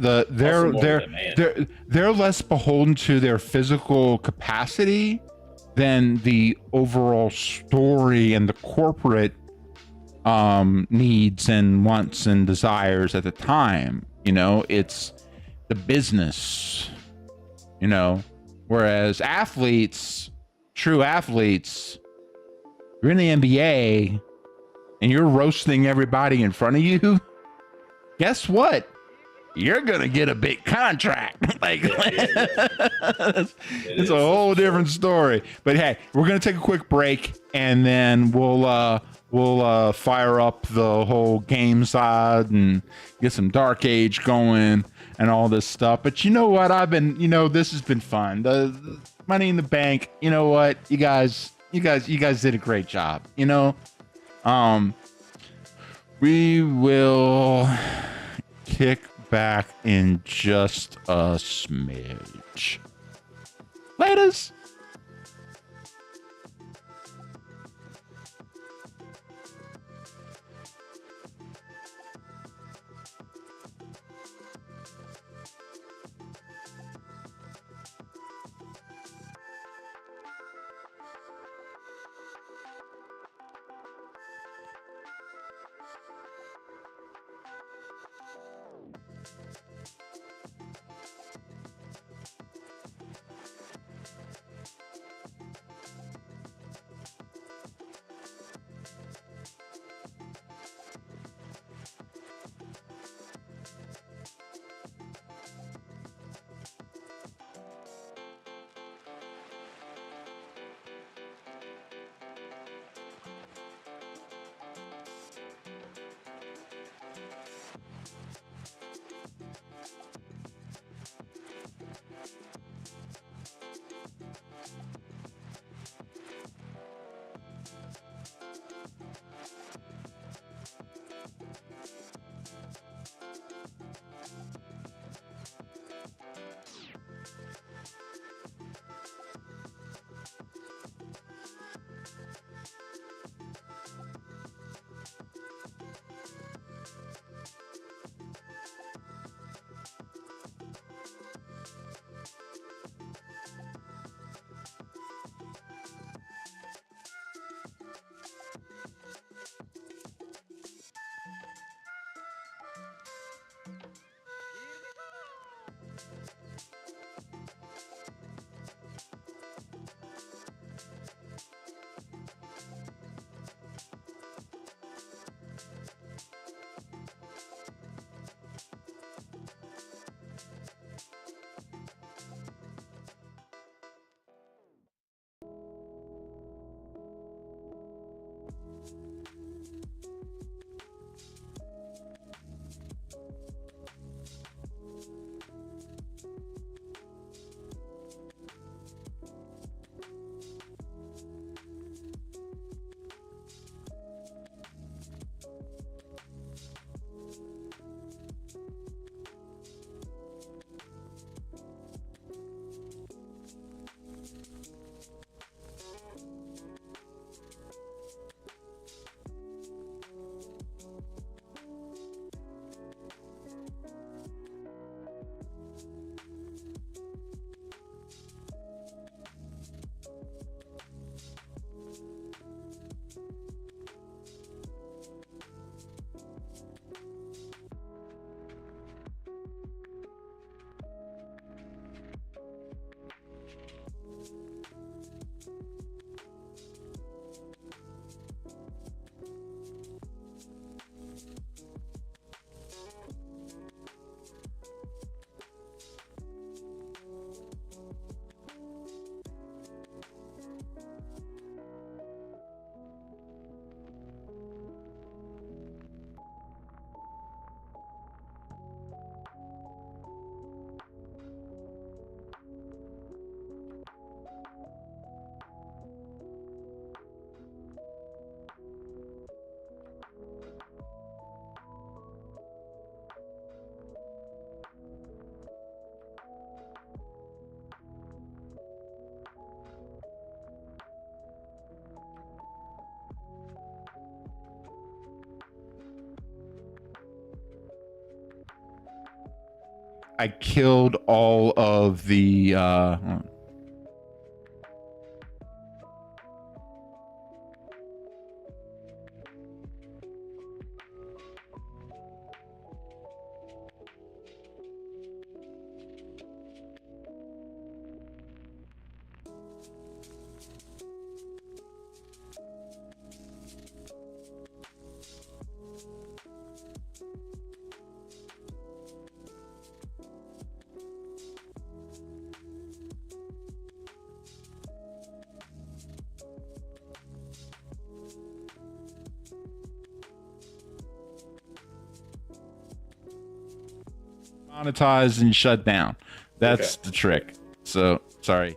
less beholden to their physical capacity than the overall story and the corporate needs and wants and desires at the time. It's the business, whereas athletes, true athletes, you're in the NBA and you're roasting everybody in front of you. Guess what? You're gonna get a big contract. It's a whole different story. But hey, we're gonna take a quick break, and then we'll fire up the whole game side and get some Dark Age going and all this stuff. But you know what? This has been fun. The Money in the Bank. You know what? You guys did a great job. We will kick back in just a smidge. Laters. I killed all of the monetized and shut down. That's the trick. So sorry.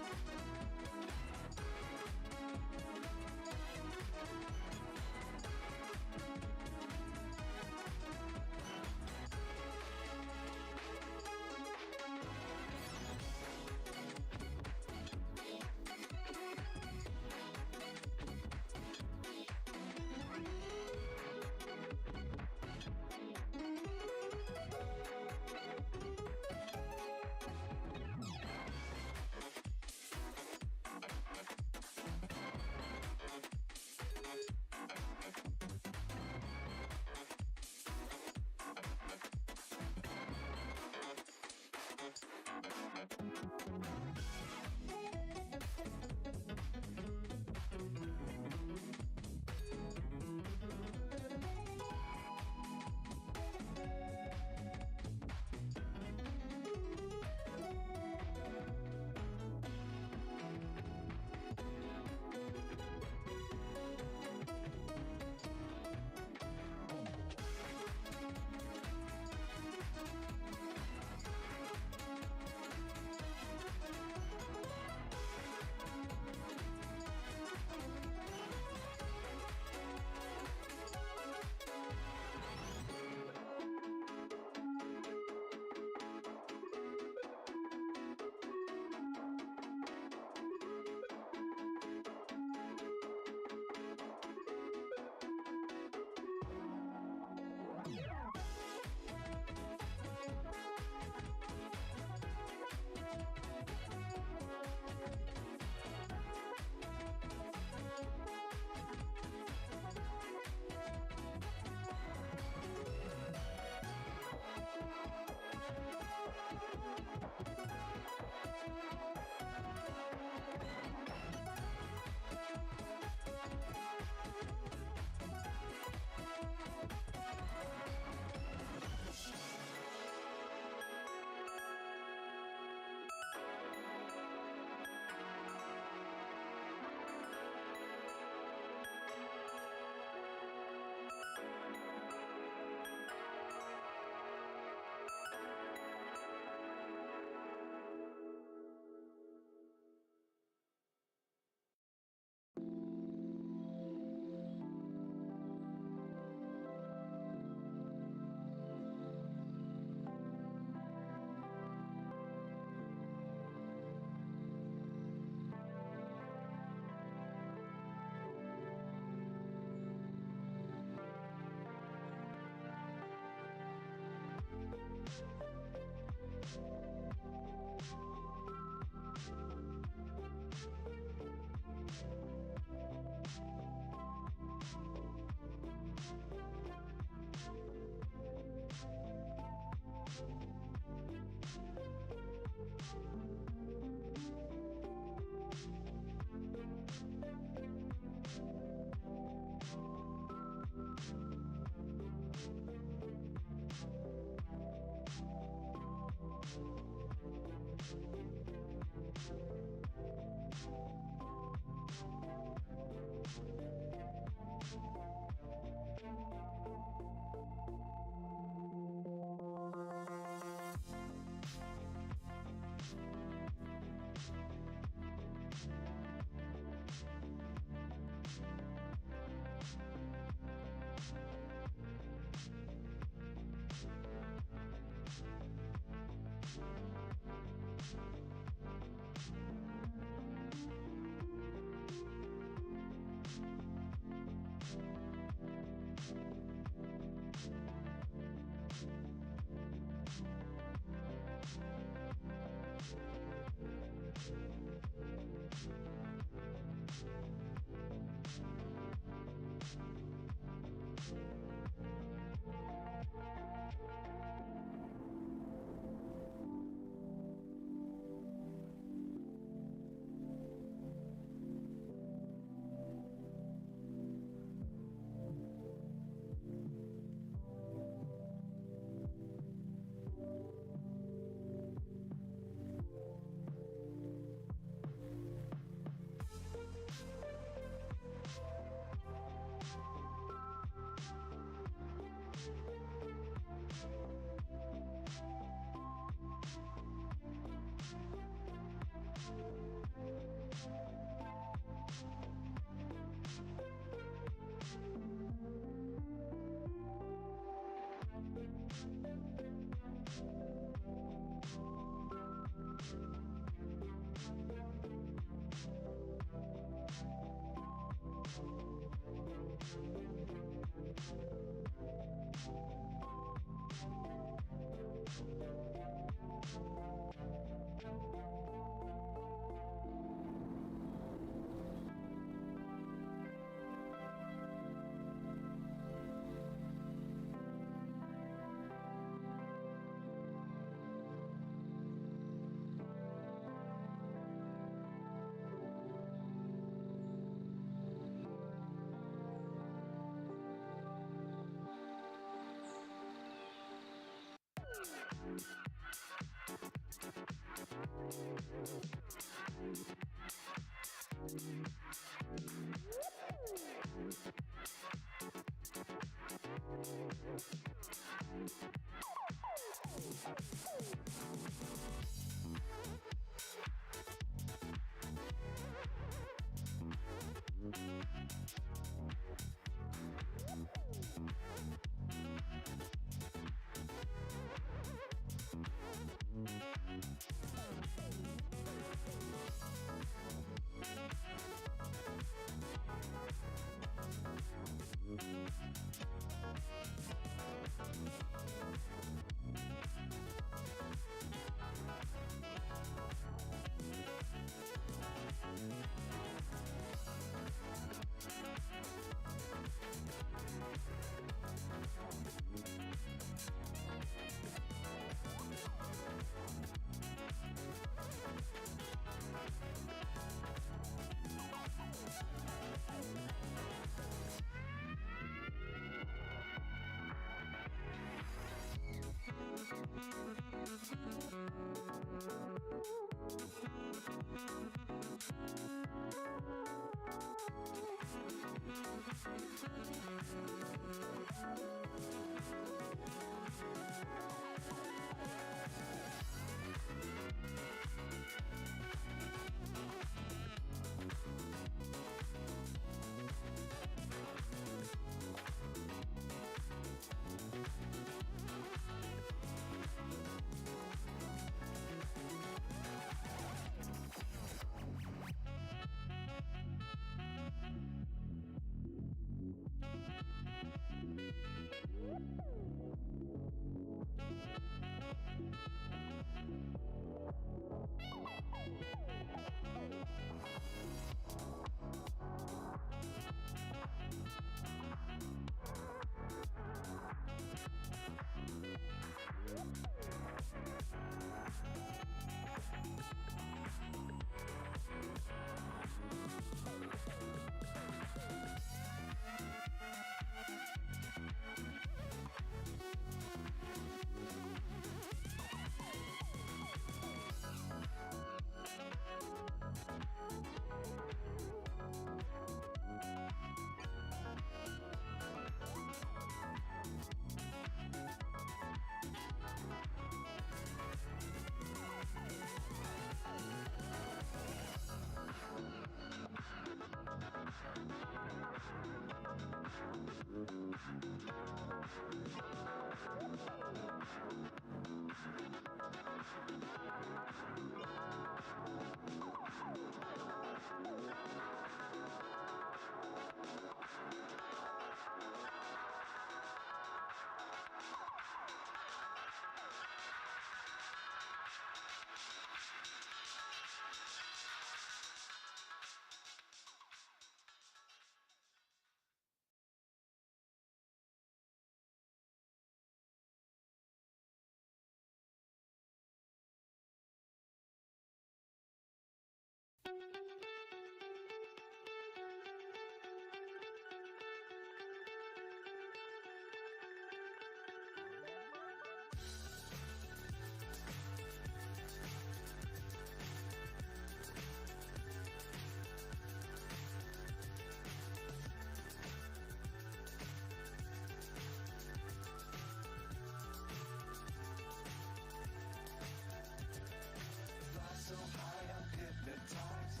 so high I'm hypnotized.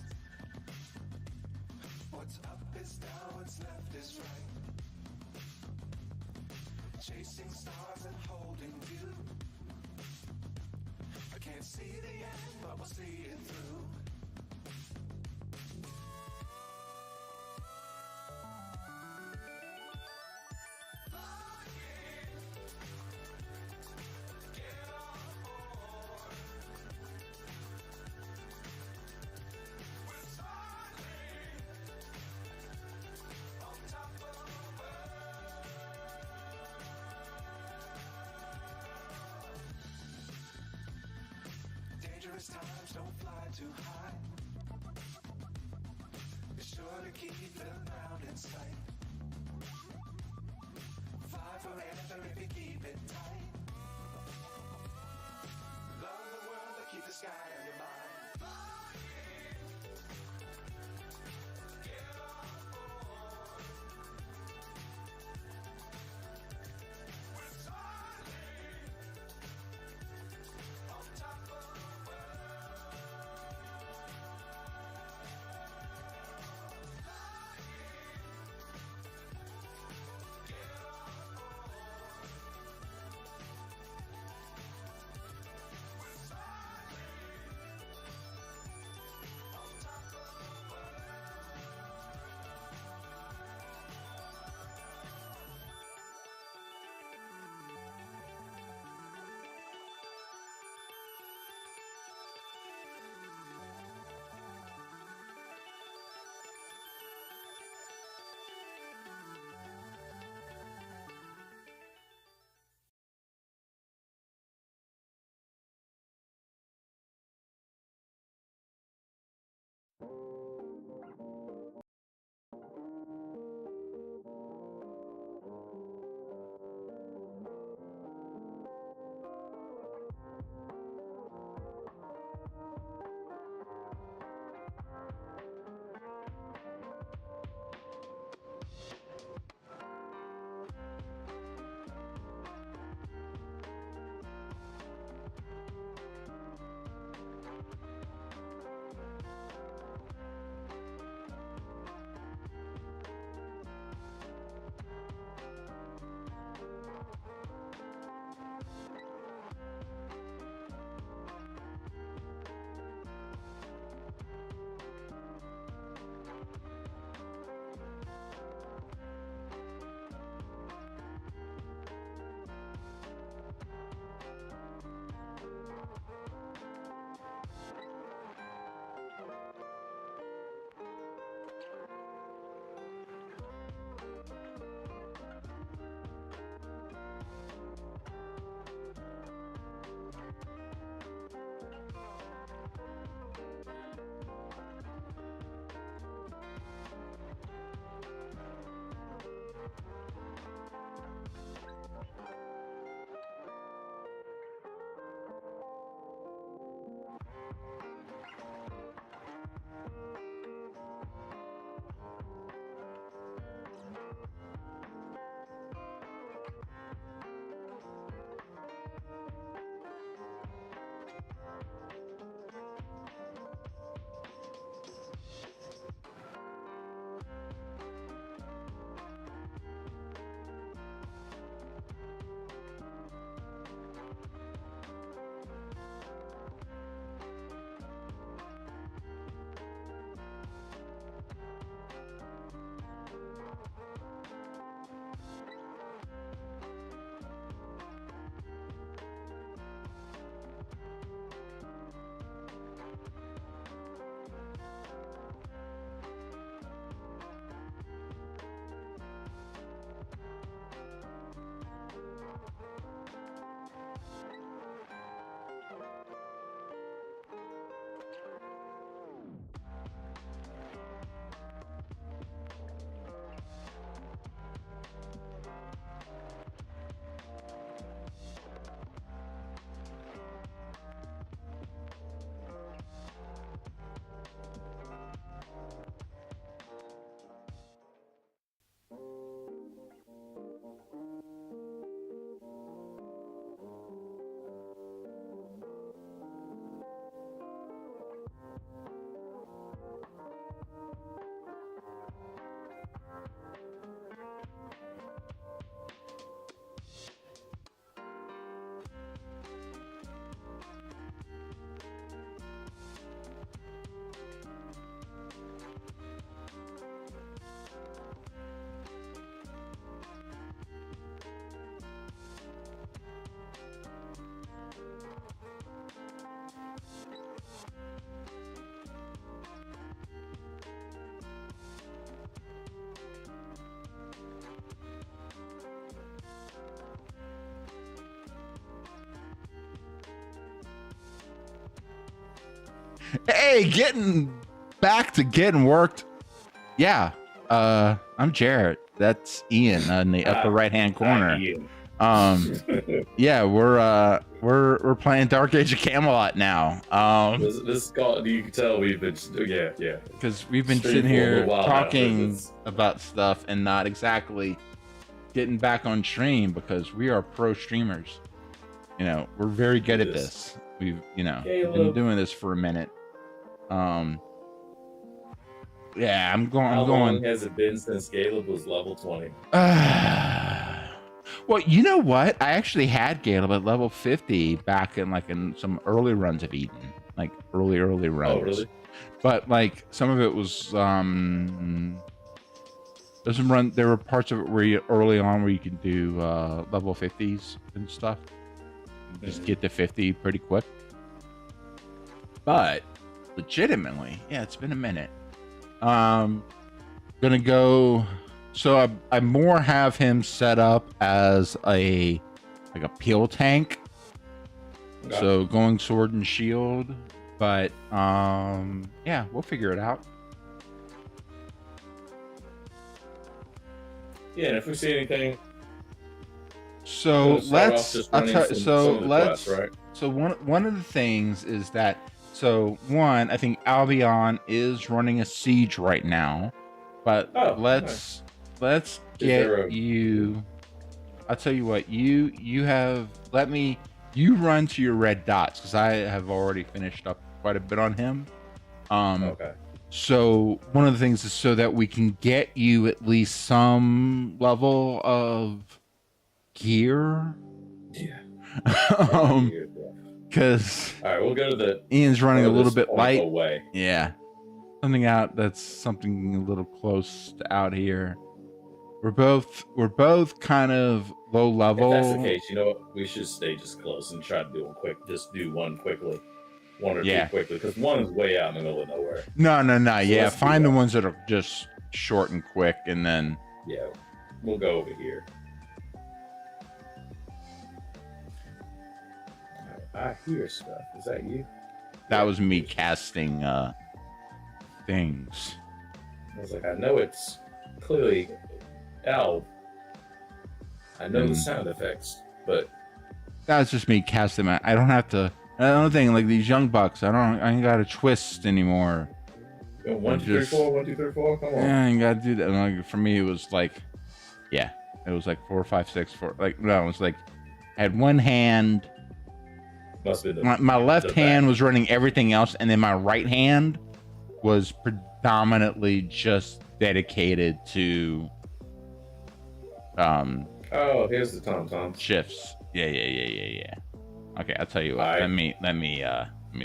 What's up is down, what's left is right. Chasing stars and holding you. I can't see the end, but we'll see it through. Dangerous times, don't fly too high. Be sure to keep the ground in sight. Fly forever if you keep it tight. Love the world, but keep the sky on your mind. Hey, getting back to getting worked. Yeah. I'm Jarrett. That's Ian in the upper right hand corner. Ian. Yeah, we're playing Dark Age of Camelot now. This is called. You can tell we've been. Yeah. Because we've been Stream sitting for a here little while now, talking but about stuff and not exactly getting back on stream because we are pro streamers. You know, we're very good at this. We've, been doing this for a minute. Yeah, I'm going. How long has it been since Caleb was level 20? Well, you know what? I actually had Caleb at level 50 back in some early runs of Eden, like early runs. Oh, really? But like some of it was doesn't run. There were parts of it where you early on where you can do level 50s and stuff. Just get to 50 pretty quick. But legitimately, yeah, it's been a minute. Gonna go. So I more have him set up as a peel tank. Okay. So going sword and shield, but yeah, we'll figure it out. Yeah, and if we see anything, So we'll start off just running some of the quests, right? So one of the things is that I think Albion is running a siege right now, but let's get you. I'll tell you what, you run to your red dots because I have already finished up quite a bit on him. Okay. So one of the things is so that we can get you at least some level of gear. Yeah. Because all right, we'll go to the. Ian's running a little bit light. Away. Yeah, something a little close to out here. We're both kind of low level. If that's the case, you know what? We should stay just close and try to do them quick. Just do one quickly, one or two quickly, because one is way out in the middle of nowhere. No. So Yeah, find the ones that are just short and quick, and then we'll go over here. I hear stuff. Is that you? That was me casting things. I was like, I know it's clearly L. I know the sound effects, but that was just me casting. I don't have to. Another thing, like these young bucks, I ain't got to twist anymore. 1, 2, 3, 4, 1, 2, 3, 4. Come on. Yeah, I ain't got to do that. Like, for me, it was like, it was like 4, 5, 6, 4. Like no, it was like I had one hand. My left hand was running everything else, and then my right hand was predominantly just dedicated to oh, here's the tom shifts. Yeah. Okay, I'll tell you what. Right. Let me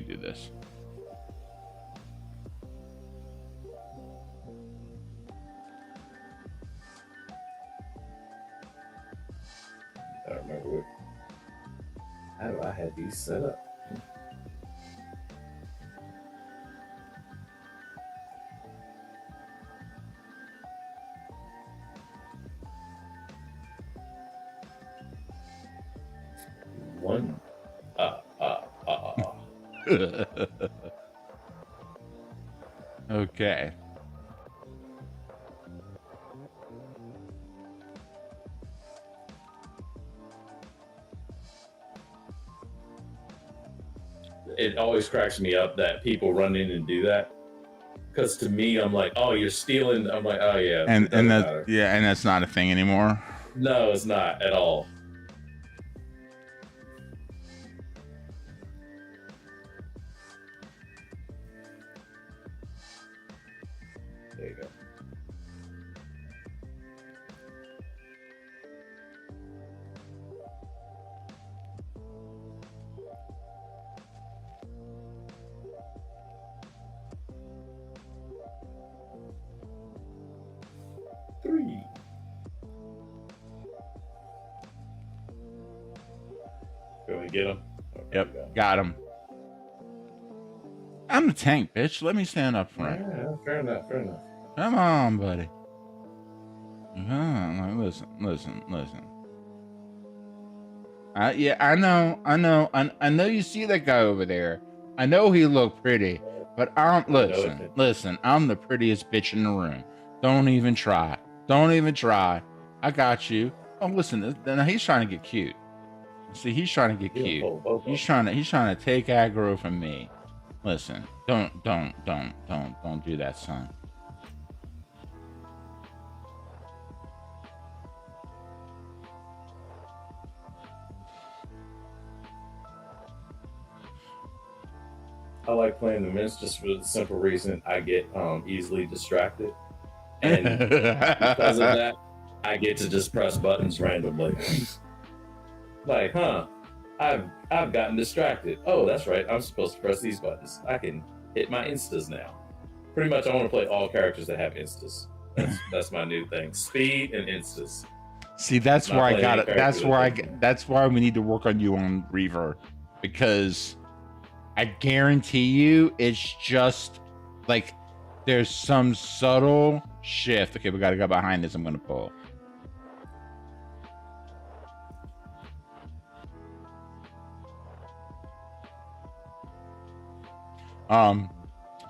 do this. I don't remember how do I have these set up? One. Okay. It always cracks me up that people run in and do that. Because to me, I'm like, oh, you're stealing. I'm like, oh yeah, and that's not a thing anymore. No, it's not at all. There you go. Three. Go and get him. Okay, Yep, got him. I'm the tank, bitch. Let me stand up front. Yeah, fair enough. Come on, buddy. Come on, listen. Yeah, I know you see that guy over there. I know he looked pretty, But I don't know listen. it. Listen, I'm the prettiest bitch in the room. Don't even try. Don't even try. I got you. Oh, listen. Now he's trying to get cute. See, he's trying to get Yeah, cute. both of He's them. trying to take aggro from me. Listen, don't do that, son. I like playing the mints just for the simple reason I get easily distracted, and because of that, I get to just press buttons randomly. Like, I've gotten distracted. Oh, that's right. I'm supposed to press these buttons. I can hit my instas now. Pretty much, I want to play all characters that have instas. That's my new thing. Speed and instas. See, that's Not where I playing got any it. That's character where with that's why we need to work on you on Reaver, because I guarantee you it's just like there's some subtle shift. Okay, we got to go behind this. I'm going to pull.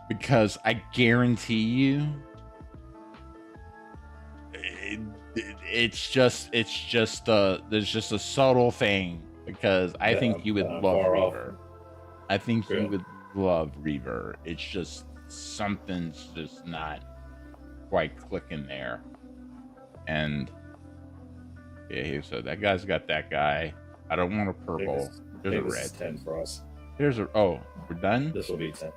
Because I guarantee you it's just there's just a subtle thing, because I think you would love far off. Reaver. I think Yeah. you would love Reaver. It's just something's just not quite clicking there. And yeah, so that guy's got that guy. I don't want a purple. There's a This red. is 10 for us. There's a we're done. This will be 10.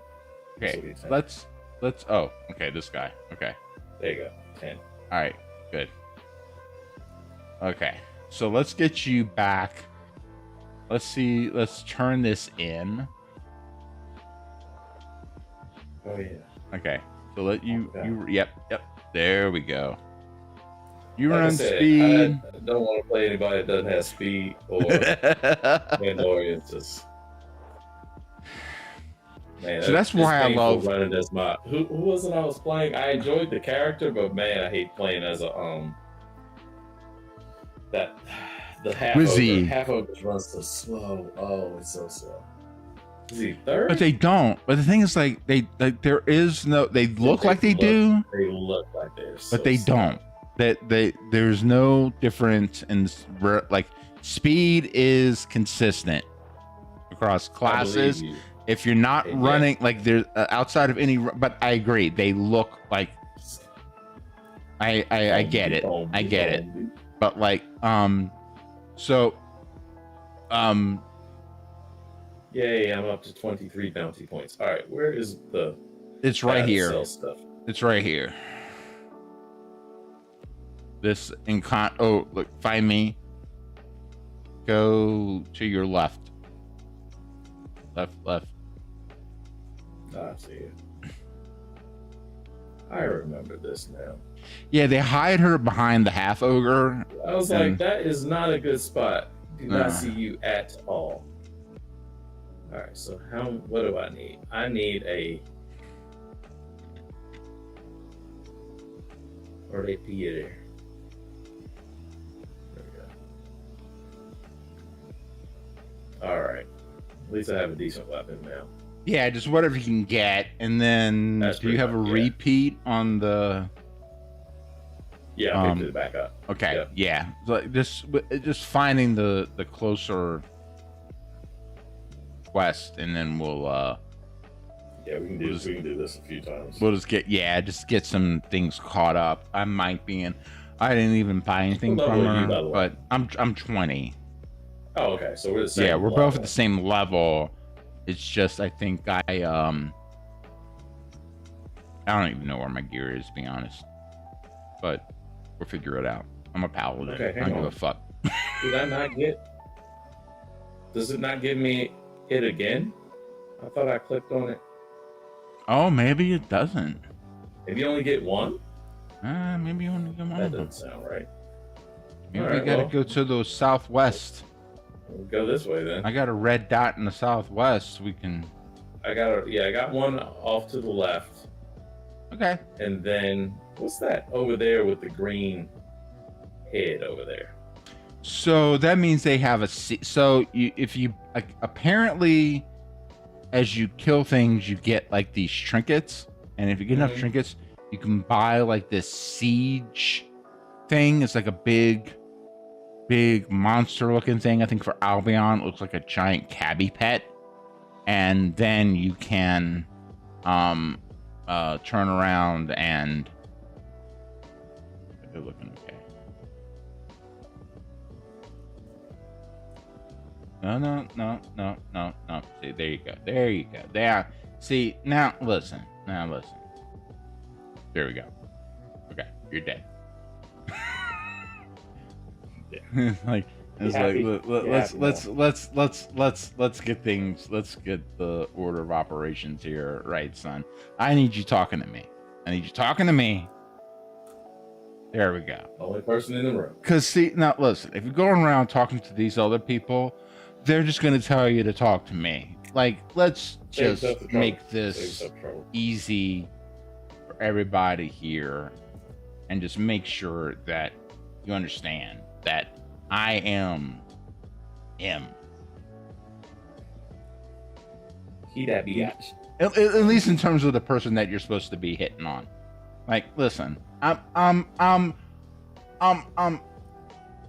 This will Okay, be 10. let's okay, this guy. Okay. There you go. 10. All right, good. Okay, so let's get you back. Let's see. Let's turn this in. Oh yeah. Okay, so let you. Okay. Yep. There we go. You Like I run said, speed. I don't want to play anybody that doesn't have speed or Mandalorians. Man, So that's why I painful love- running as my. Who was it I was playing? I enjoyed the character, but man, I hate playing as a that the half Wizzy. ogre. Half ogre runs so slow. Oh, it's so slow. Is he third? But they don't. But the thing is, like there is no. They look like they do, They look like they're. So but they slow. don't. There's no difference in like speed is consistent across I classes. believe you. If you're not Yeah. running like there's outside of any, but I agree, they look like I get it, I get it, but like so Yay! I'm up to 23 bounty points. All right, where is the? it's right to here. Sell stuff. It's right here. This oh look, find me. Go to your left. Left. Ah, I see it. I remember this now. Yeah, they hide her behind the half ogre. I was And- like, that is not a good spot. Do Uh. not see you at all. All right, so what do I need? I need a. Or they Peter. There we go. All right. At least I have a decent weapon now. Yeah, just whatever you can get, and then That's do you pretty have a much, yeah. repeat on the? Yeah, I Um, picked it back up. Okay, Yep. yeah, like just finding the closer quest, and then we'll Yeah, we can do this a few times. just get some things caught up. I didn't even buy anything What from level are you, by her, the way? but I'm 20. Oh, okay. So we're the same. Yeah, we're both level. at the same level. It's just I think I don't even know where my gear is, to be honest. But we'll figure it out. I'm a paladin. Okay, I hang don't give on. a fuck. Did I not get? Does it not give me it again? I thought I clicked on it. Oh, maybe it doesn't. If you only get one, Maybe you only get one that of them. doesn't sound right. Maybe All we right, gotta well. go to the southwest. We'll go this way then. I got a red dot in the southwest. We can. I got one off to the left, Okay. and then what's that over there with the green head over there? So that means they have a. So if you apparently, as you kill things, you get like these trinkets, and if you get enough trinkets, you can buy like this siege thing. It's like a big monster looking thing. I think for Albion, it looks like a giant cabbie pet, and then you can turn around and they're looking okay. No. See, there you go. There. See, now listen. There we go. Okay, you're dead. like it's let's get things. Let's get the order of operations here right, son. I need you talking to me. There we go. Only person in the room. Because see, now listen, if you're going around talking to these other people, they're just going to tell you to talk to me. Like, let's just make this easy for everybody here and just make sure that you understand that I am him. He that biatch. At least in terms of the person that you're supposed to be hitting on. Like, listen, I'm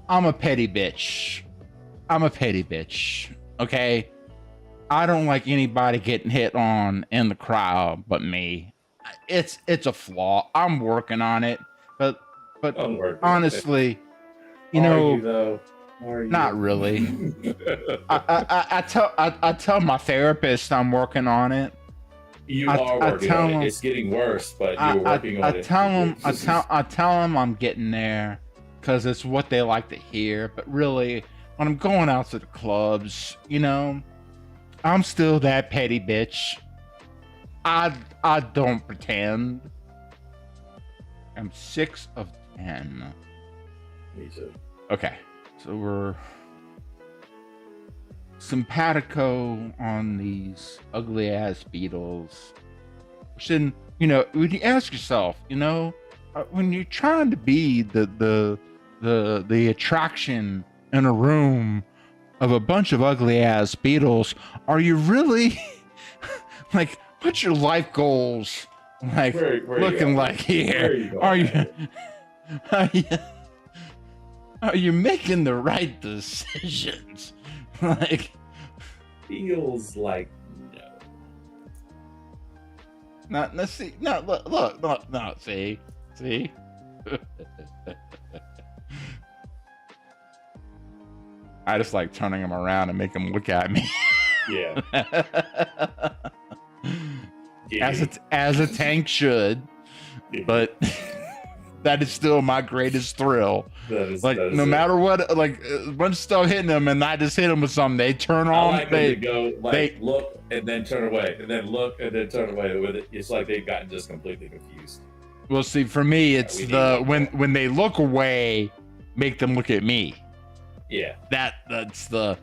a petty bitch. Okay? I don't like anybody getting hit on in the crowd but me. It's a flaw. I'm working on it. But honestly, you know, not really. I tell my therapist I'm working on it. You are working on it. It's getting worse, but you're working on it. I tell them I'm getting there because it's what they like to hear. But really, when I'm going out to the clubs, you know, I'm still that petty bitch. I don't pretend. I'm 6 of 10. Me too. Okay, so we're simpatico on these ugly ass beetles. Which then, you know, when you ask yourself, you know, when you're trying to be the attraction in a room of a bunch of ugly ass beetles, are you really like, what's your life goals like where looking like here? Are you making the right decisions? Like, feels like no. Let's see. No, look, see. I just like turning him around and make him look at me. Yeah. As a tank should, but that is still my greatest thrill. No matter what, like a bunch of stuff hitting them, and I just hit them with something. They turn on. I like they go like look and then turn away, and then look and then turn away with it. It's like they've gotten just completely confused. Well, see, for me, it's when they look away, make them look at me. Yeah, that's the.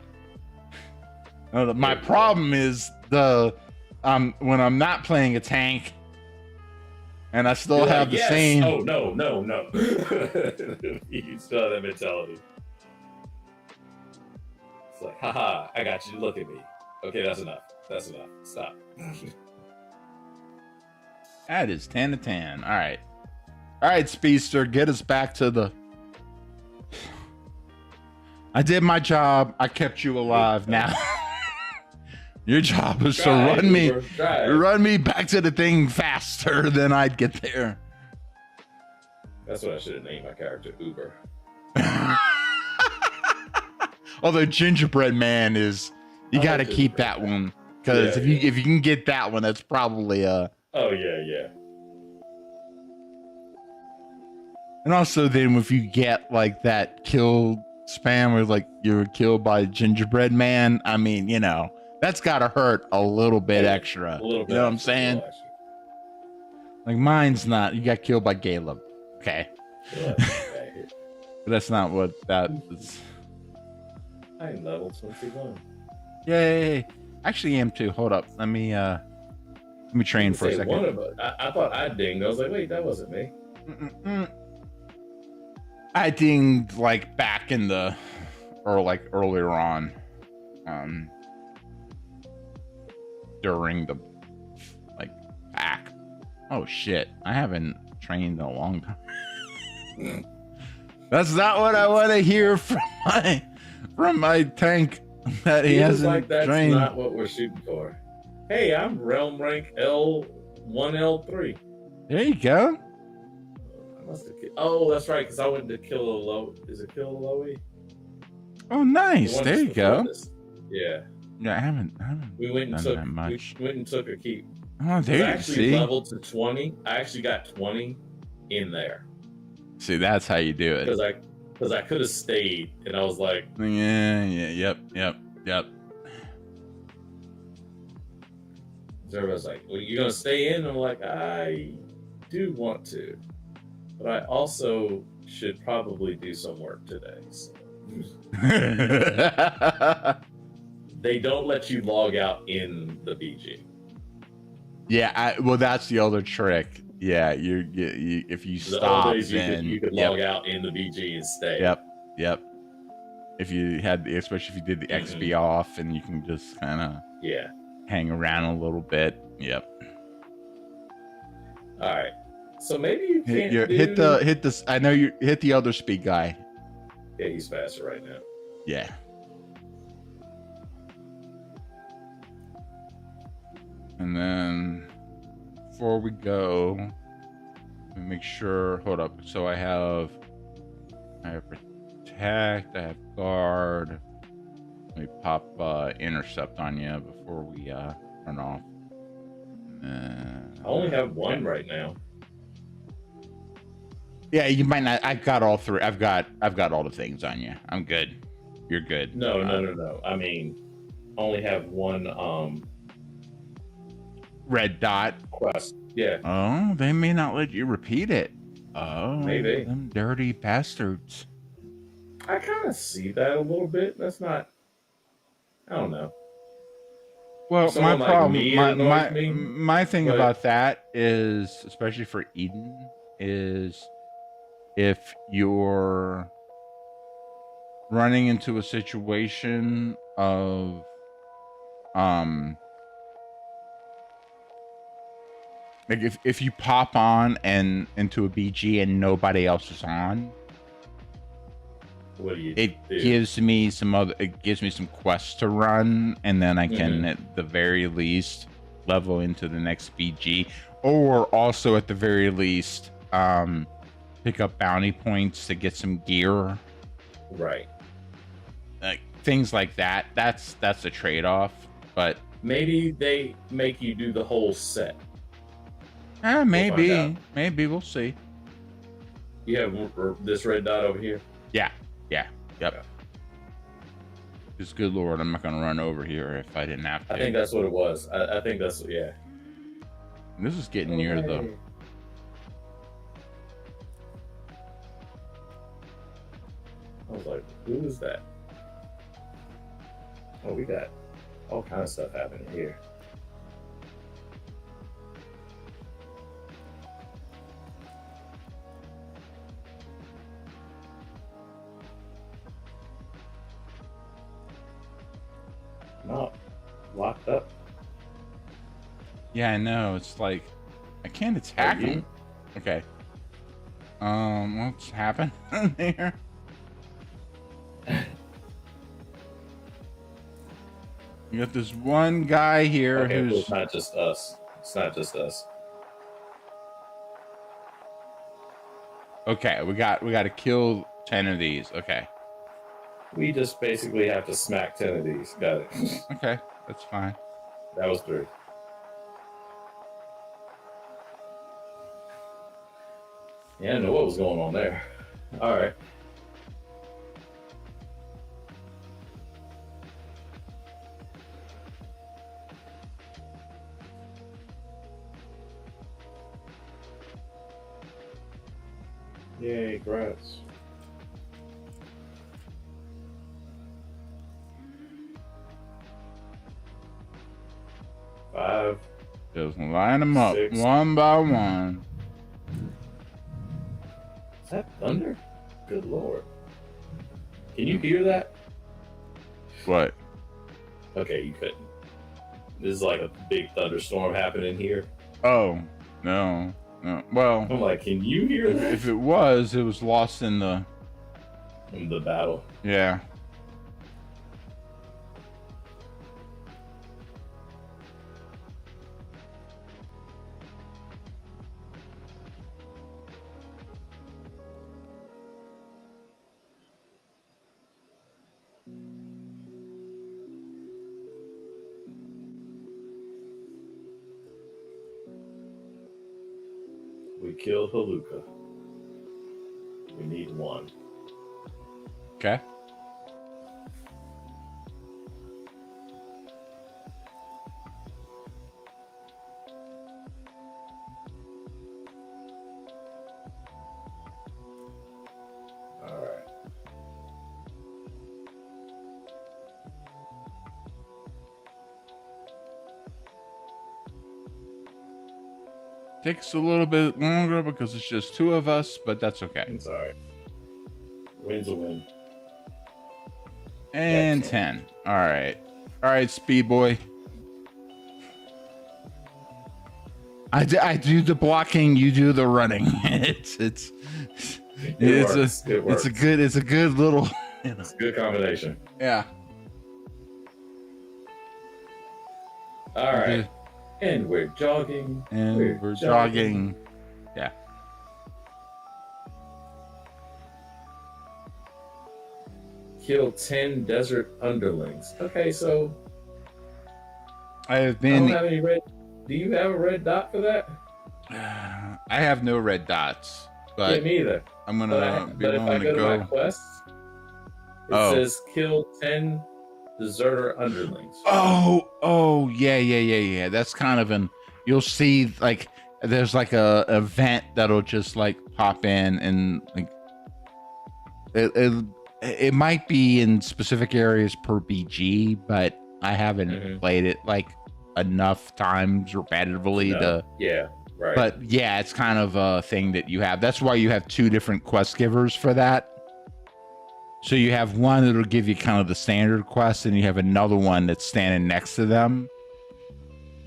My problem is when I'm not playing a tank. And I still have the same. Oh, no. You still have that mentality. It's like, haha, I got you. Look at me. Okay, that's enough. Stop. That is 10 to 10. All right, Speedster, get us back to the. I did my job. I kept you alive. Now, your job is to run me back to the thing faster than I'd get there. That's what I should have named my character, Uber. Although Gingerbread Man is, you got to keep that one because if you can get that one, that's probably a. Oh yeah. And also, then if you get like that kill spam where like you were killed by Gingerbread Man, I mean, you know. That's gotta hurt a little bit extra. You know what I'm saying? Like mine's not. You got killed by Caleb. Okay. But that's not what that is. I'm level 21. Yay! I actually am too. Hold up. Let me train for a second. I thought I dinged. I was like, wait, that wasn't me. I dinged like back in the, or like earlier on. during the like pack. Oh shit! I haven't trained in a long time. That's not what I want to hear from my tank. That he Feels hasn't like that's trained. not what we're shooting for. Hey, I'm realm rank L1, L3. There you go. I must have. Oh, that's right, because I went to kill a low. Is it kill a lowy? Oh, nice. There you go. Yeah. Yeah, I haven't We went and done took that much. We went and took a keep. Oh, I there you actually see. leveled to 20. I actually got 20 in there See, that's how you do it. because I could have stayed, and I was like, Yep. everybody's like, well, you gonna stay in? I'm like, I do want to, but I also should probably do some work today. So. They don't let you log out in the BG. Yeah, well, that's the other trick. Yeah, you if you The stop, old days then you could log out in the BG and stay. Yep. If you had, especially if you did the XP off, and you can just kind of hang around a little bit. Yep. All right. So maybe you can't hit the. I know you hit the other speed guy. Yeah, he's faster right now. Yeah. And then before we go, let me make sure. Hold up. So I have protect. I have guard. Let me pop intercept on you before we run off. I only have one right now. Yeah, you might not. I've got all three. I've got all the things on you. I'm good. You're good. No. I mean, only have one Red dot quest. Yeah. Oh, they may not let you repeat it. Oh, Maybe. Them dirty bastards. I kind of see that a little bit. That's not. I don't know. Well, Someone my like problem, me my annoys me, my thing but- about that is, especially for Eden, is if you're running into a situation of like if you pop on and into a BG and nobody else is on, What do you it do? gives me some quests to run, and then I can at the very least level into the next BG, or also at the very least pick up bounty points to get some gear, Right. like things like that. That's a trade-off, but Maybe they make you do the whole set. maybe we'll see. You have this red dot over here. Yep. Okay. Just good lord, I'm not gonna run over here if I didn't have to. I think that's what it was. I think that's yeah. This is getting near the. I was like, who is that? Oh, we got all kind of stuff happening here. No, locked up. Yeah, I know. It's like I can't attack you? him. Okay. What's happened there? You got this one guy here Okay, but who's it's not just us. It's not just us. okay. We got to kill 10 of these. Okay. We just basically have to smack 10 of these. Got it. Okay, that's fine. That was 3. Yeah, I didn't know what was going on there. All right. Yay, grats. Five. Just line them up 6. one by one. Is that thunder? Good lord. Can you hear that? What? Okay, you couldn't. There's like a big thunderstorm happening here. Oh, no. No. Well, I'm like, can you hear that? if it was lost in the... In the battle. Yeah. We killed Haluka. We need one. Okay. All right. Takes a little bit longer because it's just two of us, but that's okay. It's all right. Win's a win. And 10. All right. All right, Speed Boy. I do the blocking, you do the running. it's a good little, you know. It's a good combination. Yeah. All right. Good. And we're jogging. And we're jogging. Yeah. Kill 10 desert underlings. Okay, so I have I don't been. have any red. Do you have a red dot for that? I have no red dots, Yeah, but me either. I'm gonna be But if I willing go to to my go. quests, it Oh. says kill 10 deserter underlings. Oh, yeah. That's kind of an. You'll see, like, there's like a event that'll just like pop in and like. It might be in specific areas per BG, but I haven't played it like enough times repetitively to. Yeah, right. But yeah, it's kind of a thing that you have. That's why you have two different quest givers for that. So you have one that'll give you kind of the standard quest, and you have another one that's standing next to them.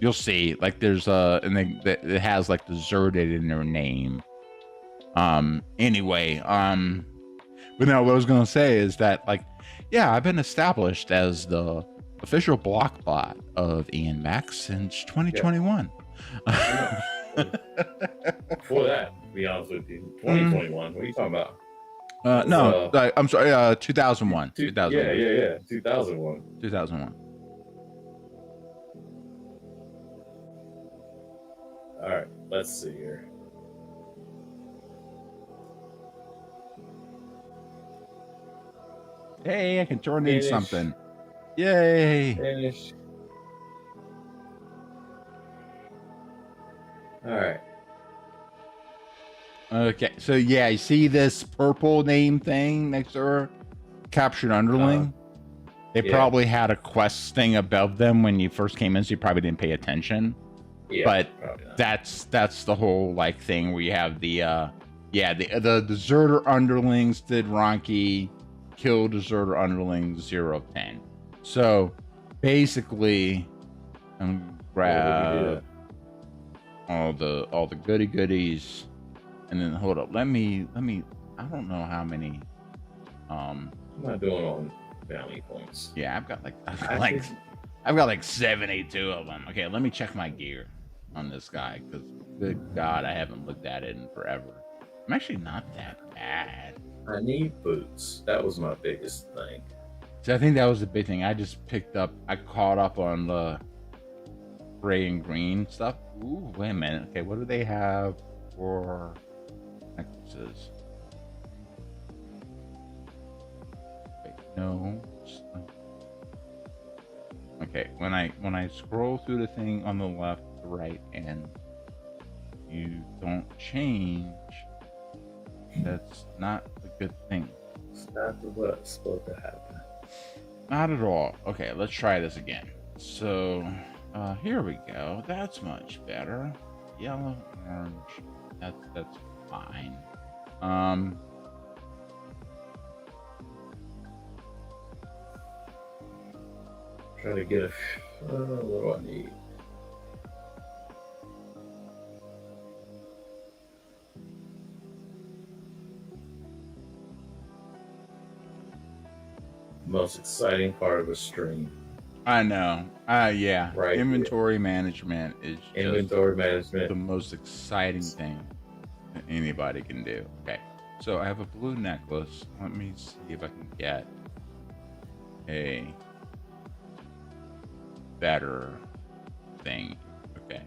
You'll see, like there's it has like deserted in their name. Anyway, but now what I was gonna say is that, like, yeah, I've been established as the official block bot of Ian Max since 2021. Before that, to be honest with you, 2021. What are you talking about? No, I'm sorry, 2001. 2001. Yeah. 2001. 2001. All right, let's see here. Hey, I can turn in Finish. something. Yay! Finish. All right. Okay, so yeah, you see this purple name thing next to her? Captured underling? They yeah. probably had a quest thing above them when you first came in, so you probably didn't pay attention. Yeah, But probably not. that's the whole like thing where you have the the deserter underlings did Ronki kill deserter underlings 0 of 10. So basically grab all the goodies and then hold up. Let me I don't know how many I'm not doing on bounty points. yeah, I've got like 72 of them. Okay, let me check my gear on this guy, because good God, I haven't looked at it in forever. I'm actually not that bad. I need boots. That was my biggest thing. So I think that was the big thing. I caught up on the gray and green stuff. Ooh, wait a minute. Okay, what do they have for necklaces? Wait, no. Okay, when I scroll through the thing on the left, the right, and you don't change, that's not a good thing. It's not what's supposed to happen. Not at all. Okay, let's try this again. So, here we go. That's much better. Yellow, orange. That's fine. Try to get What do I need? Most exciting part of the stream. I know. Yeah. Right. Inventory management is just Inventory management. the most exciting thing that anybody can do. Okay. So I have a blue necklace. Let me see if I can get a better thing. Okay.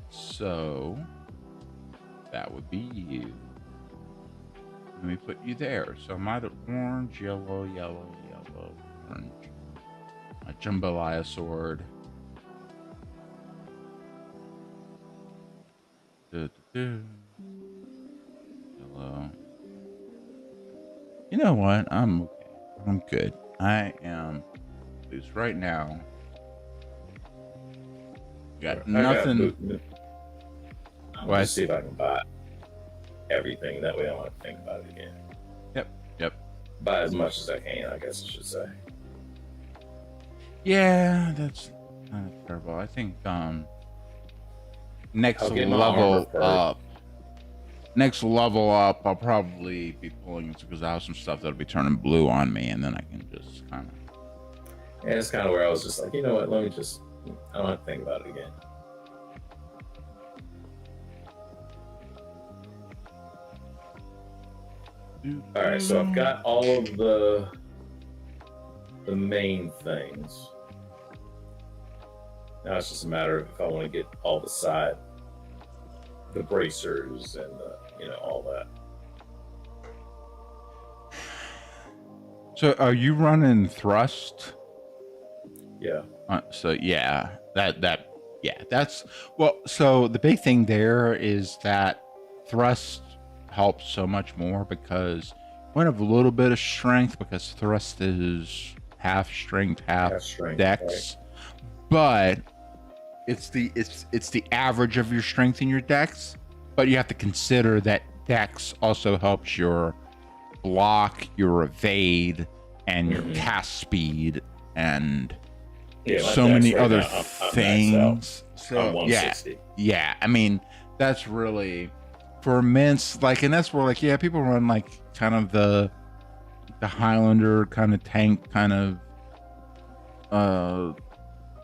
So that would be you. Let me put you there. So I'm either orange, yellow, orange. A jambalaya sword. Yellow. You know what? I'm okay. I'm good. I am loose right now. Got nothing. I'll What? just see if I can buy everything. That way I don't have to think about it again. Yep. Buy as much as I can, I guess I should say. Yeah, that's kind of terrible. I think next I'll get my armor level first. up. Next level up, I'll probably be pulling because I have some stuff that'll be turning blue on me, and then I can just kind of. And it's kind of where I was just like, you know what? Let me just. I don't have to think about it again. All right, so I've got all of the main things. Now it's just a matter of if I want to get all the bracers and all that. So, are you running thrust? Yeah. So yeah, that's well. So the big thing there is that thrust helps so much more because we have a little bit of strength because thrust is half strength, half dex, right. but it's the average of your strength and your dex. But you have to consider that dex also helps your block, your evade, and your cast speed, and so many right other now, I'm things. So I'm 160. yeah. I mean, that's really for mints. Like, and that's where like people run like kind of the Highlander kind of tank kind of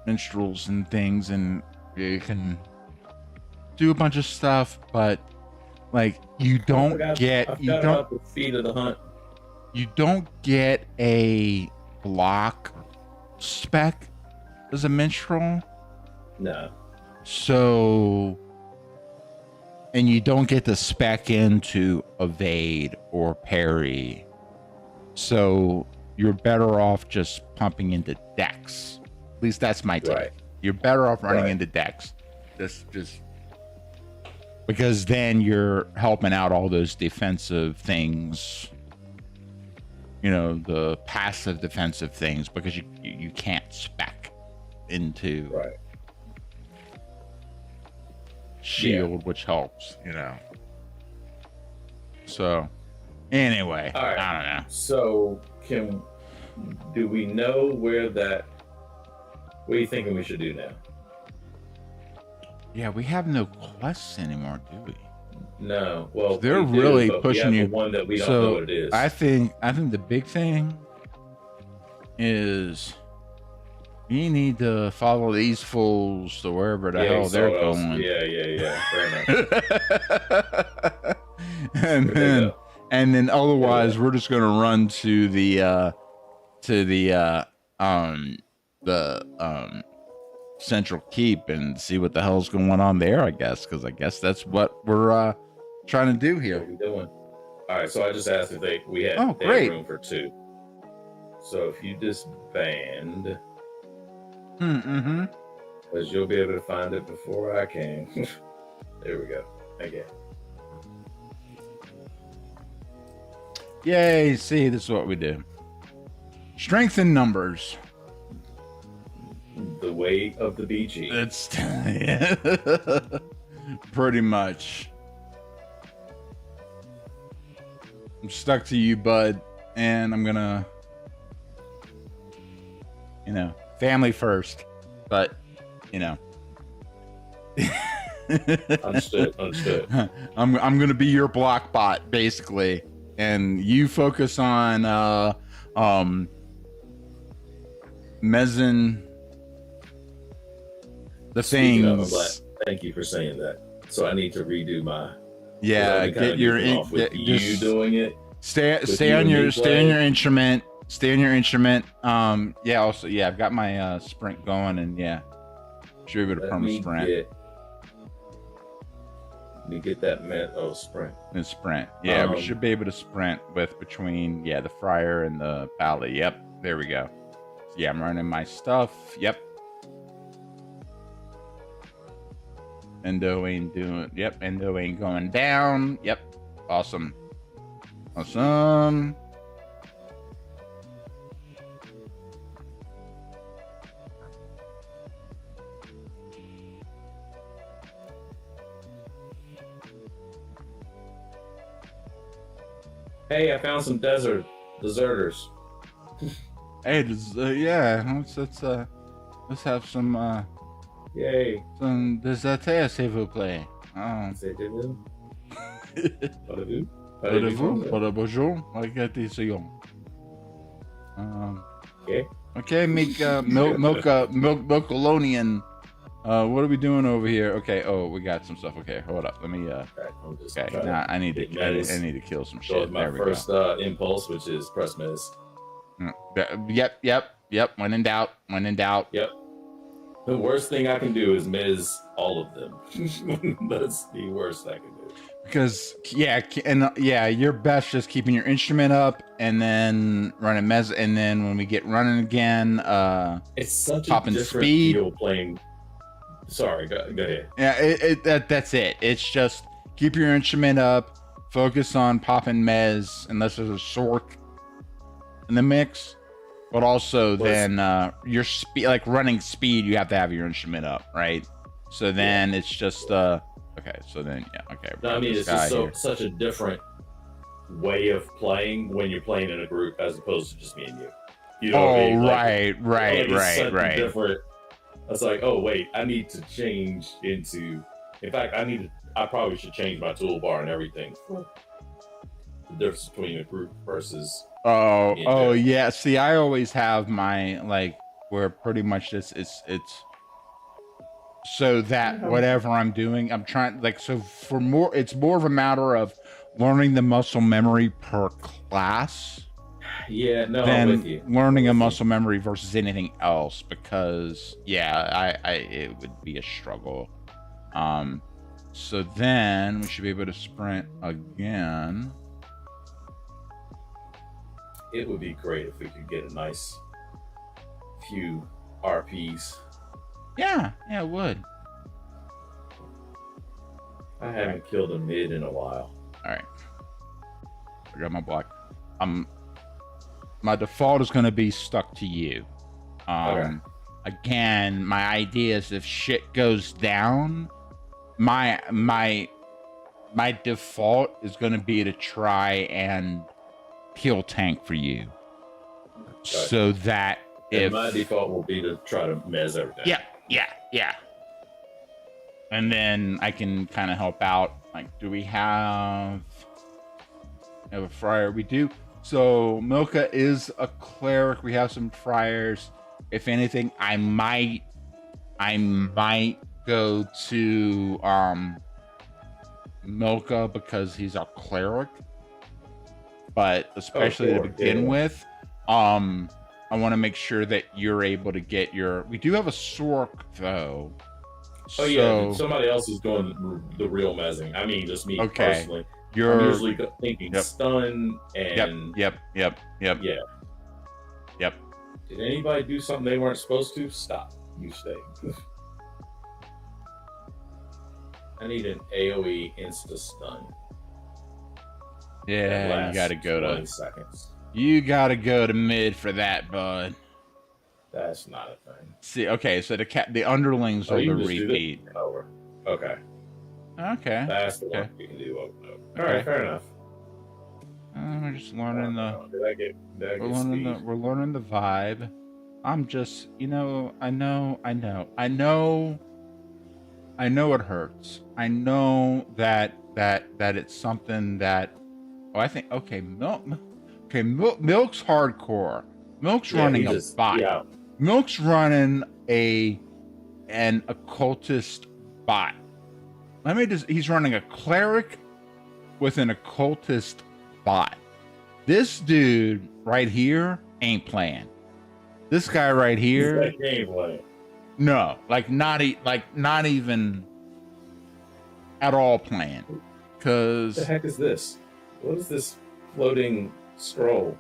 minstrels and things, and you can do a bunch of stuff, but like you don't get the feet of the hunt. You don't get a block spec as a minstrel. No. So, and you don't get the spec into evade or parry. So you're better off just pumping into dex. At least that's my take. Right. You're better off running into dex. Just because then you're helping out all those defensive things. You know, the passive defensive things, because you can't spec into shield, which helps, So anyway, all right. I don't know. So do we know where that? What are you thinking we should do now? Yeah, we have no quests anymore, do we? No. Well, They're we do, really but pushing we have you. One that we don't know what it is. I think the big thing is you need to follow these fools to wherever the hell they're going. Yeah. Fair enough. and then otherwise we're just gonna run to the central keep and see what the hell's going on there, I guess, because I guess that's what we're trying to do here. What are we doing? All right, so I just asked if we had great. room for 2. So if you disband, because you'll be able to find it before I can. There we go. Okay. Yay! See, this is what we do. Strength in numbers. The way of the BG. It's pretty much. I'm stuck to you, bud, and I'm gonna, family first. but you know. Understood. I'm gonna be your block bot basically, and you focus on mezzin the Speaking of, I'm things. glad. Thank you for saying that. So I need to redo my. Yeah, get your off with you doing it. Stay you on and your me stay on playing. your instrument. Stay on your instrument. Yeah. Also, yeah, I've got my sprint going, and yeah, should be able to Let me sprint. get that sprint. And sprint. Yeah, we Um, should be able to sprint with between the fryer and the pally. Yep, there we go. Yeah, I'm running my stuff. Yep. Endo ain't doing. Yep, Endo ain't going down. Yep. Awesome. Awesome. Hey, I found some deserters. Hey, yeah. Let's have some Yay. some dessert, s'il vous plaît. C'était-vous? Parlez-vous? Parlez-vous? Parlez bonjour. Regardez-vous. Okay. Okay, Milkalonian. What are we doing over here? Okay. Oh, we got some stuff. Okay, hold up. Let me. I'm just Okay. trying Now to I need get to. Mez. I need to kill some Go shit. with my There we first go. impulse, which is press Mez. Yep. When in doubt. Yep. The worst thing I can do is Mez all of them. That's the worst I can do. Because you're best just keeping your instrument up and then running mez, and then when we get running again, It's such a popping different speed. feel playing. Sorry, go ahead. Yeah, that's it. It's just keep your instrument up, focus on popping mez unless there's a sork in the mix, but also then your speed, like running speed, you have to have your instrument up, right? So then it's just okay. So then okay. No, I mean it's just such a different way of playing when you're playing in a group as opposed to just me and you. You know what I mean? Right. Different. It's like, oh wait, I need to change into. In fact, I probably should change my toolbar and everything. The difference between a group versus. Oh yeah. See, I always have my where pretty much it's so that whatever I'm doing, I'm trying it's more of a matter of learning the muscle memory per class. Yeah, no, than I'm with you. learning a muscle memory versus anything else, because it would be a struggle. So then we should be able to sprint again. It would be great if we could get a nice few RPs. Yeah, it would. I haven't killed a mid in a while. All right, I got my block. My default is going to be stuck to you. Okay. Again, my idea is if shit goes down, my default is going to be to try and kill tank for you, so that and my default will be to try to mez everything. Yeah. And then I can kind of help out. Like, do we have a friar? We do. So Milka is a cleric. We have some friars. If anything, I might go to Milka because he's a cleric. But especially to begin with, I want to make sure that you're able to get your. We do have a Sork though. Oh yeah, somebody else is doing the real mezzing. I mean, just me personally. I'm usually thinking stun and. Yep. Yeah. Yep. Did anybody do something they weren't supposed to? Stop. You stay. I need an AOE insta stun. Yeah, you gotta go 20 to. seconds. You gotta go to mid for that, bud. That's not a thing. See, okay, so the underlings are the repeat. Over. Okay. Okay. That's the one we can do over and over. All right, fair enough. We're just learning Did I get we're learning the vibe. I'm just, I know it hurts. I know that it's something that, I think, okay, Milk's hardcore. Milk's running a bot. Yeah. Milk's running an occultist bot. He's running a cleric with an occultist bot. This dude right here ain't playing. This guy right here, Game playing. no, not even at all playing. What Cause the heck is this? What is this floating scroll?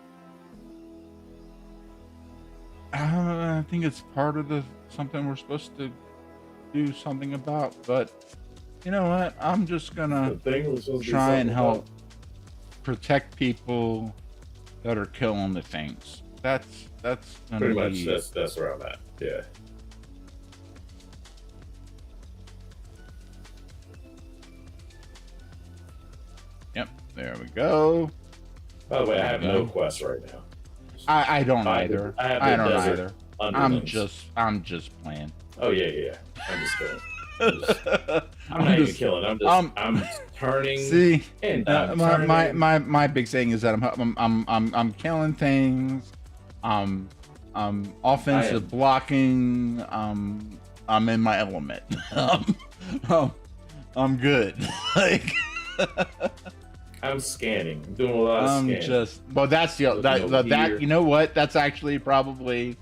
I think it's part of something we're supposed to do something about. But you know what? I'm just gonna The thing was supposed to be try and something help about- protect people that are killing the things. That's gonna Pretty be much. That's where I'm at. Yeah. Yep, there we go. By the way, I have There we no go. quest right now. I don't I- either. I have I the don't desert either. underlings. I'm just playing. Oh yeah. I'm just kidding. I'm I'm not even just- killing. I'm turning. See, and I'm turning. my big thing is that I'm killing things. Offensive blocking. I'm in my element. I'm good. Like I'm scanning. I'm doing a lot of scanning. that's the Looking over that here. you know what? That's actually probably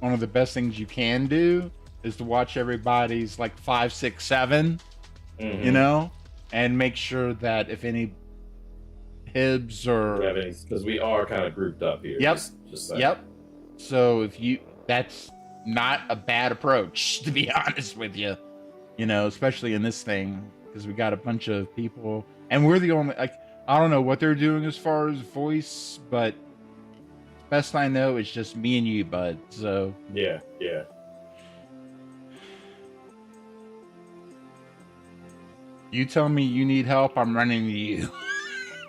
one of the best things you can do is to watch everybody's like 5, 6, 7. Mhm. And make sure that if any hibs or Because we are kind of grouped up here. Yep. Just saying. Yep. So that's not a bad approach, to be honest with you. Especially in this thing, because we got a bunch of people, and we're the only, I don't know what they're doing as far as voice, but best I know, it's just me and you, bud. So Yeah. you tell me you need help, I'm running to you.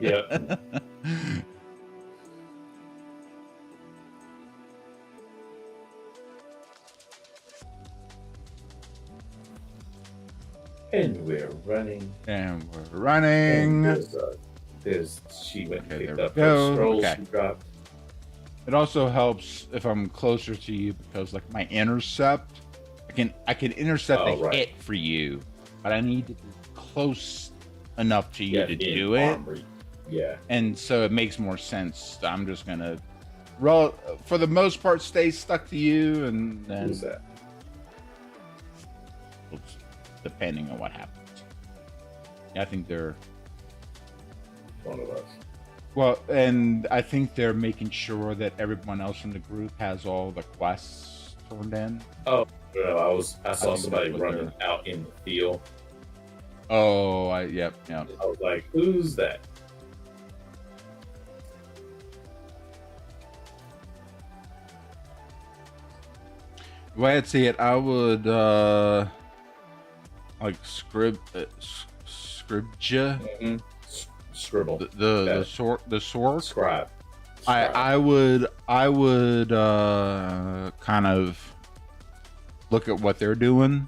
Yep. And we're running. And we're And running. she went and Okay, picked there up we the go. scrolls Okay. she dropped. It also helps if I'm closer to you because like my intercept, I can intercept Oh, a right. hit for you, but I need to be close enough to you Yeah, to in do it. armory. Yeah. And so it makes more sense. I'm just gonna for the most part stay stuck to you, and then Who's that? depending on what happens. I think they're One of us. well, and I think they're making sure that everyone else in the group has all the quests turned in. No, I saw think somebody that's what running out in the field. Oh, yep. I was like, who's that? The way I'd see it, I would like scribja Mm-hmm. Scribble. the sword. Scribe. I would kind of look at what they're doing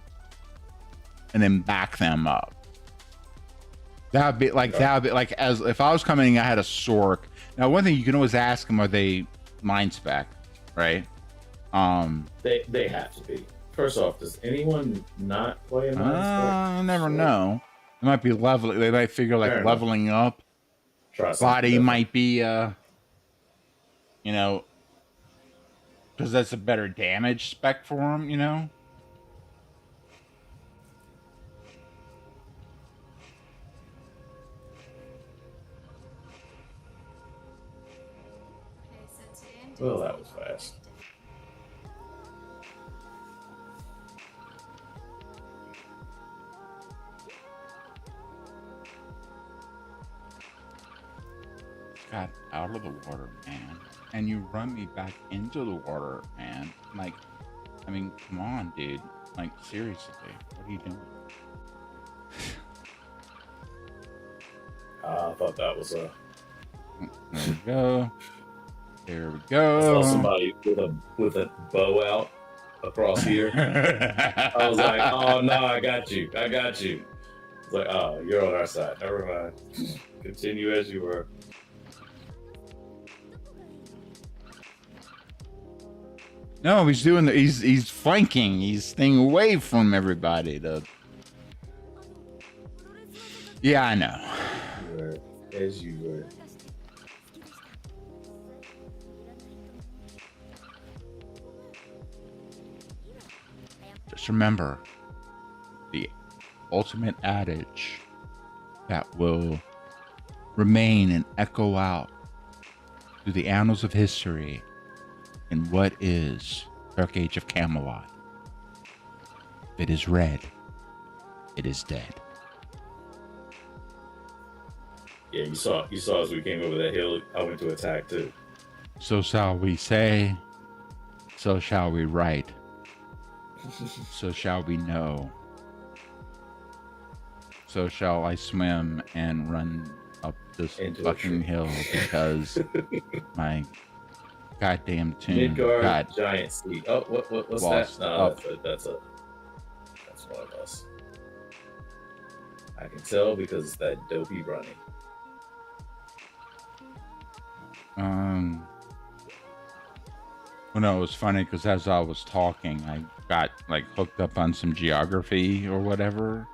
and then back them up. That'd be like as if I was coming, I had a sork. Now, one thing you can always ask them: are they mind spec, right? They have to be. First off, does anyone not play a mind I never know. They might be leveling. They might figure like Fair enough. leveling up. Try something Body different. might be, because that's a better damage spec for them, Well, that was fast. Got out of the water, man, and you run me back into the water, man. Like, I mean, come on, dude. Like, seriously, what are you doing? I thought that was a. There we go. There we I go. saw somebody with a bow out across here. I was like, oh no, I got you. I got you. It's like, oh, you're on our side. Never mind. Continue as you were. No, he's doing he's flanking. He's staying away from everybody. Yeah, I know. You were as you were. Just remember the ultimate adage that will remain and echo out through the annals of history in what is Dark Age of Camelot. If it is red, it is dead. Yeah, you saw as we came over that hill, I went to attack too. So shall we say, so shall we write, so shall we know. So shall I swim and run up this Into a fucking tree. hill because my goddamn tune Midgard got giant sea. Oh, what's lost that? No, up. that's one of us. I can tell because it's that dopey running. Well, no, it was funny because as I was talking, I got like hooked up on some geography or whatever,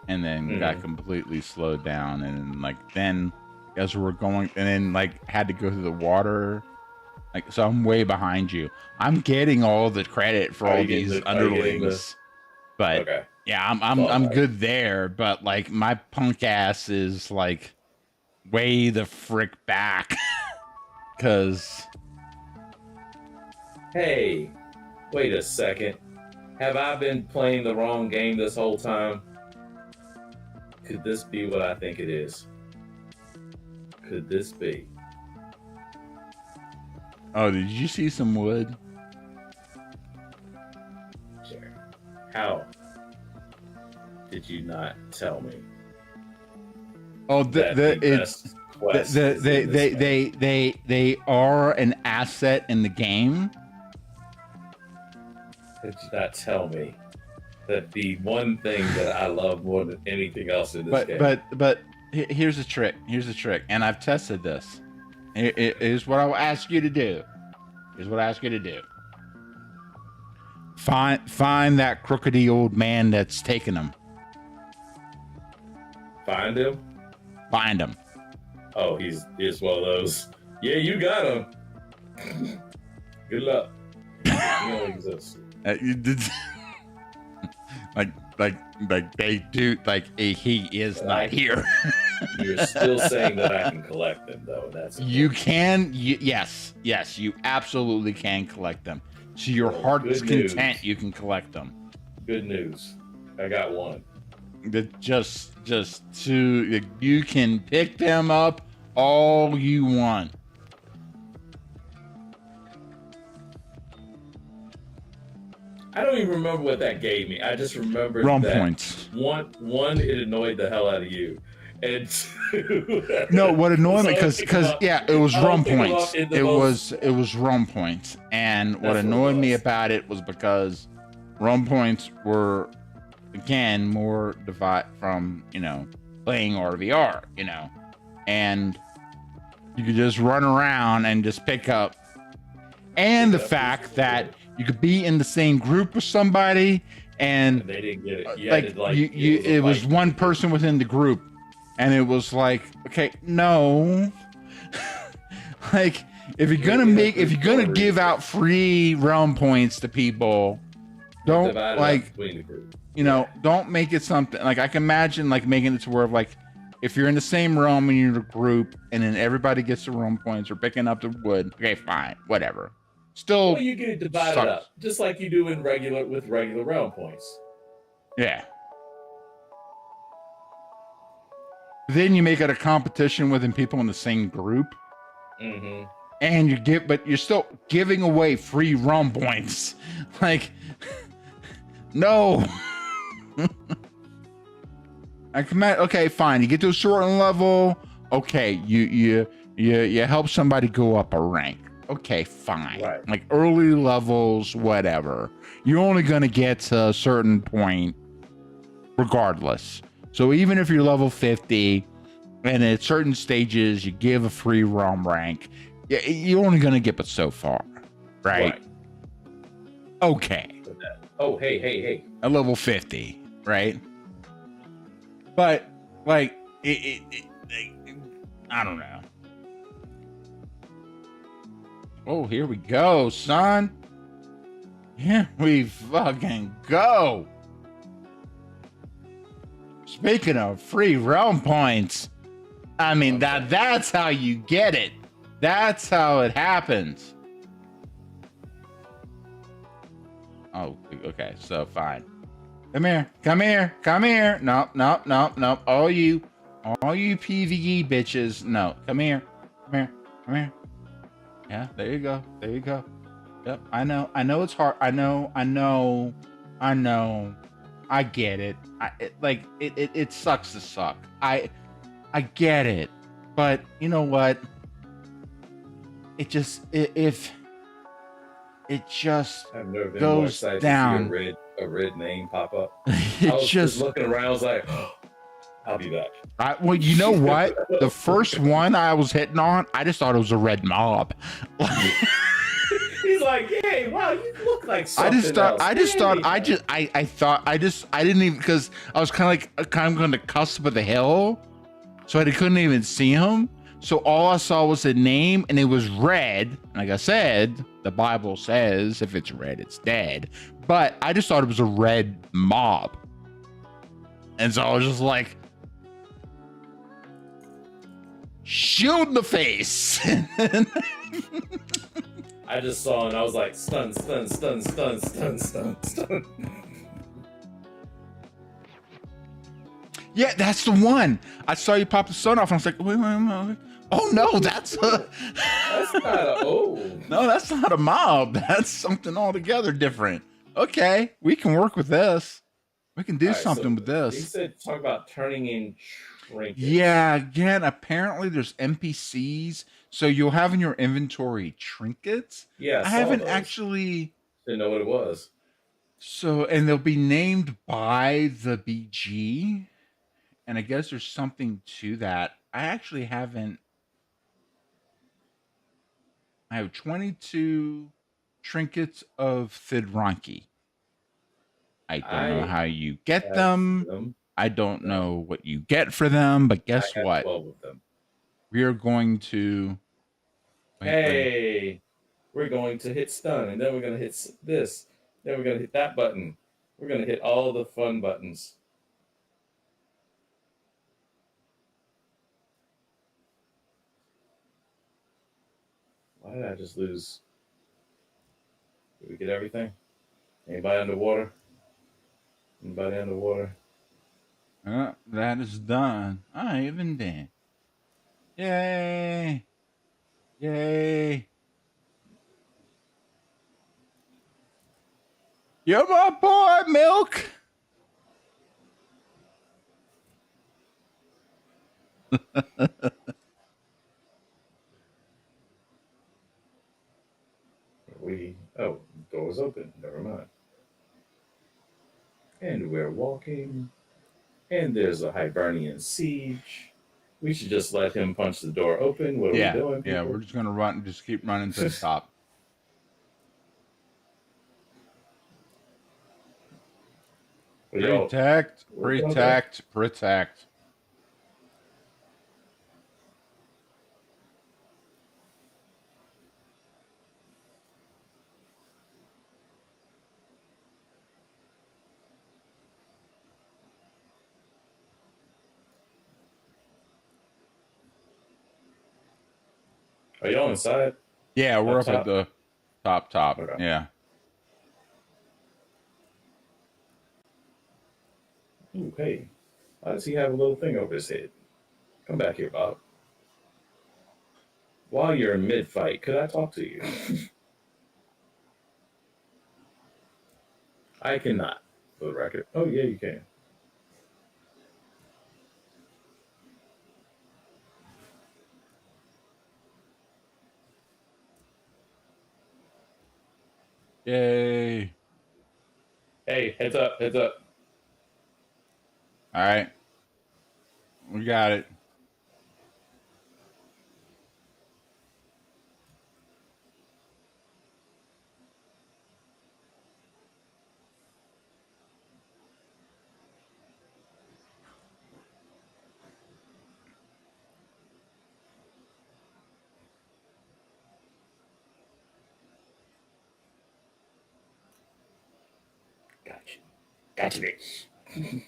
and then got completely slowed down. And like then, as we're going, and then like had to go through the water. Like, so I'm way behind you. I'm getting all the credit for Are all you getting these the- are you getting underlings, but Okay. yeah, I'm Well, good there. But like my punk ass is like way the frick back, because. Hey, wait a second. Have I been playing the wrong game this whole time? Could this be what I think it is? Could this be? Oh, did you see some wood? Sure. How did you not tell me? Oh, That the best quest is in this game? they are an asset in the game. Did you not tell me that the one thing that I love more than anything else in this game? But here's the trick. Here's the trick, and I've tested this. Here's what I will ask you to do. Here's what I ask you to do. Find that crookedy old man that's taking them. Find him? Find him. Oh, he's one of those. Yeah, you got him. Good luck. He don't exist. You did. like they do. Like he is not here. You're still saying that I can collect them, though. That's You can. Yes. You absolutely can collect them. To your Well, heart's good news. content, you can collect them. good news. I got one. Just to you can pick them up all you want. I don't even remember what that gave me. I just remember Realm that points. One, it annoyed the hell out of you, and two, No, what annoyed me So because yeah, it was I don't realm think about points. in the It most- was realm points, and what That's what it annoyed me was. about it was because realm points were again more divide from playing RVR, and you could just run around and just pick up, and the Pick up fact pieces of that wood. you could be in the same group with somebody and they didn't get it. You like had to, like it was like- one person within the group, and it was like, okay, no. Like if you're gonna give out free realm points to people, don't divide it up like between the group. don't make it something like I can imagine like making it to where like if you're in the same realm and you're in a group and then everybody gets the realm points or picking up the wood, okay, fine, whatever. Still, Well, you can divide it sucks. up just like you do in regular realm points. yeah. Then you make it a competition within people in the same group. Mm-hmm. And but you're still giving away free realm points. Like, no. Okay, fine. You get to a certain level. Okay, you help somebody go up a rank. Okay, fine. Right. Like early levels, whatever. You're only going to get to a certain point regardless. So even if you're level 50 and at certain stages you give a free realm rank, you're only going to get but so far. Right? Okay. Oh, hey. At level 50, right? But like I don't know. Oh, here we go, son. Here we fucking go. Speaking of free realm points, I mean that's how you get it. That's how it happens. Oh, okay, so fine. Come here. Nope. All you PvE bitches. No, come here. Yeah, there you go. Yep, I know it's hard. I know. I get it. It sucks to suck. I get it. But you know what? It just I've never been more goes excited down. to see a red name pop up. It I was just looking around. I was like, oh, I'll be back. well, you know what? The first one I was hitting on, I just thought it was a red mob. He's like, "Yay! Wow, you look like something I didn't even, because I was kind of on the cusp of the hill, so I couldn't even see him. So all I saw was a name, and it was red. Like I said, the Bible says if it's red, it's dead. But I just thought it was a red mob, and so I was just like, shoot in the face. I just saw and I was like, stun. Yeah, that's the one. I saw you pop the sun off, and I was like, wait. Oh no, that's a That's not a no, that's not a mob. That's something altogether different. Okay, we can work with this. We can do All right, something so with this. He said talk about turning in trinkets. Yeah, again, apparently there's NPCs, so you'll have in your inventory trinkets. Yeah, I saw haven't those. actually. Didn't know what it was. So, and they'll be named by the BG, and I guess there's something to that. I actually haven't. I have 22 trinkets of Thidranki. I don't know how you get them. I don't know what you get for them, but guess I have what? 12 of them. We are going to. Hey, we're going to hit stun, and then we're going to hit this. Then we're going to hit that button. We're going to hit all the fun buttons. Why did I just lose? Did we get everything? Anybody underwater? Anybody underwater? That is done. I even did. Yay! Yay! You're my boy, Milk. Door's open. Never mind. And we're walking. And there's a Hibernian siege. We should just let him punch the door open. What are we doing? Yeah, people? we're just gonna just keep running to the top. Yo, Protect. Are y'all inside? Yeah, we're up Up at the top. Okay. Yeah. Ooh, hey. Why does he have a little thing over his head? Come back here, Bob. While you're in mid-fight, could I talk to you? I cannot, for the record. Oh, yeah, you can. Yay. Hey, heads up, heads up. All right. We got it. Gotcha. Gotcha, bitch.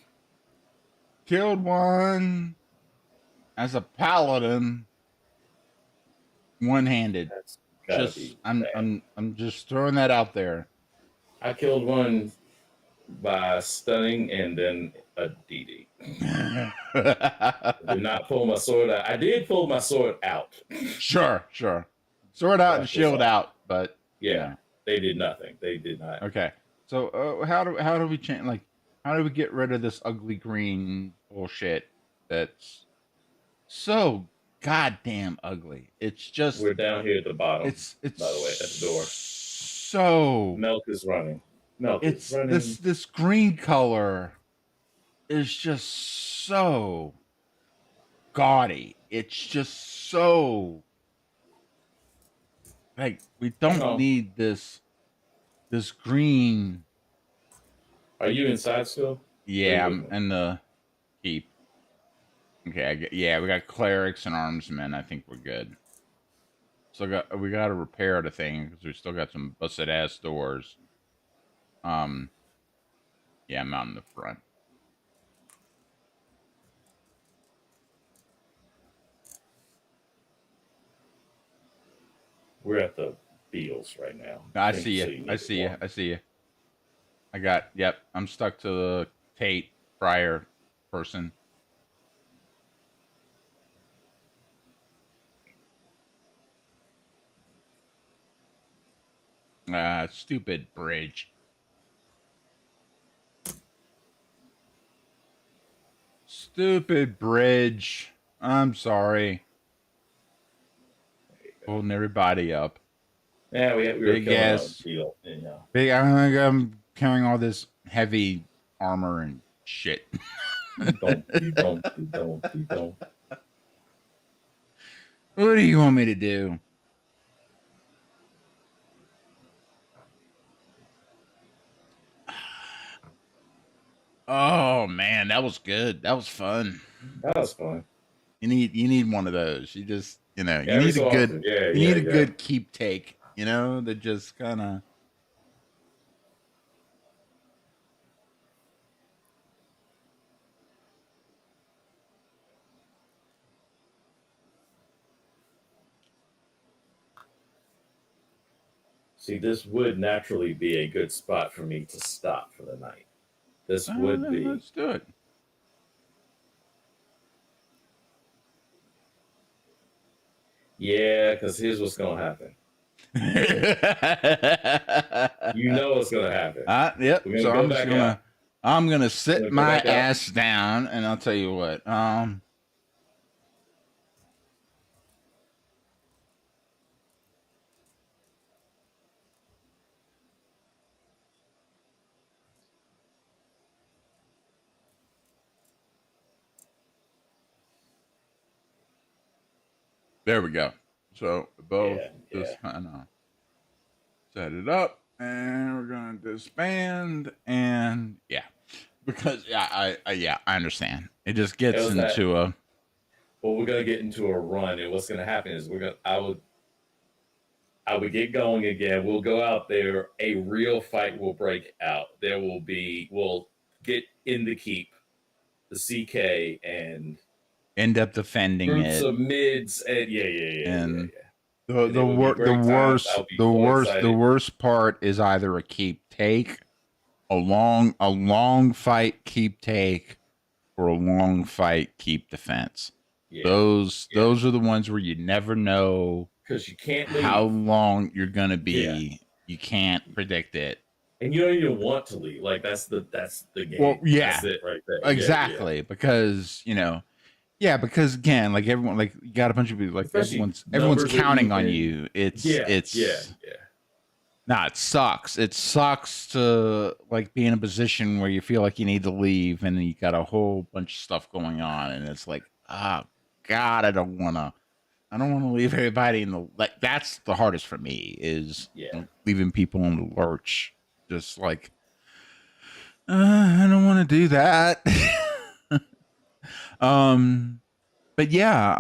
Killed one as a paladin, one-handed. That's gotta Just be I'm bad. I'm just throwing that out there. I killed one by stunning and then a DD. Did not pull my sword out. I did pull my sword out. Sure. Sword out and That's what's shield up. out, but Yeah, they did nothing. They did not. okay. So how do we change? Like, how do we get rid of this ugly green bullshit that's so goddamn ugly? It's just We're down here at the bottom. it's by the way, at the door. So Milk is running. Milk it's is running. this green color is just so gaudy. It's just so like we don't on. need this green. Are you inside still? Yeah, Wait, I'm in the keep. Okay, yeah, we got clerics and armsmen. I think we're good. So we got to repair the thing because we still got some busted ass doors. Yeah, I'm out in the front. We're at the Beals right now. I Think see so you. need I to see you. walk. I see you. Yep. I'm stuck to the Tate Friar person. Stupid bridge. Stupid bridge. I'm sorry. Holding everybody up. Yeah, we were Big killing ass. a Beal. Yeah. Big. I'm carrying all this heavy armor and shit. Don't. What do you want me to do? Oh man, that was good. That was fun. That was fun. You need one of those. You just you Every need so a good often. Yeah, you need a good keep take. That just kind of. See, this would naturally be a good spot for me to stop for the night. This would be. Let's do it. Yeah, because here's what's gonna happen. You know what's gonna happen. Yep. We're gonna So go I'm just back gonna out. I'm gonna sit Gonna go my back out. ass down, and I'll tell you what. There we go. So both just kind of set it up, and we're gonna disband, and because I understand. It just gets It was that- into a. Well, we're gonna get into a run, and what's gonna happen is I would get going again. We'll go out there. A real fight will break out. We'll get in the keep, the CK, and End up defending groups it. of mids, and And And the it would be great times. I'll be so the excited. worst part is either a keep take, a long fight keep take, or a long fight keep defense. Those are the ones where you never know because you can't leave. how long you're gonna be. Yeah. You can't predict it. And you don't even want to leave. Like that's the game. Well, yeah. That's it right there. Exactly, because because again, like everyone, like you got a bunch of people, like Especially everyone's numbers are counting on even. you. It's Nah, it sucks. It sucks to like be in a position where you feel like you need to leave and you got a whole bunch of stuff going on and it's like, oh God, I don't wanna leave everybody in the like that's the hardest for me is Yeah. leaving people in the lurch. Just like I don't want to do that. um but I yeah,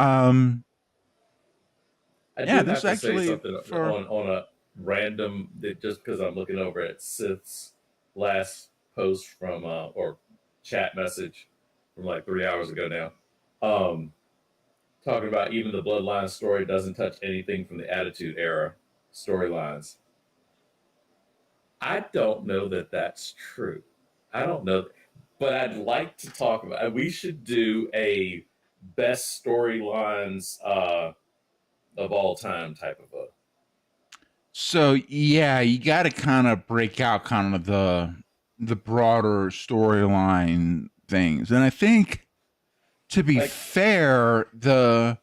do this have to say actually something for on a random that just because I'm looking over at Sith's last post from or chat message from like 3 hours ago now. Um, Talking about even the Bloodline story doesn't touch anything from the Attitude Era storylines. I don't know that that's true. I don't know, but I'd like to talk about. We should do a best storylines of all time type of a. so yeah, you got to kind of break out kind of the broader storyline things. And I think to be Like, fair, the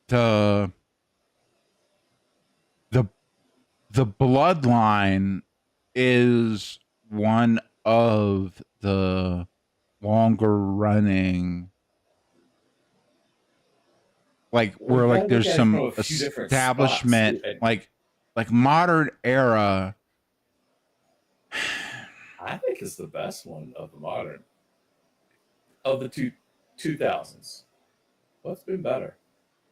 the the bloodline is one of the longer running like well, where you got to like look there's at it from some a few different spots establishment too. And like modern era. I think it's the best one of the modern of the 2000s. What's been better?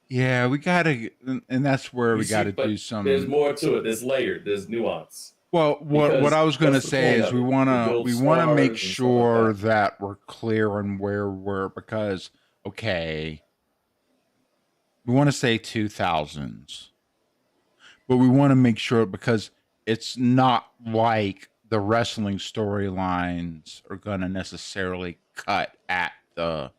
Yeah, we gotta and that's where You we see, gotta do but there's some. more to it. There's layered. There's nuance. Well, what Because I was gonna what's the say point is of it? To build we wanna make stars and stuff like sure that. that we're clear on where we're because okay, we want to say 2000s, but we want to make sure because it's not like the wrestling storylines are gonna necessarily cut at the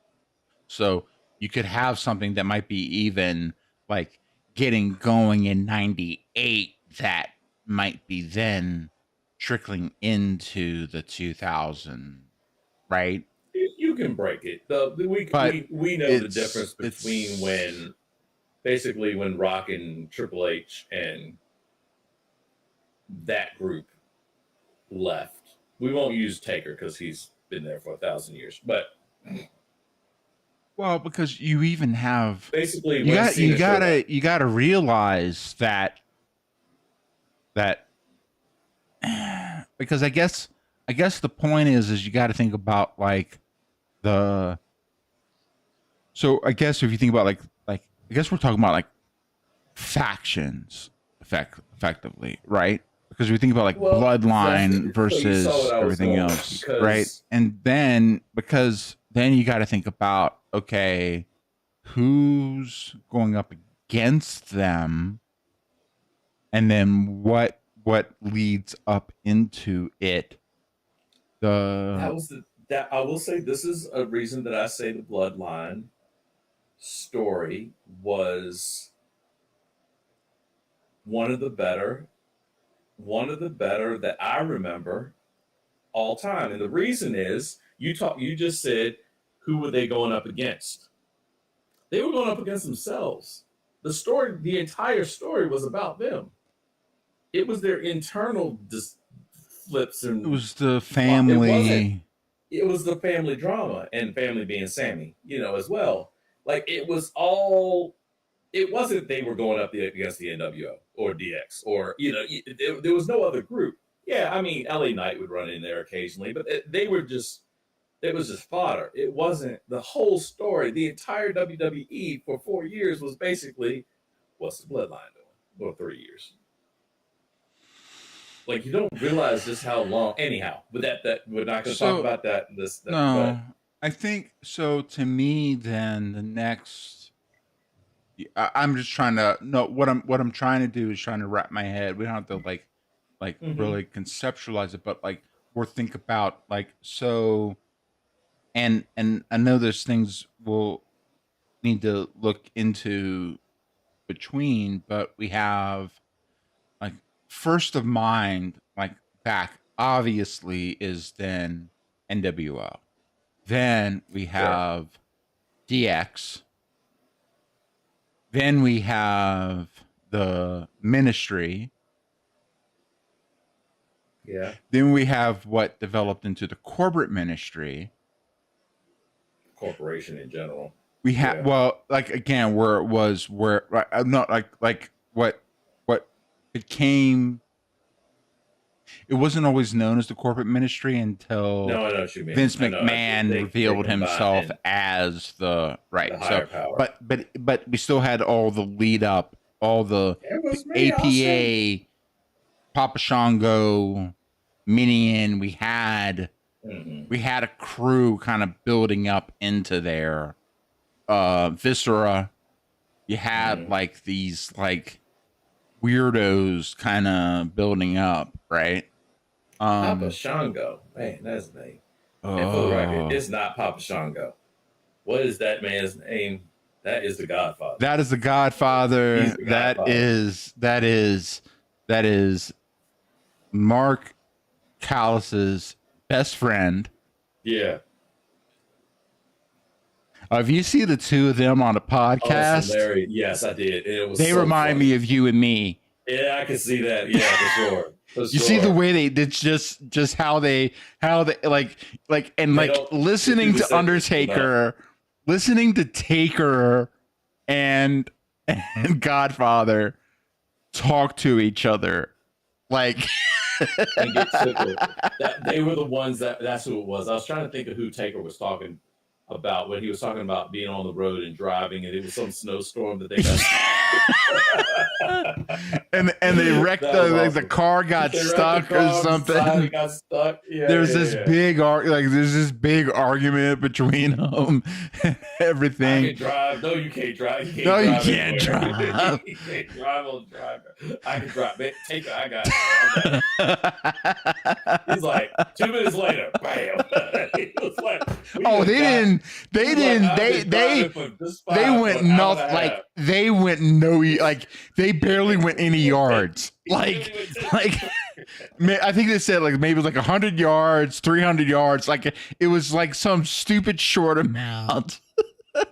so you could have something that might be even like getting going in 98 that might be then trickling into the 2000, right? You can break it. But We know the difference between it's when basically when Rock and Triple H and that group left. We won't use Taker because he's been there for 1,000 years. But well because you even have basically, when Cena showed up, you gotta realize that that because I guess the point is you got to think about like the so I guess if you think about like I guess we're talking about like factions effectively, right? Because we think about like well, bloodline so you saw what versus I was everything going else, right? because And then because then you got to think about okay, who's going up against them and then what leads up into it that the was the that I will say this is a reason that I say the Bloodline story was one of the better one of the better that I remember all time. And the reason is you just said who were they going up against? They were going up against themselves. The entire story was about them. It was their internal flips it and was the it wasn't. family. It was the family drama and family being Sammy, as well. Like it was all. It wasn't they were going up against the NWO or DX or there was no other group. Yeah, I mean LA Knight would run in there occasionally, but they were just it was just fodder. It wasn't the whole story. The entire WWE for 4 years was basically what's the Bloodline doing? Or 3 years. Like you don't realize just how long. Anyhow, but that we're not going to talk So about that. no, But I think so. To me, then the next, I'm just trying to no. What I'm trying to do is trying to wrap my head. We don't have to like mm-hmm. really conceptualize it, but like or think about like so. And I know there's things we'll need to look into between, but we have like first of mind like back obviously is then NWO. Then we Sure. have DX. Then we have the Ministry. Yeah. Then we have what developed into the corporate ministry. Corporation in general. We had Yeah. well, like again, where it was where not like what became. It wasn't always known as the corporate ministry until No, I know what you mean. Vince I know. McMahon They revealed combined himself in as the right. the higher power. But we still had all the lead up, all the It was me, APA, Papa Shango, Minion. We had a crew kind of building up into there. Viscera. You had like these like weirdos kind of building up, right? Papa Shango. Man, that's his name. And for the record, it's not Papa Shango. What is that man's name? That is the Godfather. That is the Godfather. He's the Godfather. That is Mark Callis's best friend. Yeah. If you see the two of them on a podcast, yes, I did. And it was they so remind funny. me of you and me. Yeah, I can see that. Yeah, for sure. You see the way it's just how they like listening to Undertaker, listening to Taker and Godfather talk to each other like and get tickled. They were the ones that's who it was. I was trying to think of who Taker was talking about when he was talking about being on the road and driving, and it was some snowstorm that they got. and they wrecked the car got stuck or something. Got stuck. Yeah, there's this big argument between them and everything. I can drive. No, you can't drive. You can't drive. You can't drive on the driver. I can drive. Take it. I got it. He's like 2 minutes later, bam. He was like, they went nothing. Like they went they barely went any yards. I think they said like maybe like 100 yards, 300 yards. Like it was like some stupid short amount. And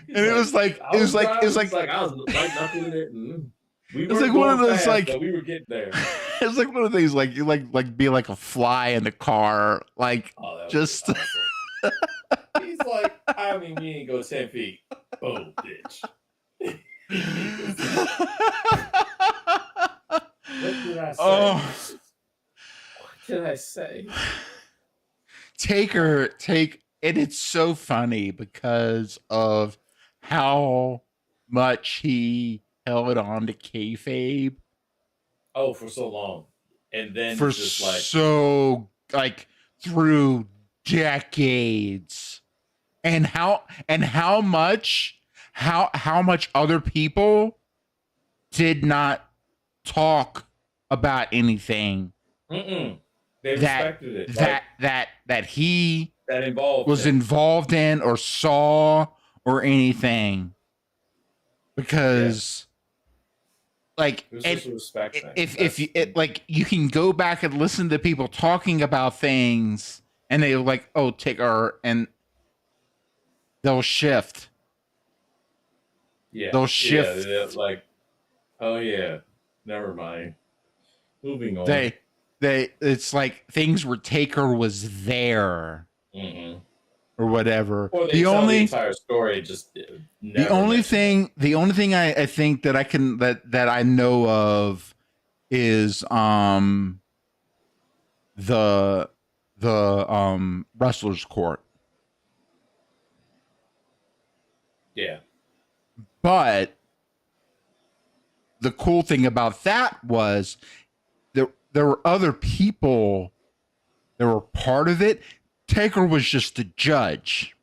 it was like I was like I was like nothing in it. We were like one of those fast, but we were getting there. It's like one of those like you like be like a fly in the car, like just. Awesome. He's like, I mean, we ain't go 10 feet. Boom, bitch. What did I say? What did I say? And it's so funny because of how much he held on to kayfabe. Oh, for so long, and then for just like through decades, and how much other people did not talk about anything. They respected it. That he was involved in or saw or anything, because like it was just a respect thing. If you can go back and listen to people talking about things and they like, oh, take our, and they'll shift. Yeah. They'll shift. Yeah, like, oh yeah, never mind. Moving on. It's like things where Taker was there. Or whatever. Or they tell the entire story just the only thing I think that I can that I know of is the wrestler's court. Yeah. But the cool thing about that was there were other people that were part of it. Taker was just a judge.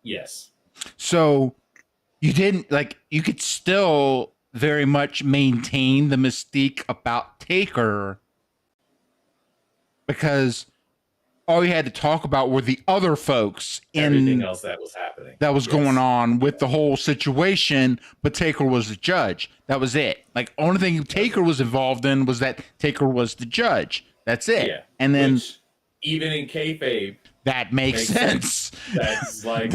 Yes. So you could still very much maintain the mystique about Taker because all you had to talk about were the other folks everything else that was happening. That was going on with the whole situation, but Taker was the judge. That was it. Like only thing Taker was involved in was that Taker was the judge. That's it. Yeah. And then even in kayfabe, That makes sense. That's like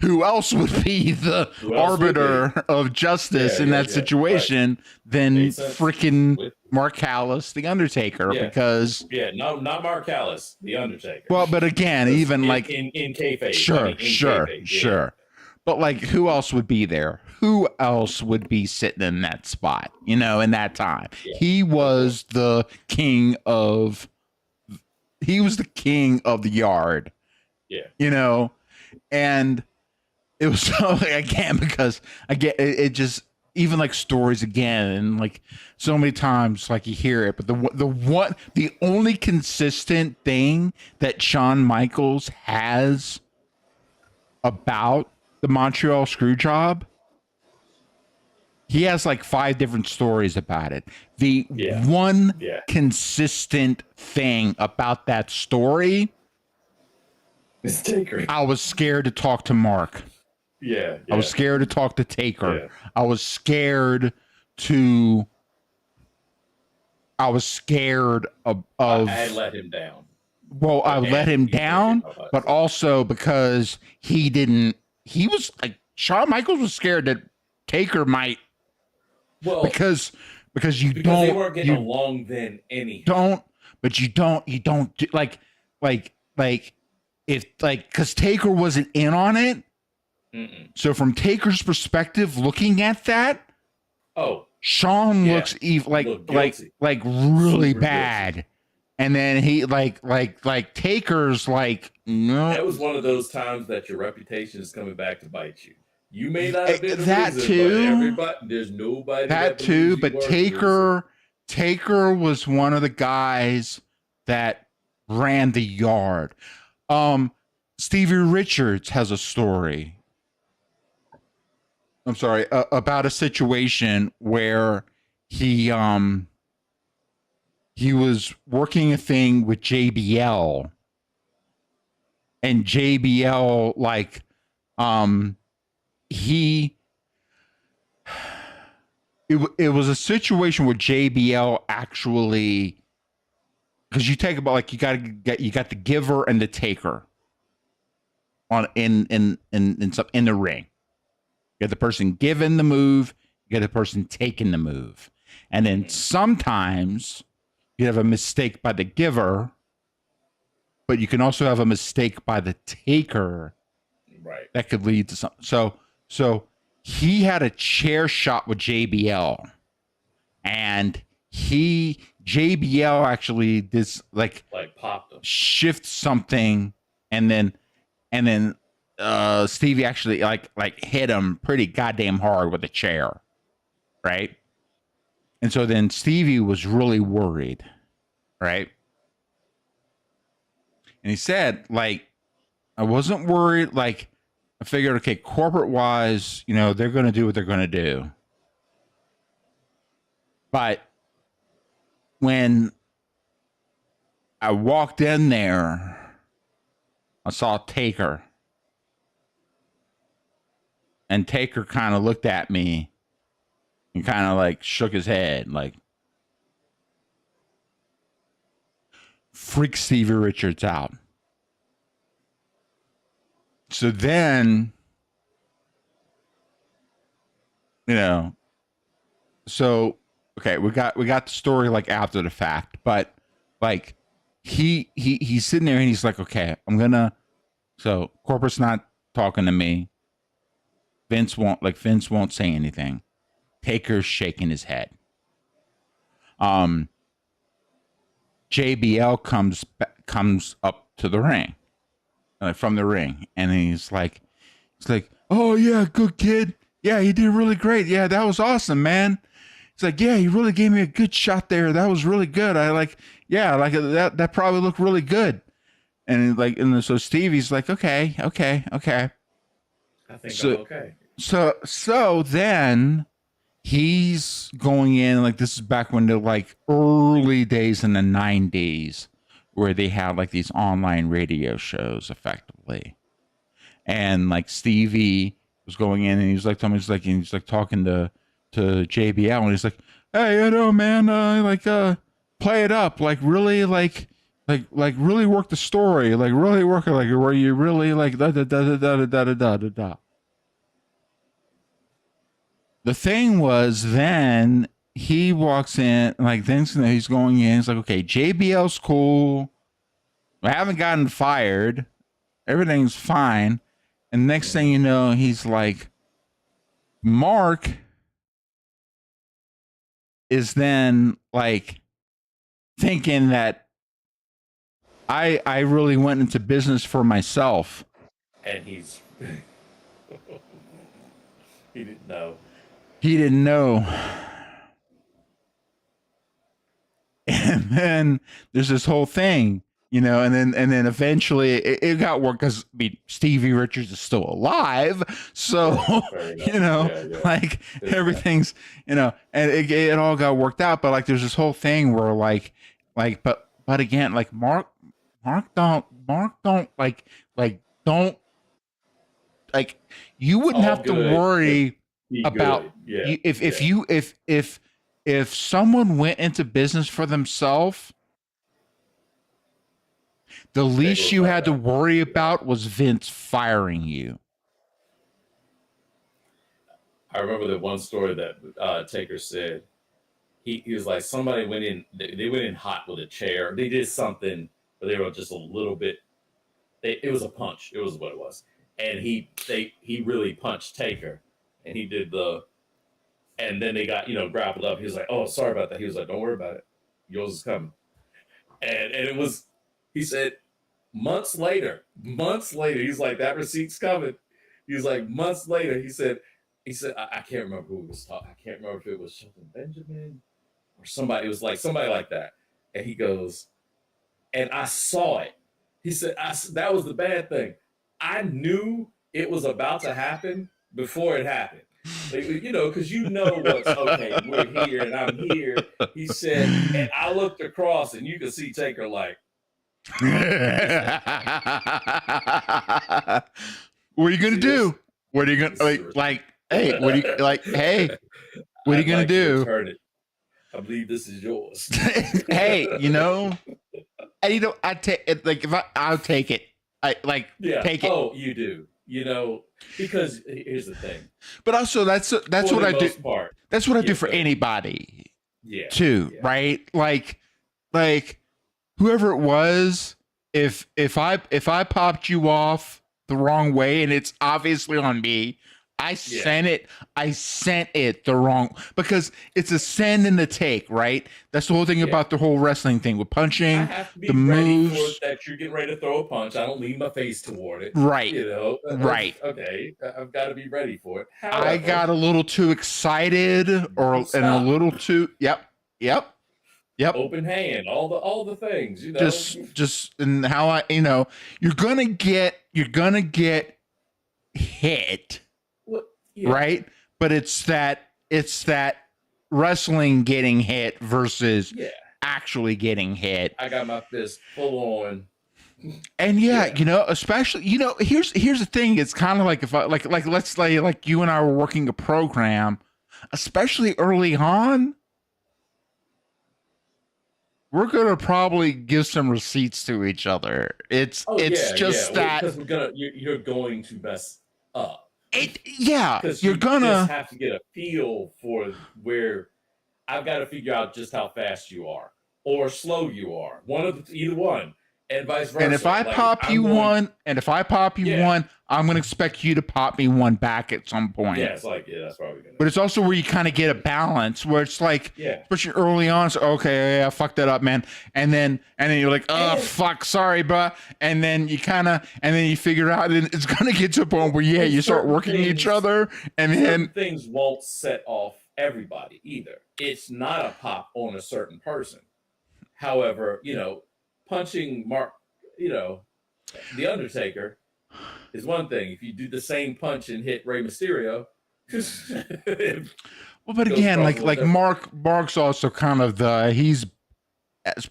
Who else would be the arbiter of justice in that situation than freaking Mark Callis, the Undertaker? Because not Mark Callis, the Undertaker. Well, but again, even like in kayfabe, sure, sure. But like, who else would be there? Who else would be sitting in that spot? In that time, he was the king of. He was the king of the yard. Yeah. And it was so again because it just even like stories again and like so many times like you hear it, but the only consistent thing that Shawn Michaels has about the Montreal Screwjob, he has like 5 different stories about it. The one consistent thing about that story, it's Taker. I was scared to talk to Mark. Yeah. I was scared to talk to Taker. Yeah. I was scared of I let him down. Well, I let him down, but also because he was like Shawn Michaels was scared that Taker might. Well, because they weren't getting along then anyhow. You don't do, like if like because Taker wasn't in on it. Mm-mm. So from Taker's perspective, looking at that, Shawn looks like really super bad, guilty. And then he like Taker's like no. That was one of those times that your reputation is coming back to bite you. You may not have been the that reason, too. But there's nobody that too. But Taker was one of the guys that ran the yard. Stevie Richards has a story. I'm sorry about a situation where he was working a thing with JBL, and JBL like it was a situation where JBL actually, because you take about like you got the giver and the taker on in the ring. You got the person giving the move, you got the person taking the move, and then sometimes you have a mistake by the giver, but you can also have a mistake by the taker. Right. That could lead to something. So he had a chair shot with JBL, and JBL actually did like popped him, shift something, and then Stevie actually like hit him pretty goddamn hard with a chair, right? And so then Stevie was really worried, right? And he said, like, I wasn't worried. Like, I figured, okay, corporate wise, they're going to do what they're going to do. But when I walked in there, I saw Taker. And Taker kind of looked at me and kind of like shook his head, like, freak Stevie Richards out. So then, okay, we got the story like after the fact, but like he's sitting there and he's like, okay, so corporate's not talking to me. Vince won't say anything. Taker's shaking his head. JBL comes up to the ring, from the ring, and he's like, oh yeah, good kid. Yeah, he did really great. Yeah, that was awesome, man. He's like, yeah, he really gave me a good shot there. That was really good. That probably looked really good. And so Stevie's like, okay. I think I'm okay. So then he's going in, like, this is back when the like early days in the 90s where they had like these online radio shows effectively. And like Stevie was going in and he's like talking to JBL, and he's like, hey, man, play it up. Like really, like like really work the story, like really work it, like where you really like da da da da da da da da da da. The thing was, then he walks in, like then he's going in. He's like, okay, JBL's cool. I haven't gotten fired. Everything's fine. And next thing you know, he's like, Mark is then like thinking that I really went into business for myself. And he's he didn't know. He didn't know. And then there's this whole thing, you know, and then eventually it got worked because I mean, Stevie Richards is still alive, so you know, like everything's, you know, and it all got worked out. But like, there's this whole thing where but again, like Mark don't you wouldn't All have to good. worry Be about good. Yeah. if someone went into business for themselves, the least you had to worry about was Vince firing you. I remember that one story that Taker said. He was like, somebody went in, they went in hot with a chair. They did something, but they were just a little bit, it was a punch. It was what it was. And he really punched Taker. And he did and then they got, grappled up. He was like, oh, sorry about that. He was like, don't worry about it. Yours is coming. And it was, he said, months later, he's like, that receipt's coming. He was like, months later, he said, I can't remember who was talking. I can't remember if it was Shelton Benjamin or somebody. It was like somebody like that. And he goes, and I saw it. He said, that was the bad thing. I knew it was about to happen before it happened. Like, because what's okay. We're here and I'm here. He said, and I looked across and you could see Taker like, what are you gonna do? What are you gonna like? Hey, what are you like? Hey, what are you gonna do? Turn it. I believe this is yours. Hey, I take it. Like I'll take it. Take it. Oh, you do. Because here's the thing. But also, that's what I do. Part, that's what I do for anybody. Yeah. Too right. Like whoever it was. If I popped you off the wrong way, and it's obviously on me, I sent it the wrong, because it's a send and a take, right? That's the whole thing about the whole wrestling thing with punching, I have to be the ready moves. For that you're getting ready to throw a punch. I don't lean my face toward it. Right. Right. Okay. I've got to be ready for it. However, I got a little too excited and a little too, Yep. Open hand, all the things, Just and how you're gonna get hit. Right, but it's that wrestling getting hit versus actually getting hit. I got my fist full on, and especially here's the thing. It's kind of like if I like let's say like you and I were working a program, especially early on, we're gonna probably give some receipts to each other. It's just that because you're going to mess up. Because you're gonna just have to get a feel for where I've got to figure out just how fast you are or slow you are. Either one, and vice versa. And if I pop you one, I'm gonna expect you to pop me one back at some point. Yeah, it's like that's probably gonna. But it's also where you kind of get a balance, where it's like, especially early on, it's okay, I fucked that up, man, and then you're like, oh fuck, sorry, bro, and then you figure out, and it's gonna get to a point where you start working each other, and then things won't set off everybody either. It's not a pop on a certain person. However, punching Mark, the Undertaker is one thing. If you do the same punch and hit Rey Mysterio, well, but again, like Mark's also kind of he's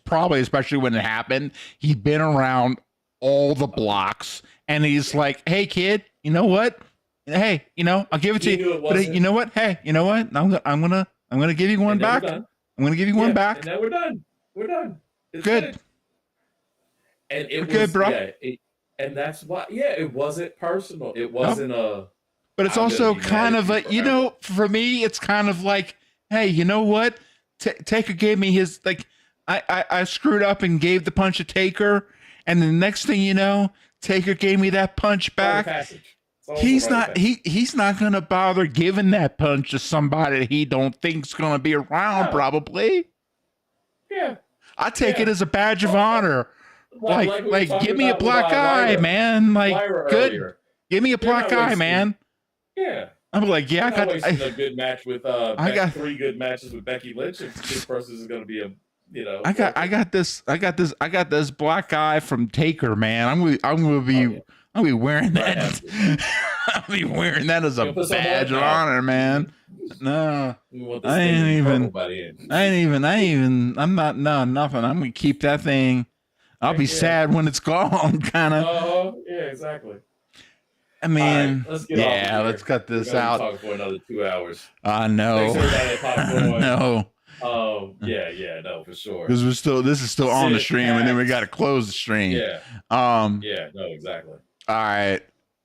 probably, especially when it happened, he's been around all the blocks, and he's like, hey kid, you know what? Hey, I'll give it to you. But you know what? Hey, you know what? I'm gonna give you one back. I'm gonna give you one back. And then we're done. It's good. And We're it good, was, bro. yeah, and that's why, yeah, it wasn't personal. It wasn't But it's I'm gonna also be mad kind at of you a, forever. for me, it's kind of like, hey, you know what? Taker gave me his, like, I screwed up and gave the punch to Taker. And the next thing you know, Taker gave me that punch Rite of back. passage. It's almost a rite of passage. He's not gonna bother giving that punch to somebody that he don't think's gonna be around, No. probably. Yeah. I take it Yeah. as a badge of Well, honor. like we were Like, talking give me a about with black eye, Lyra, man. Like, good. earlier. Give me a You're black not eye, wasting. man. Yeah. I'm like, yeah, You're not wasting a good match with I got 3 good matches with Becky Lynch. If this person is going to be a, I got this black eye from Taker, man. I'm gonna be wearing that. I'll be wearing that as a You'll put some badge of on it? honor, man. No, We want this I thing to ain't be even. purple by the end. I'm not. No, nothing. I'm gonna keep that thing. I'll be Yeah. sad when it's gone, kind of. Yeah, exactly. I mean, All right, let's get off of yeah, here. let's cut this We're gonna be out. talking for another 2 hours. No. Thanks everybody at Popcorn. No. Yeah, no, for sure. Because this is still on the Sid, stream, and then we Max. got to close the stream. Yeah, Um. yeah, no, exactly. All right.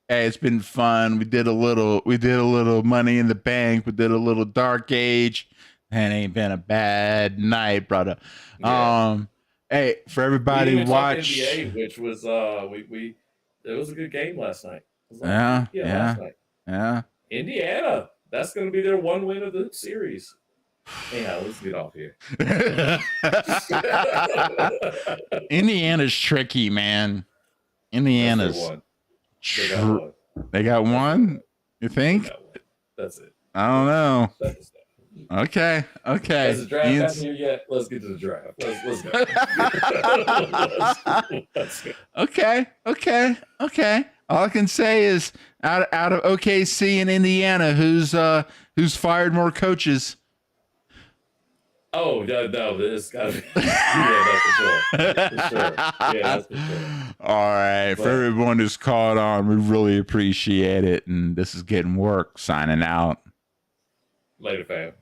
Hey, it's been fun. We did a little Money in the Bank. We did a little Dark Age. And it ain't been a bad night, brother. Yeah. Hey, for We everybody didn't even talk watch. NBA, which was we it was a good game last night. It was Yeah. last night. Yeah. Indiana, that's going to be their one win of the series. Anyhow, let's get off here. Indiana's tricky, man. Indiana's That's their one. They got one. They got one? You They think? got one. That's it. I don't know. That's it. Okay. Has the draft Ian's- gotten here yet? Let's get to the draft. Let's go. Let's go. Okay. All I can say is out of OKC and Indiana, who's fired more coaches? Oh no, it's gotta be. Yeah, that's for sure. For sure. Yeah, that's for sure. All right, for everyone who's caught on, we really appreciate it. And this is Getting Work signing out. Later, fam.